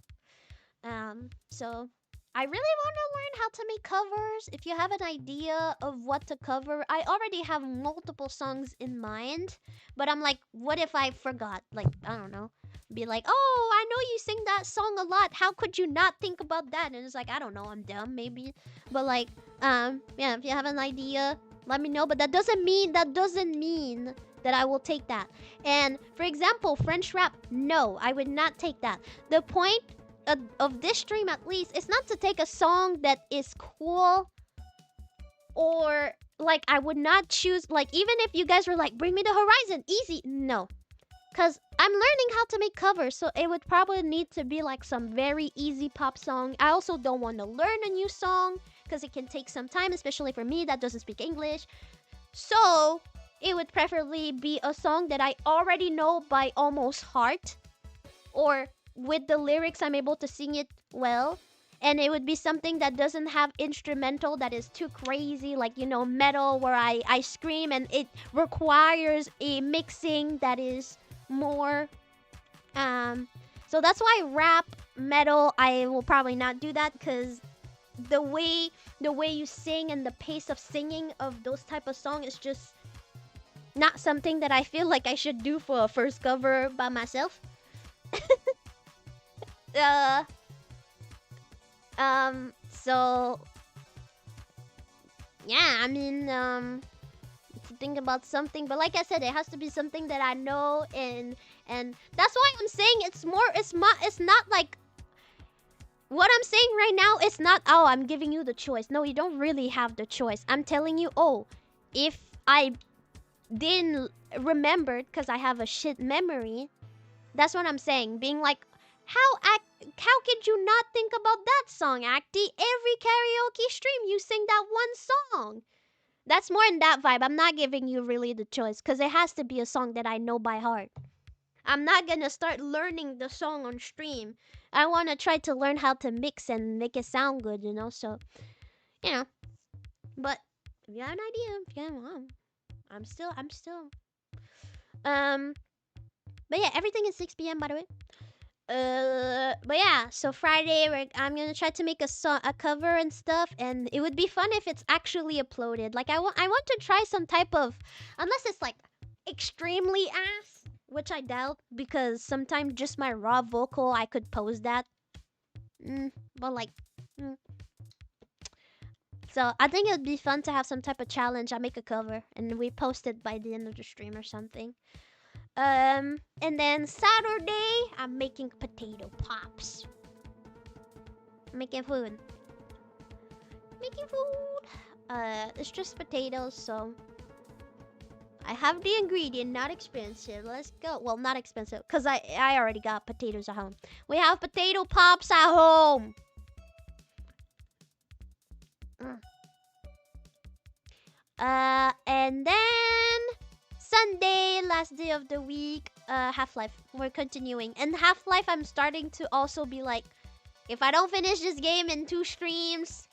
So I really want to learn how to make covers. If you have an idea of what to cover, I already have multiple songs in mind. But I'm like, what if I forgot? Like, I don't know. Be like, oh, I know you sing that song a lot. How could you not think about that? And it's like, I don't know, I'm dumb maybe. But like, yeah, if you have an idea, let me know. But that doesn't mean that I will take that. And for example, French rap, no, I would not take that. The point of this stream at least is not to take a song that is cool, or like I would not choose, like even if you guys were like bring me the horizon easy, no, because I'm learning how to make covers, so it would probably need to be like some very easy pop song. I also don't want to learn a new song because it can take some time, especially for me that doesn't speak English. So it would preferably be a song that I already know by almost heart, or with the lyrics I'm able to sing it well. And it would be something that doesn't have instrumental that is too crazy, like, you know, metal where I scream, and it requires a mixing that is more so that's why rap, metal, I will probably not do that, because the way you sing and the pace of singing of those type of songs is just not something that I feel like I should do for a first cover by myself. uh so yeah, I mean, to think about something, but like I said, it has to be something that I know, and that's why I'm saying it's not like what I'm saying right now. It's not, oh, I'm giving you the choice. No, you don't really have the choice. I'm telling you, oh, if I didn't remember because I have a shit memory, that's what I'm saying. Being like, how could you not think about that song, Acti? Every karaoke stream you sing that one song. That's more in that vibe. I'm not giving you really the choice because it has to be a song that I know by heart. I'm not gonna start learning the song on stream. I want to try to learn how to mix and make it sound good, you know? So, you know. But if you have an idea, if you have, I'm still. But yeah, everything is 6 p.m. by the way. But yeah, so Friday I'm gonna try to make a cover and stuff, and it would be fun if it's actually uploaded. Like I want to try some type of, unless it's like extremely ass, which I doubt, because sometimes just my raw vocal I could post that. But like, so I think it would be fun to have some type of challenge. I make a cover and we post it by the end of the stream or something. And then Saturday, I'm making potato pops. Making food. It's just potatoes, so I have the ingredient, not expensive. Let's go. Well, not expensive, because I already got potatoes at home. We have potato pops at home. And then Sunday, last day of the week, Half-Life. We're continuing. And Half-Life, I'm starting to also be like, if I don't finish this game in 2 streams...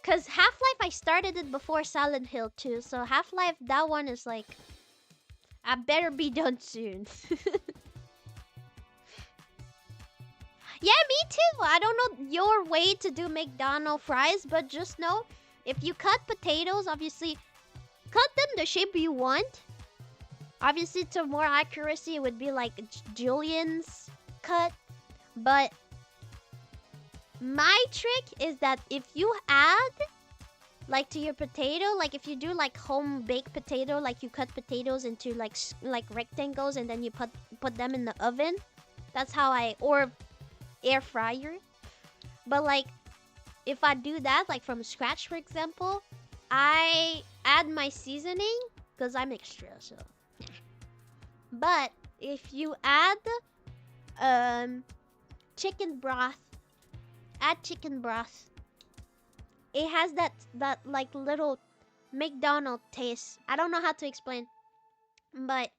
Because Half-Life, I started it before Silent Hill 2. So Half-Life, that one is like, I better be done soon. Yeah, me too. I don't know your way to do McDonald's fries, but just know, if you cut potatoes, obviously, cut them the shape you want. Obviously, to more accuracy, it would be like Julian's cut. But my trick is that if you add, like, to your potato, like if you do like home baked potato, like you cut potatoes into like rectangles and then you put them in the oven. That's how or air fryer. But like, if I do that, like from scratch, for example, I add my seasoning because I'm extra, so. But if you add chicken broth, it has that like little McDonald's taste. I don't know how to explain, but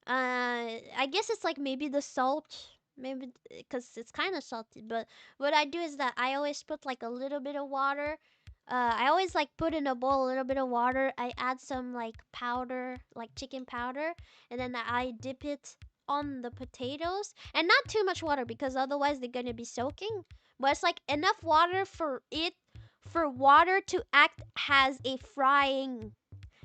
I guess it's like maybe the salt, maybe because it's kind of salty. But what I do is that I always put like a little bit of water. I always like put in a bowl a little bit of water. I add some like powder, like chicken powder, and then I dip it on the potatoes, and not too much water because otherwise they're gonna be soaking. but it's like enough water for water to act as a frying.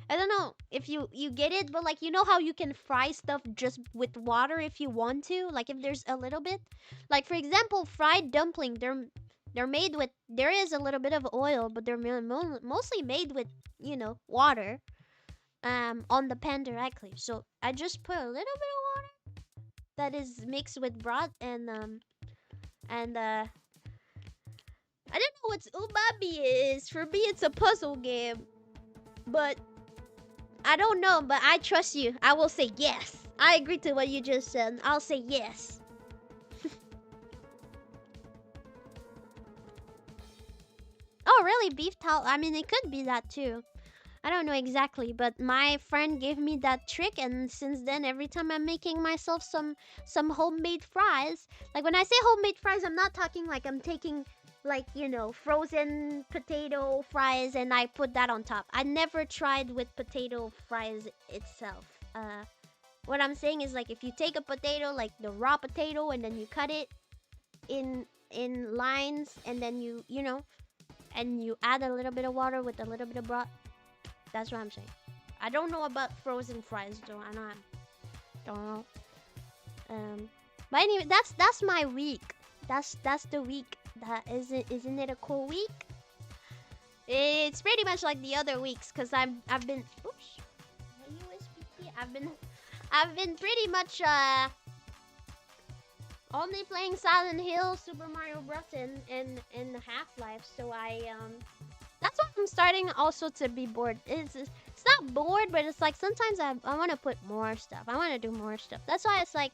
I don't know if you get it, but like you know how you can fry stuff just with water if you want to, like if there's a little bit. Like for example, fried dumpling, they're made with there is a little bit of oil, but they're mostly made with, you know, water on the pan directly. So I just put a little bit of water that is mixed with broth and I don't know what umami is. For me it's a puzzle game. But I don't know, but I trust you. I will say yes. I agree to what you just said. I'll say yes. Oh, really? Beef towel? I mean, it could be that too. I don't know exactly, but my friend gave me that trick, and since then, every time I'm making myself some homemade fries. Like when I say homemade fries, I'm not talking like I'm taking like, you know, frozen potato fries and I put that on top. I never tried with potato fries itself. What I'm saying is like if you take a potato, like the raw potato, and then you cut it in lines, and then you know, and you add a little bit of water with a little bit of broth. That's what I'm saying. I don't know about frozen fries though. I know don't know. But anyway, that's my week. That's the week. That isn't it a cool week? It's pretty much like the other weeks, cause I've been oops, USBT. I've been pretty much only playing Silent Hill, Super Mario Bros. and Half-Life. So that's why I'm starting also to be bored. It's not bored, but it's like sometimes I want to put more stuff. I want to do more stuff. That's why it's like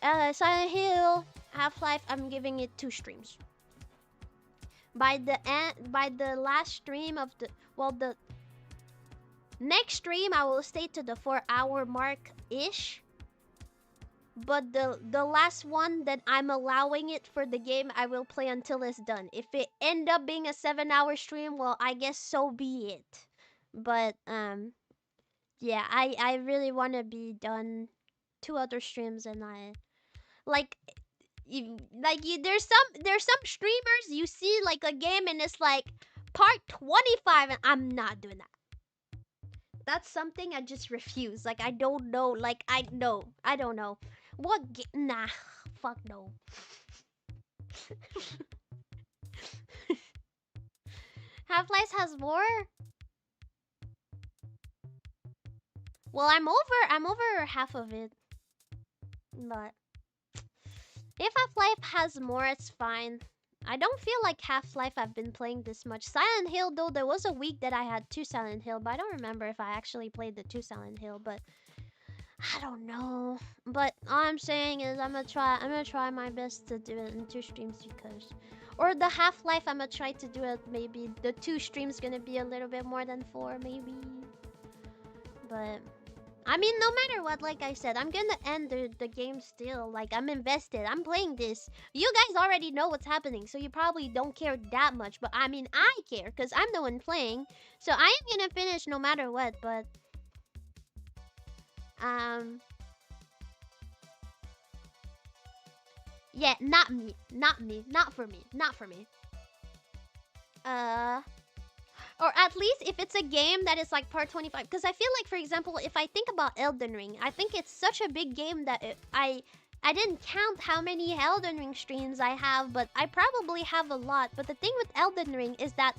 Silent Hill, Half-Life. I'm giving it 2 streams. By the last stream of the next stream, I will stay to the 4-hour mark ish. But the last one that I'm allowing it for the game, I will play until it's done. If it end up being a 7-hour stream, well, I guess so be it. But yeah, I really want to be done 2 other streams, and I like there's some streamers you see like a game and it's like part 25, and I'm not doing that. That's something I just refuse. Like I don't know. Like I don't know. Nah, fuck no. Half-Life has more? Well, I'm over half of it. But if Half-Life has more, it's fine. I don't feel like Half-Life I've been playing this much. Silent Hill though, there was a week that I had 2 Silent Hill, but I don't remember if I actually played the 2 Silent Hill, but I don't know. But all I'm saying is I'm gonna try my best to do it in 2 streams, because or the Half-Life, I'm gonna try to do it, maybe the 2 streams gonna be a little bit more than 4 maybe. But I mean, no matter what, like I said, I'm gonna end the game still. Like, I'm invested. I'm playing this. You guys already know what's happening, so you probably don't care that much. But I mean, I care, because I'm the one playing. So I am gonna finish no matter what, but yeah, not me. Not me. Not for me. Not for me. Or at least if it's a game that is like part 25. Because I feel like, for example, if I think about Elden Ring, I think it's such a big game that I didn't count how many Elden Ring streams I have, but I probably have a lot. But the thing with Elden Ring is that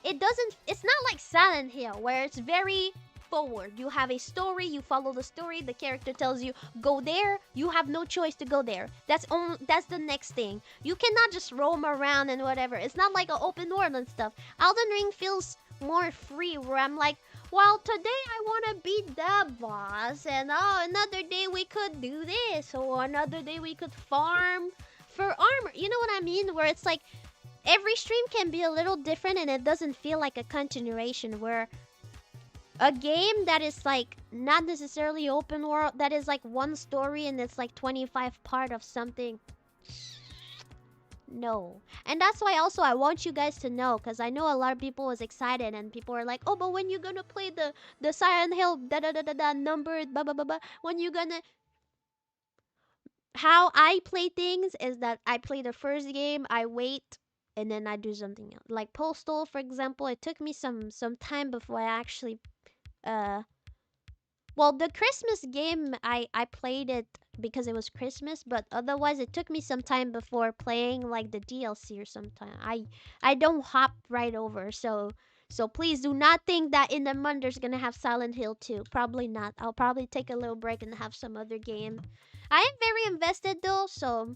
it's not like Silent Hill, where it's very forward. You have a story, you follow the story, the character tells you go there, you have no choice to go there. That's the next thing. You cannot just roam around and whatever. It's not like an open world and stuff. Elden Ring feels more free, where I'm like, well, today I want to beat that boss, and oh, another day we could do this, or another day we could farm for armor. You know what I mean? Where it's like every stream can be a little different, and it doesn't feel like a continuation. Where a game that is like not necessarily open world, that is like one story and it's like 25 part of something. No. And that's why also I want you guys to know, because I know a lot of people was excited and people are like, oh, but when you gonna play the Silent Hill da da da da da numbered blah blah blah blah, when you gonna how I play things is that I play the first game, I wait, and then I do something else. Like Postal, for example, it took me some time before I actually uh well, the Christmas game I played it because it was Christmas, but otherwise it took me some time before playing like the DLC or something. I don't hop right over, so please do not think that in the month there's gonna have Silent Hill 2. Probably not. I'll probably take a little break and have some other game. I am very invested though, so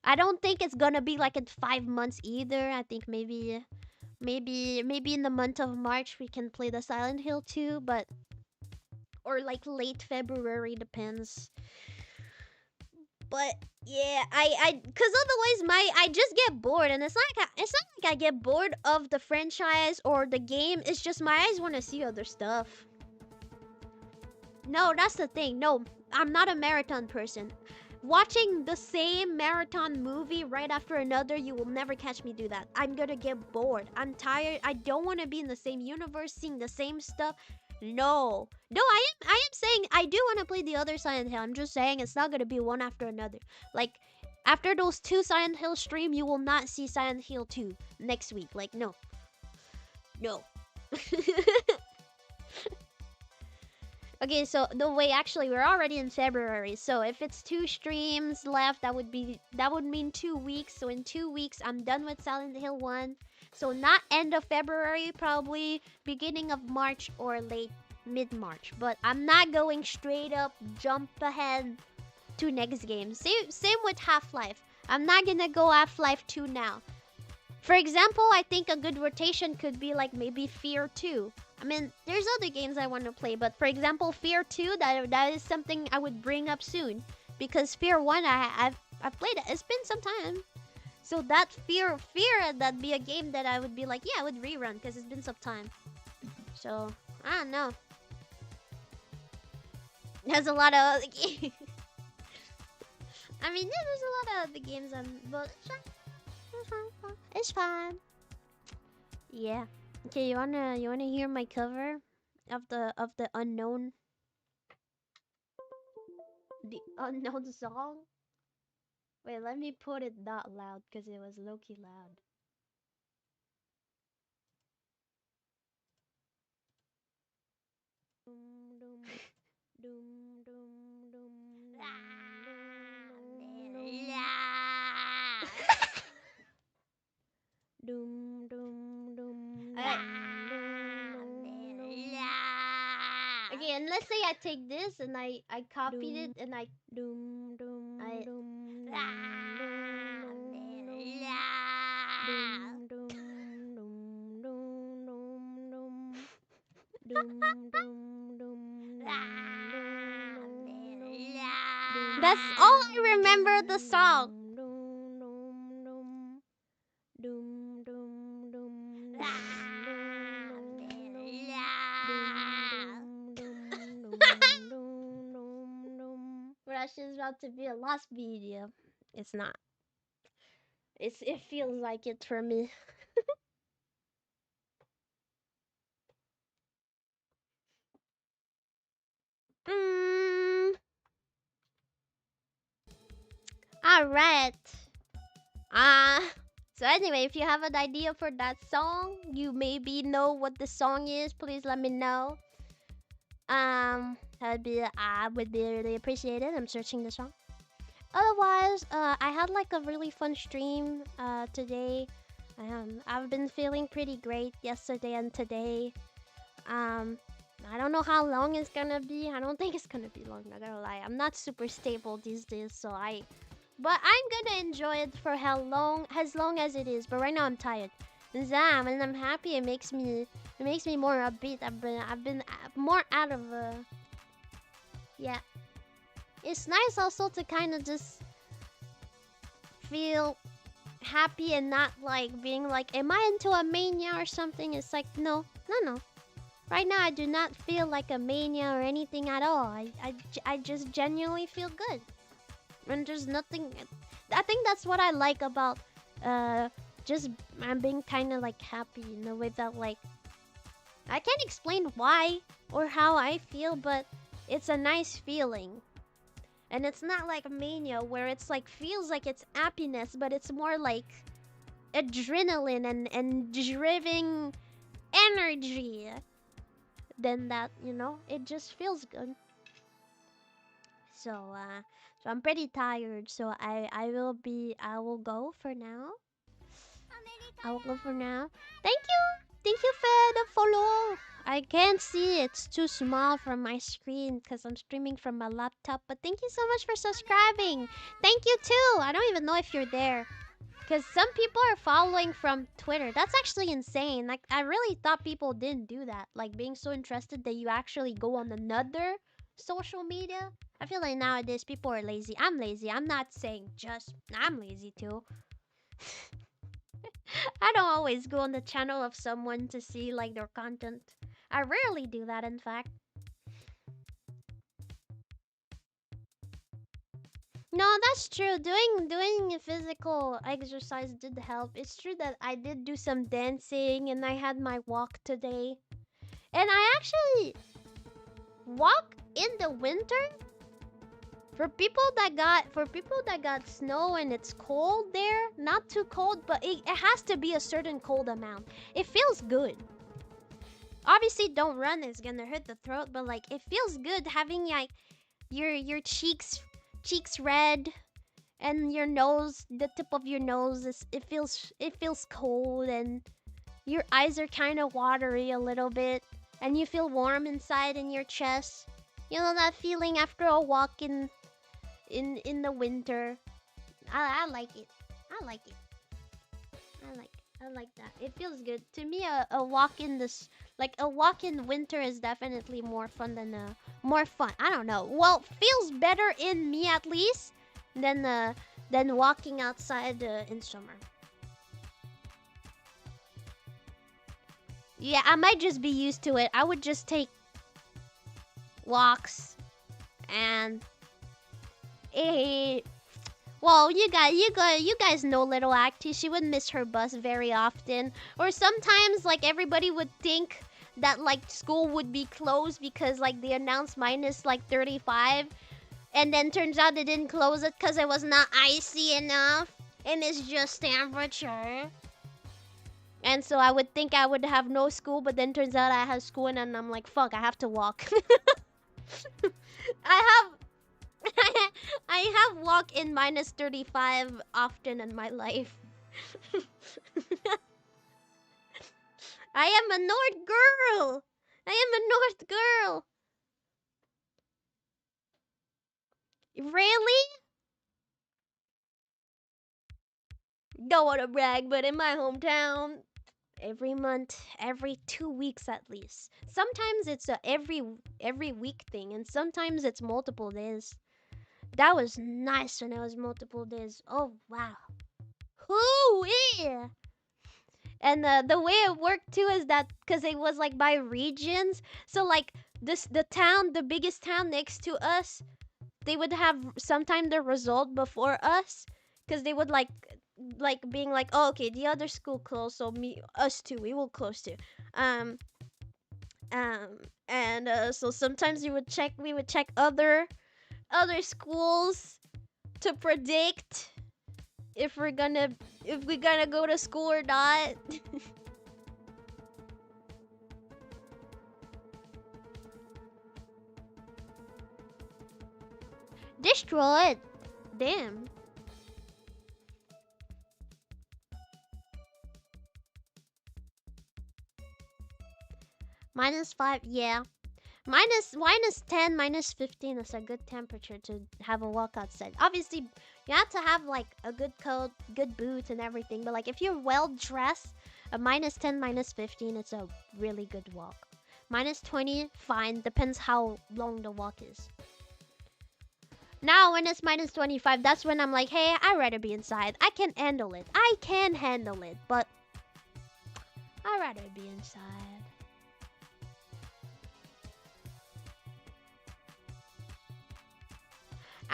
I don't think it's gonna be like in 5 months either. I think maybe in the month of March we can play the Silent Hill 2, but or like late February, depends. But yeah, cause otherwise I just get bored, and it's not like I get bored of the franchise or the game. It's just my eyes want to see other stuff. No, that's the thing. No, I'm not a marathon person. Watching the same marathon movie right after another, you will never catch me do that. I'm gonna get bored. I'm tired. I don't want to be in the same universe, seeing the same stuff. No. No, I am saying I do want to play the other Silent Hill. I'm just saying it's not gonna be one after another. Like, after those 2 Silent Hill stream, you will not see Silent Hill 2 next week. Like, no. No. Okay, so no way, actually we're already in February. So if it's 2 streams left, that would mean 2 weeks. So in 2 weeks I'm done with Silent Hill 1. So not end of February, probably beginning of March or late mid-March. But I'm not going straight up jump ahead to next game. Same with Half-Life. I'm not gonna go Half-Life 2 now. For example, I think a good rotation could be like maybe Fear 2. I mean, there's other games I want to play, but for example, Fear 2, that is something I would bring up soon. Because Fear 1, I've played it. It's been some time. So that Fear, that'd be a game that I would be like, yeah, I would rerun because it's been some time. So, I don't know. There's a lot of other games. I mean, yeah, there's a lot of other games, but it's fine. It's fine. Yeah. Okay, you wanna hear my cover of the unknown song? Wait, let me put it not loud because it was low-key loud. Okay, and let's say I take this and I copied it and I That's all I remember the song. Rush is about to be a lost video. It's not. It feels like it for me. Alright. So anyway, if you have an idea for that song, you maybe know what the song is, please let me know. I would be really appreciated. I'm searching the song. Otherwise, I had like a really fun stream today. I've been feeling pretty great yesterday and today. I don't know how long it's gonna be. I don't think it's gonna be long, not gonna lie. I'm not super stable these days, but I'm gonna enjoy it for as long as it is. But right now I'm tired. And I'm happy. It makes me more upbeat. I've been more out of yeah. It's nice also to kind of just feel happy and not like being like, am I into a mania or something? It's like, no. Right now I do not feel like a mania or anything at all. I just genuinely feel good. And there's nothing. I think that's what I like about just I'm being kind of like happy in a way that like I can't explain why or how I feel, but it's a nice feeling. And it's not like mania where it's like feels like it's happiness, but it's more like adrenaline and driven energy than that, you know? It just feels good. So I'm pretty tired, so I will go for now. I will go for now. Thank you! Thank you for the follow! I can't see, it's too small from my screen because I'm streaming from my laptop, but thank you so much for subscribing! Thank you too! I don't even know if you're there. Because some people are following from Twitter. That's actually insane. Like, I really thought people didn't do that. Like, being so interested that you actually go on another social media. I feel like nowadays people are lazy. I'm lazy. I'm not saying just. I'm lazy too. I don't always go on the channel of someone to see, like, their content. I rarely do that, in fact. No, that's true. Doing physical exercise did help. It's true that I did do some dancing and I had my walk today. And I actually walk in the winter for people that got snow and it's cold there. Not too cold, but it has to be a certain cold amount. It feels good. Obviously, don't run, it's gonna hurt the throat, but like it feels good having like your cheeks red and your nose, the tip of your nose is it feels cold and your eyes are kind of watery a little bit and you feel warm inside in your chest. You know that feeling after a walk in the winter. I like it. I like it. I like that. It feels good. To me, a walk in this, like a walk in winter is definitely more fun than more fun. I don't know. Well, feels better in me at least than walking outside in summer. Yeah, I might just be used to it. I would just take walks and well, you guys know little Acti. She would miss her bus very often. Or sometimes, like, everybody would think that, like, school would be closed because, like, they announced minus, like, 35. And then turns out they didn't close it because it was not icy enough. And it's just temperature. And so I would think I would have no school, but then turns out I have school and then I'm like, fuck, I have to walk. I have walk in minus 35 often in my life. I am a North girl. I am a North girl. Really? Don't want to brag, but in my hometown, every month, every 2 weeks at least. Sometimes it's a every week thing, and sometimes it's multiple days. That was nice when it was multiple days. Oh, wow. Hoo yeah. And the way it worked too is that because it was like by regions. So like the biggest town next to us, they would have sometime the result before us. Because they would like being like, oh, okay, the other school closed, so us too, we will close too. So sometimes we would check other schools to predict if we're gonna go to school or not. Destroyed. Damn. -5, yeah. Minus 10, minus 15 is a good temperature to have a walk outside. Obviously, you have to have like a good coat, good boots and everything. But like if you're well dressed, a minus 10, minus 15, it's a really good walk. Minus 20, fine. Depends how long the walk is. Now when it's minus 25, that's when I'm like, hey, I'd rather be inside. I can handle it. I can handle it, but I'd rather be inside.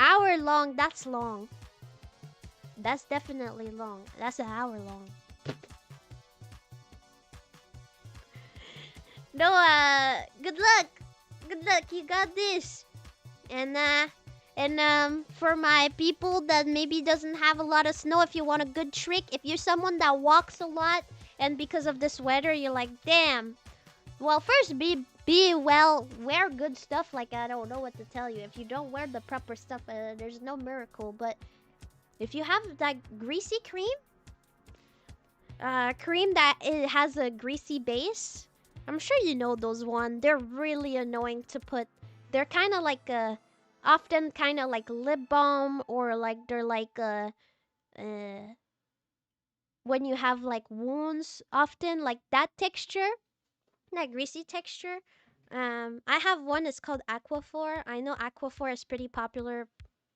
Hour long, that's long. That's definitely long. That's an hour long. No, good luck. Good luck, you got this. And And for my people that maybe doesn't have a lot of snow, if you want a good trick, if you're someone that walks a lot and because of this weather you're like, damn. Well, first wear good stuff. Like, I don't know what to tell you. If you don't wear the proper stuff, there's no miracle. But if you have that greasy cream, cream that it has a greasy base, I'm sure you know those one. They're really annoying to put. They're kind of like often kind of like lip balm, or like they're like when you have like wounds, often like that texture, that greasy texture. I have one. It's called Aquaphor. I know Aquaphor is pretty popular,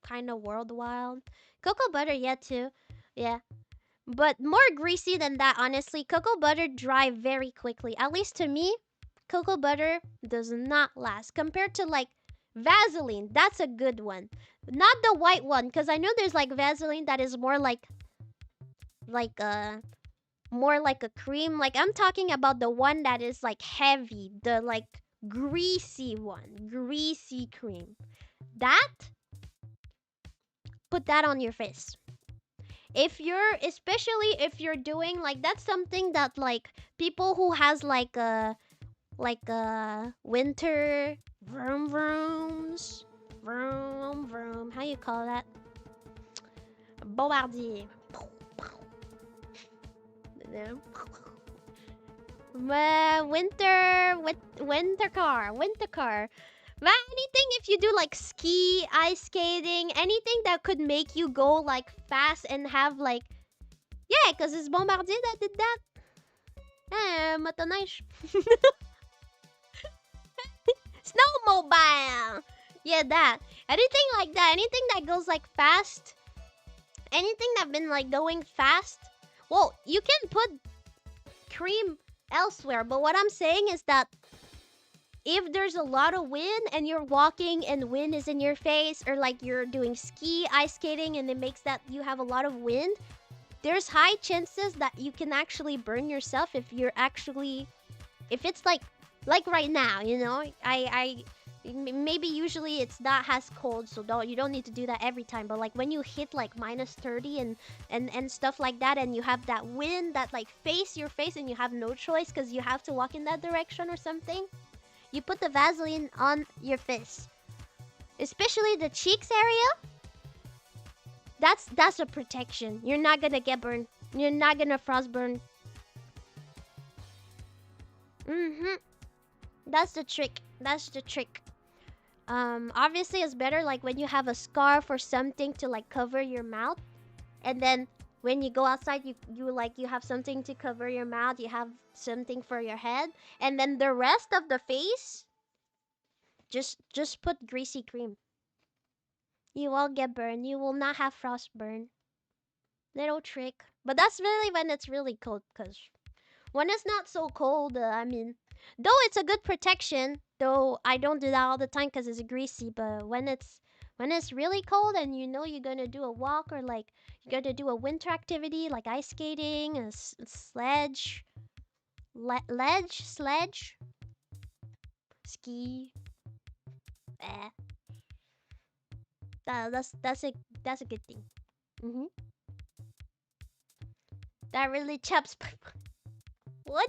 kind of worldwide. Cocoa butter, yeah, too. Yeah. But more greasy than that, honestly. Cocoa butter dry very quickly. At least to me, cocoa butter does not last. Compared to like Vaseline, that's a good one. Not the white one, because I know there's like Vaseline that is like more like a cream. Like, I'm talking about the one that is like heavy, the like greasy one, greasy cream. That, put that on your face. Especially if you're doing like, that's something that like people who has like a winter vroom vrooms, vroom vroom, how you call that? Bombardier. Winter car. But anything, if you do like ski, ice skating, anything that could make you go like fast and have like, yeah, because it's Bombardier that did that. Motoneige. Snowmobile. Yeah, that. Anything like that. Anything that goes like fast. Anything that been like going fast. Well, you can put cream elsewhere, but what I'm saying is that if there's a lot of wind and you're walking and wind is in your face, or like you're doing ski, ice skating, and it makes that you have a lot of wind, there's high chances that you can actually burn yourself if it's like right now, you know. Maybe usually it's not as cold, so you don't need to do that every time, but like when you hit like -30 and stuff like that, and you have that wind that like face your face and you have no choice because you have to walk in that direction or something, you put the Vaseline on your face, especially the cheeks area. That's a protection. You're not gonna get burned. You're not gonna frostburn. That's the trick. Obviously it's better like when you have a scarf or something to like cover your mouth, and then when you go outside, you have something to cover your mouth, you have something for your head, and then the rest of the face, just put greasy cream. You won't get burned. You will not have frostburn. Little trick. But that's really when it's really cold, because when it's not so cold, I mean, though it's a good protection, though I don't do that all the time because it's greasy, but when it's really cold and you know you're gonna do a walk, or like you're gonna do a winter activity like ice skating, a sledge, ski, that's a good thing. That really chaps. What?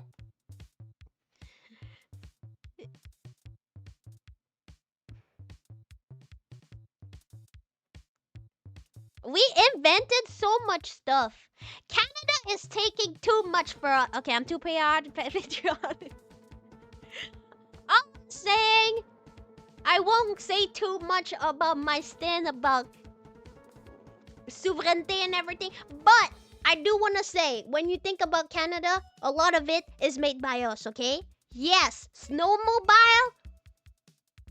We invented so much stuff. Canada is taking too much for us. Okay, I'm too patriotic. I'm saying I won't say too much about my stand about sovereignty and everything, but I do want to say, when you think about Canada, a lot of it is made by us, okay? Yes, snowmobile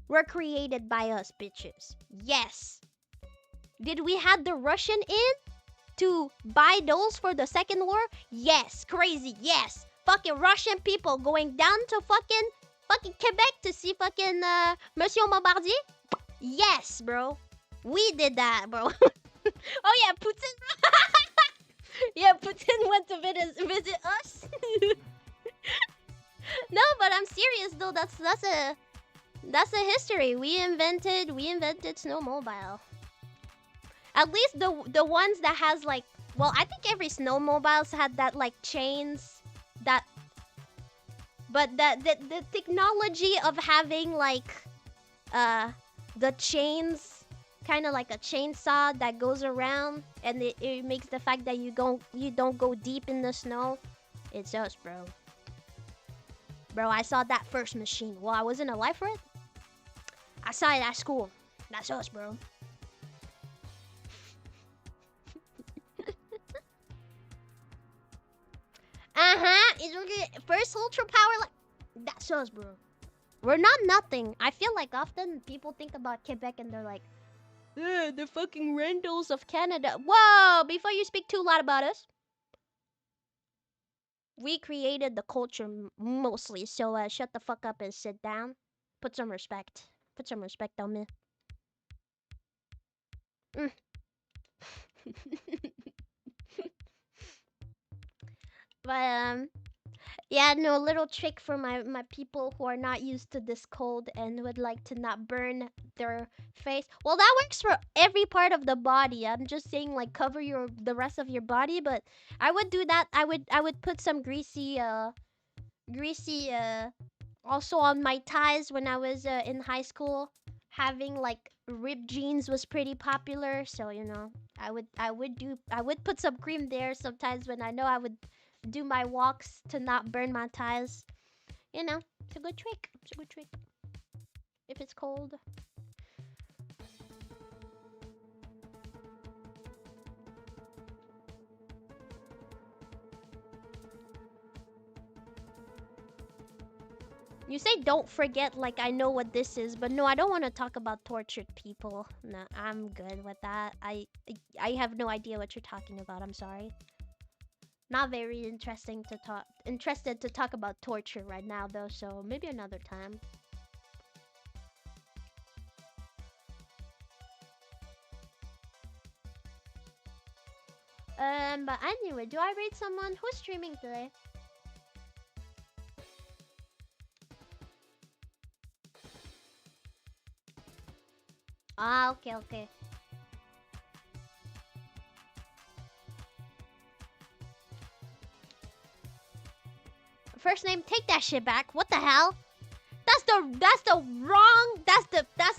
were created by us, bitches. Yes. Did we have the Russian in to buy those for the Second War? Yes. Crazy, yes. Fucking Russian people going down to fucking Quebec to see fucking Monsieur Bombardier? Yes, bro. We did that, bro. Oh yeah, Putin. Yeah, Putin went to visit us. No, but I'm serious though. That's That's the history. We invented snowmobile. At least the ones that has like, well, I think every snowmobiles had that like chains that, but the technology of having like the chains, kind of like a chainsaw that goes around, and it makes the fact that you don't go deep in the snow. It's us, bro. Bro, I saw that first machine. Well, I wasn't alive for it. I saw it at school. That's us, bro. It's okay. First ultra power. That's us, bro. We're not nothing. I feel like often people think about Quebec and they're like, the fucking Randalls of Canada. Whoa! Before you speak too loud about us, we created the culture mostly. So shut the fuck up and sit down. Put some respect. Put some respect on me. But yeah, no, little trick for my people who are not used to this cold and would like to not burn their face. Well, that works for every part of the body. I'm just saying like cover the rest of your body, but I would do that. I would put some greasy also on my thighs when I was in high school. Having like ripped jeans was pretty popular, so you know, I would put some cream there sometimes when I know I would do my walks to not burn my thighs. You know, it's a good trick. It's a good trick. If it's cold. You say don't forget like I know what this is, but no, I don't want to talk about tortured people. No, I'm good with that. I have no idea what you're talking about. I'm sorry. Not very interested to talk about torture right now though, so maybe another time. But anyway, do I rate someone who's streaming today? Ah, okay, okay. First name, take that shit back. What the hell? That's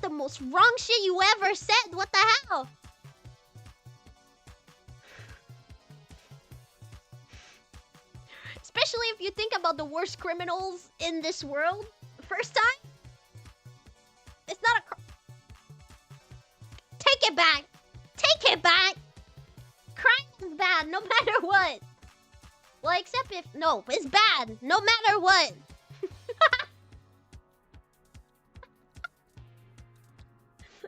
the most wrong shit you ever said. What the hell? Especially if you think about the worst criminals in this world. First time? It's not a Take it back. Take it back. Crime is bad no matter what. Well, except if no, it's bad no matter what.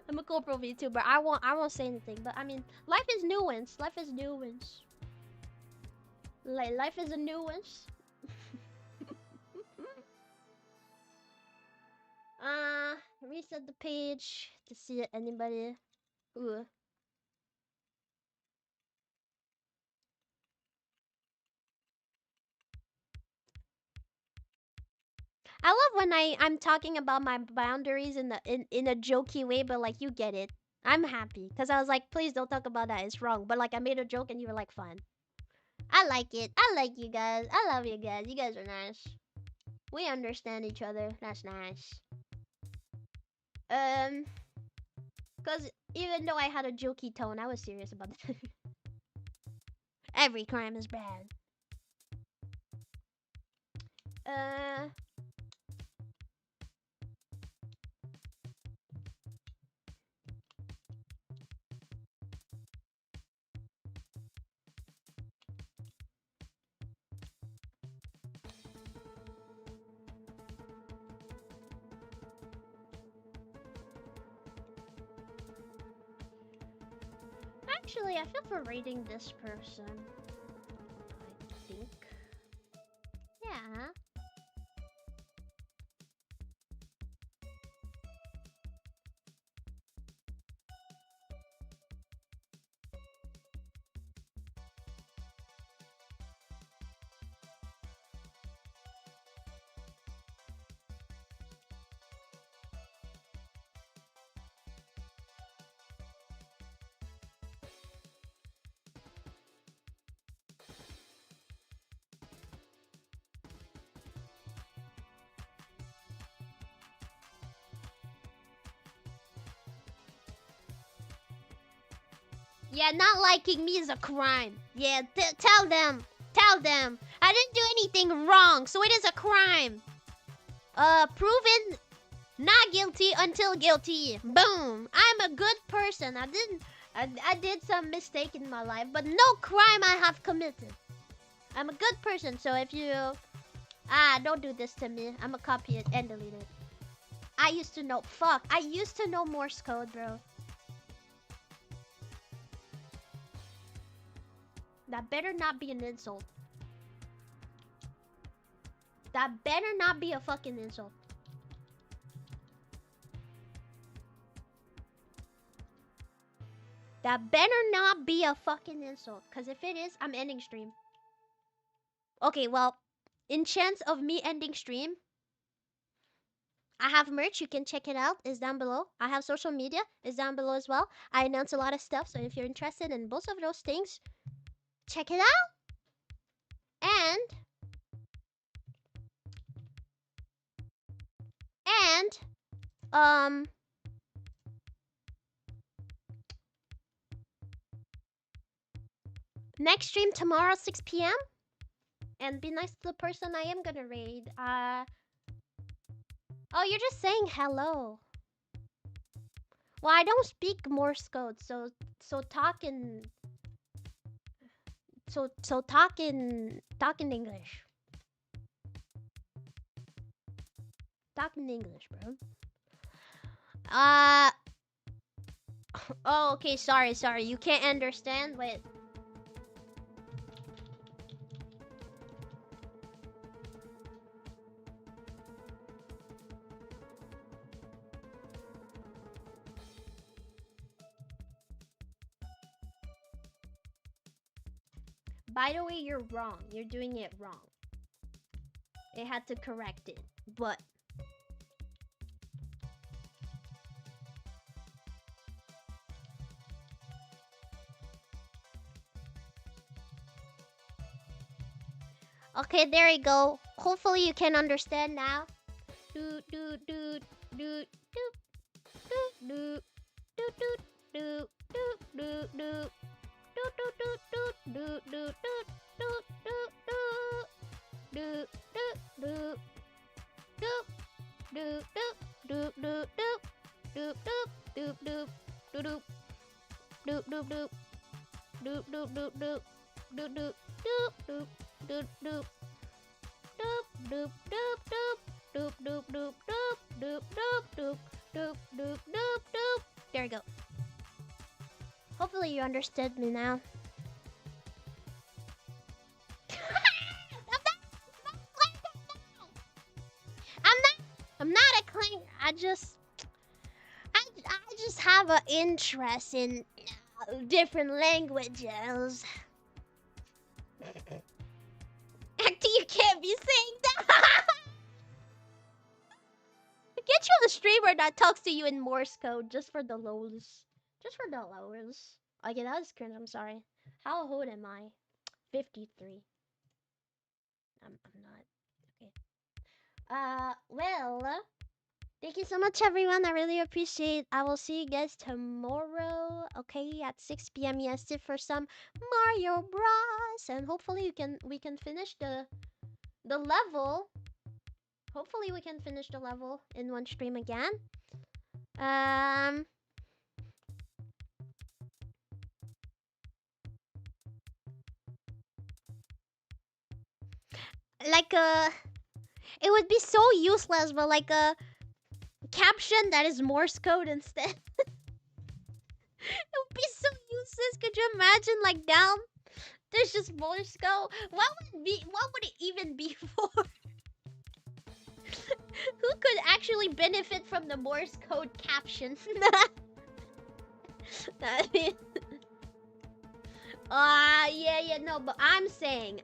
I'm a corporal VTuber. I won't say anything, but I mean, life is nuance. Life is nuance. Like life is a nuance. Reset the page to see anybody. Ooh. I love when I'm talking about my boundaries in a jokey way, but like you get it. I'm happy because I was like, please don't talk about that. It's wrong. But like I made a joke and you were like, fine. I like it. I like you guys. I love you guys. You guys are nice. We understand each other. That's nice. Because even though I had a jokey tone, I was serious about it. Every crime is bad. Actually, I feel for rating this person. I think. Yeah. Yeah, not liking me is a crime. Yeah, tell them. Tell them. I didn't do anything wrong, so it is a crime. Proven not guilty until guilty. Boom. I'm a good person. I did some mistake in my life, but no crime I have committed. I'm a good person, so if you... don't do this to me. I'ma copy it and delete it. I used to know... Fuck. I used to know Morse code, bro. That better not be an insult. That better not be a fucking insult. That better not be a fucking insult. Because if it is, I'm ending stream. Okay, well, in chance of me ending stream, I have merch. You can check it out. It's down below. I have social media. It's down below as well. I announce a lot of stuff. So if you're interested in both of those things, check it out. And next stream tomorrow 6 p.m. And be nice to the person I am gonna raid. Oh, you're just saying hello. Well, I don't speak Morse code, so talk in talk in English. Talk in English, bro. Oh, okay, sorry. You can't understand? Wait. By the way, you're wrong. You're doing it wrong. It had to correct it, but... Okay, there you go. Hopefully you can understand now. Do do do do do do do do do do do. There you go. Hopefully you understood me now. I'm not a clank. I just have an interest in different languages. Acting, you can't be saying that. Get you a streamer that talks to you in Morse code just for the lols. Just for the lols. Okay, that was cringe. I'm sorry. How old am I? 53. I'm not. Okay. Well, thank you so much, everyone. I really appreciate it. I will see you guys tomorrow, okay, at 6 p.m. EST for some Mario Bros. And hopefully we can finish the level. Hopefully we can finish the level in one stream again. Like it would be so useless, but like a caption that is Morse code instead. It would be so useless. Could you imagine, like, down there's just Morse code? What would it even be for? Who could actually benefit from the Morse code caption? I mean, yeah, no, but I'm saying,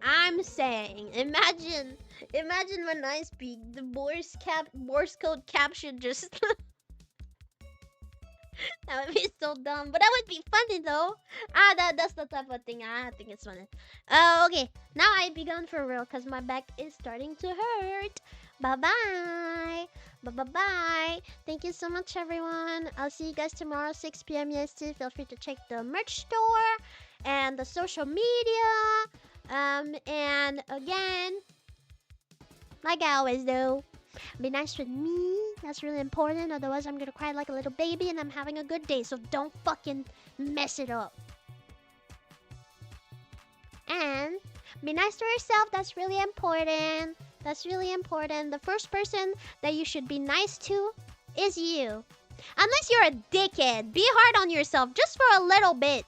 imagine when I speak, the Morse code caption just that would be so dumb, but that would be funny though. That's the type of thing I think it's funny. Okay, now I be gone for real because my back is starting to hurt. Bye-bye. Bye-bye-bye. Thank you so much, everyone. I'll see you guys tomorrow, 6 p.m. EST. Feel free to check the merch store and the social media. And again, like I always do, be nice with me. That's really important. Otherwise, I'm gonna cry like a little baby and I'm having a good day. So don't fucking mess it up. And be nice to yourself. That's really important. That's really important. The first person that you should be nice to is you. Unless you're a dickhead. Be hard on yourself just for a little bit.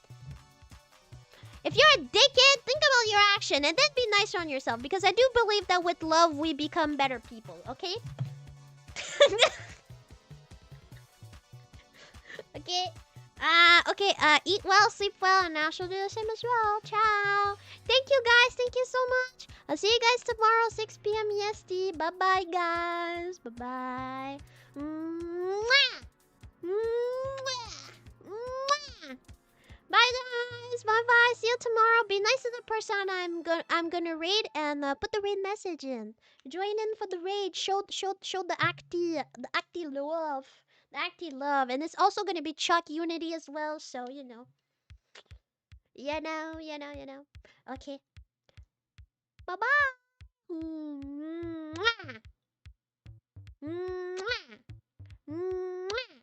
If you're a dickhead, think about your action and then be nicer on yourself. Because I do believe that with love, we become better people, okay? Okay? Eat well, sleep well, and I shall do the same as well. Ciao. Thank you, guys. Thank you so much. I'll see you guys tomorrow, 6 p.m. EST. Bye-bye, guys. Bye-bye. Mwah! Mwah! Mwah! Bye, guys. Bye-bye. See you tomorrow. Be nice to the person I'm gonna raid and put the raid message in. Join in for the raid. Show the acty love. The acty love. And it's also gonna be Chuck Unity as well, so you know. You know. Okay. Bye-bye. Mwah. Mwah. Mwah.